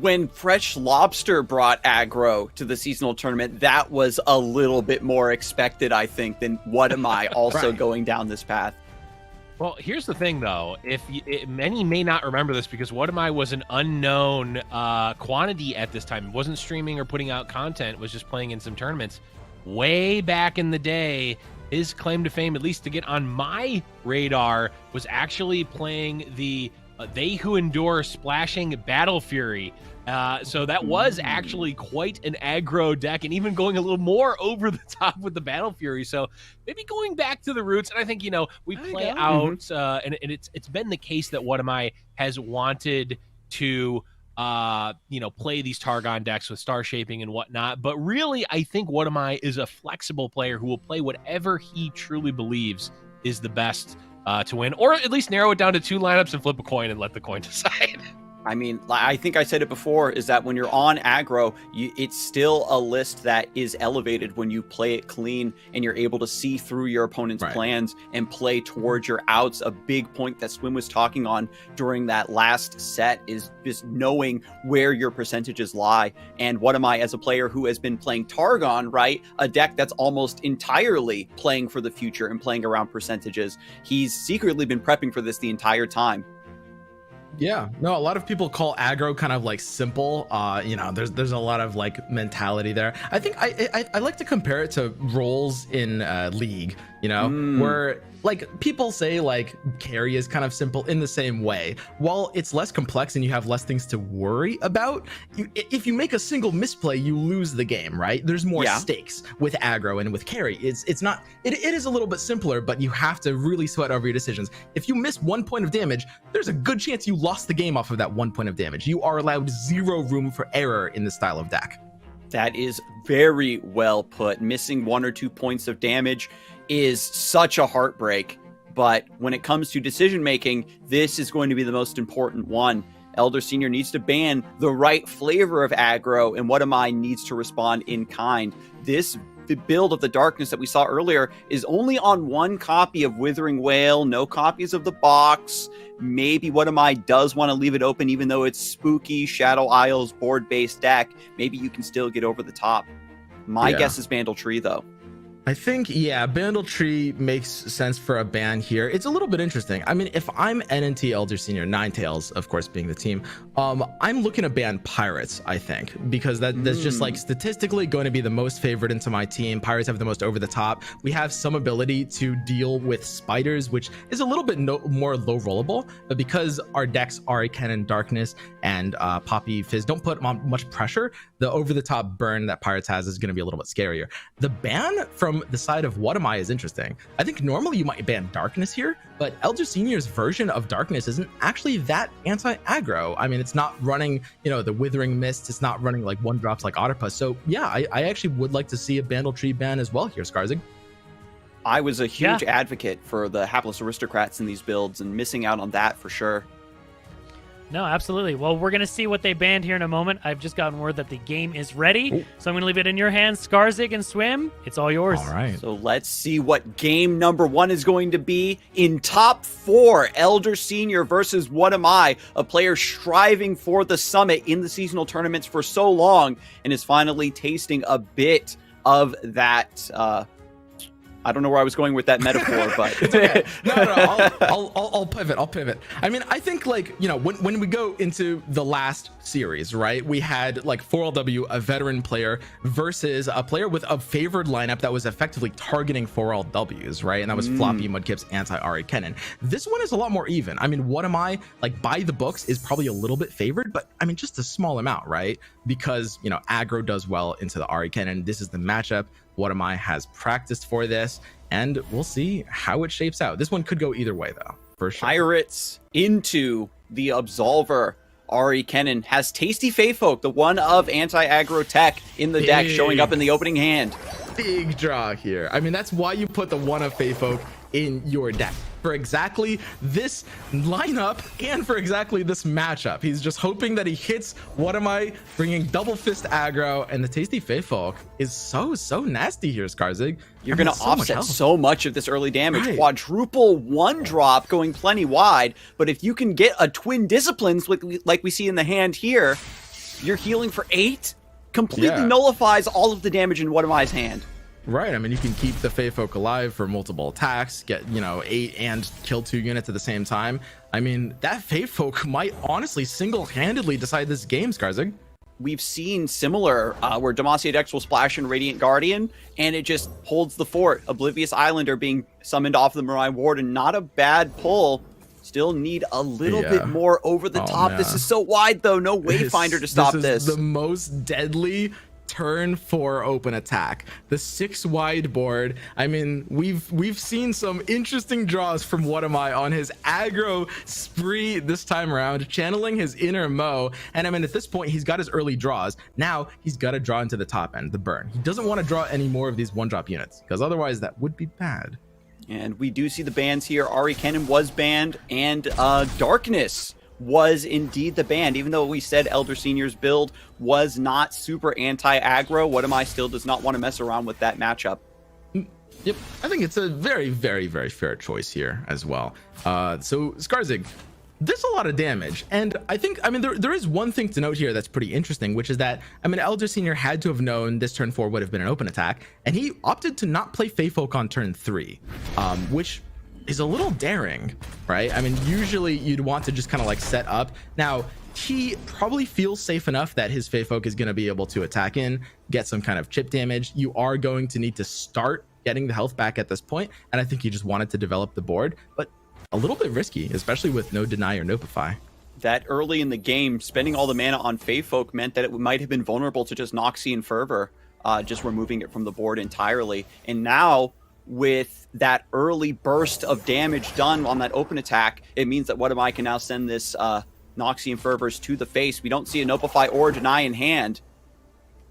When Fresh Lobster brought aggro to the seasonal tournament, that was a little bit more expected, I think, than WhatAmI also going down this path.
Well, here's the thing, though. Many may not remember this because WhatAmI was an unknown quantity at this time. It wasn't streaming or putting out content. It was just playing in some tournaments. Way back in the day, his claim to fame, at least to get on my radar, was actually playing the They Who Endure splashing Battle Fury. So that was actually quite an aggro deck, and even going a little more over the top with the Battle Fury. So maybe going back to the roots. And I think, we play out, and it's been the case that WhatAmI has wanted to, play these Targon decks with star shaping and whatnot. But really, I think WhatAmI is a flexible player who will play whatever he truly believes is the best to win, or at least narrow it down to 2 lineups and flip a coin and let the coin decide.
I mean, I think I said it before, is that when you're on aggro, it's still a list that is elevated when you play it clean and you're able to see through your opponent's plans and play towards your outs. A big point that Swim was talking on during that last set is just knowing where your percentages lie. And WhatAmI, as a player who has been playing Targon, right, a deck that's almost entirely playing for the future and playing around percentages, he's secretly been prepping for this the entire time.
Yeah, no, a lot of people call aggro kind of like simple. There's a lot of like mentality there. I think I like to compare it to roles in League, where like people say like carry is kind of simple in the same way. While it's less complex and you have less things to worry about, if you make a single misplay, you lose the game, right? There's more stakes with aggro and with carry. It is a little bit simpler, but you have to really sweat over your decisions. If you miss 1 point of damage, there's a good chance you lost the game off of that 1 point of damage. You are allowed 0 room for error in this style of deck.
That is very well put. Missing 1 or 2 points of damage is such a heartbreak, but when it comes to decision making, this is going to be the most important one. Elder Senior needs to ban the right flavor of aggro, and WhatAmI needs to respond in kind. This build of the darkness that we saw earlier is only on 1 copy of Withering Wail, no copies of the box. Maybe WhatAmI does want to leave it open, even though it's spooky Shadow Isles board-based deck. Maybe you can still get over the top. My guess is Bandle Tree, though.
I think, Bandle Tree makes sense for a ban here. It's a little bit interesting. I mean, if I'm NNT Elder Senior, Ninetales, of course, being the team, I'm looking to ban Pirates, I think, because that's just like statistically going to be the most favored into my team. Pirates have the most over the top. We have some ability to deal with spiders, which is a little bit more low rollable, but because our decks are Cannon Darkness and Poppy Fizz don't put on much pressure, the over the top burn that Pirates has is going to be a little bit scarier. The ban from the side of WhatAmI is interesting. I think normally you might ban Darkness here, but Elder Senior's version of Darkness isn't actually that anti-aggro. I mean, it's not running, the Withering Mist. It's not running like 1-drops like Otterpus. So yeah, I actually would like to see a Bandle Tree ban as well here, Skarzig.
I was a huge advocate for the Hapless Aristocrats in these builds, and missing out on that for sure.
No, absolutely. Well, we're going to see what they banned here in a moment. I've just gotten word that the game is ready. So I'm going to leave it in your hands, Skarzig and Swim. It's all yours.
All right.
So let's see what game number 1 is going to be. In top 4, Elder Senior versus WhatAmI, a player striving for the summit in the seasonal tournaments for so long and is finally tasting a bit of that I don't know where I was going with that metaphor, but
it's okay. No, I'll pivot. I mean, I think like, you know, when we go into the last series, right, we had like 4LW, a veteran player versus a player with a favored lineup that was effectively targeting 4LWs, right? And that was FloppyMudkip's anti-Ari Kennen. This one is a lot more even. I mean, WhatAmI, like by the books, is probably a little bit favored, but I mean, just a small amount, right? Because, you know, aggro does well into the Ari Kennen. This is the matchup. WhatAmI has practiced for this, and we'll see how it shapes out. This one could go either way, though, for sure.
Pirates into the Absolver. Ari Kennen has Tasty Feyfolk, the one of anti-aggro tech in the deck, showing up in the opening hand.
Big draw here. I mean, that's why you put the one of Feyfolk in your deck, for exactly this lineup and for exactly this matchup. He's just hoping that he hits WhatAmI, bringing double fist aggro, and the Tasty Feyfolk is so nasty here, Skarzig.
You're going to offset so much of this early damage. Right. Quadruple one drop going plenty wide, but if you can get a twin disciplines like we see in the hand here, you're healing for 8, completely nullifies all of the damage in WhatAmI's hand.
Right, I mean, you can keep the Feyfolk alive for multiple attacks, get, you know, 8 and kill 2 units at the same time. I mean, that Feyfolk might honestly single-handedly decide this game, Skarzig.
We've seen similar where Demacia decks will splash in Radiant Guardian, and it just holds the fort. Oblivious Islander being summoned off the Marai Warden, not a bad pull. Still need a little bit more over the top. Man. This is so wide, though. No Wayfinder to stop this.
This is the most deadly turn 4 open attack, the 6 wide board. I mean, we've seen some interesting draws from WhatAmI on his aggro spree this time around, channeling his inner Mo. And I mean, at this point, he's got his early draws. Now he's got to draw into the top end, the burn. He doesn't want to draw any more of these 1-drop units, because otherwise that would be bad.
And we do see the bans here. Ari Kennen was banned, and Darkness was indeed the ban. Even though we said Elder Senior's build was not super anti-aggro, WhatAmI still does not want to mess around with that matchup.
Yep, I think it's a very, very, very fair choice here as well. So Skarzig, there's a lot of damage, and I think, I mean, there is one thing to note here that's pretty interesting, which is that, I mean, Elder Senior had to have known this turn 4 would have been an open attack, and he opted to not play Feyfolk on turn 3, which is a little daring, right? I mean, usually you'd want to just kind of like set up. Now, he probably feels safe enough that his Feyfolk is going to be able to attack in, get some kind of chip damage. You are going to need to start getting the health back at this point, and I think he just wanted to develop the board, but a little bit risky, especially with no deny or nopify.
That early in the game, spending all the mana on Feyfolk meant that it might have been vulnerable to just Noxian Fervor, just removing it from the board entirely. And now, with that early burst of damage done on that open attack, it means that WhatAmI can now send this Noxian Fervors to the face. We don't see a Nopify or Deny in hand.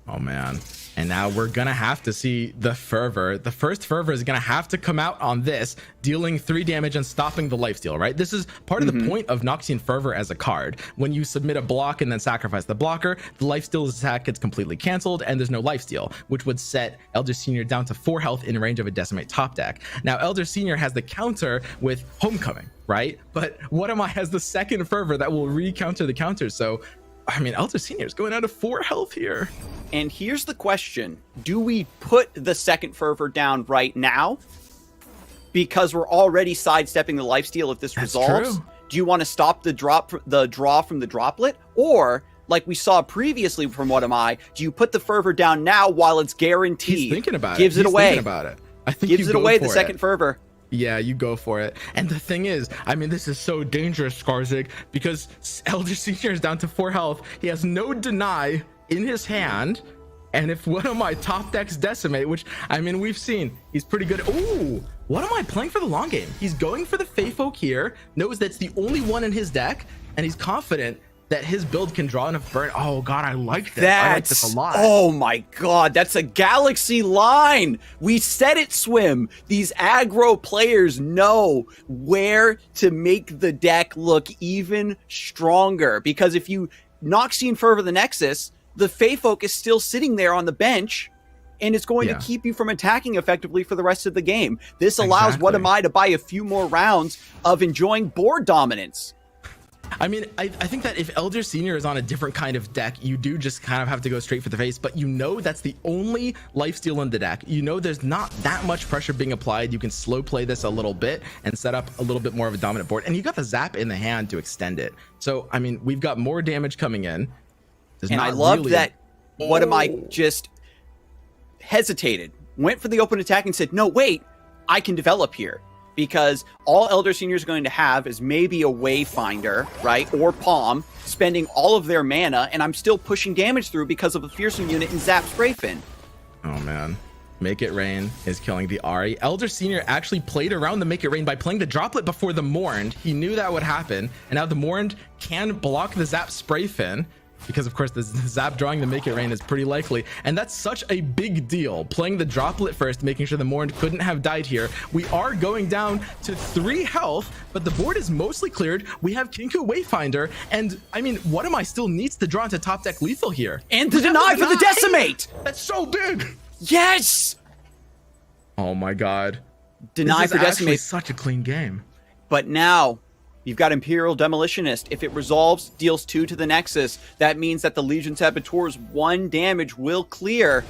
Oh, man. And now we're going to have to see the Fervor. The first Fervor is going to have to come out on this, dealing 3 damage and stopping the lifesteal, right? This is part of the point of Noxian Fervor as a card. When you submit a block and then sacrifice the blocker, the lifesteal attack gets completely canceled and there's no lifesteal, which would set Elder Senior down to 4 health in range of a Decimate top deck. Now, Elder Senior has the counter with Homecoming, right? But WhatAmI has the second Fervor that will re-counter the counter. So, I mean, Elder Senior is going out of 4 health here.
And here's the question. Do we put the second Fervor down right now? Because we're already sidestepping the lifesteal if this resolves. True. Do you want to stop the draw from the droplet? Or, like we saw previously from WhatAmI, do you put the Fervor down now while it's guaranteed?
He's thinking about
Gives it away.
Thinking about it. I think
gives it away, the second Fervor.
Yeah, you go for it. And the thing is, I mean, this is so dangerous, Skarzig, because Elder Senior is down to 4 health. He has no deny in his hand. And if WhatAmI top decks Decimate, which, I mean, we've seen, he's pretty good. Ooh, WhatAmI playing for the long game. He's going for the Feyfolk here, knows that's the only one in his deck, and he's confident that his build can draw enough burn. Oh, God, I like this. I like this a lot.
Oh, my God. That's a galaxy line. We said it, Swim. These aggro players know where to make the deck look even stronger. Because if you Noxian Fervor the Nexus, the Feyfolk is still sitting there on the bench, and it's going to keep you from attacking effectively for the rest of the game. This allows WhatAmI to buy a few more rounds of enjoying board dominance.
I mean, I think that if Elder Senior is on a different kind of deck, you do just kind of have to go straight for the face, but you know that's the only lifesteal in the deck. You know there's not that much pressure being applied. You can slow play this a little bit and set up a little bit more of a dominant board, and you got the zap in the hand to extend it. So, I mean, we've got more damage coming in.
And I love that WhatAmI just hesitated, went for the open attack and said, no, wait, I can develop here. Because all Elder Senior is going to have is maybe a Wayfinder, right? Or Palm, spending all of their mana, and I'm still pushing damage through because of a Fearsome unit and Zap Sprayfin.
Oh, man. Make It Rain is killing the Ahri. Elder Senior actually played around the Make It Rain by playing the Droplet before the Mourned. He knew that would happen, and now the Mourned can block the Zap Sprayfin, because of course the zap drawing the Make It Rain is pretty likely, and that's such a big deal. Playing the Droplet first, making sure the Mourned couldn't have died here. We are going down to 3 health, but the board is mostly cleared. We have Kinku Wayfinder, and I mean, WhatAmI still needs to draw into top deck lethal here.
And the deny for the Decimate!
That's so big!
Yes!
Oh my god.
Deny for Decimate.
Such a clean game.
But now, you've got Imperial Demolitionist. If it resolves, deals 2 to the Nexus. That means that the Legion Saboteur's 1 damage will clear.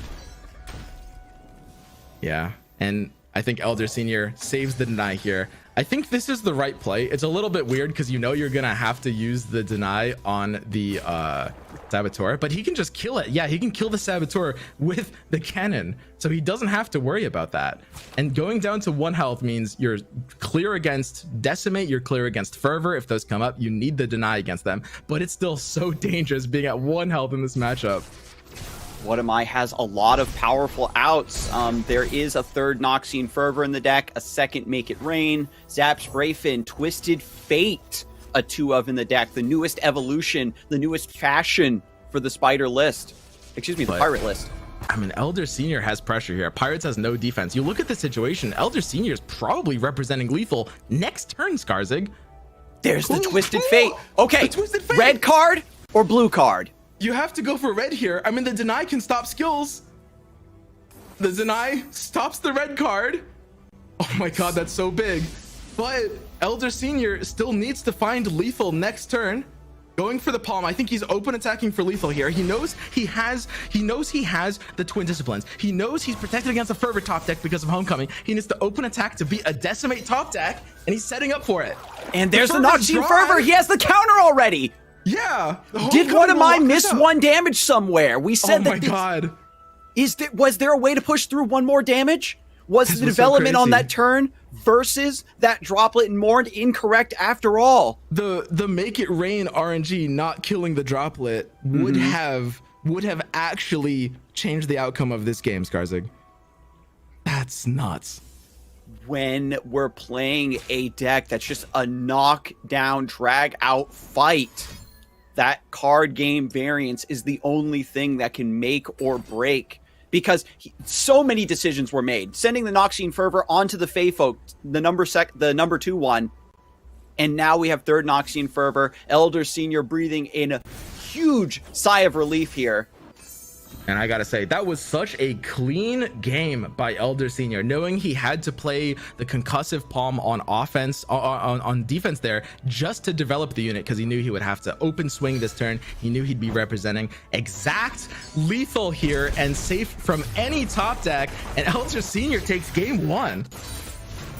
Yeah, and I think Elder Senior saves the deny here. I think this is the right play. It's a little bit weird because you know you're gonna have to use the deny on the Saboteur, but he can just kill it. Yeah, he can kill the Saboteur with the cannon, so he doesn't have to worry about that. And going down to 1 health means you're clear against Decimate, you're clear against Fervor. If those come up, you need the deny against them, but it's still so dangerous being at 1 health in this matchup.
WhatAmI has a lot of powerful outs. There is a 3rd Noxian Fervor in the deck, a 2nd Make It Rain, Zap Sprayfin, Twisted Fate, a 2 of in the deck, the newest evolution, the newest fashion for the Spider list. Excuse me, the Pirate list.
I mean, Elder Senior has pressure here. Pirates has no defense. You look at the situation, Elder Senior is probably representing lethal next turn, Skarzig.
There's the Twisted Fate. Okay,
Twisted Fate.
Red card or blue card?
You have to go for red here. I mean, the deny can stop skills. The deny stops the red card. Oh my god, that's so big. But Elder Senior still needs to find lethal next turn. Going for the Palm. I think he's open attacking for lethal here. He knows he has the Twin Disciplines. He knows he's protected against a Fervor top deck because of Homecoming. He needs to open attack to beat a Decimate top deck, and he's setting up for it.
And there's the Noxian Fervor. He has the counter already.
Yeah.
Did WhatAmI miss 1 damage somewhere? We said
oh
that.
Oh my god.
Was there a way to push through 1 more damage? Was the development on that turn versus that Droplet and Mourned incorrect after all?
The Make It Rain RNG not killing the Droplet would have actually changed the outcome of this game, Skarzig. That's nuts.
When we're playing a deck that's just a knockdown, drag out fight, that card game variance is the only thing that can make or break, because so many decisions were made. Sending the Noxian Fervor onto the Fey Folk, the number 2 one, and now we have 3rd Noxian Fervor. Elder Senior breathing in a huge sigh of relief here.
And I gotta say, that was such a clean game by Elder Senior, knowing he had to play the concussive Palm on offense, on defense there, just to develop the unit, because he knew he would have to open swing this turn. He knew he'd be representing exact lethal here and safe from any top deck, and Elder Senior takes game 1.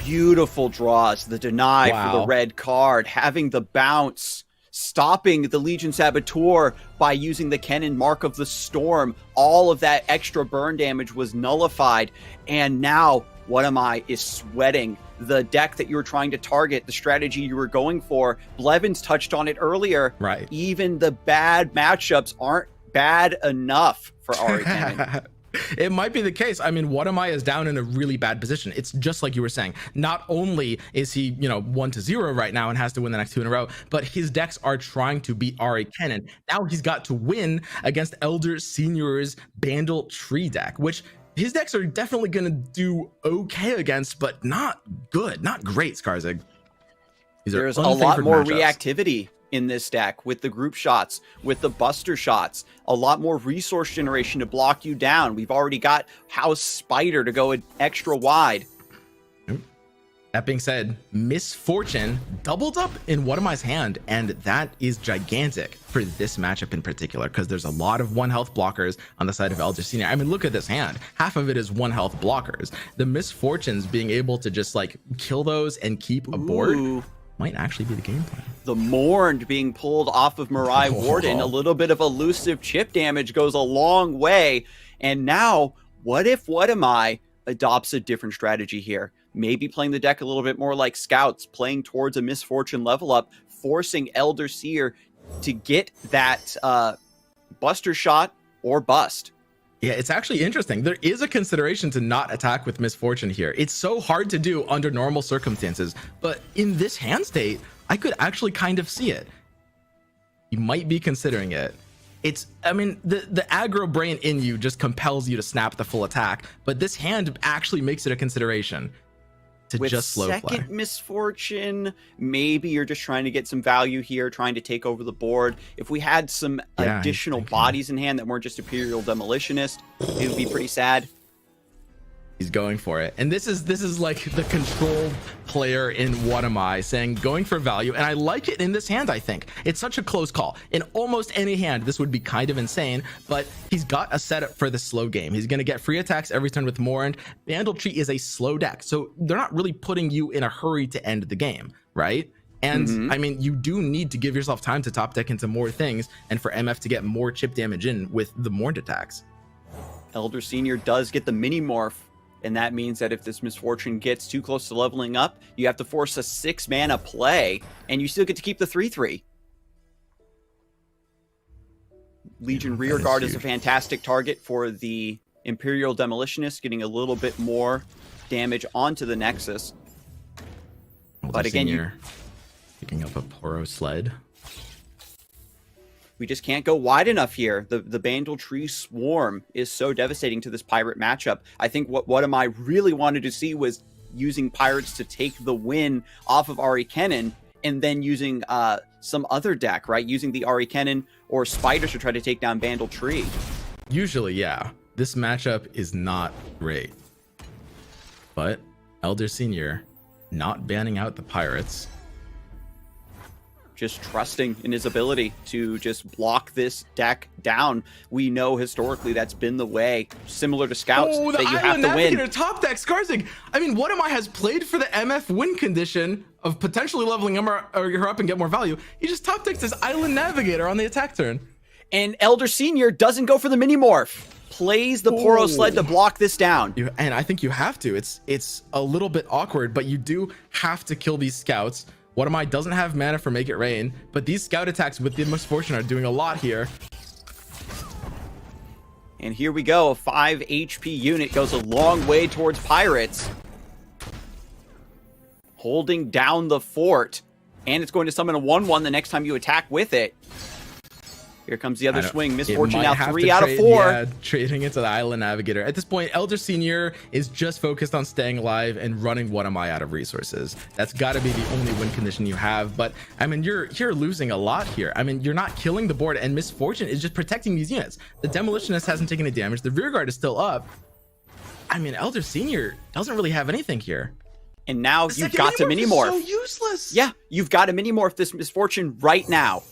Beautiful draws, the deny for the red card, having the bounce, stopping the Legion Saboteur by using the Cannon Mark of the Storm. All of that extra burn damage was nullified, and now WhatAmI is sweating the deck that you were trying to target, the strategy you were going for. Blevins touched on it earlier.
Right.
Even the bad matchups aren't bad enough for Ahri Cannon.
It might be the case. I mean, WhatAmI is down in a really bad position. It's just like you were saying. Not only is he, 1-0 right now and has to win the next 2 in a row, but his decks are trying to beat Ahri Cannon. Now he's got to win against Elder Senior's Bandle Tree deck, which his decks are definitely going to do okay against, but not good, not great, Skarzig.
There's a lot more reactivity in this deck with the group shots, with the buster shots, a lot more resource generation to block you down. We've already got House Spider to go extra wide.
That being said, Misfortune doubled up in WhatAmI's hand, and that is gigantic for this matchup in particular, because there's a lot of 1 health blockers on the side of Elder Senior. I mean, look at this hand. Half of it is 1 health blockers. The Misfortunes being able to just like kill those and keep a board might actually be the game plan.
The Mourned being pulled off of Mirai Warden. A little bit of elusive chip damage goes a long way. And now, what if WhatAmI adopts a different strategy here? Maybe playing the deck a little bit more like Scouts, playing towards a Misfortune level up, forcing Elder Seer to get that Buster Shot or bust.
Yeah, it's actually interesting. There is a consideration to not attack with Misfortune here. It's so hard to do under normal circumstances, but in this hand state, I could actually kind of see it. You might be considering it. I mean, the aggro brain in you just compels you to snap the full attack, but this hand actually makes it a consideration to
with
just slow play.
Second Misfortune, maybe you're just trying to get some value here, trying to take over the board. If we had some additional bodies in hand that weren't just Imperial Demolitionist, it would be pretty sad.
He's going for it, and this is like the control player in WhatAmI saying going for value, and I like it in this hand. I think it's such a close call. In almost any hand this would be kind of insane, but he's got a setup for the slow game. He's going to get free attacks every turn with Mourned. Bandletree is a slow deck, so they're not really putting you in a hurry to end the game, right? And I mean, you do need to give yourself time to top deck into more things and for MF to get more chip damage in with the Mourned attacks.
Elder Senior does get the mini morph, and that means that if this Misfortune gets too close to leveling up, you have to force a 6 mana play, and you still get to keep the 3/3. Legion Rearguard is a fantastic target for the Imperial Demolitionist, getting a little bit more damage onto the Nexus. But again,
you're picking up a Poro Sled.
We just can't go wide enough here. The Bandletree Swarm is so devastating to this Pirate matchup. I think what WhatAmI really wanted to see was using Pirates to take the win off of Ari Kennen, and then using some other deck, right? Using the Ari Kennen or Spiders to try to take down Bandletree.
Usually, yeah. This matchup is not great. But Elder Senior not banning out the Pirates.
Just trusting in his ability to just block this deck down. We know historically that's been the way, similar to Scouts, that you have to win.
Top deck Skarsig. I mean, WhatAmI has played for the MF win condition of potentially leveling him or her up and get more value. He just top decks his Island Navigator on the attack turn.
And Elder Senior doesn't go for the mini morph. Plays the Poro Sled to block this down.
And I think you have to. It's a little bit awkward, but you do have to kill these Scouts. WhatAmI doesn't have mana for Make It Rain, but these Scout attacks with the Misfortune are doing a lot here.
And here we go. A 5 HP unit goes a long way towards Pirates. Holding down the fort. And it's going to summon a 1/1 the next time you attack with it. Here comes the other swing. Misfortune now 3 out of 4.
Yeah, trading it to the Island Navigator. At this point, Elder Senior is just focused on staying alive and running WhatAmI out of resources. That's got to be the only win condition you have. But I mean, you're losing a lot here. I mean, you're not killing the board, and Misfortune is just protecting these units. The Demolitionist hasn't taken any damage. The Rearguard is still up. I mean, Elder Senior doesn't really have anything here.
And now you've got to mini morph.
So useless.
Yeah, you've got to mini morph this Misfortune right now.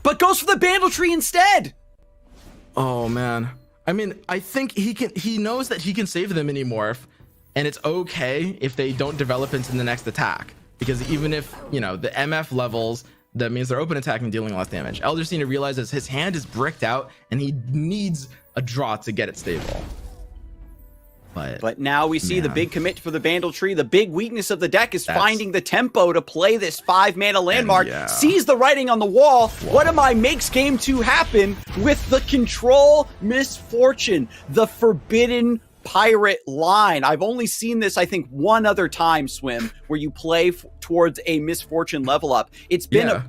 But goes for the Bandletree instead.
Oh man. I mean, I think he knows that he can save the mini morph, and it's okay if they don't develop into the next attack, because even if, you know, the MF levels, that means they're open attacking, dealing less damage. Elder Senior realizes his hand is bricked out and he needs a draw to get it stable.
But now we see the big commit for the Bandletree. The big weakness of the deck is finding the tempo to play this 5-mana landmark. Sees the writing on the wall. WhatAmI makes game 2 happen with the control Misfortune, the forbidden pirate line. I've only seen this, I think, one other time, Swim, where you play towards a Misfortune level up. It's been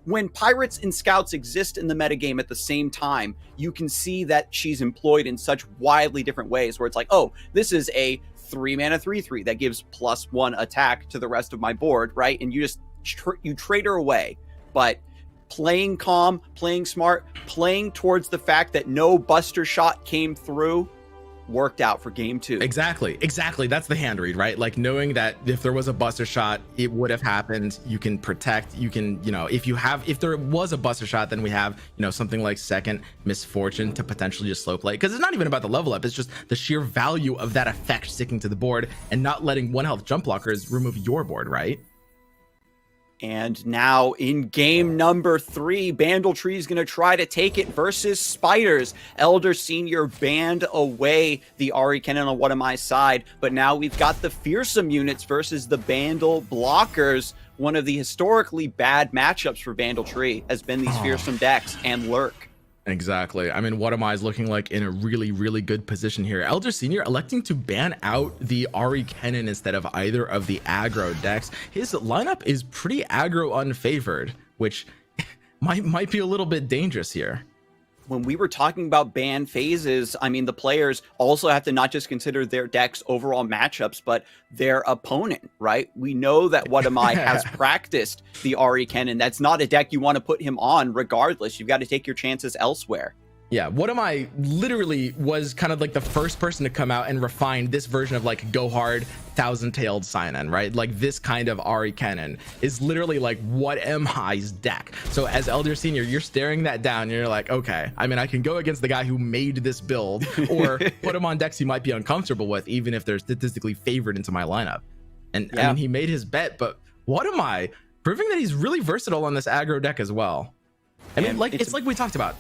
when Pirates and Scouts exist in the metagame at the same time, you can see that she's employed in such wildly different ways, where it's like, oh, this is a 3-mana 3/3 that gives +1 attack to the rest of my board, right? And you just you trade her away. But playing calm, playing smart, playing towards the fact that no Buster Shot came through, worked out for game 2.
Exactly. That's the hand read, right? Like knowing that if there was a buster shot, it would have happened. You can protect, you can, if there was a buster shot, then we have, something like second misfortune to potentially just slow play. Because it's not even about the level up, it's just the sheer value of that effect sticking to the board and not letting 1 health jump blockers remove your board, right?
And now in game number 3, Bandletree is going to try to take it versus Spiders. Elder Senior banned away the Ari Cannon on WhatAmI side, but now we've got the Fearsome units versus the Bandle Blockers. One of the historically bad matchups for Bandletree has been these Fearsome decks and Lurk.
Exactly. I mean, WhatAmI is looking like in a really, really good position here. Elder Senior electing to ban out the Ari Cannon instead of either of the aggro decks. His lineup is pretty aggro unfavored, which might be a little bit dangerous here.
When we were talking about ban phases, I mean, the players also have to not just consider their deck's overall matchups, but their opponent, right? We know that WhatAmI has practiced the Ari Cannon. That's not a deck you want to put him on regardless. You've got to take your chances elsewhere.
Yeah, WhatAmI literally was kind of like the first person to come out and refine this version of like Go Hard, Thousand-Tailed Cyanan, right? Like this kind of Ari Cannon is literally like WhatAmI's deck. So as Elder Senior, you're staring that down and you're like, okay, I mean, I can go against the guy who made this build or put him on decks he might be uncomfortable with, even if they're statistically favored into my lineup. And I mean, he made his bet, but WhatAmI proving that he's really versatile on this aggro deck as well. I mean, like it's like we talked about.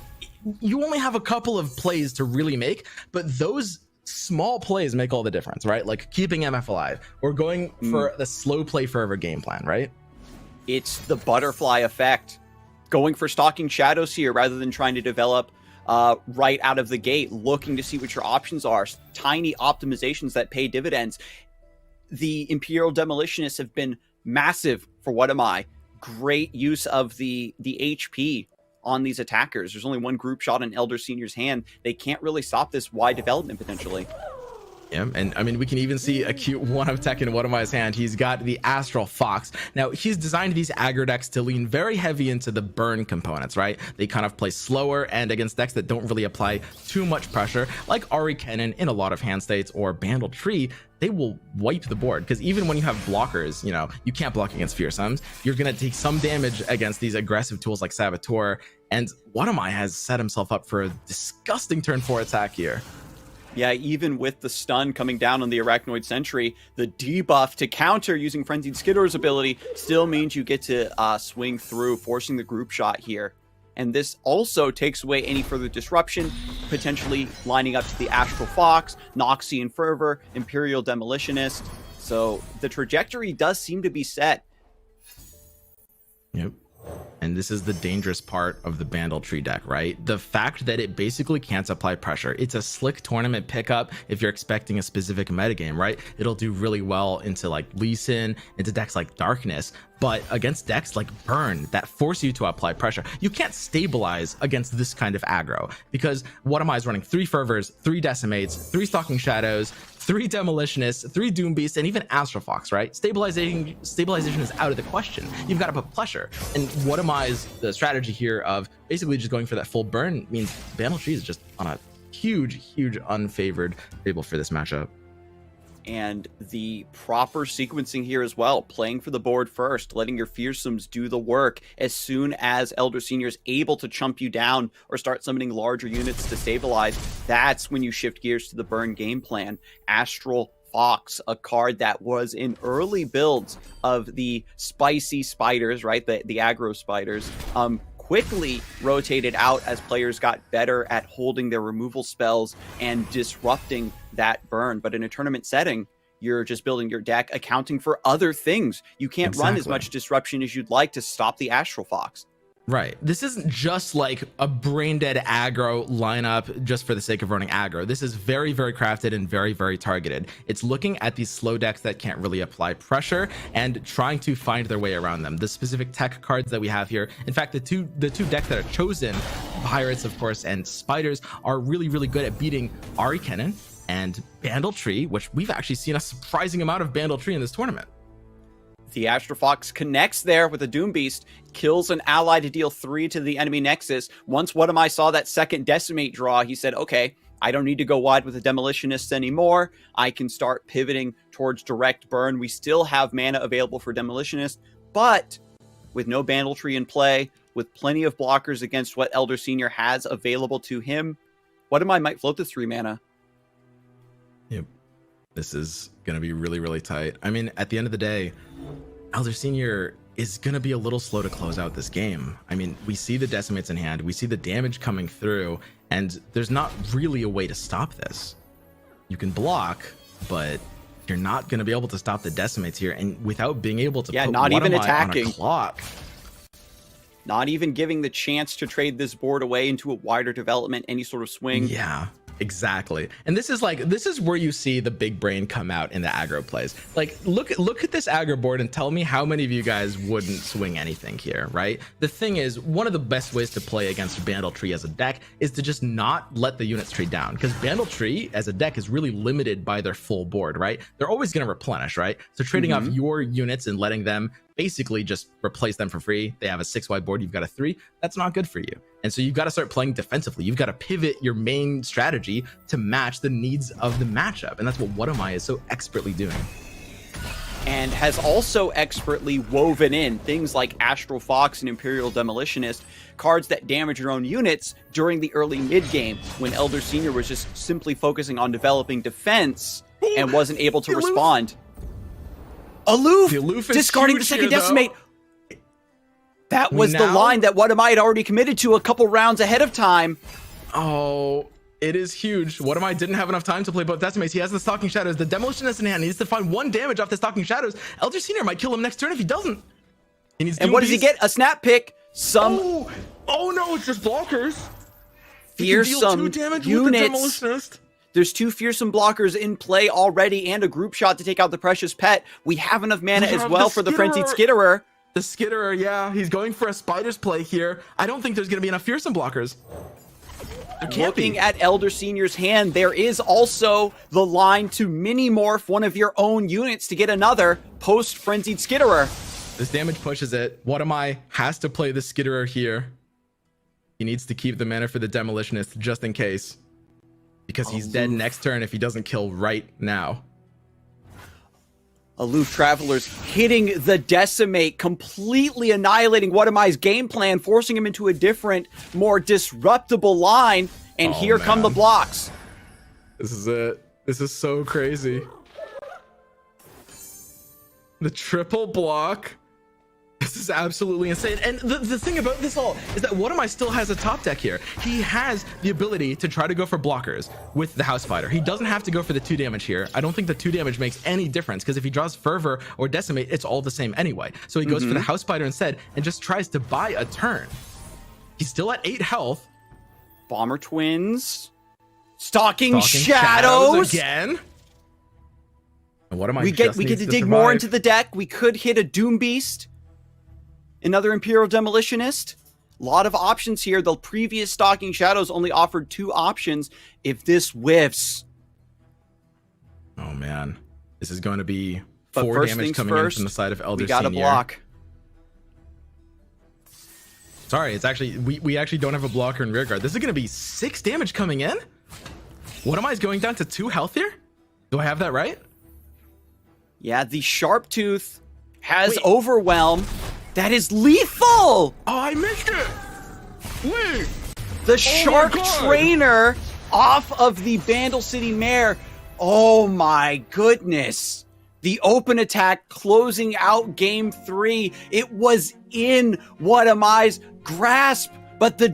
You only have a couple of plays to really make, but those small plays make all the difference, right? Like keeping MF alive or going for the slow play forever game plan, right?
It's the butterfly effect. Going for Stalking Shadows here rather than trying to develop right out of the gate, looking to see what your options are. Tiny optimizations that pay dividends. The Imperial Demolitionists have been massive for WhatAmI. Great use of the HP on these attackers. There's only one group shot in Elder Senior's hand. They can't really stop this wide development potentially.
Yeah, and I mean, we can even see a cute one of tech in WhatAmI's hand. He's got the Astral Fox. Now, he's designed these aggro decks to lean very heavy into the burn components, right? They kind of play slower and against decks that don't really apply too much pressure, like Ari Cannon in a lot of hand states or Bandletree, they will wipe the board. Because even when you have blockers, you can't block against Fearsomes. You're going to take some damage against these aggressive tools like Saboteur. And WhatAmI has set himself up for a disgusting turn 4 attack here.
Yeah, even with the stun coming down on the Arachnoid Sentry, the debuff to counter using Frenzied Skitter's ability still means you get to swing through, forcing the group shot here. And this also takes away any further disruption, potentially lining up to the Astral Fox, Noxian Fervor, Imperial Demolitionist. So the trajectory does seem to be set.
Yep. And this is the dangerous part of the Bandletree deck, right? The fact that it basically can't apply pressure. It's a slick tournament pickup if you're expecting a specific metagame, right? It'll do really well into like Lee Sin, into decks like Darkness, but against decks like Burn that force you to apply pressure, you can't stabilize against this kind of aggro because WhatAmI is running 3 Fervors, 3 Decimates, 3 Stalking Shadows, 3 Demolitionists, 3 Doom Beasts, and even Astral Fox, right? Stabilization is out of the question. You've got to put pressure. And WhatAmI's the strategy here of basically just going for that full burn means Bandletree is just on a huge unfavored table for this matchup.
And the proper sequencing here as well, playing for the board first, letting your Fearsomes do the work. As soon as Elder Senior is able to chump you down or start summoning larger units to stabilize, that's when you shift gears to the burn game plan. Astral Fox, a card that was in early builds of the spicy spiders, right? The aggro spiders, quickly rotated out as players got better at holding their removal spells and disrupting that burn. But in a tournament setting, you're just building your deck, accounting for other things. You can't run as much disruption as you'd like to stop the Astral Fox.
Right. This isn't just like a brain dead aggro lineup just for the sake of running aggro. This is very, very crafted and very, very targeted. It's looking at these slow decks that can't really apply pressure and trying to find their way around them. The specific tech cards that we have here, in fact, the two decks that are chosen, Pirates, of course, and Spiders, are really, really good at beating Ari Cannon and Bandletree, which we've actually seen a surprising amount of Bandletree in this tournament.
The Astral Fox connects there with a Doom Beast, kills an ally to deal 3 to the enemy Nexus. Once WhatAmI saw that second Decimate draw, he said, okay, I don't need to go wide with the Demolitionists anymore. I can start pivoting towards direct burn. We still have mana available for Demolitionist, but with no Bandletree in play, with plenty of blockers against what Elder Senior has available to him, WhatAmI might float this 3 mana.
Yep. This is going to be really, really tight. I mean, at the end of the day, Elder Senior is going to be a little slow to close out this game. I mean, we see the Decimates in hand, we see the damage coming through, and there's not really a way to stop this. You can block, but you're not going to be able to stop the Decimates here, and without being able to put
not even
WhatAmI
attacking.
on a clock.
Not even giving the chance to trade this board away into a wider development, any sort of swing.
Yeah, exactly. And this is where you see the big brain come out in the aggro plays. Like, look at this aggro board and tell me how many of you guys wouldn't swing anything here, right? The thing is, one of the best ways to play against Bandletree as a deck is to just not let the units trade down, because Bandletree as a deck is really limited by their full board, right? They're always going to replenish, right? So trading off your units and letting them basically just replace them for free. They have a 6 wide board, you've got a 3. That's not good for you. And so you've got to start playing defensively. You've got to pivot your main strategy to match the needs of the matchup. And that's what WhatAmI is so expertly doing.
And has also expertly woven in things like Astral Fox and Imperial Demolitionist, cards that damage your own units during the early mid-game, when Elder Senior was just simply focusing on developing defense and wasn't able to respond. Aloof discarding the second Decimate. That was the line that WhatAmI had already committed to a couple rounds ahead of time.
Oh, it is huge. WhatAmI didn't have enough time to play both Decimates. He has the Stalking Shadows. The Demolitionist in hand. He needs to find 1 damage off the Stalking Shadows. Elder Senior might kill him next turn if he doesn't. He needs.
And what does he get? A snap pick.
Oh no, it's just blockers.
Fearsome
2 damage
units.
with the Demolitionist.
There's 2 fearsome blockers in play already and a group shot to take out the Precious Pet. We have enough mana as well for the Frenzied Skitterer.
The Skitterer, yeah. He's going for a Spider's play here. I don't think there's going to be enough fearsome blockers.
Looking at Elder Senior's hand, there is also the line to mini-morph one of your own units to get another post-Frenzied Skitterer.
This damage pushes it. WhatAmI has to play the Skitterer here. He needs to keep the mana for the Demolitionist just in case. Because he's dead next turn if he doesn't kill right now.
Aloof Travelers hitting the Decimate, completely annihilating WhatAmI's game plan, forcing him into a different, more disruptible line. And here come the blocks.
This is it. This is so crazy. The triple block. This is absolutely insane. And the thing about this all is that WhatAmI still has a top deck here. He has the ability to try to go for blockers with the House Fighter. He doesn't have to go for the 2 damage here. I don't think the 2 damage makes any difference, because if he draws Fervor or Decimate, it's all the same anyway. So he goes for the House Fighter instead and just tries to buy a turn. He's still at 8 health.
Bomber Twins. Stalking Shadows
again. And WhatAmI
we get to dig more into the deck. We could hit a Doom Beast. Another Imperial Demolitionist. A lot of options here. The previous Stalking Shadows only offered 2 options. If this whiffs.
Oh man. This is going to be 4 damage coming in from the side of Elder Senior.
We gotta block.
Sorry, it's actually we actually don't have a blocker in rearguard. This is gonna be 6 damage coming in. WhatAmI is going down to 2 health here? Do I have that right?
Yeah, the Sharp Tooth has Overwhelm. That is lethal! Oh,
I missed it! Wait!
The Shark Trainer off of the Bandle City Mare. Oh my goodness. The open attack closing out game 3. It was in WhatAmI's grasp, but the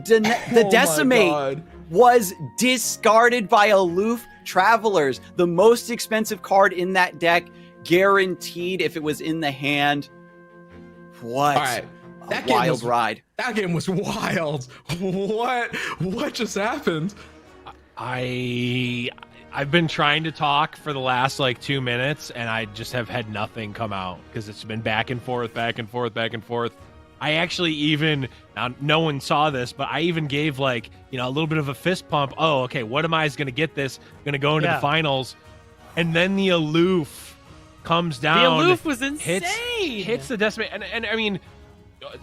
Decimate was discarded by Aloof Travelers. The most expensive card in that deck, guaranteed if it was in the hand. What?
All right.
That wild ride.
That game was wild. What just happened?
I've been trying to talk for the last like 2 minutes, and I just have had nothing come out because it's been back and forth, back and forth, back and forth. I actually even, now no one saw this, but I even gave like, a little bit of a fist pump. Oh, okay, WhatAmI is going to get this, going to go into the finals. And then the Aloof comes down.
The Aloof was insane.
Hits the Decimate. And I mean,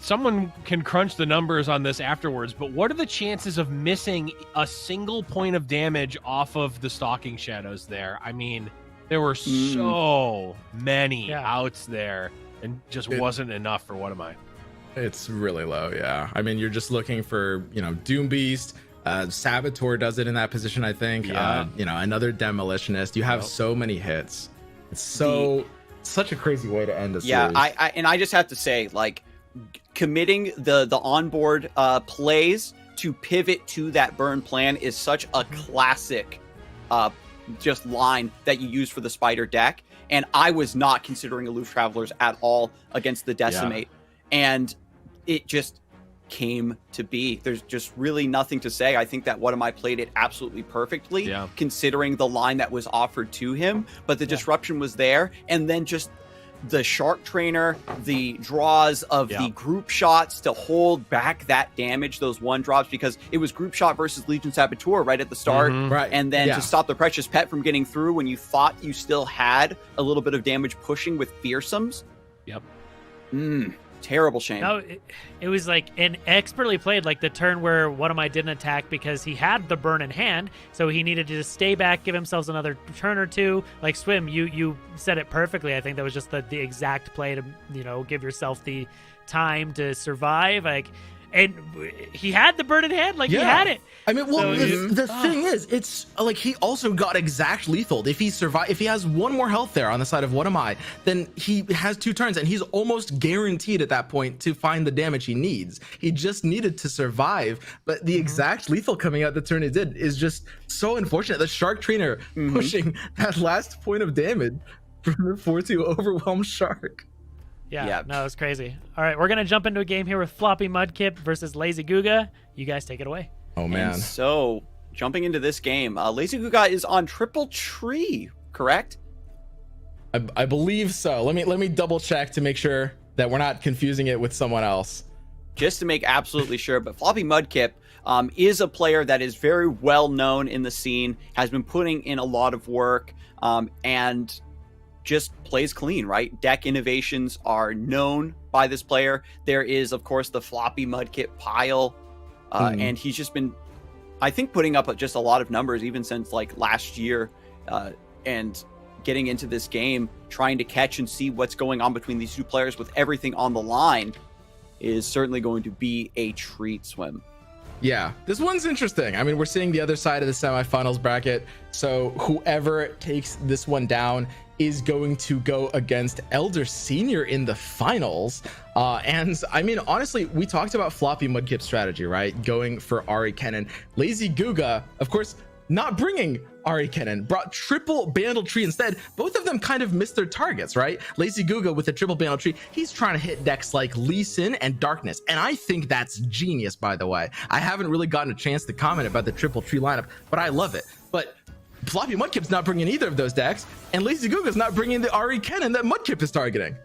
someone can crunch the numbers on this afterwards, but what are the chances of missing a single point of damage off of the Stalking Shadows there? I mean, there were so many outs there, and just wasn't enough for WhatAmI.
It's really low, yeah. I mean, you're just looking for, Doom Beast. Saboteur does it in that position, I think.
Yeah.
Another Demolitionist. You have so many hits. It's such a crazy way to end a series.
Yeah, I just have to say, like, committing the onboard plays to pivot to that burn plan is such a classic just line that you use for the Spider deck. And I was not considering Aloof Travelers at all against the Decimate. And it just came to be. There's just really nothing to say. I think that WhatAmI played it absolutely perfectly, considering the line that was offered to him. But the disruption was there. And then just the Shark Trainer, the draws of the group shots to hold back that damage, those one drops, because it was group shot versus Legion Saboteur right at the start.
Right.
And then to stop the Precious Pet from getting through when you thought you still had a little bit of damage pushing with Fearsomes. Terrible shame.
No, it was like an expertly played, like the turn where WhatAmI didn't attack because he had the burn in hand, so he needed to just stay back, give himself another turn or two. Like Swim, you said it perfectly. I think that was just the exact play to give yourself the time to survive. And he had the burn in hand, he had it.
I mean, well, the thing is, it's like he also got exact lethal. If he has one more health there on the side of WhatAmI, then he has 2 turns, and he's almost guaranteed at that point to find the damage he needs. He just needed to survive, but the exact lethal coming out the turn it did is just so unfortunate. The Shark Trainer pushing that last point of damage from the 4-2 overwhelmed Shark.
Yeah, no, it's crazy. All right, we're going to jump into a game here with FloppyMudkip versus LazyGooga. You guys take it away.
Oh, man.
And so, jumping into this game, LazyGooga is on Triple Tree, correct?
I believe so. Let me double check to make sure that we're not confusing it with someone else.
Just to make absolutely sure, but FloppyMudkip is a player that is very well known in the scene, has been putting in a lot of work, and just plays clean, right? Deck innovations are known by this player. There is, of course, the FloppyMudkip pile, and he's just been, I think, putting up just a lot of numbers even since last year, and getting into this game, trying to catch and see what's going on between these two players with everything on the line is certainly going to be a treat, Swim.
Yeah, this one's interesting. I mean, we're seeing the other side of the semifinals bracket, so whoever takes this one down is going to go against Elder Senior in the finals. And I mean, honestly, we talked about FloppyMudkip's strategy, right? Going for Ari Kennen. LazyGooga, of course, not bringing Ari Kennen, brought triple Bandle Tree instead. Both of them kind of missed their targets, right? LazyGooga with a triple Bandle Tree, he's trying to hit decks like Lee Sin and Darkness. And I think that's genius, by the way. I haven't really gotten a chance to comment about the triple tree lineup, but I love it. But FloppyMudkip's not bringing either of those decks, and LazyGooga's not bringing the Ari Kennen that Mudkip is targeting.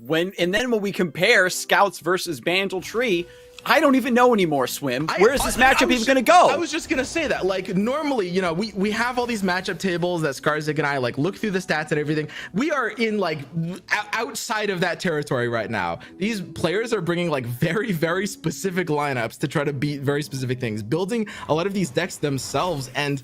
And then when we compare Scouts versus Bandle Tree, I don't even know anymore, Swim. Where is this matchup even going to go?
I was just going to say that. Normally, we have all these matchup tables that Skarzik and I look through the stats and everything. We are in outside of that territory right now. These players are bringing very, very specific lineups to try to beat very specific things, building a lot of these decks themselves, and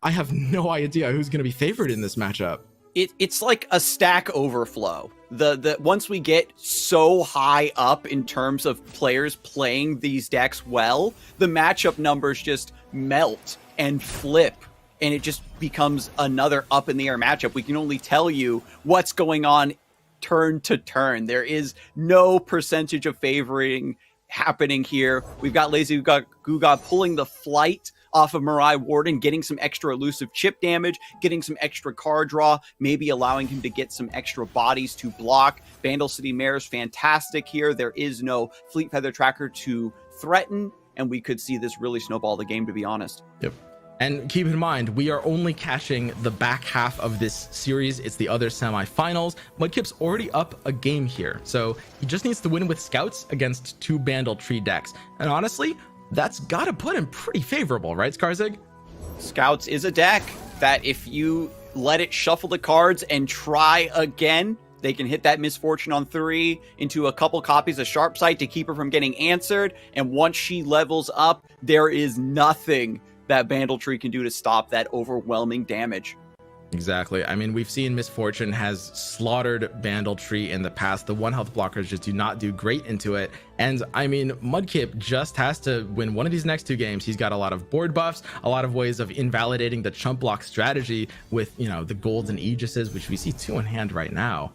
I have no idea who's going to be favored in this matchup.
It's like a stack overflow. The once we get so high up in terms of players playing these decks well, the matchup numbers just melt and flip, and it just becomes another up in the air matchup. We can only tell you what's going on turn to turn. There is no percentage of favoring happening here. We've got LazyGooga pulling the flight off of Mirai Warden, getting some extra elusive chip damage, getting some extra card draw, maybe allowing him to get some extra bodies to block. Vandal City Mare's fantastic here. There is no Fleet Feather Tracker to threaten, and we could see this really snowball the game, to be honest.
Yep. And keep in mind, we are only catching the back half of this series. It's the other semifinals. Mudkip's already up a game here, so he just needs to win with Scouts against 2 Bandle Tree decks. And honestly, that's got to put him pretty favorable, right, Skarzig?
Scouts is a deck that if you let it shuffle the cards and try again, They can hit that Misfortune on 3 into a couple copies of Sharp Sight to keep her from getting answered. And once she levels up, there is nothing that Bandletree can do to stop that overwhelming damage.
Exactly. I mean, we've seen Misfortune has slaughtered Bandletree in the past. The 1 health blockers just do not do great into it. And I mean, Mudkip just has to win one of these next 2 games. He's got a lot of board buffs, a lot of ways of invalidating the chump block strategy with, you know, the golden Aegises, which we see 2 in hand right now.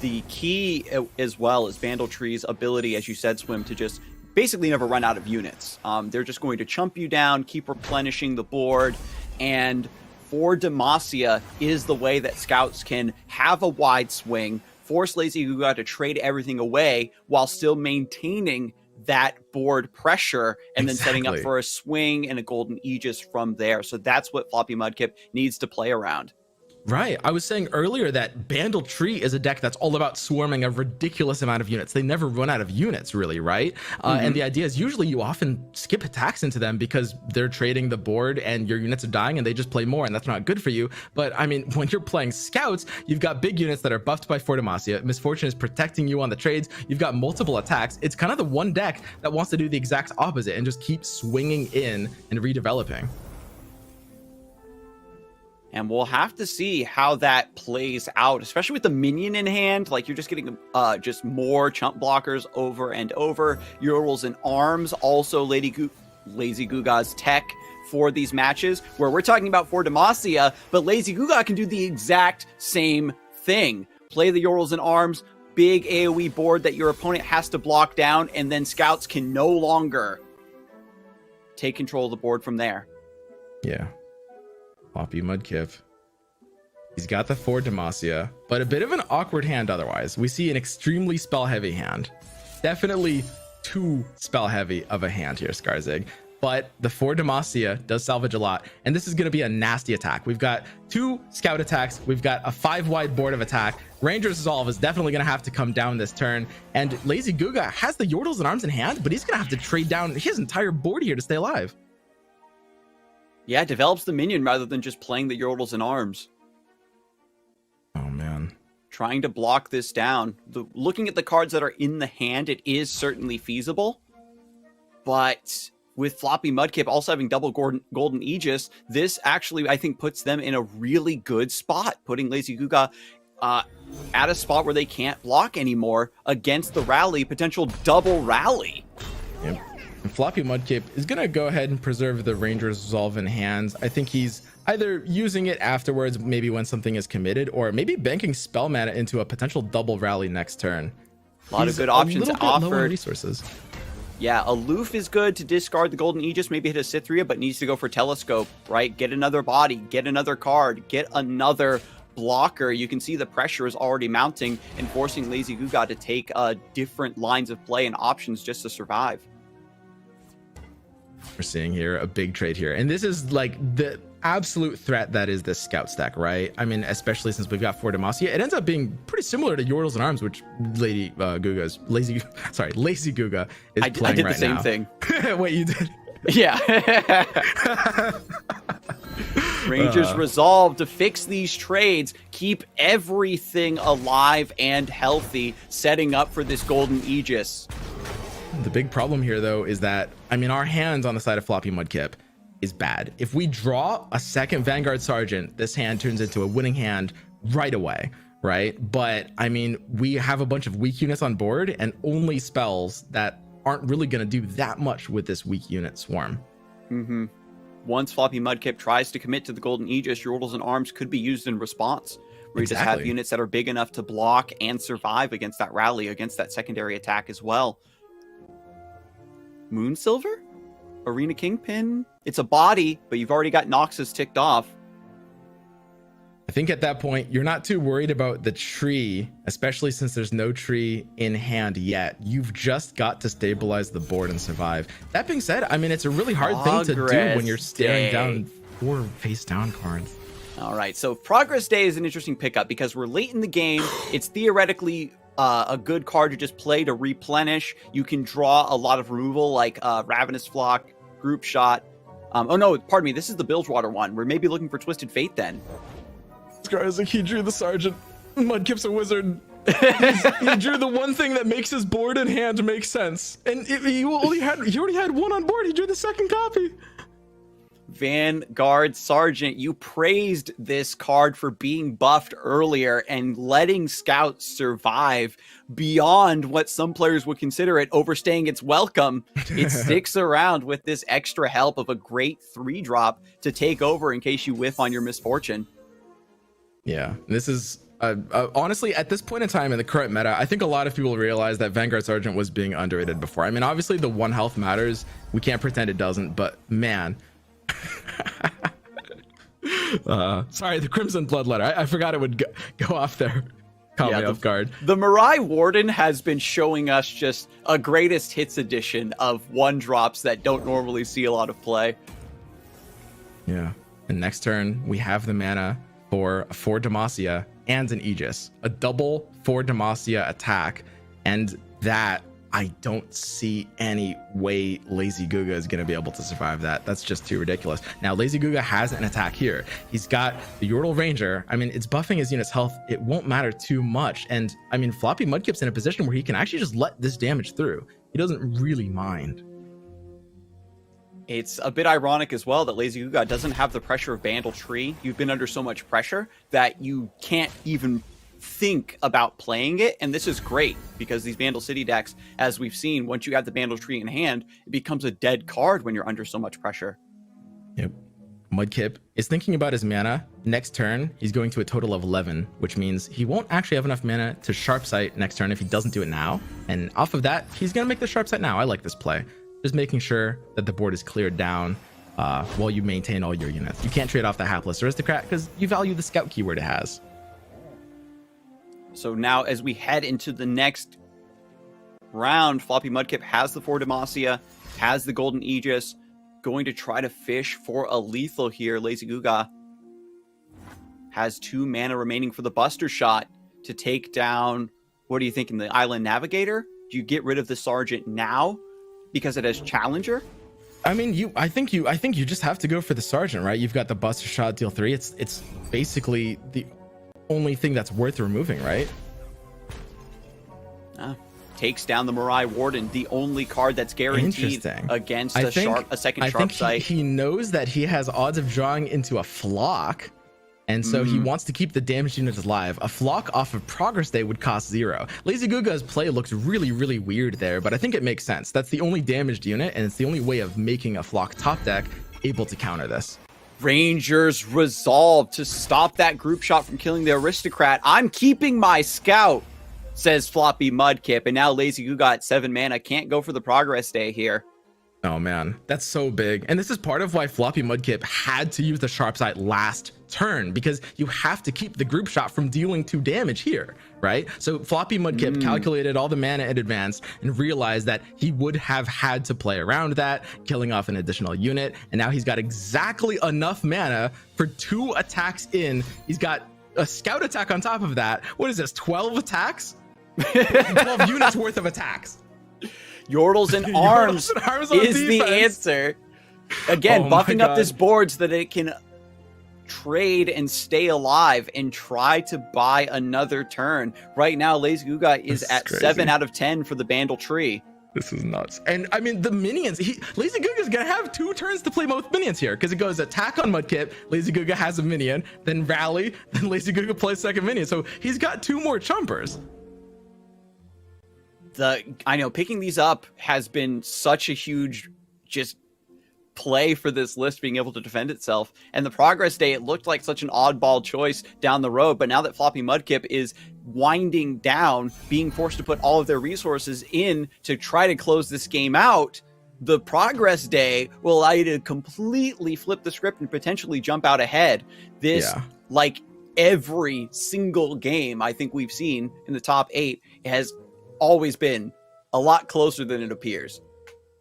The key as well is Bandletree's ability, as you said, Swim, to just basically never run out of units. They're just going to chump you down, keep replenishing the board, and for Demacia is the way that scouts can have a wide swing, force LazyGooga to trade everything away while still maintaining that board pressure, and then setting up for a swing and a golden Aegis from there. So that's what FloppyMudkip needs to play around.
Right. I was saying earlier that Bandletree is a deck that's all about swarming a ridiculous amount of units. They never run out of units, really, right? And the idea is usually you often skip attacks into them because they're trading the board and your units are dying and they just play more, and that's not good for you. But I mean, when you're playing scouts, you've got big units that are buffed by For Demacia. Misfortune is protecting you on the trades. You've got multiple attacks. It's kind of the one deck that wants to do the exact opposite and just keep swinging in and redeveloping.
And we'll have to see how that plays out, especially with the minion in hand. Like, you're just getting just more chump blockers over and over. Yordles and Arms, also LazyGooga's tech for these matches, where we're talking about For Demacia, but LazyGooga can do the exact same thing. Play the Yordles and Arms, big AoE board that your opponent has to block down, and then scouts can no longer take control of the board from there.
Yeah. FloppyMudkip. He's got the For Demacia, but a bit of an awkward hand otherwise. We see an extremely spell-heavy hand. Definitely too spell-heavy of a hand here, Skarzig. But the For Demacia does salvage a lot, and this is going to be a nasty attack. We've got 2 scout attacks. We've got a 5-wide board of attack. Ranger's Resolve is definitely going to have to come down this turn, and LazyGooga has the Yordles and Arms in hand, but he's going to have to trade down his entire board here to stay alive.
Yeah, develops the minion rather than just playing the Yordles and Arms.
Oh, man.
Trying to block this down. Looking at the cards that are in the hand, it is certainly feasible. But with FloppyMudkip also having double golden Aegis, this actually, I think, puts them in a really good spot, putting LazyGooga at a spot where they can't block anymore against the rally, potential double rally.
Yep. And FloppyMudkip is going to go ahead and preserve the Ranger's Resolve in hands. I think he's either using it afterwards, maybe when something is committed, or maybe banking spell mana into a potential double rally next turn.
A lot of good options offered.
Resources.
Yeah, Aloof is good to discard the golden Aegis, maybe hit a Cythria, but needs to go for Telescope, right? Get another body, get another card, get another blocker. You can see the pressure is already mounting and forcing LazyGooga to take different lines of play and options just to survive.
We're seeing here a big trade here, and this is like the absolute threat that is this scout stack, right? I mean, especially since we've got For Demacia, it ends up being pretty similar to Yordles and Arms, which LazyGooga is playing right now.
I did the same thing.
Wait, you did?
Yeah. Rangers resolve to fix these trades, keep everything alive and healthy, setting up for this golden Aegis.
The big problem here, though, is that, I mean, our hands on the side of FloppyMudkip is bad. If we draw a second Vanguard Sergeant, this hand turns into a winning hand right away, right? But, I mean, we have a bunch of weak units on board and only spells that aren't really going to do that much with this weak unit swarm.
Mm-hmm. Once FloppyMudkip tries to commit to the golden Aegis, Yordles and Arms could be used in response, where you just have units that are big enough to block and survive against that rally, against that secondary attack as well. Moonsilver? Arena Kingpin? It's a body, but you've already got Noxus ticked off.
I think at that point, you're not too worried about the tree, especially since there's no tree in hand yet. You've just got to stabilize the board and survive. That being said, I mean, it's a really hard thing to do when you're staring down 4 face down cards.
All right, so Progress Day is an interesting pickup because we're late in the game. It's theoretically a good card to just play to replenish. You can draw a lot of removal like Ravenous Flock, Group Shot. Oh no, pardon me, this is the Bilgewater one. We're maybe looking for Twisted Fate then.
Skarzig, he drew the Sergeant. Mudkip's a wizard. He drew the one thing that makes his board in hand make sense, and he already had one on board. He drew the second copy.
Vanguard Sergeant, you praised this card for being buffed earlier and letting Scouts survive beyond what some players would consider it overstaying its welcome. It sticks around with this extra help of a great 3-drop to take over in case you whiff on your misfortune.
Yeah, this is honestly, at this point in time in the current meta, I think a lot of people realize that Vanguard Sergeant was being underrated before. I mean, obviously the 1 health matters. We can't pretend it doesn't, but man. Sorry, the Crimson Bloodletter. I forgot it would go off there. Caught me off guard.
The Mirai Warden has been showing us just a greatest hits edition of 1-drops that don't normally see a lot of play.
Yeah. And next turn, we have the mana for 4 Demacia and an Aegis. A double 4 Demacia attack. And that, I don't see any way LazyGooga is going to be able to survive that. That's just too ridiculous. Now, LazyGooga has an attack here. He's got the Yordle Ranger. I mean, it's buffing his unit's health. It won't matter too much. And I mean, FloppyMudkip's in a position where he can actually just let this damage through. He doesn't really mind.
It's a bit ironic as well that LazyGooga doesn't have the pressure of Bandle Tree. You've been under so much pressure that you can't even think about playing it, and this is great because these Bandle City decks, as we've seen, once you have the Bandle Tree in hand, it becomes a dead card when you're under so much pressure.
Yep. Mudkip is thinking about his mana. Next turn, he's going to a total of 11, which means he won't actually have enough mana to Sharp Sight next turn if he doesn't do it now. And off of that, he's going to make the Sharp Sight now. I like this play. Just making sure that the board is cleared down while you maintain all your units. You can't trade off the Hapless Aristocrat because you value the Scout keyword it has.
So now as we head into the next round, FloppyMudkip has the 4 Demacia, has the Golden Aegis, going to try to fish for a lethal here. LazyGooga has 2 mana remaining for the Buster Shot to take down, what are you thinking, the Island Navigator? Do you get rid of the Sergeant now because it has Challenger?
I mean, I think you just have to go for the Sergeant, right? You've got the Buster Shot, deal 3. It's basically the only thing that's worth removing, right?
Takes down the Mirai Warden, the only card that's guaranteed against a second Sharp Sight.
He knows that he has odds of drawing into a Flock, and so he wants to keep the damaged units alive. A Flock off of Progress Day would cost 0. LazyGooga's play looks really, really weird there, but I think it makes sense. That's the only damaged unit, and it's the only way of making a Flock top deck able to counter this.
Rangers resolve to stop that group shot from killing the Aristocrat. I'm keeping my Scout, says FloppyMudkip, and now LazyGooga at 7 mana can't go for the Progress Day here.
Oh man, that's so big. And this is part of why FloppyMudkip had to use the Sharp Sight last turn, because you have to keep the group shot from dealing 2 damage here, right? So FloppyMudkip calculated all the mana in advance and realized that he would have had to play around that, killing off an additional unit, and now he's got exactly enough mana for 2 attacks in. He's got a Scout attack on top of that. What is this, 12 attacks? 12 units worth of attacks.
Yordles and Arms is the answer. Again, buffing up this board so that it can trade and stay alive and try to buy another turn. Right now, LazyGooga is at crazy. 7 out of 10 for the Bandle Tree.
This is nuts. And I mean, the minions, LazyGooga is going to have 2 turns to play both minions here, because it goes attack on Mudkip, LazyGooga has a minion, then rally, then LazyGooga plays second minion. So he's got 2 more chumpers.
I know picking these up has been such a huge just play for this list being able to defend itself. And the Progress Day, it looked like such an oddball choice down the road. But now that FloppyMudkip is winding down, being forced to put all of their resources in to try to close this game out, the Progress Day will allow you to completely flip the script and potentially jump out ahead. This, like every single game I think we've seen in the top 8, has always been a lot closer than it appears.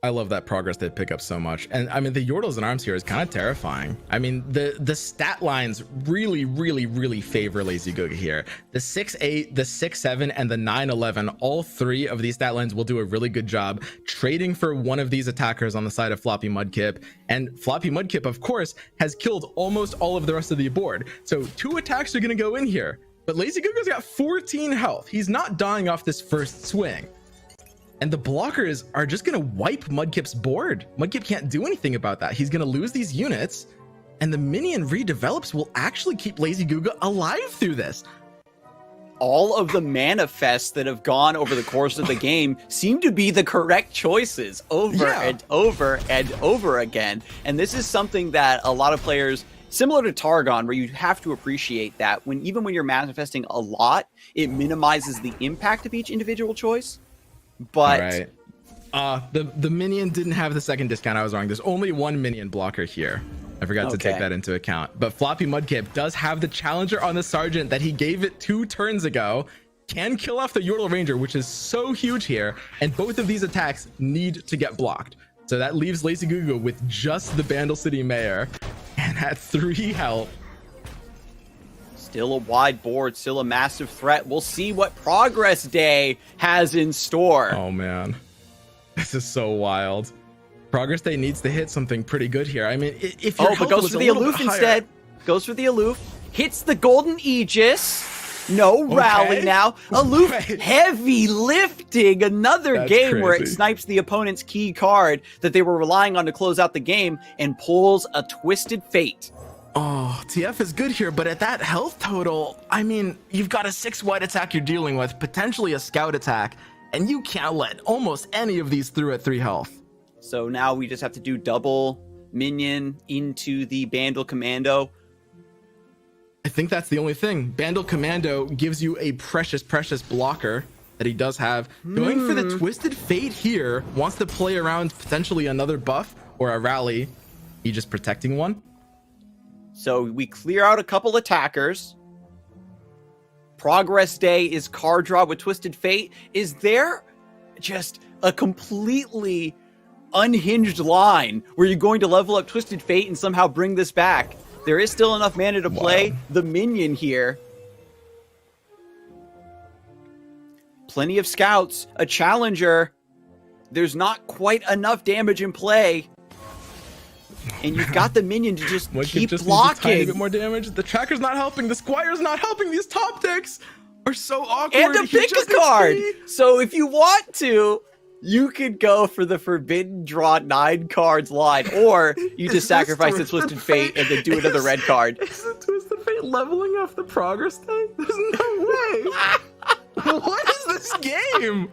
I love that Progress Day pickup so much. And I mean, the Yordles and Arms here is kind of terrifying. I mean, the stat lines really, really, really favor LazyGooga here. The 6-8, the 6-7, and the 9-11, all 3 of these stat lines will do a really good job trading for one of these attackers on the side of FloppyMudkip. And FloppyMudkip, of course, has killed almost all of the rest of the board. So 2 attacks are going to go in here. But LazyGooga's got 14 health. He's not dying off this first swing. And the blockers are just going to wipe Mudkip's board. Mudkip can't do anything about that. He's going to lose these units, and the minion redevelops will actually keep LazyGooga alive through this.
All of the manifests that have gone over the course of the game seem to be the correct choices over and over and over again. And this is something that a lot of players, similar to Targon, where you have to appreciate that even when you're manifesting a lot, it minimizes the impact of each individual choice. But
the minion didn't have the second discount. I was wrong. There's only one minion blocker here. I forgot to take that into account. But FloppyMudkip does have the challenger on the Sergeant that he gave it 2 turns ago. Can kill off the Yordle Ranger, which is so huge here. And both of these attacks need to get blocked. So that leaves LazyGooga with just the Bandle City Mayor and at 3 health.
Still a wide board, still a massive threat. We'll see what Progress Day has in store.
Oh, man. This is so wild. Progress Day needs to hit something pretty good here. I mean, if your
but goes for the aloof instead. Goes for the aloof. Hits the golden Aegis. No rally now. Aloof heavy lifting. Another game where it snipes the opponent's key card that they were relying on to close out the game and pulls a Twisted Fate.
Oh, TF is good here, but at that health total, I mean, you've got a 6 white attack you're dealing with, potentially a scout attack, and you can't let almost any of these through at 3 health.
So now we just have to do double minion into the Bandle Commando.
I think that's the only thing. Bandle Commando gives you a precious blocker that he does have. Going for the Twisted Fate here, wants to play around potentially another buff or a rally. He just protecting one.
So we clear out a couple attackers. Progress Day is card draw with Twisted Fate. Is there just a completely unhinged line where you're going to level up Twisted Fate and somehow bring this back? There is still enough mana to play the minion here. Plenty of scouts, a challenger. There's not quite enough damage in play. And you've got the minion to just keep blocking.
A tiny bit more damage. The tracker's not helping. The squire's not helping. These top decks are so awkward.
And to pick a card. So if you want to, you could go for the Forbidden Draw 9 cards line, or you just sacrifice the Twisted Fate and then do another red card.
Is the Twisted Fate leveling off the Progress Day? There's no way. What is this game?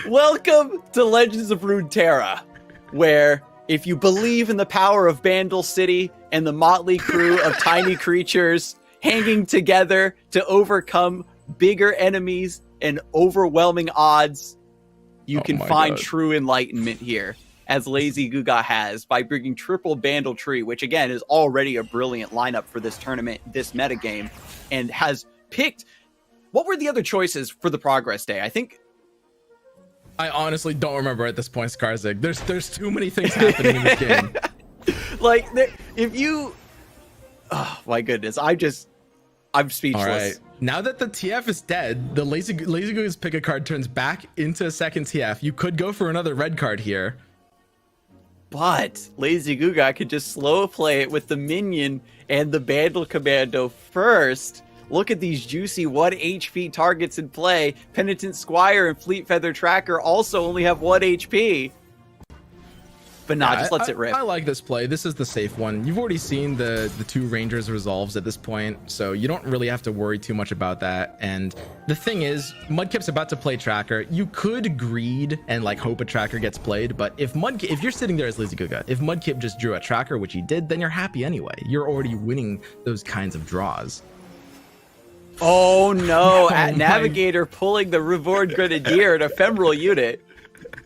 Welcome to Legends of Runeterra, where if you believe in the power of Bandle City and the motley crew of tiny creatures hanging together to overcome bigger enemies and overwhelming odds, you can find true enlightenment here, as LazyGooga has, by bringing triple Bandle Tree, which again is already a brilliant lineup for this tournament, this metagame, and has picked... What were the other choices for the Progress Day?
I honestly don't remember at this point, Skarzig. There's too many things happening in this game.
Like, if you... Oh, my goodness. I'm speechless.
All right. Now that the TF is dead, the LazyGooga's pick a card turns back into a second TF. You could go for another red card here.
But LazyGooga could just slow play it with the minion and the Bandle Commando first. Look at these juicy 1 HP targets in play. Penitent Squire and Fleet Feather Tracker also only have 1 HP. But just lets it rip.
I like this play. This is the safe one. You've already seen the 2 Rangers resolves at this point, so you don't really have to worry too much about that. And the thing is, Mudkip's about to play Tracker. You could greed and like hope a Tracker gets played, but if you're sitting there as LazyGooga, if Mudkip just drew a Tracker, which he did, then you're happy anyway. You're already winning those kinds of draws.
Oh no, Navigator pulling the Reborn Grenadier, an ephemeral unit.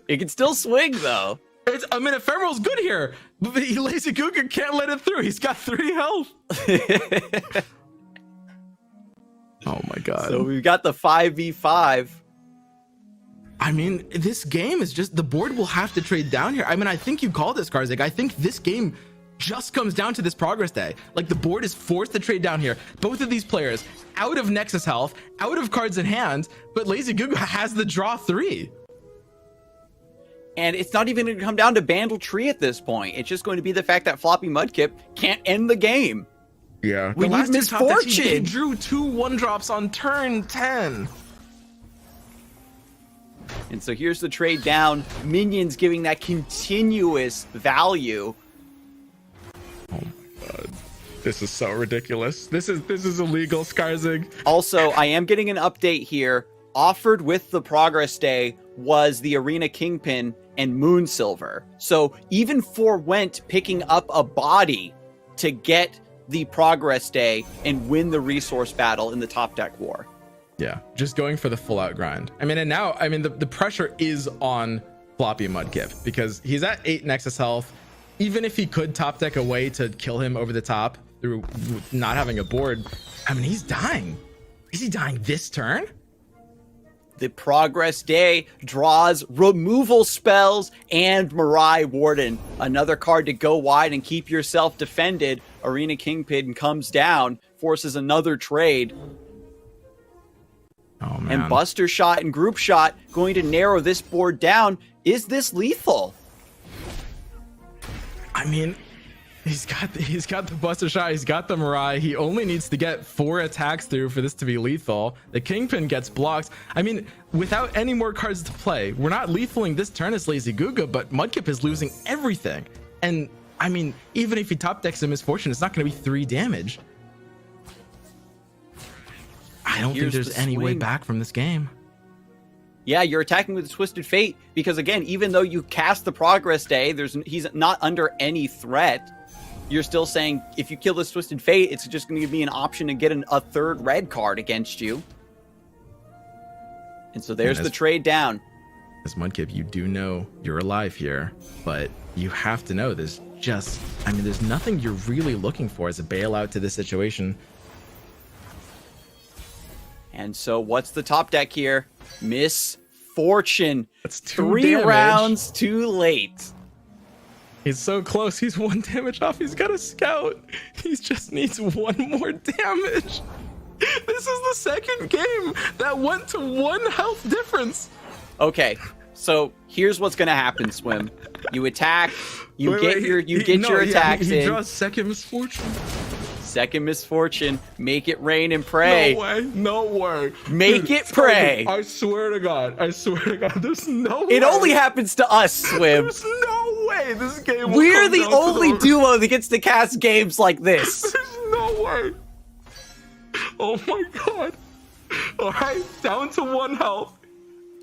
It can still swing though.
Ephemeral's good here. But LazyGooga can't let it through. He's got 3 health. Oh my god.
So we've got the 5v5.
I mean, this game is just, the board will have to trade down here. I mean, I think you called this, Skarzig. I think this game just comes down to this Progress Day. Like, the board is forced to trade down here. Both of these players out of Nexus health, out of cards in hand, but LazyGooga has the draw 3.
And it's not even going to come down to Bandle Tree at this point. It's just going to be the fact that FloppyMudkip can't end the game.
Yeah,
We need Misfortune.
He drew 2 1-drops on turn 10.
And so here's the trade down. Minions giving that continuous value.
Oh my god. This is so ridiculous. This is illegal, Skarzig.
Also, I am getting an update here. Offered with the Progress Day was the Arena Kingpin and Moon Silver. So even for Went picking up a body to get the Progress Day and win the resource battle in the top deck war.
Yeah, just going for the full out grind. I mean, and now, I mean, the pressure is on FloppyMudkip because he's at 8 Nexus health. Even if he could top deck a way to kill him over the top through not having a board, I mean, he's dying. Is he dying this turn?
The Progress Day draws removal spells and Mirai Warden. Another card to go wide and keep yourself defended. Arena Kingpin comes down, forces another trade.
Oh, man.
And Buster Shot and Group Shot going to narrow this board down. Is this lethal?
I mean, he's got the Buster Shot, he's got the Mirai. He only needs to get 4 attacks through for this to be lethal. The Kingpin gets blocked. I mean, without any more cards to play, we're not lethaling this turn as LazyGooga, but Mudkip is losing everything. And I mean, even if he top decks a Misfortune, it's not going to be 3 damage. I don't think there's any way back from this game.
Yeah, you're attacking with a Twisted Fate because, again, even though you cast the Progress Day, he's not under any threat. You're still saying if you kill this Twisted Fate, it's just going to give me an option to get a 3rd red card against you. And so there's the trade down.
As Mudkip, you do know you're alive here, but you have to know there's nothing you're really looking for as a bailout to this situation.
And so what's the top deck here? Misfortune.
That's 2
3
damage.
rounds too late.
He's so close. He's 1 damage off. He's got a scout. He just needs 1 more damage. This is the second game that went to 1 health difference.
Okay, so here's what's gonna happen, Swim. You attack. You get your attacks in.
He draws second Misfortune.
Second Misfortune. Make it rain and pray.
No way. No way.
Make it pray.
I swear to God. I swear to God. There's no way.
It only happens to us, Swim.
There's no way this game will
We're
come
the
down to
only duo that gets to cast games like this.
There's no way. Oh my God. All right. Down to 1 health.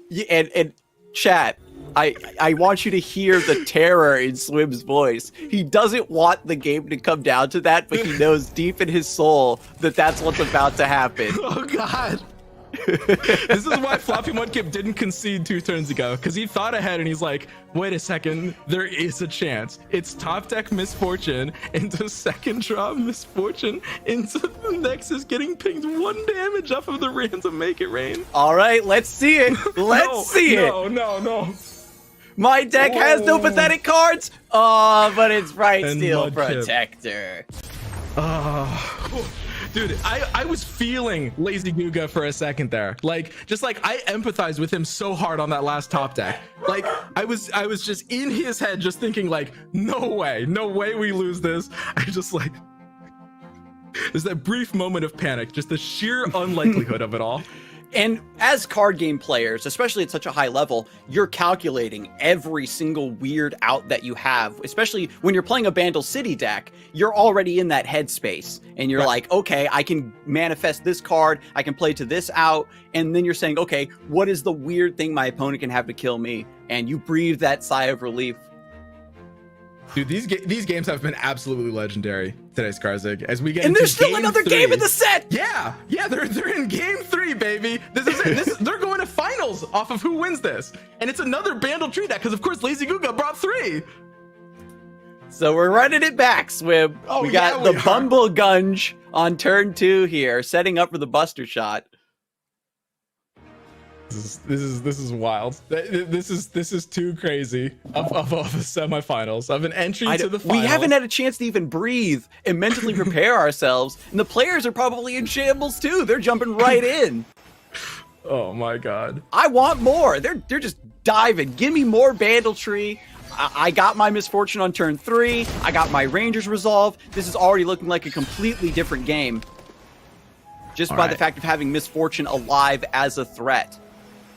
Yeah, and chat. I want you to hear the terror in Swim's voice. He doesn't want the game to come down to that, but he knows deep in his soul that that's what's about to happen.
Oh God. This is why FloppyMudkip didn't concede 2 turns ago, because he thought ahead and he's like, wait a second, there is a chance. It's top deck Misfortune into second draw Misfortune into the Nexus getting pinged 1 damage off of the random Make It Rain.
All right, let's see it. Let's see it.
No.
My deck has no pathetic cards. Oh, but it's Bright
And
Steel
Mudkip.
Protector.
Oh. Dude, I was feeling LazyGooga for a second there. I empathize with him so hard on that last top deck. Like, I was just in his head just thinking like, no way we lose this. There's that brief moment of panic, just the sheer unlikelihood of it all.
And as card game players, especially at such a high level, you're calculating every single weird out that you have, especially when you're playing a Bandle City deck. You're already in that headspace and you're like, okay, I can manifest this card, I can play to this out. And then you're saying, okay, what is the weird thing my opponent can have to kill me? And you breathe that sigh of relief.
Dude, these games have been absolutely legendary today, Skarzig. As we get
and
into
there's still
game
another
3, game
in the set.
Yeah, they're in game 3, baby. This is it. They're going to finals off of who wins this, and it's another Bandle Tree deck because of course LazyGooga brought 3.
So we're running it back, Swim.
Oh,
we got the Bumble Gunge on turn 2 here, setting up for the Buster Shot.
This is wild. This is too crazy of the semifinals of an entry to the finals.
We haven't had a chance to even breathe and mentally prepare ourselves, and the players are probably in shambles too. They're jumping right in.
Oh my God.
I want more. They're just diving. Give me more Bandle Tree. I got my Misfortune on turn 3. I got my Ranger's Resolve. This is already looking like a completely different game. Just by the fact of having Misfortune alive as a threat.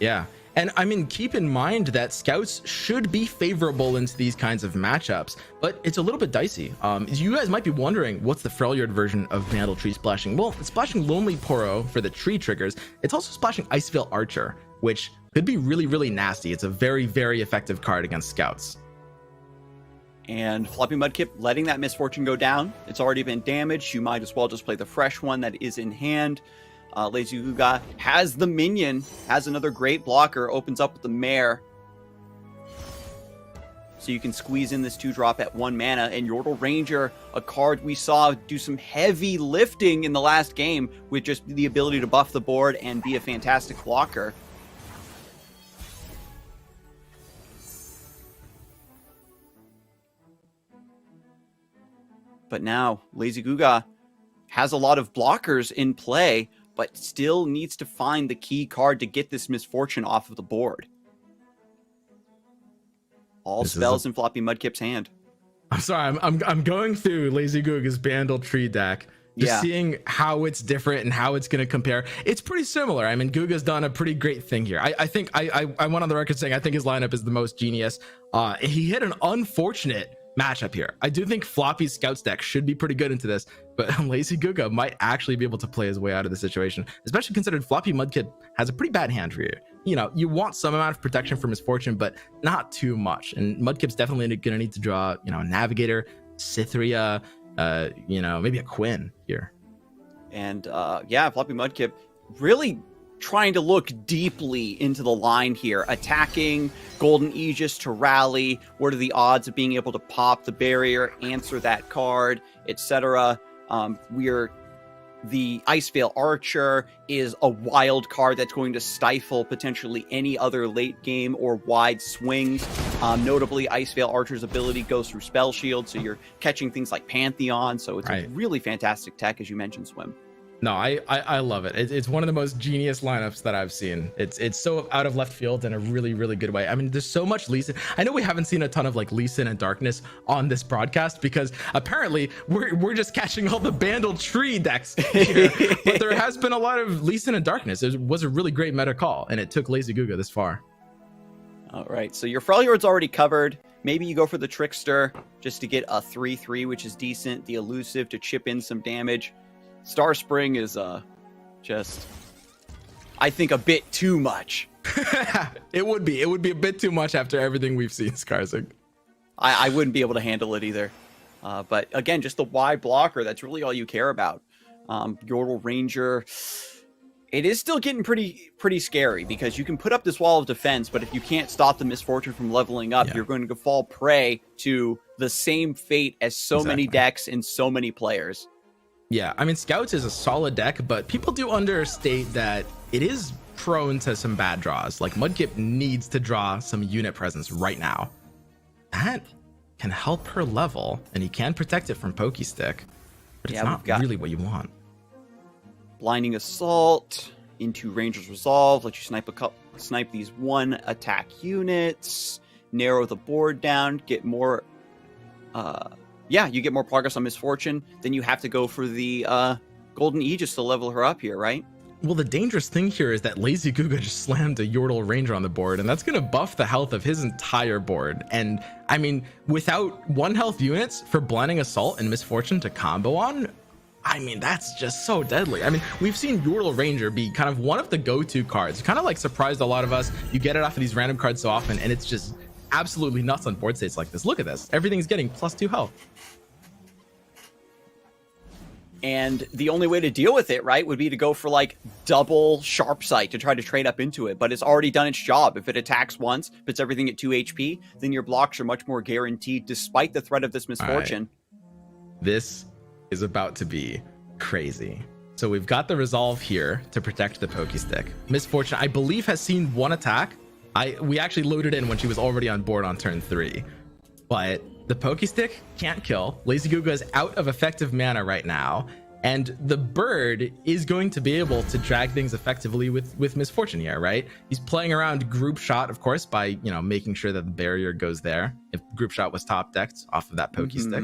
Yeah. And I mean, keep in mind that scouts should be favorable into these kinds of matchups, but it's a little bit dicey. You guys might be wondering, what's the Freljord version of Vandal Tree splashing? Well, it's splashing Lonely Poro for the tree triggers. It's also splashing Iceveil Archer, which could be really, really nasty. It's a very, very effective card against scouts.
And FloppyMudkip letting that Misfortune go down. It's already been damaged. You might as well just play the fresh one that is in hand. LazyGooga has the minion, has another great blocker, opens up with the mare. So you can squeeze in this 2-drop at 1 mana, and Yordle Ranger, a card we saw do some heavy lifting in the last game with just the ability to buff the board and be a fantastic blocker. But now, LazyGooga has a lot of blockers in play, but still needs to find the key card to get this Misfortune off of the board. All spells in FloppyMudkip's hand.
I'm sorry, I'm going through LazyGooga's Bandle Tree deck, just seeing how it's different and how it's going to compare. It's pretty similar. I mean, Googa's done a pretty great thing here. I think I went on the record saying I think his lineup is the most genius. He hit an unfortunate matchup here. I do think Floppy's Scouts deck should be pretty good into this, but LazyGooga might actually be able to play his way out of the situation, especially considering FloppyMudkip has a pretty bad hand for you. You know, you want some amount of protection from Misfortune, but not too much. And Mudkip's definitely going to need to draw, you know, a Navigator, Cytheria, you know, maybe a Quinn here.
And yeah, FloppyMudkip really trying to look deeply into the line here, attacking Golden Aegis to rally. What are the odds of being able to pop the barrier, answer that card, etc. The Iceveil Archer is a wild card that's going to stifle potentially any other late game or wide swings. Notably, Iceveil Archer's ability goes through Spell Shield, so you're catching things like Pantheon. So it's a really fantastic tech, as you mentioned, Swim.
No, I love it. It's one of the most genius lineups that I've seen. It's so out of left field in a really, really good way. I mean, there's so much Lee Sin. I know we haven't seen a ton of like Lee Sin and Darkness on this broadcast because apparently we're just catching all the Bandle Tree decks here. But there has been a lot of Lee Sin and Darkness. It was a really great meta call, and it took LazyGooga this far.
All right, so your Freljord's already covered. Maybe you go for the Trickster just to get a 3/3, which is decent. The Elusive to chip in some damage. Star Spring is just, I think, a bit too much.
It would be a bit too much after everything we've seen, Skarsig.
I wouldn't be able to handle it either. But again, just the Y blocker, that's really all you care about. Yordle Ranger, it is still getting pretty scary because you can put up this wall of defense, but if you can't stop the Misfortune from leveling up, you're going to fall prey to the same fate as so many decks and so many players.
Yeah, I mean, Scouts is a solid deck, but people do understate that it is prone to some bad draws. Like, Mudkip needs to draw some unit presence right now. That can help her level, and he can protect it from Pokestick, but it's not really what you want.
Blinding Assault into Ranger's Resolve, let you snipe these 1-attack units, narrow the board down, get more... you get more progress on Misfortune, then you have to go for the Golden Aegis to level her up here, right?
Well, the dangerous thing here is that LazyGooga just slammed a Yordle Ranger on the board, and that's going to buff the health of his entire board. And, I mean, without 1 health units for Blinding Assault and Misfortune to combo on, I mean, that's just so deadly. I mean, we've seen Yordle Ranger be kind of one of the go-to cards. Kind of like surprised a lot of us. You get it off of these random cards so often, and it's just absolutely nuts on board states like this. Look at this. Everything's getting +2 health.
And the only way to deal with it, right, would be to go for like double Sharp Sight to try to trade up into it. But it's already done its job. If it attacks once, puts everything at 2 HP, then your blocks are much more guaranteed despite the threat of this Misfortune.
Right. This is about to be crazy. So we've got the Resolve here to protect the Pokestick. Misfortune, I believe, has seen 1 attack. We actually loaded in when she was already on board on turn 3. But the Pokestick can't kill. LazyGooga is out of effective mana right now. And the bird is going to be able to drag things effectively with Misfortune here, right? He's playing around group shot, of course, by, you know, making sure that the barrier goes there. If group shot was top decked off of that pokey stick.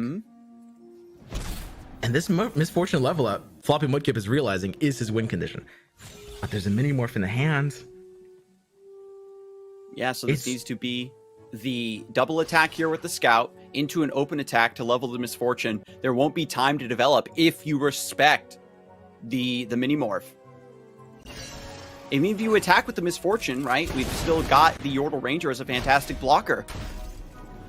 And this Misfortune level up, FloppyMudkip is realizing is his win condition. But there's a mini morph in the hand.
Yeah, so this needs to be the double attack here with the scout into an open attack to level the Misfortune. There won't be time to develop if you respect the mini morph. Even if you attack with the Misfortune, right, we've still got the Yordle Ranger as a fantastic blocker.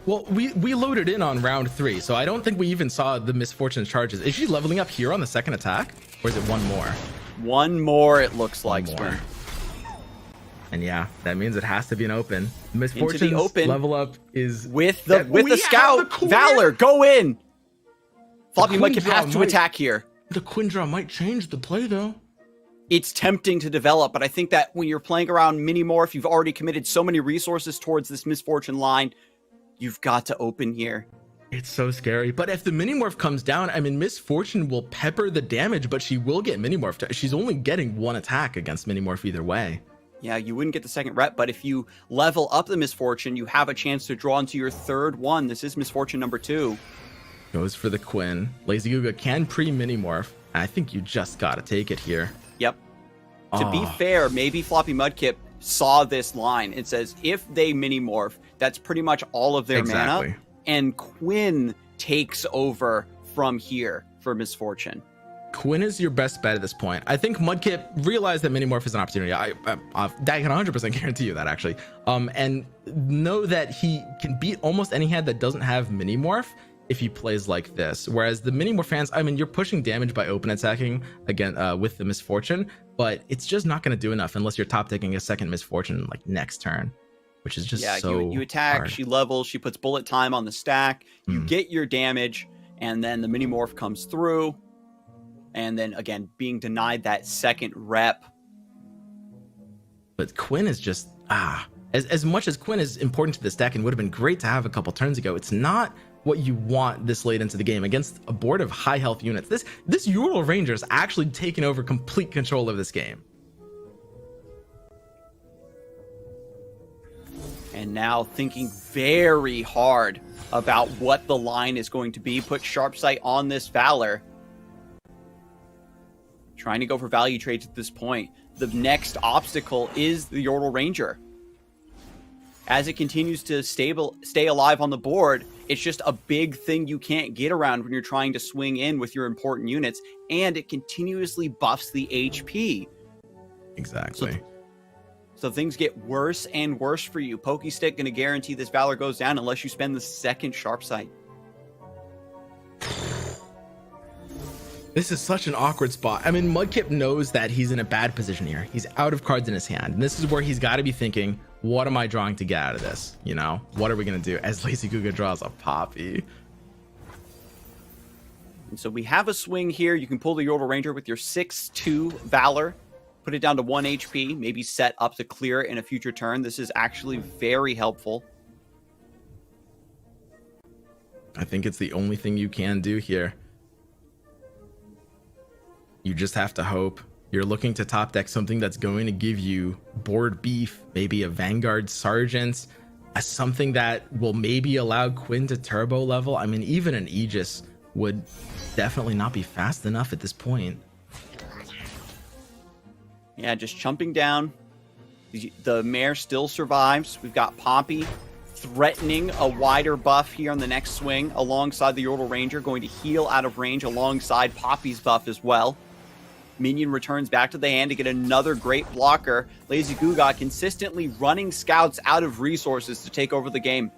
Well, we loaded in on round 3, so I don't think we even saw the Misfortune charges. Is she leveling up here on the second attack, or is it one more?
One more, it looks like.
And yeah, that means it has to be an open. Misfortune's
open
level up is
with the scout. Valor, go in. FloppyMudkip has to attack here.
The Quinn draw might change the play though.
It's tempting to develop, but I think that when you're playing around mini morph, you've already committed so many resources towards this Misfortune line. You've got to open here.
It's so scary. But if the mini morph comes down, I mean, Misfortune will pepper the damage, but she will get mini morphed. She's only getting one attack against mini morph either way.
Yeah, you wouldn't get the second rep, but if you level up the Misfortune, you have a chance to draw into your third one. This is Misfortune number 2.
Goes for the Quinn. LazyGooga can pre-mini morph. I think you just gotta take it here.
Yep. To be fair, maybe FloppyMudkip saw this line. It says if they mini morph, that's pretty much all of their mana, and Quinn takes over from here for Misfortune.
Quinn is your best bet at this point. I think Mudkip realized that mini morph is an opportunity. I can 100% guarantee you that, actually. And know that he can beat almost any hand that doesn't have mini morph if he plays like this. Whereas the mini morph fans, I mean, you're pushing damage by open attacking again with the Misfortune, but it's just not going to do enough unless you're top taking a second Misfortune like next turn, which is just
you attack,
hard.
She levels, she puts bullet time on the stack, you get your damage, and then the mini morph comes through. And then again, being denied that second rep.
But Quinn is just, as much as Quinn is important to this deck and would have been great to have a couple turns ago, it's not what you want this late into the game against a board of high health units. This Yordle Ranger is actually taking over complete control of this game.
And now thinking very hard about what the line is going to be. Put Sharp Sight on this Valor. Trying to go for value trades at this point. The next obstacle is the Yordle Ranger. As it continues to stay alive on the board, it's just a big thing you can't get around when you're trying to swing in with your important units, and it continuously buffs the HP.
Exactly.
So things get worse and worse for you. Pokestick going to guarantee this Valor goes down unless you spend the second Sharp Sight.
This is such an awkward spot. I mean, Mudkip knows that he's in a bad position here. He's out of cards in his hand. And this is where he's got to be thinking, what am I drawing to get out of this? You know, what are we going to do? As LazyGooga draws a Poppy.
And so we have a swing here. You can pull the Yordle Ranger with your 6/2 Valor. Put it down to 1 HP. Maybe set up to clear it in a future turn. This is actually very helpful.
I think it's the only thing you can do here. You just have to hope. You're looking to top deck something that's going to give you board beef, maybe a Vanguard Sergeant, something that will maybe allow Quinn to turbo level. I mean, even an Aegis would definitely not be fast enough at this point.
Yeah, just chumping down. The mare still survives. We've got Poppy threatening a wider buff here on the next swing alongside the Yordle Ranger, going to heal out of range alongside Poppy's buff as well. Minion returns back to the hand to get another great blocker. LazyGooga consistently running scouts out of resources to take over the game.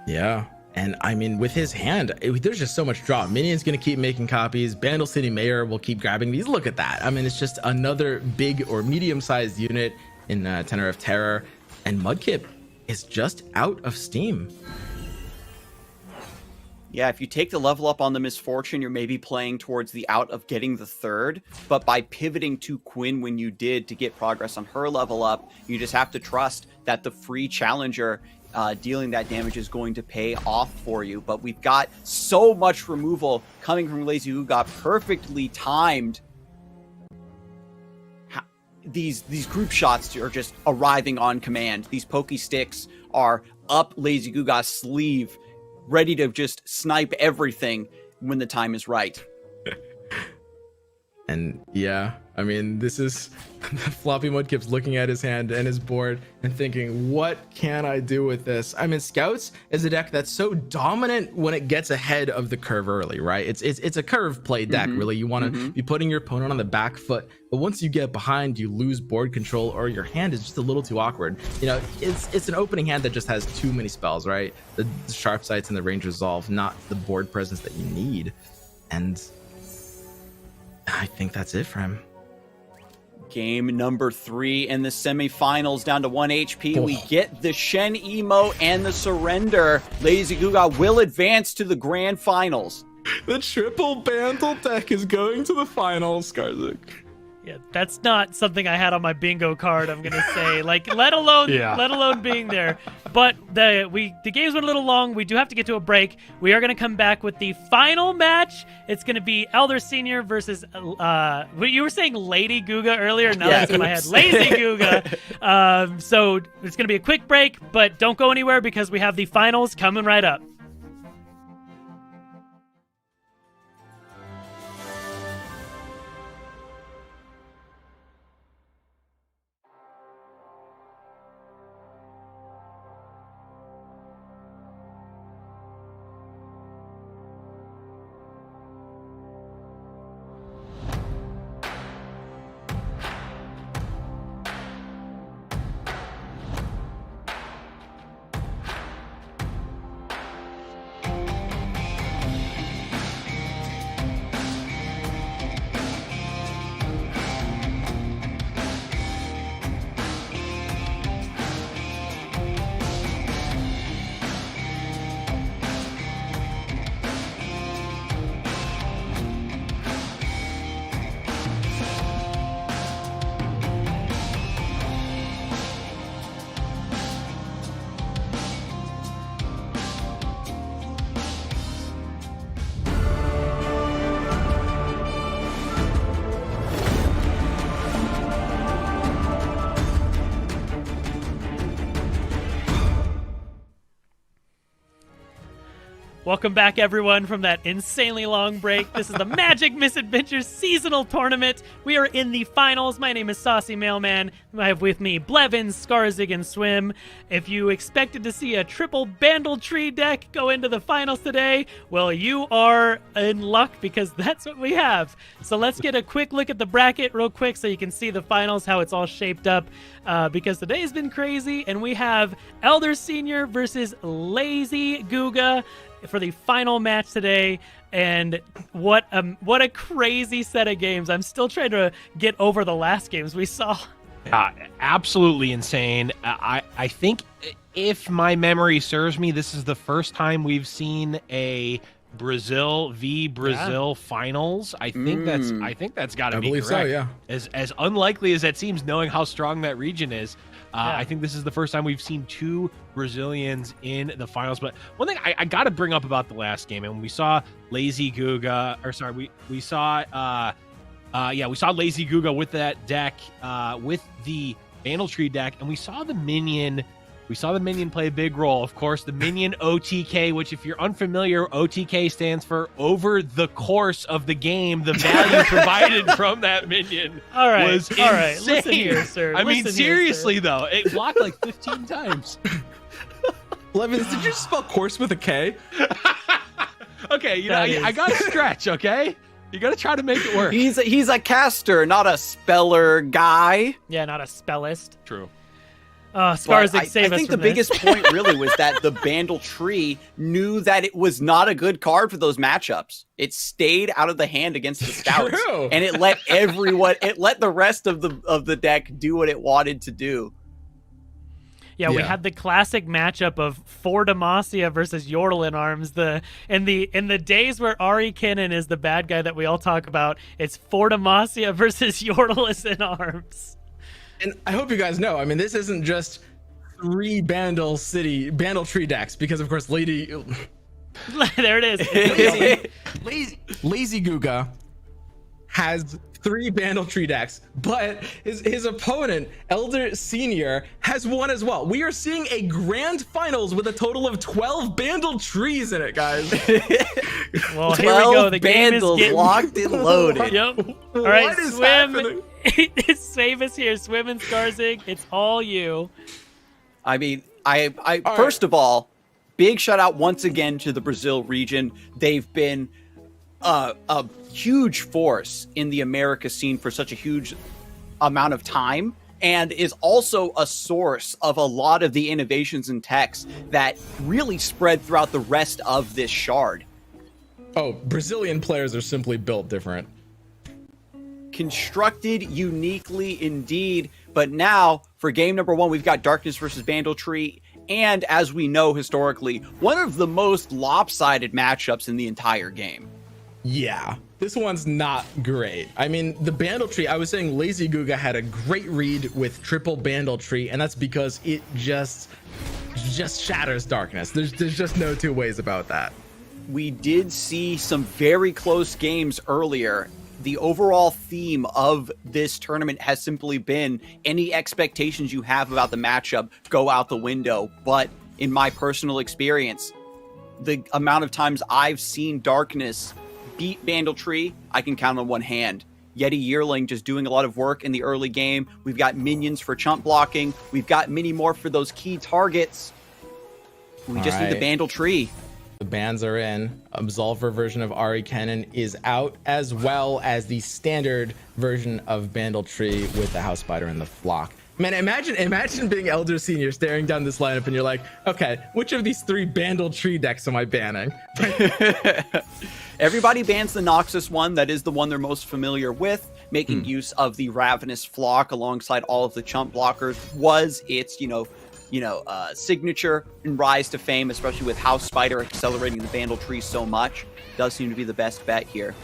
Yeah, and I mean, with his hand, there's just so much draw. Minion's going to keep making copies. Bandle City Mayor will keep grabbing these. Look at that. I mean, it's just another big or medium-sized unit in Tenor of Terror. And Mudkip is just out of steam.
Yeah, if you take the level up on the Misfortune, you're maybe playing towards the out of getting the third. But by pivoting to Quinn when you did to get progress on her level up, you just have to trust that the free challenger dealing that damage is going to pay off for you. But we've got so much removal coming from LazyGooga, perfectly timed. These group shots are just arriving on command. These pokey sticks are up LazyGooga's sleeve, ready to just snipe everything when the time is right.
And yeah, I mean, this is FloppyMudkip's looking at his hand and his board and thinking, what can I do with this? I mean, Scouts is a deck that's so dominant when it gets ahead of the curve early, right? It's a curve play deck, really. You want to be putting your opponent on the back foot, but once you get behind, you lose board control or your hand is just a little too awkward. You know, it's an opening hand that just has too many spells, right? The sharp sights and the range resolve, not the board presence that you need. And I think that's it for him.
Game number 3 in the semifinals, down to 1 HP. We get the Shen Emo and the Surrender. LazyGooga will advance to the grand finals.
The triple Bantle deck is going to the finals, Skarzik.
Yeah, that's not something I had on my bingo card, I'm gonna say. Like, let alone being there. But the games went a little long. We do have to get to a break. We are gonna come back with the final match. It's gonna be Elder Senior versus you were saying Lady Googa earlier. Now that's in my head. LazyGooga. So it's gonna be a quick break, but don't go anywhere because we have the finals coming right up. Welcome back, everyone, from that insanely long break. This is the Magic Misadventures seasonal tournament. We are in the finals. My name is Saucy Mailman. I have with me Blevin, Skarzig, and Swim. If you expected to see a triple Bandle Tree deck go into the finals today, well, you are in luck because that's what we have. So let's get a quick look at the bracket real quick so you can see the finals, how it's all shaped up, because today's been crazy, and we have Elder Senior versus LazyGooga for the final match today. And what a crazy set of games. I'm still trying to get over the last games we saw.
Absolutely insane. I think, if my memory serves me, this is the first time we've seen a Brazil v Brazil finals. I think that's got to be correct. So, yeah. As unlikely as that seems, knowing how strong that region is, I think this is the first time we've seen two Brazilians in the finals. But one thing I got to bring up about the last game, and when we saw LazyGooga, or sorry, we saw LazyGooga with that deck, with the Bandle Tree deck, and we saw the minion play a big role. Of course, the minion OTK, which, if you're unfamiliar, OTK stands for over the course of the game. The value provided from that minion was insane.
All right. Listen here, sir.
I mean, seriously, though, it blocked like 15 times.
Levins, did you spell course with a K?
Okay, I got to stretch, okay? You got to try to make it work.
He's a caster, not a speller guy.
Yeah, not a spellist.
True.
Skarzig, save us.
I think the
from
biggest
this.
point really was that the Bandle Tree knew that it was not a good card for those matchups. It stayed out of the hand against the Scouts, and it let the rest of the deck do what it wanted to do.
Yeah, we had the classic matchup of For Demacia versus Yordle in arms. In the days where Ari Kinnan is the bad guy that we all talk about, it's For Demacia versus Yordle is in arms.
And I hope you guys know, I mean, this isn't just 3 Bandle Tree decks because, of course,
There it is.
LazyGooga has 3 Bandle Tree decks, but his opponent, Elder Senior, has 1 as well. We are seeing a grand finals with a total of 12 Bandle Trees in it, guys.
Well, here we go. The game is
Bandles
getting
locked and loaded.
Yep. All right,
What is
Swim.
happening?
Save us here. Swim and Skarzig. It's all you.
I mean, I first of all, big shout out once again to the Brazil region. They've been a huge force in the America scene for such a huge amount of time, and is also a source of a lot of the innovations and techs that really spread throughout the rest of this shard.
Oh, Brazilian players are simply built different.
Constructed uniquely indeed. But now, for game number 1, we've got Darkness versus Bandle Tree. And as we know historically, one of the most lopsided matchups in the entire game.
Yeah, this one's not great. I mean, the Bandle Tree, I was saying LazyGooga had a great read with triple Bandle Tree, and that's because it just shatters Darkness. There's just no two ways about that.
We did see some very close games earlier. The overall theme of this tournament has simply been any expectations you have about the matchup go out the window. But in my personal experience, the amount of times I've seen Darkness beat Bandle Tree, I can count on one hand. Yeti Yearling just doing a lot of work in the early game. We've got minions for chump blocking. We've got many more for those key targets. We just need the Bandle Tree.
The bans are in. Absolver version of Ari Cannon is out, as well as the standard version of Bandle Tree with the House Spider and the Flock. Man, imagine being Elder Senior staring down this lineup and you're like, okay, which of these 3 Bandle Tree decks am I banning?
Everybody bans the Noxus one. That is the one they're most familiar with. Making use of the Ravenous Flock alongside all of the chump blockers was its, signature and rise to fame, especially with House Spider accelerating the Bandle Tree so much. Does seem to be the best bet here.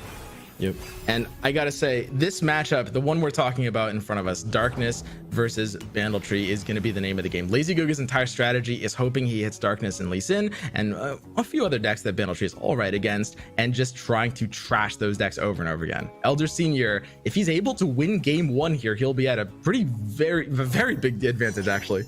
Yep. And I gotta say, this matchup, the one we're talking about in front of us, Darkness versus Bandle Tree, is going to be the name of the game. LazyGooga's entire strategy is hoping he hits Darkness and Lee Sin and a few other decks that Bandle Tree is all right against, and just trying to trash those decks over and over again. Elder Senior, if he's able to win game 1 here, he'll be at a very big advantage, actually.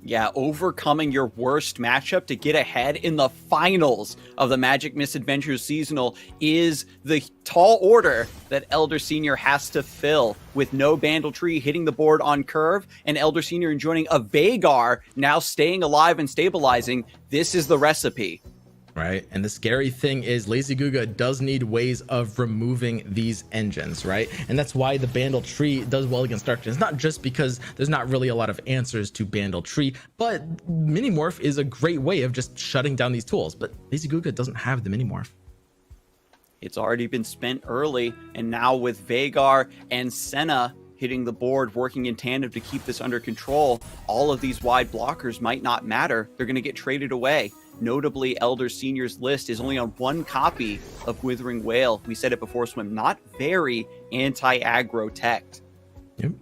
Yeah, overcoming your worst matchup to get ahead in the finals of the Magic Misadventures Seasonal is the tall order that Elder Senior has to fill, with no Bandle Tree hitting the board on curve, and Elder Senior enjoying a Vagar now staying alive and stabilizing. This is the recipe.
Right, and the scary thing is LazyGooga does need ways of removing these engines, right? And that's why the Bandle Tree does well against Darkness. Not just because there's not really a lot of answers to Bandle Tree, but Minimorph is a great way of just shutting down these tools. But LazyGooga doesn't have the Minimorph.
It's already been spent early, and now with Vagar and Senna hitting the board, working in tandem to keep this under control, all of these wide blockers might not matter. They're going to get traded away. Notably, Elder Senior's list is only on 1 copy of Withering Whale. We said it before, Swim, not very anti-aggro teched.
Yep.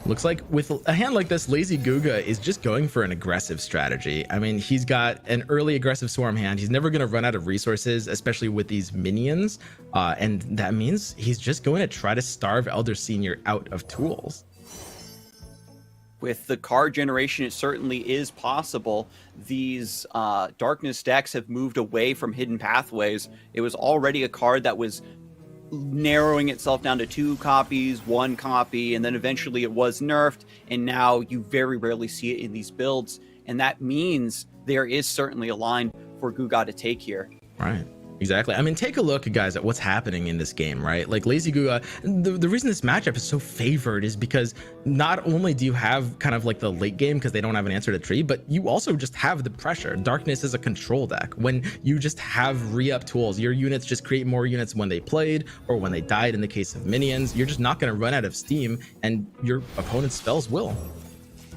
Looks like with a hand like this, LazyGooga is just going for an aggressive strategy. I mean, he's got an early aggressive Swarm hand. He's never going to run out of resources, especially with these minions. And that means he's just going to try to starve Elder Senior out of tools.
With the card generation, it certainly is possible. These Darkness decks have moved away from Hidden Pathways. It was already a card that was narrowing itself down to 2 copies, 1 copy, and then eventually it was nerfed, and now you very rarely see it in these builds. And that means there is certainly a line for Googa to take here.
Right. Exactly. I mean, take a look, guys, at what's happening in this game, right? Like LazyGooga, the reason this matchup is so favored is because not only do you have kind of like the late game because they don't have an answer to tree, but you also just have the pressure. Darkness is a control deck. When you just have re-up tools, your units just create more units when they played or when they died in the case of minions. You're just not going to run out of steam, and your opponent's spells will.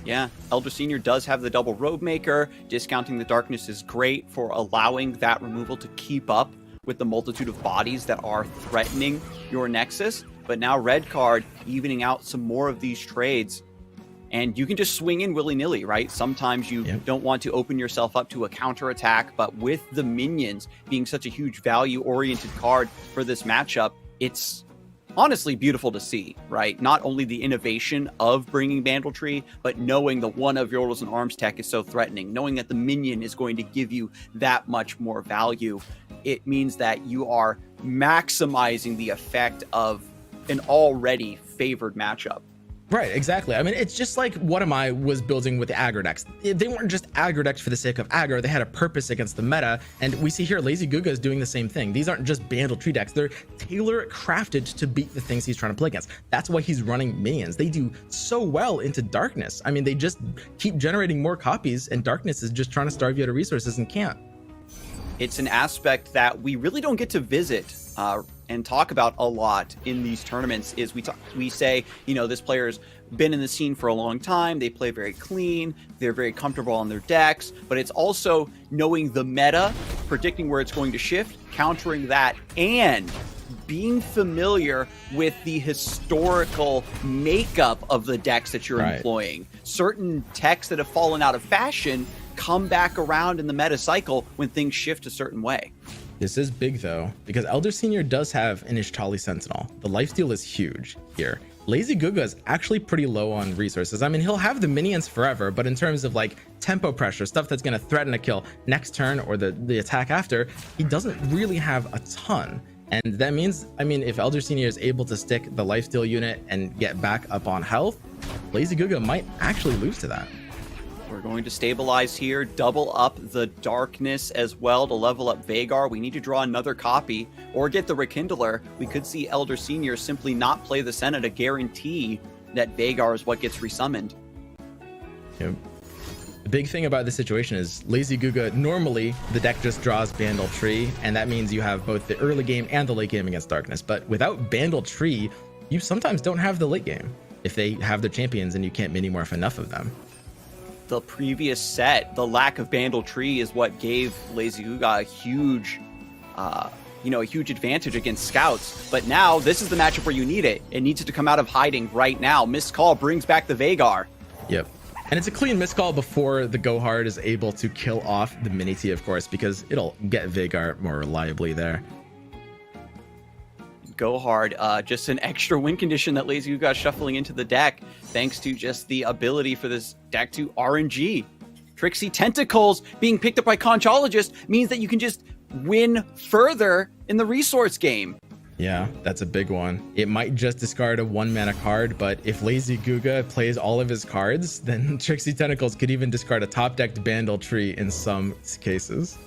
Yeah, Elder Senior does have the double Robe Maker. Discounting the Darkness is great for allowing that removal to keep up with the multitude of bodies that are threatening your Nexus. But now red card evening out some more of these trades. And you can just swing in willy-nilly, right? Sometimes you don't want to open yourself up to a counterattack, but with the minions being such a huge value-oriented card for this matchup, it's honestly beautiful to see, right? Not only the innovation of bringing Bandletree, but knowing the one of Yordles and Arms tech is so threatening, knowing that the minion is going to give you that much more value. It means that you are maximizing the effect of an already favored matchup.
Right, exactly. I mean, it's just like WhatAmI was building with the aggro decks. They weren't just aggro decks for the sake of aggro. They had a purpose against the meta, and we see here LazyGooga is doing the same thing. These aren't just Bandletree decks. They're tailor-crafted to beat the things he's trying to play against. That's why he's running minions. They do so well into Darkness. I mean, they just keep generating more copies, and Darkness is just trying to starve you out of resources and can't.
It's an aspect that we really don't get to visit and talk about a lot in these tournaments. Is we say, you know, this player's been in the scene for a long time, they play very clean, they're very comfortable on their decks, but it's also knowing the meta, predicting where it's going to shift, countering that, and being familiar with the historical makeup of the decks that you're employing. Certain techs that have fallen out of fashion come back around in the meta cycle when things shift a certain way.
This is big though, because Elder Senior does have an Ishtali Sentinel. The lifesteal is huge here. LazyGooga is actually pretty low on resources. I mean, he'll have the minions forever, but in terms of like tempo pressure, stuff that's going to threaten a kill next turn or the attack after, he doesn't really have a ton. And that means, I mean, if Elder Senior is able to stick the lifesteal unit and get back up on health, LazyGooga might actually lose to that.
We're going to stabilize here, double up the Darkness as well to level up Vhagar. We need to draw another copy or get the Rekindler. We could see Elder Senior simply not play the Senna to guarantee that Vhagar is what gets resummoned.
Yep. The big thing about this situation is LazyGooga, normally the deck just draws Bandletree, and that means you have both the early game and the late game against Darkness. But without Bandletree, you sometimes don't have the late game if they have their champions and you can't mini-morph enough of them.
The previous set, the lack of Bandletree is what gave LazyGooga a huge, a huge advantage against scouts. But now this is the matchup where you need it. It needs it to come out of hiding right now. Missed call brings back the Vhagar.
Yep. And it's a clean missed call before the Go Hard is able to kill off the Mini T, of course, because it'll get Vhagar more reliably there.
Go Hard, just an extra win condition that LazyGooga is shuffling into the deck, thanks to just the ability for this deck to RNG. Trixie Tentacles being picked up by Conchologist means that you can just win further in the resource game.
Yeah, that's a big one. It might just discard a 1-mana card, but if LazyGooga plays all of his cards, then Trixie Tentacles could even discard a top-decked Bandletree in some cases.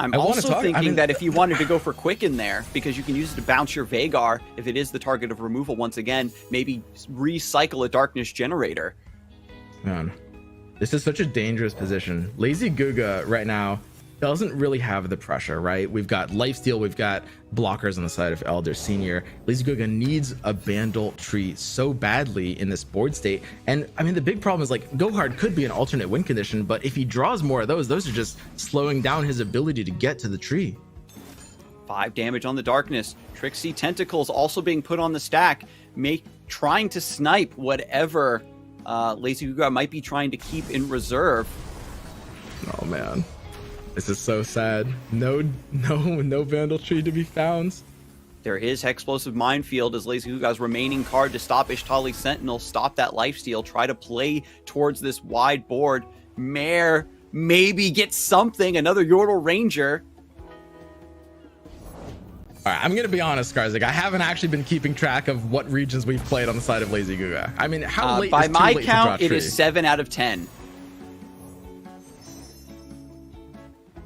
I'm also thinking that if you wanted to go for Quicken there, because you can use it to bounce your Vhagar, if it is the target of removal once again, maybe recycle a Darkness generator.
Man, this is such a dangerous position. LazyGooga right now doesn't really have the pressure, right? We've got lifesteal, we've got blockers on the side of Elder Senior. LazyGooga needs a Bandletree so badly in this board state. And I mean, the big problem is like Go Hard could be an alternate win condition, but if he draws more of those are just slowing down his ability to get to the tree.
5 damage on the Darkness. Trixie Tentacles also being put on the stack, trying to snipe whatever LazyGooga might be trying to keep in reserve.
Oh man. This is so sad. No Bandletree to be found.
There is Explosive Minefield as LazyGooga's remaining card to stop Ishtali Sentinel, stop that lifesteal, try to play towards this wide board. Mare maybe get something, another Yordle Ranger.
All right, I'm going to be honest, Skarzig. I haven't actually been keeping track of what regions we've played on the side of LazyGooga. I mean, how late
by
is too
my
late
count,
to draw
it is 7 out of 10.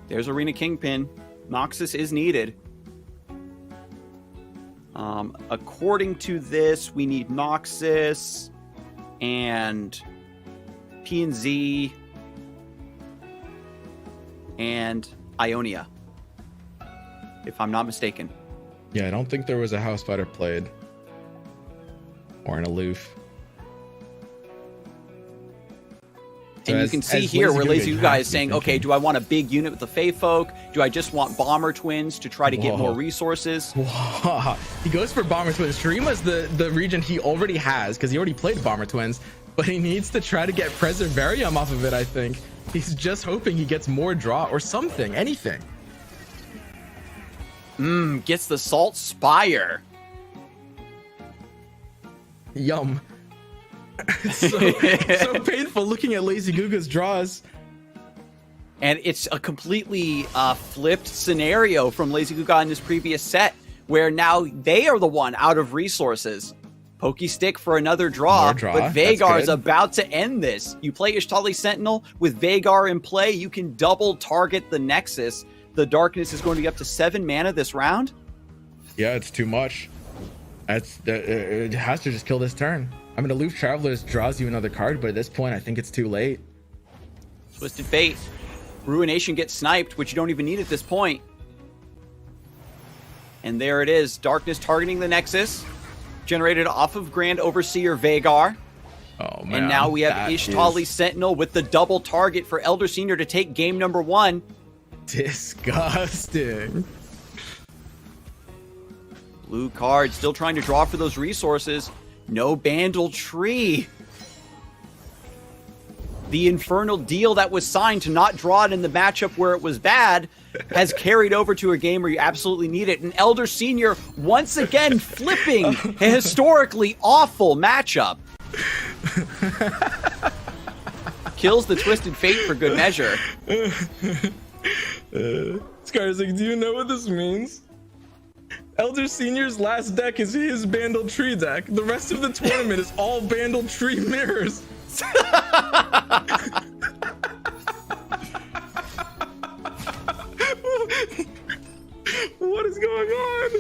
There's Arena Kingpin. Noxus is needed. According to this, we need Noxus and P&Z and Ionia, if I'm not mistaken.
Yeah, I don't think there was a House Fighter played. Or an Aloof.
And you can see here where LazyGooga is saying, okay, do I want a big unit with the Fey Folk? Do I just want Bomber Twins to try to get more resources?
He goes for Bomber Twins. Shurima's the region he already has because he already played Bomber Twins. but he needs to try to get Preservarium off of it, I think. He's just hoping he gets more draw or something, anything.
Gets the Salt Spire.
Yum. so painful looking at LazyGooga's draws.
And it's a completely flipped scenario from LazyGooga in this previous set, where now they are the one out of resources. Pokestick for another draw, but Vagar is about to end this. You play Ishtali Sentinel with Vagar in play, you can double target the Nexus. The Darkness is going to be up to 7 mana this round.
Yeah, it's too much. It has to just kill this turn. I mean, Aloof Travelers draws you another card, but at this point, I think it's too late.
Twisted Fate. Ruination gets sniped, which you don't even need at this point. And there it is. Darkness targeting the Nexus. Generated off of Grand Overseer Vagar.
Oh, man.
And now we have Ishtali Sentinel with the double target for Elder Senior to take game number 1.
Disgusting.
Blue card still trying to draw for those resources. No Bandle Tree. The Infernal Deal that was signed to not draw it in the matchup where it was bad has carried over to a game where you absolutely need it. And Elder Senior once again flipping a historically awful matchup. Kills the Twisted Fate for good measure.
Skarsgård, do you know what this means? Elder Senior's last deck is his Bandle Tree deck. The rest of the tournament is all Bandle Tree mirrors. What is going on?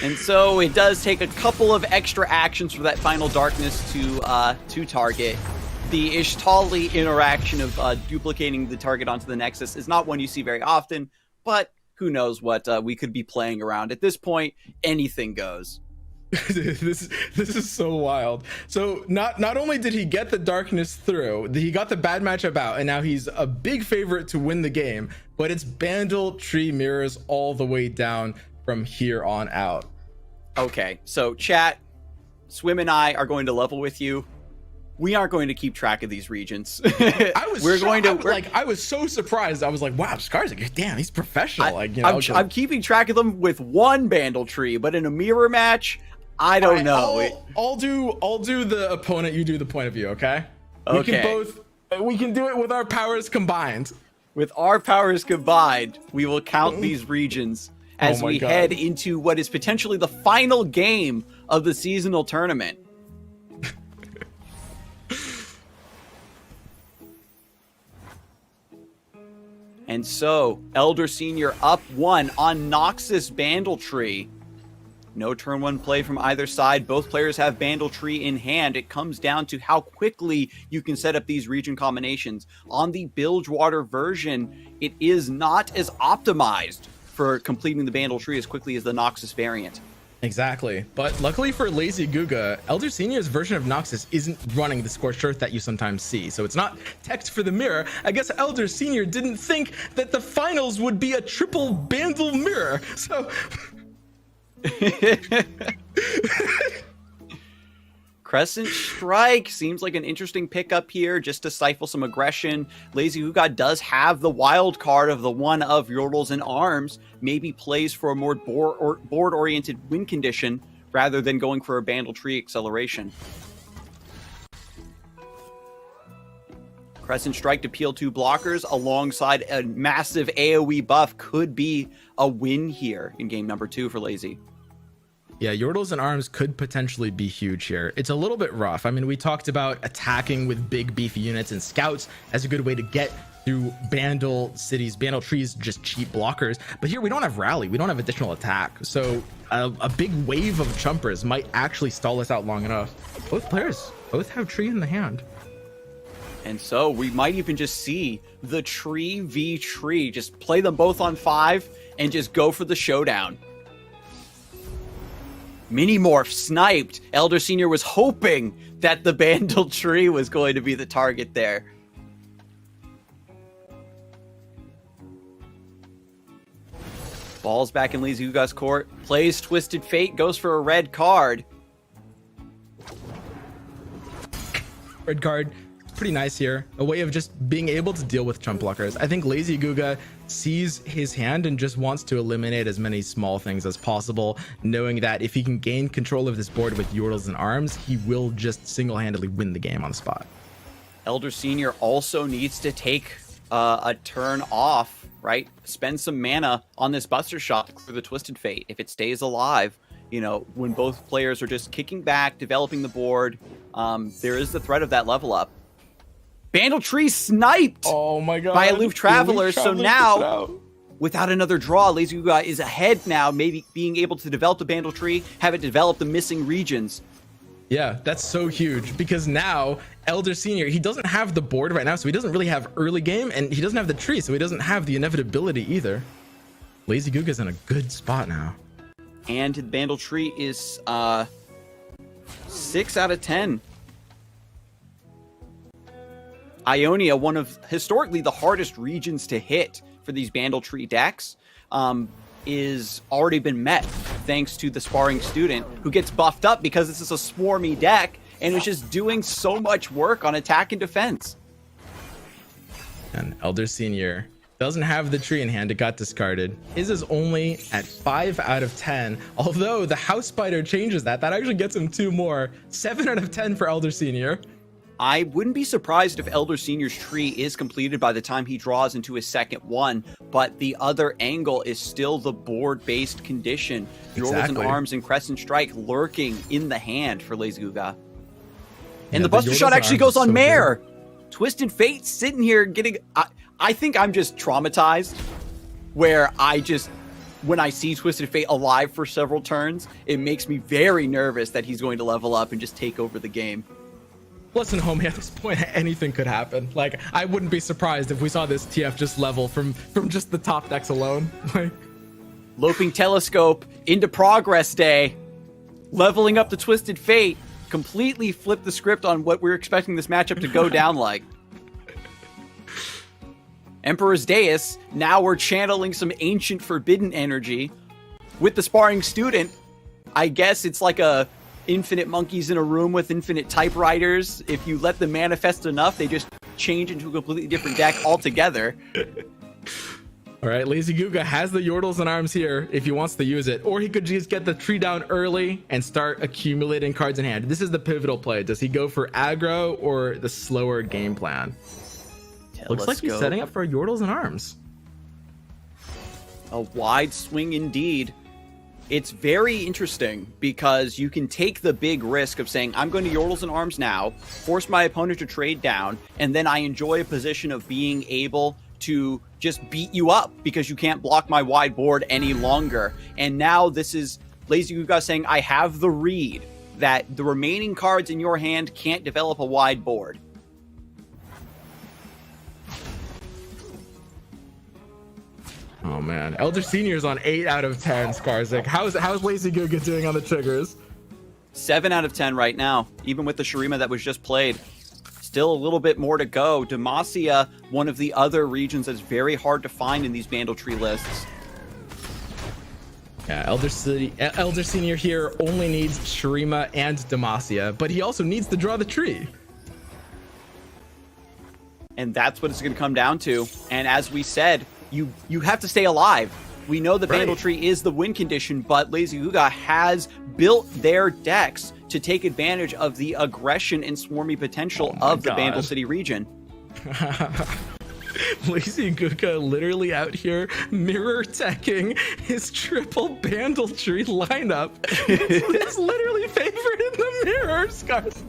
And so it does take a couple of extra actions for that final Darkness to target. The Ishtali interaction of duplicating the target onto the Nexus is not one you see very often, but who knows what we could be playing around. At this point, anything goes.
This is so wild. So not only did he get the Darkness through, he got the bad matchup out, and now he's a big favorite to win the game, but it's Bandle Tree mirrors all the way down from here on out.
Okay, so chat, Swim and I are going to level with you. We aren't going to keep track of these regions.
I was so surprised. I was like, wow, Skarsgård, damn, he's professional.
I'm keeping track of them with one Bandle Tree, but in a mirror match, I don't know.
I'll do the opponent, you do the point of view, okay?
Okay.
We can do it with our powers combined.
With our powers combined, we will count these regions as we head into what is potentially the final game of the seasonal tournament. And so, Elder Senior up 1 on Noxus Bandle Tree. No turn 1 play from either side. Both players have Bandle Tree in hand. It comes down to how quickly you can set up these region combinations. On the Bilgewater version, it is not as optimized for completing the Bandle Tree as quickly as the Noxus variant.
Exactly. But luckily for LazyGooga, Elder Senior's version of Noxus isn't running the Scorched Earth that you sometimes see. So it's not text for the mirror. I guess Elder Senior didn't think that the finals would be a triple Bandle mirror. So...
Crescent Strike seems like an interesting pickup here just to stifle some aggression. LazyGooga does have the wild card of the one of Yordles and Arms. Maybe plays for a more board-oriented win condition rather than going for a Bandle Tree acceleration. Crescent Strike to peel 2 blockers alongside a massive AoE buff could be a win here in game number 2 for Lazy.
Yeah, Yordles and Arms could potentially be huge here. It's a little bit rough. I mean, we talked about attacking with big beefy units and scouts as a good way to get through Bandle cities, Bandle Trees, just cheap blockers. But here we don't have rally. We don't have additional attack. So a big wave of chumpers might actually stall us out long enough. Both players both have Tree in the hand.
And so we might even just see the Tree v Tree. Just play them both on 5 and just go for the showdown. Minimorph sniped. Elder Senior was hoping that the Bandle Tree was going to be the target there. Ball's back in LazyGooga's court. Plays Twisted Fate. Goes for a red card.
red card. Pretty nice here. A way of just being able to deal with chump blockers. I think LazyGooga sees his hand and just wants to eliminate as many small things as possible, knowing that if he can gain control of this board with Yordles and Arms, he will just single-handedly win the game on the spot.
Elder Senior also needs to take a turn off, right? Spend some mana on this Buster Shot for the Twisted Fate. If it stays alive, you know, when both players are just kicking back, developing the board, there is the threat of that level up. Bandle Tree sniped by Aloof Traveler. So now, without another draw, LazyGooga is ahead now, maybe being able to develop the Bandle Tree, have it develop the missing regions.
Yeah, that's so huge because now Elder Senior, he doesn't have the board right now, so he doesn't really have early game, and he doesn't have the tree, so he doesn't have the inevitability either. LazyGooga's in a good spot now.
And the Bandle Tree is 6 out of 10. Ionia, one of historically the hardest regions to hit for these Bandle Tree decks, is already been met thanks to the Sparring Student, who gets buffed up because this is a swarmy deck and is just doing so much work on attack and defense.
And Elder Senior doesn't have the tree in hand. It got discarded. His is only at 5 out of 10, although the House Spider changes that. That actually gets him 2 more. 7 out of 10 for Elder Senior.
I wouldn't be surprised if Elder Senior's tree is completed by the time he draws into his second one, but the other angle is still the board-based condition. Yordles and Arms and Crescent Strike lurking in the hand for LazyGooga. And the Buster Shot actually goes on Mare. Twisted Fate sitting here getting... I think I'm just traumatized, where when I see Twisted Fate alive for several turns, it makes me very nervous that he's going to level up and just take over the game.
Listen, homie, at this point, anything could happen. Like, I wouldn't be surprised if we saw this TF just level from just the top decks alone. Like,
Loping Telescope into Progress Day, leveling up the Twisted Fate, completely flipped the script on what we're expecting this matchup to go down like. Emperor's Deus, now we're channeling some ancient forbidden energy. With the Sparring Student, I guess it's like a infinite monkeys in a room with infinite typewriters. If you let them manifest enough, they just change into a completely different deck altogether.
All right, LazyGooga has the Yordles and Arms here if he wants to use it, or he could just get the tree down early and start accumulating cards in hand. This is the pivotal play. Does he go for aggro or the slower game plan? Looks like he's setting up for Yordles and Arms.
A wide swing indeed. It's very interesting because you can take the big risk of saying, I'm going to Yordles and Arms now, force my opponent to trade down, and then I enjoy a position of being able to just beat you up because you can't block my wide board any longer. And now this is LazyGooga saying, I have the read that the remaining cards in your hand can't develop a wide board.
Oh man, Elder Senior's on 8 out of 10, Skarzik. How's LazyGooga doing on the triggers?
7 out of 10 right now, even with the Shurima that was just played. Still a little bit more to go. Demacia, one of the other regions that's very hard to find in these Bandle Tree lists.
Yeah, Elder Senior here only needs Shurima and Demacia, but he also needs to draw the tree.
And that's what it's going to come down to. And as we said, you have to stay alive. We know the Bandle Tree is the win condition, but LazyGooga has built their decks to take advantage of the aggression and swarmy potential of the Bandle City region.
LazyGooga literally out here mirror teching his triple Bandle Tree lineup. It's literally favored in the mirror, Scars.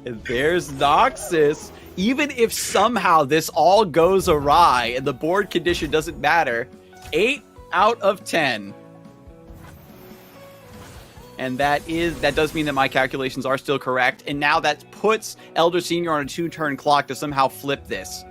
And there's Noxus. Even if somehow this all goes awry and the board condition doesn't matter, 8 out of 10. And that does mean that my calculations are still correct. And now that puts Elder Senior on a 2-turn clock to somehow flip this.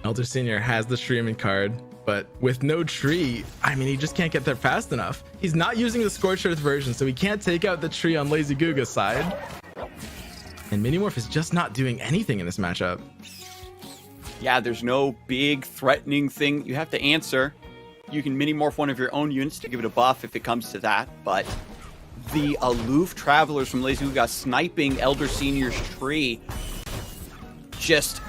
Elder Senior has the streaming card, but with no tree, I mean, he just can't get there fast enough. He's not using the Scorched Earth version, so he can't take out the tree on LazyGooga's side. And Minimorph is just not doing anything in this matchup.
Yeah, there's no big threatening thing you have to answer. You can mini-morph one of your own units to give it a buff if it comes to that, but the aloof travelers from LazyGooga sniping Elder Senior's tree just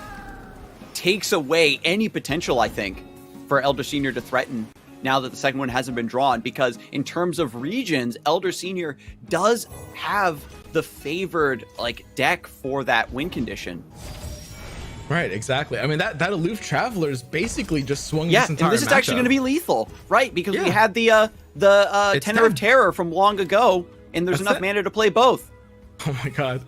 takes away any potential, I think, for Elder Senior to threaten now that the second one hasn't been drawn, because in terms of regions, Elder Senior does have the favored deck for that win condition.
Right, exactly. I mean, that aloof travelers basically just swung this entire
and this is actually going to be lethal, right? Because we had the Tenor of Terror from long ago, and there's enough mana to play both.
Oh my god.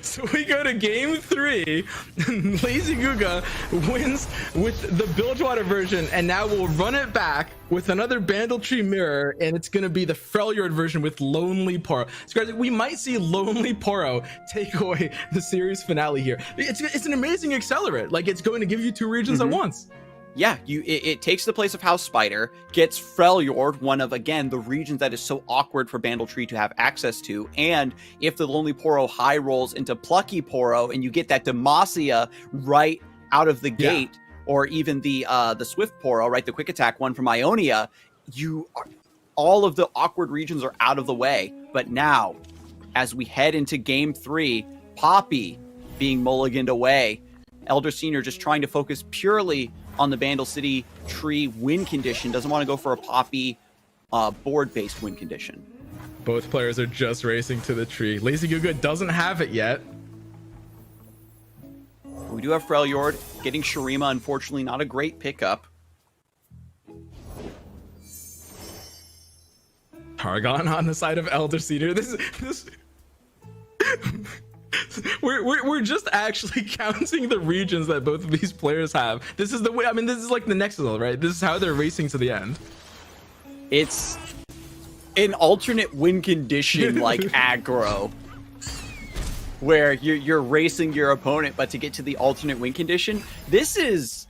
So we go to game 3. LazyGooga wins with the Bilgewater version, and now we'll run it back with another Bandletree mirror, and it's going to be the Freljord version with Lonely Poro. So guys, we might see Lonely Poro take away the series finale here. It's an amazing accelerant. Like, it's going to give you 2 regions at once.
Yeah, it takes the place of House Spider, gets Freljord, one of, again, the regions that is so awkward for Bandletree to have access to, and if the Lonely Poro high rolls into Plucky Poro, and you get that Demacia right out of the gate, or even the Swift Poro, right, the quick attack one from Ionia, all of the awkward regions are out of the way. But now, as we head into game 3, Poppy being mulliganed away, Elder Senior just trying to focus purely on the Bandle City tree win condition, doesn't want to go for a Poppy board-based win condition.
Both players are just racing to the tree. LazyGooga doesn't have it yet.
We do have Freljord. Getting Shurima, unfortunately, not a great pickup.
Targon on the side of Elder Senior. This We're just actually counting the regions that both of these players have. This is the way. I mean, this is like the next level, right? This is how they're racing to the end.
It's an alternate win condition like aggro, where you're racing your opponent, but to get to the alternate win condition, this is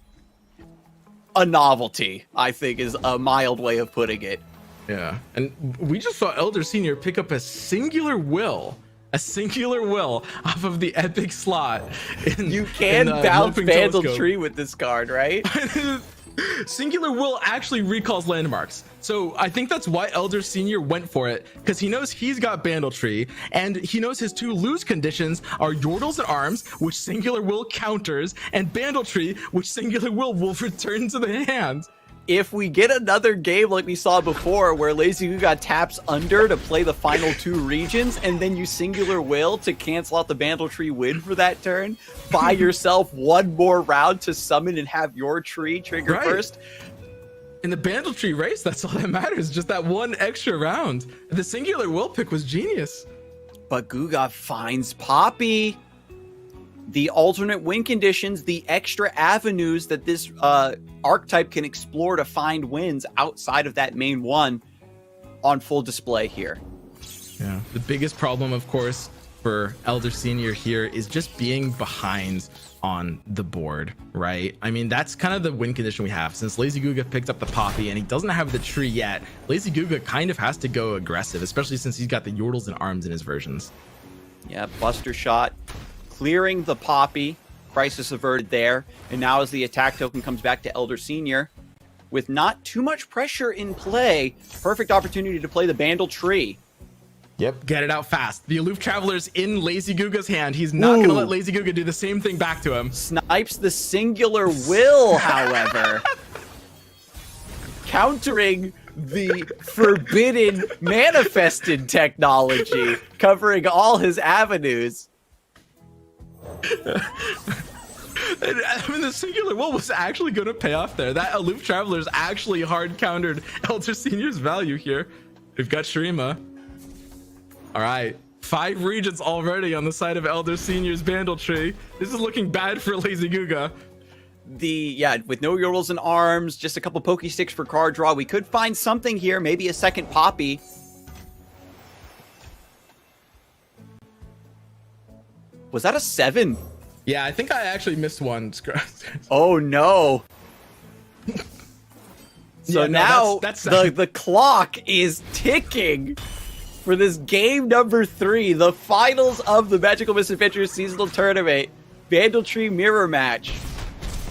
a novelty, I think, is a mild way of putting it.
Yeah, and we just saw Elder Senior pick up a singular will off of the epic slot.
You can bounce Bandletree with this card, right?
Singular will actually recalls landmarks. So I think that's why Elder Senior went for it, because he knows he's got Bandletree, and he knows his 2 lose conditions are Yordles and Arms, which Singular Will counters, and Bandletree, which Singular Will return to the hand.
If we get another game like we saw before, where LazyGooga taps under to play the final 2 regions, and then you Singular Will to cancel out the Bandletree win for that turn, buy yourself 1 more round to summon and have your tree trigger first.
In the Bandletree race, that's all that matters, just that 1 extra round. The Singular Will pick was genius.
But Googa finds Poppy. The alternate win conditions, the extra avenues that this archetype can explore to find wins outside of that main one on full display here.
Yeah, the biggest problem, of course, for Elder Senior here is just being behind on the board, right? I mean, that's kind of the win condition we have. Since LazyGooga picked up the Poppy and he doesn't have the tree yet, LazyGooga kind of has to go aggressive, especially since he's got the Yordles and Arms in his versions.
Yeah, Buster Shot clearing the Poppy, crisis averted there, and now as the attack token comes back to Elder Senior, with not too much pressure in play, perfect opportunity to play the Bandletree.
Yep, get it out fast. The Aloof Traveler's in LazyGooga's hand. He's not going to let LazyGooga do the same thing back to him.
Snipes the Singular Will, however. Countering the forbidden manifested technology, covering all his avenues.
I mean, the Singular Will was actually going to pay off there. That Aloof Traveler's actually hard countered Elder Senior's value here. We've got Shurima. All right, 5 regions already on the side of Elder Senior's Bandletree. This is looking bad for LazyGooga.
With no Yordles and Arms, just a couple Poke Sticks for card draw, we could find something here, maybe a second Poppy. Was that a 7?
Yeah, I think I actually missed one.
Oh no. So now
that's
the clock is ticking for this game number 3, the finals of the Magical Misadventures seasonal tournament, Bandletree mirror match.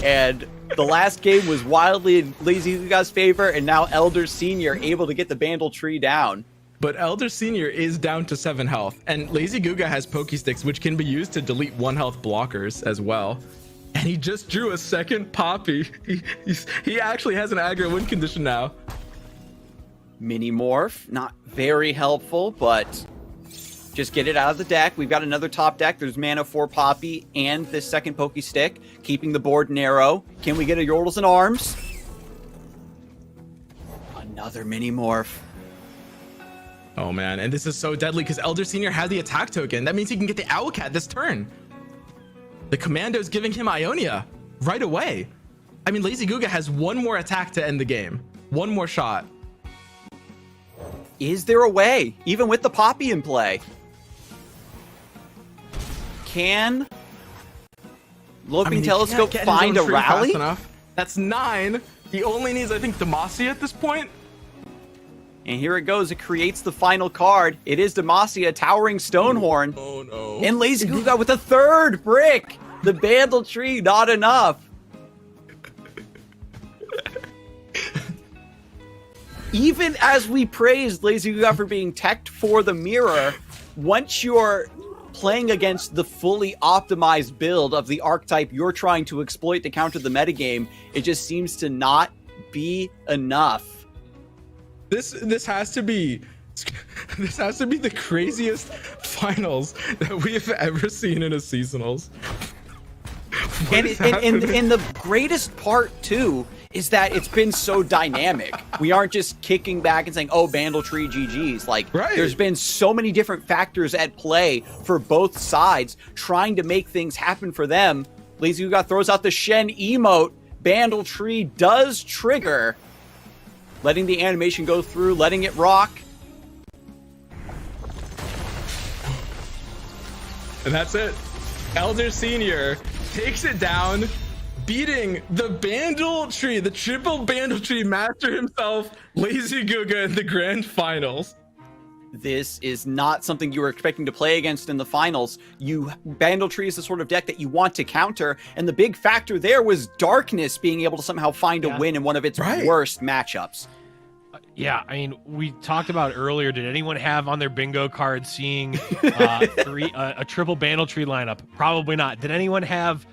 And The last game was wildly in LazyGooga's favor, and now Elder Senior able to get the Bandle Tree down.
But Elder Senior is down to 7 health, and LazyGooga has Pokesticks, which can be used to delete 1 health blockers as well. And he just drew a second Poppy. He actually has an aggro win condition now.
Mini Morph, not very helpful, but just get it out of the deck. We've got another top deck. There's mana for Poppy and this second Pokestick, keeping the board narrow. Can we get a Yordles and Arms? Another Mini Morph.
Oh man, and this is so deadly because Elder Senior has the attack token. That means he can get the Owlcat this turn. The Commando's giving him Ionia right away. I mean, LazyGooga has 1 more attack to end the game. 1 more shot.
Is there a way, even with the Poppy in play? Can Loping Telescope find a rally?
That's 9. He only needs, I think, Demacia at this point.
And here it goes. It creates the final card. It is Demacia, Towering Stonehorn.
Oh no.
And LazyGooga with a 3rd brick. The Bandle Tree, not enough. Even as we praised LazyGooga for being teched for the mirror, once you're playing against the fully optimized build of the archetype you're trying to exploit to counter the metagame, it just seems to not be enough.
This has to be the craziest finals that we have ever seen in a seasonals.
And the greatest part too is that it's been so dynamic. We aren't just kicking back and saying, "Oh, Bandle Tree GG's." There's been so many different factors at play for both sides, trying to make things happen for them. LazyGooga throws out the Shen emote. Bandle Tree does trigger, letting the animation go through, letting it rock.
And that's it. Elder Senior takes it down, beating the Bandle Tree, the triple Bandle Tree master himself, LazyGooga, in the grand finals.
This is not something you were expecting to play against in the finals. Bandle Tree is the sort of deck that you want to counter, and the big factor there was Darkness being able to somehow find a win in one of its worst matchups.
Yeah, I mean, we talked about earlier, did anyone have on their bingo card seeing a triple Bandle Tree lineup? Probably not. Did anyone have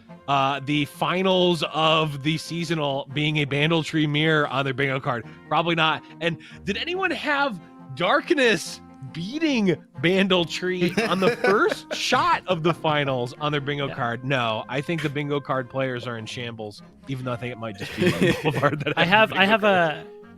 the finals of the seasonal being a Bandle Tree mirror on their bingo card? Probably not. And did anyone have Darkness beating Bandle Tree on the first shot of the finals on their bingo card? No, I think the bingo card players are in shambles, even though I think it might just be Boulevard that
I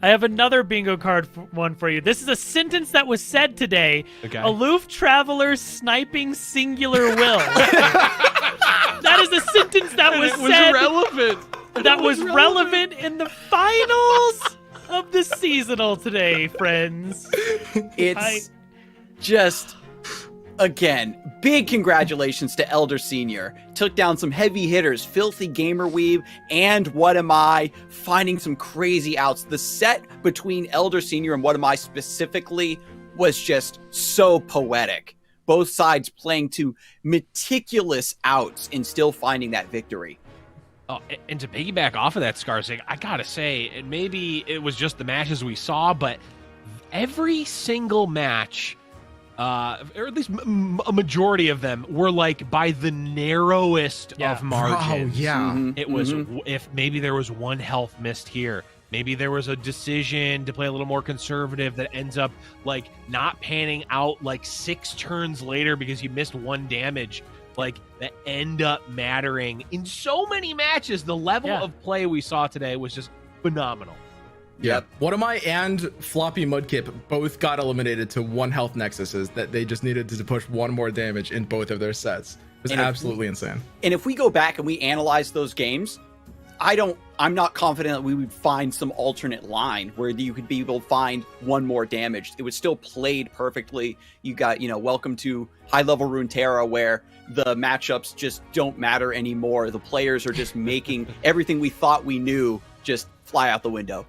have another bingo card one for you. This is a sentence that was said today.
Okay.
Aloof travelers sniping singular will. That is a sentence that was said.
Relevant.
That was relevant in the finals of the seasonal today, friends.
It's just, again, big congratulations to Elder Senior. Took down some heavy hitters, Filthy Gamer Weave and WhatAmI, finding some crazy outs. The set between Elder Senior and WhatAmI specifically was just so poetic. Both sides playing to meticulous outs and still finding that victory.
Oh, and to piggyback off of that, Skarsig, I gotta say, and maybe it was just the matches we saw, but every single match, or at least a majority of them, were like by the narrowest of margins.
Oh, yeah.
It was, if maybe there was 1 health missed here, maybe there was a decision to play a little more conservative that ends up like not panning out like 6 turns later because you missed 1 damage. Like, that end up mattering in so many matches. The level of play we saw today was just phenomenal.
Yep. WhatAmI and FloppyMudkip both got eliminated to 1 health nexuses that they just needed to push 1 more damage in both of their sets. It was absolutely insane.
And if we go back and we analyze those games, I'm not confident that we would find some alternate line where you could be able to find 1 more damage. It was still played perfectly. You got, welcome to high level Runeterra, where the matchups just don't matter anymore. The players are just making everything we thought we knew just fly out the window.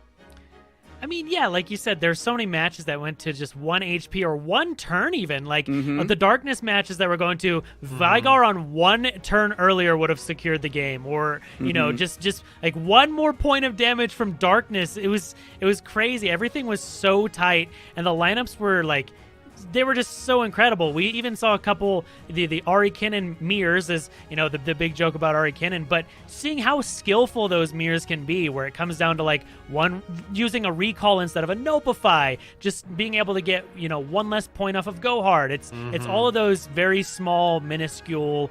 I mean, yeah, like you said, there's so many matches that went to just 1 HP or 1 turn even. Like the Darkness matches that we're going to, Vigar on 1 turn earlier would have secured the game, or you know, just like 1 more point of damage from Darkness. It was crazy. Everything was so tight, and the lineups were like, they were just so incredible. We even saw a couple, the Ari Kinnan mirrors, is, you know, the big joke about Ari Kinnan, but seeing how skillful those mirrors can be, where it comes down to like using a recall instead of a Nopify, just being able to get, you know, 1 less point off of Go Hard. It's all of those very small, minuscule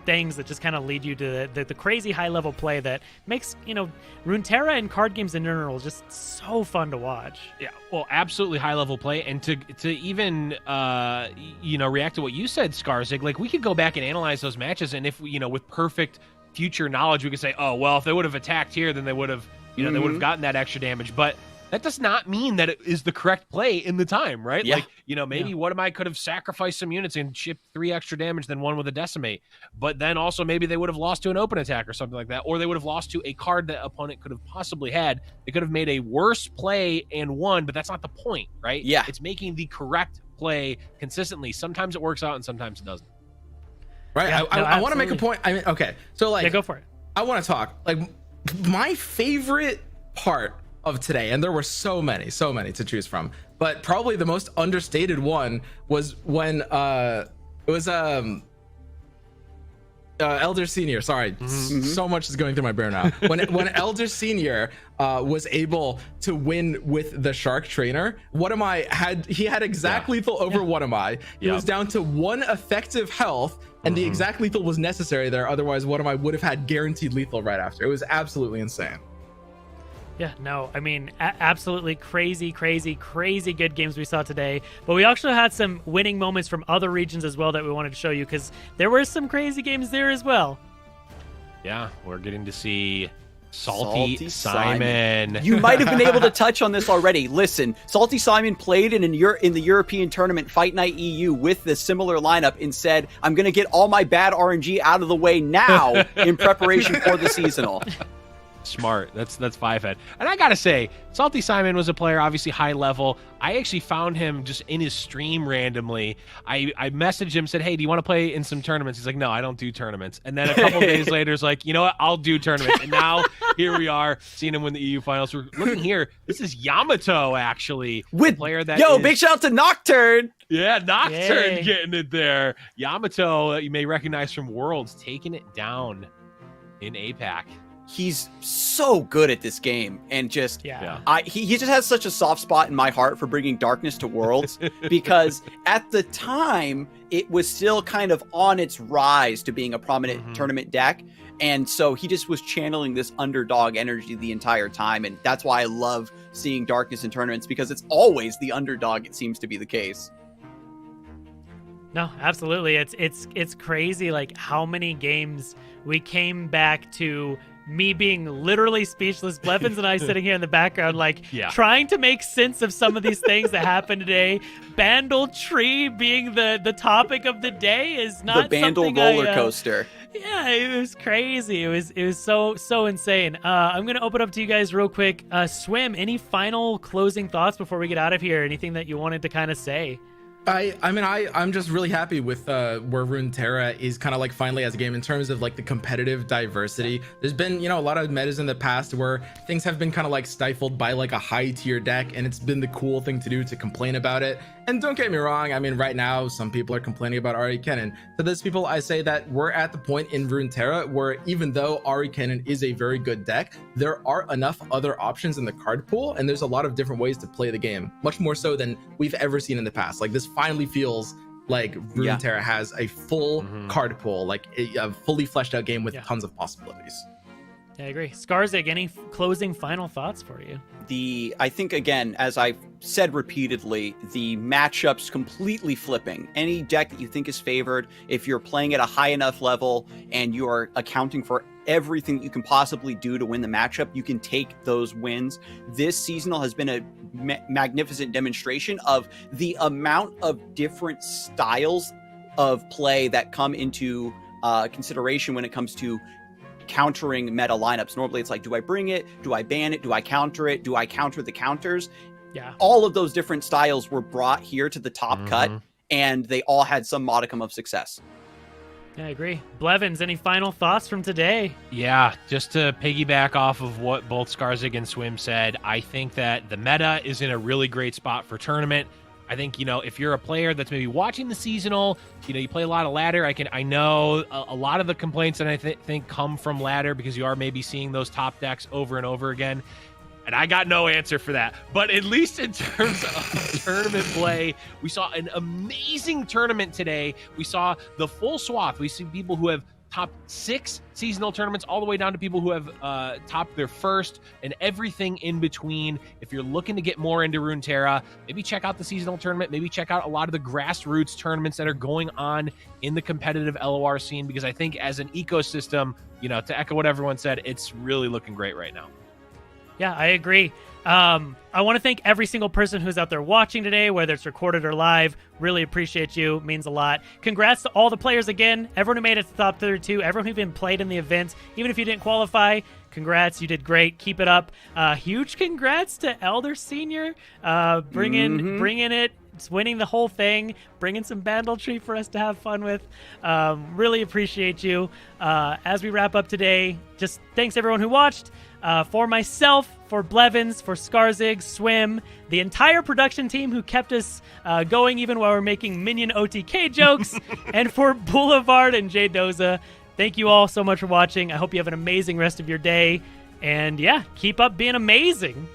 things that just kind of lead you to the crazy high level play that makes, you know, Runeterra and card games in general just so fun to watch.
Yeah, well, absolutely high level play, and to even you know, react to what you said, Skarzig, like we could go back and analyze those matches, and if, you know, with perfect future knowledge, we could say, oh well, if they would have attacked here, then they would have, you know, they would have gotten that extra damage. But that does not mean that it is the correct play in the time, right?
Yeah.
Like, you know, maybe WhatAmI could have sacrificed some units and shipped 3 extra damage than 1 with a Decimate. But then also maybe they would have lost to an open attack or something like that. Or they would have lost to a card that opponent could have possibly had. They could have made a worse play and won, but that's not the point, right?
Yeah.
It's making the correct play consistently. Sometimes it works out and sometimes it doesn't.
Right.
Yeah,
I want to make a point. I mean, okay. So like,
yeah, go for it.
I want to talk. Like, my favorite part of today, and there were so many to choose from, but probably the most understated one was when it was Elder Senior. Sorry, so much is going through my brain now. When Elder Senior was able to win with the Shark Trainer, WhatAmI had exact lethal over WhatAmI. He was down to 1 effective health, and the exact lethal was necessary there. Otherwise, WhatAmI would have had guaranteed lethal right after. It was absolutely insane.
Yeah, no, I mean, absolutely crazy good games we saw today. But we actually had some winning moments from other regions as well that we wanted to show you, because there were some crazy games there as well.
Yeah, we're getting to see Salty Simon.
You might have been able to touch on this already. Listen, Salty Simon played in the European tournament Fight Night EU with the similar lineup and said, I'm going to get all my bad RNG out of the way now in preparation for the seasonal.
Smart. That's 5-head. And I gotta say, Salty Simon was a player, obviously high level. I actually found him just in his stream randomly. I messaged him, said, hey, do you want to play in some tournaments? He's like, no, I don't do tournaments. And then a couple days later, he's like, you know what, I'll do tournaments. And now here we are, seeing him win the EU finals. We're looking here. This is Yamato, actually.
With
player that
big shout out to Nocturne.
Yeah, Nocturne getting it there. Yamato, you may recognize from Worlds, taking it down in APAC.
He's so good at this game, and just he just has such a soft spot in my heart for bringing Darkness to Worlds, because at the time it was still kind of on its rise to being a prominent tournament deck, and so he just was channeling this underdog energy the entire time, and that's why I love seeing Darkness in tournaments, because it's always the underdog. It seems to be the case.
No, absolutely. It's crazy, like how many games we came back to me being literally speechless. Blevins and I sitting here in the background, like trying to make sense of some of these things that happened today. Bandle Tree being the topic of the day is not
the Bandle roller coaster.
Yeah, it was crazy. It was so insane. I'm gonna open up to you guys real quick. Swim, any final closing thoughts before we get out of here? Anything that you wanted to kind of say?
I'm just really happy with where Runeterra is kind of like finally as a game in terms of like the competitive diversity. There's been, you know, a lot of metas in the past where things have been kind of like stifled by like a high tier deck, and it's been the cool thing to do to complain about it. And don't get me wrong, I mean, right now some people are complaining about Ari Kinnan. To those people, I say that we're at the point in Runeterra where even though Ari Kinnan is a very good deck, there are enough other options in the card pool, and there's a lot of different ways to play the game, much more so than we've ever seen in the past. Like, this finally feels like Runeterra has a full card pool, like a fully fleshed out game with tons of possibilities.
Yeah, I agree. Skarzig, any closing final thoughts for you?
I think, again, as I've said repeatedly, the matchups completely flipping. Any deck that you think is favored, if you're playing at a high enough level and you are accounting for everything that you can possibly do to win the matchup, you can take those wins. This seasonal has been a magnificent demonstration of the amount of different styles of play that come into consideration when it comes to countering meta lineups. Normally it's like, do I bring it? Do I ban it? Do I counter it? Do I counter the counters?
Yeah.
All of those different styles were brought here to the top cut, and they all had some modicum of success.
Yeah, I agree. Blevins, any final thoughts from today?
Yeah, just to piggyback off of what both Skarzig and Swim said, I think that the meta is in a really great spot for tournament. I think, if you're a player that's maybe watching the seasonal, you play a lot of ladder. I know a lot of the complaints that I think come from ladder because you are maybe seeing those top decks over and over again. And I got no answer for that. But at least in terms of tournament play, we saw an amazing tournament today. We saw the full swath. We see people who have top 6 seasonal tournaments all the way down to people who have topped their first and everything in between. If you're looking to get more into Runeterra, maybe check out the seasonal tournament. Maybe check out a lot of the grassroots tournaments that are going on in the competitive LOR scene, because I think as an ecosystem, to echo what everyone said, it's really looking great right now.
Yeah, I agree. I want to thank every single person who's out there watching today, whether it's recorded or live. Really appreciate you. It means a lot. Congrats to all the players again. Everyone who made it to the top 32. Everyone who even played in the event. Even if you didn't qualify, congrats. You did great. Keep it up. Huge congrats to Elder Senior. Bringing it. Winning the whole thing, bringing some banditry for us to have fun with. Really appreciate you. As we wrap up today, just thanks everyone who watched. For myself, for Blevins, for Skarzig, Swim, the entire production team who kept us going even while we're making minion OTK jokes, and for Boulevard and Jay Doza, thank you all so much for watching. I hope you have an amazing rest of your day. And yeah, keep up being amazing.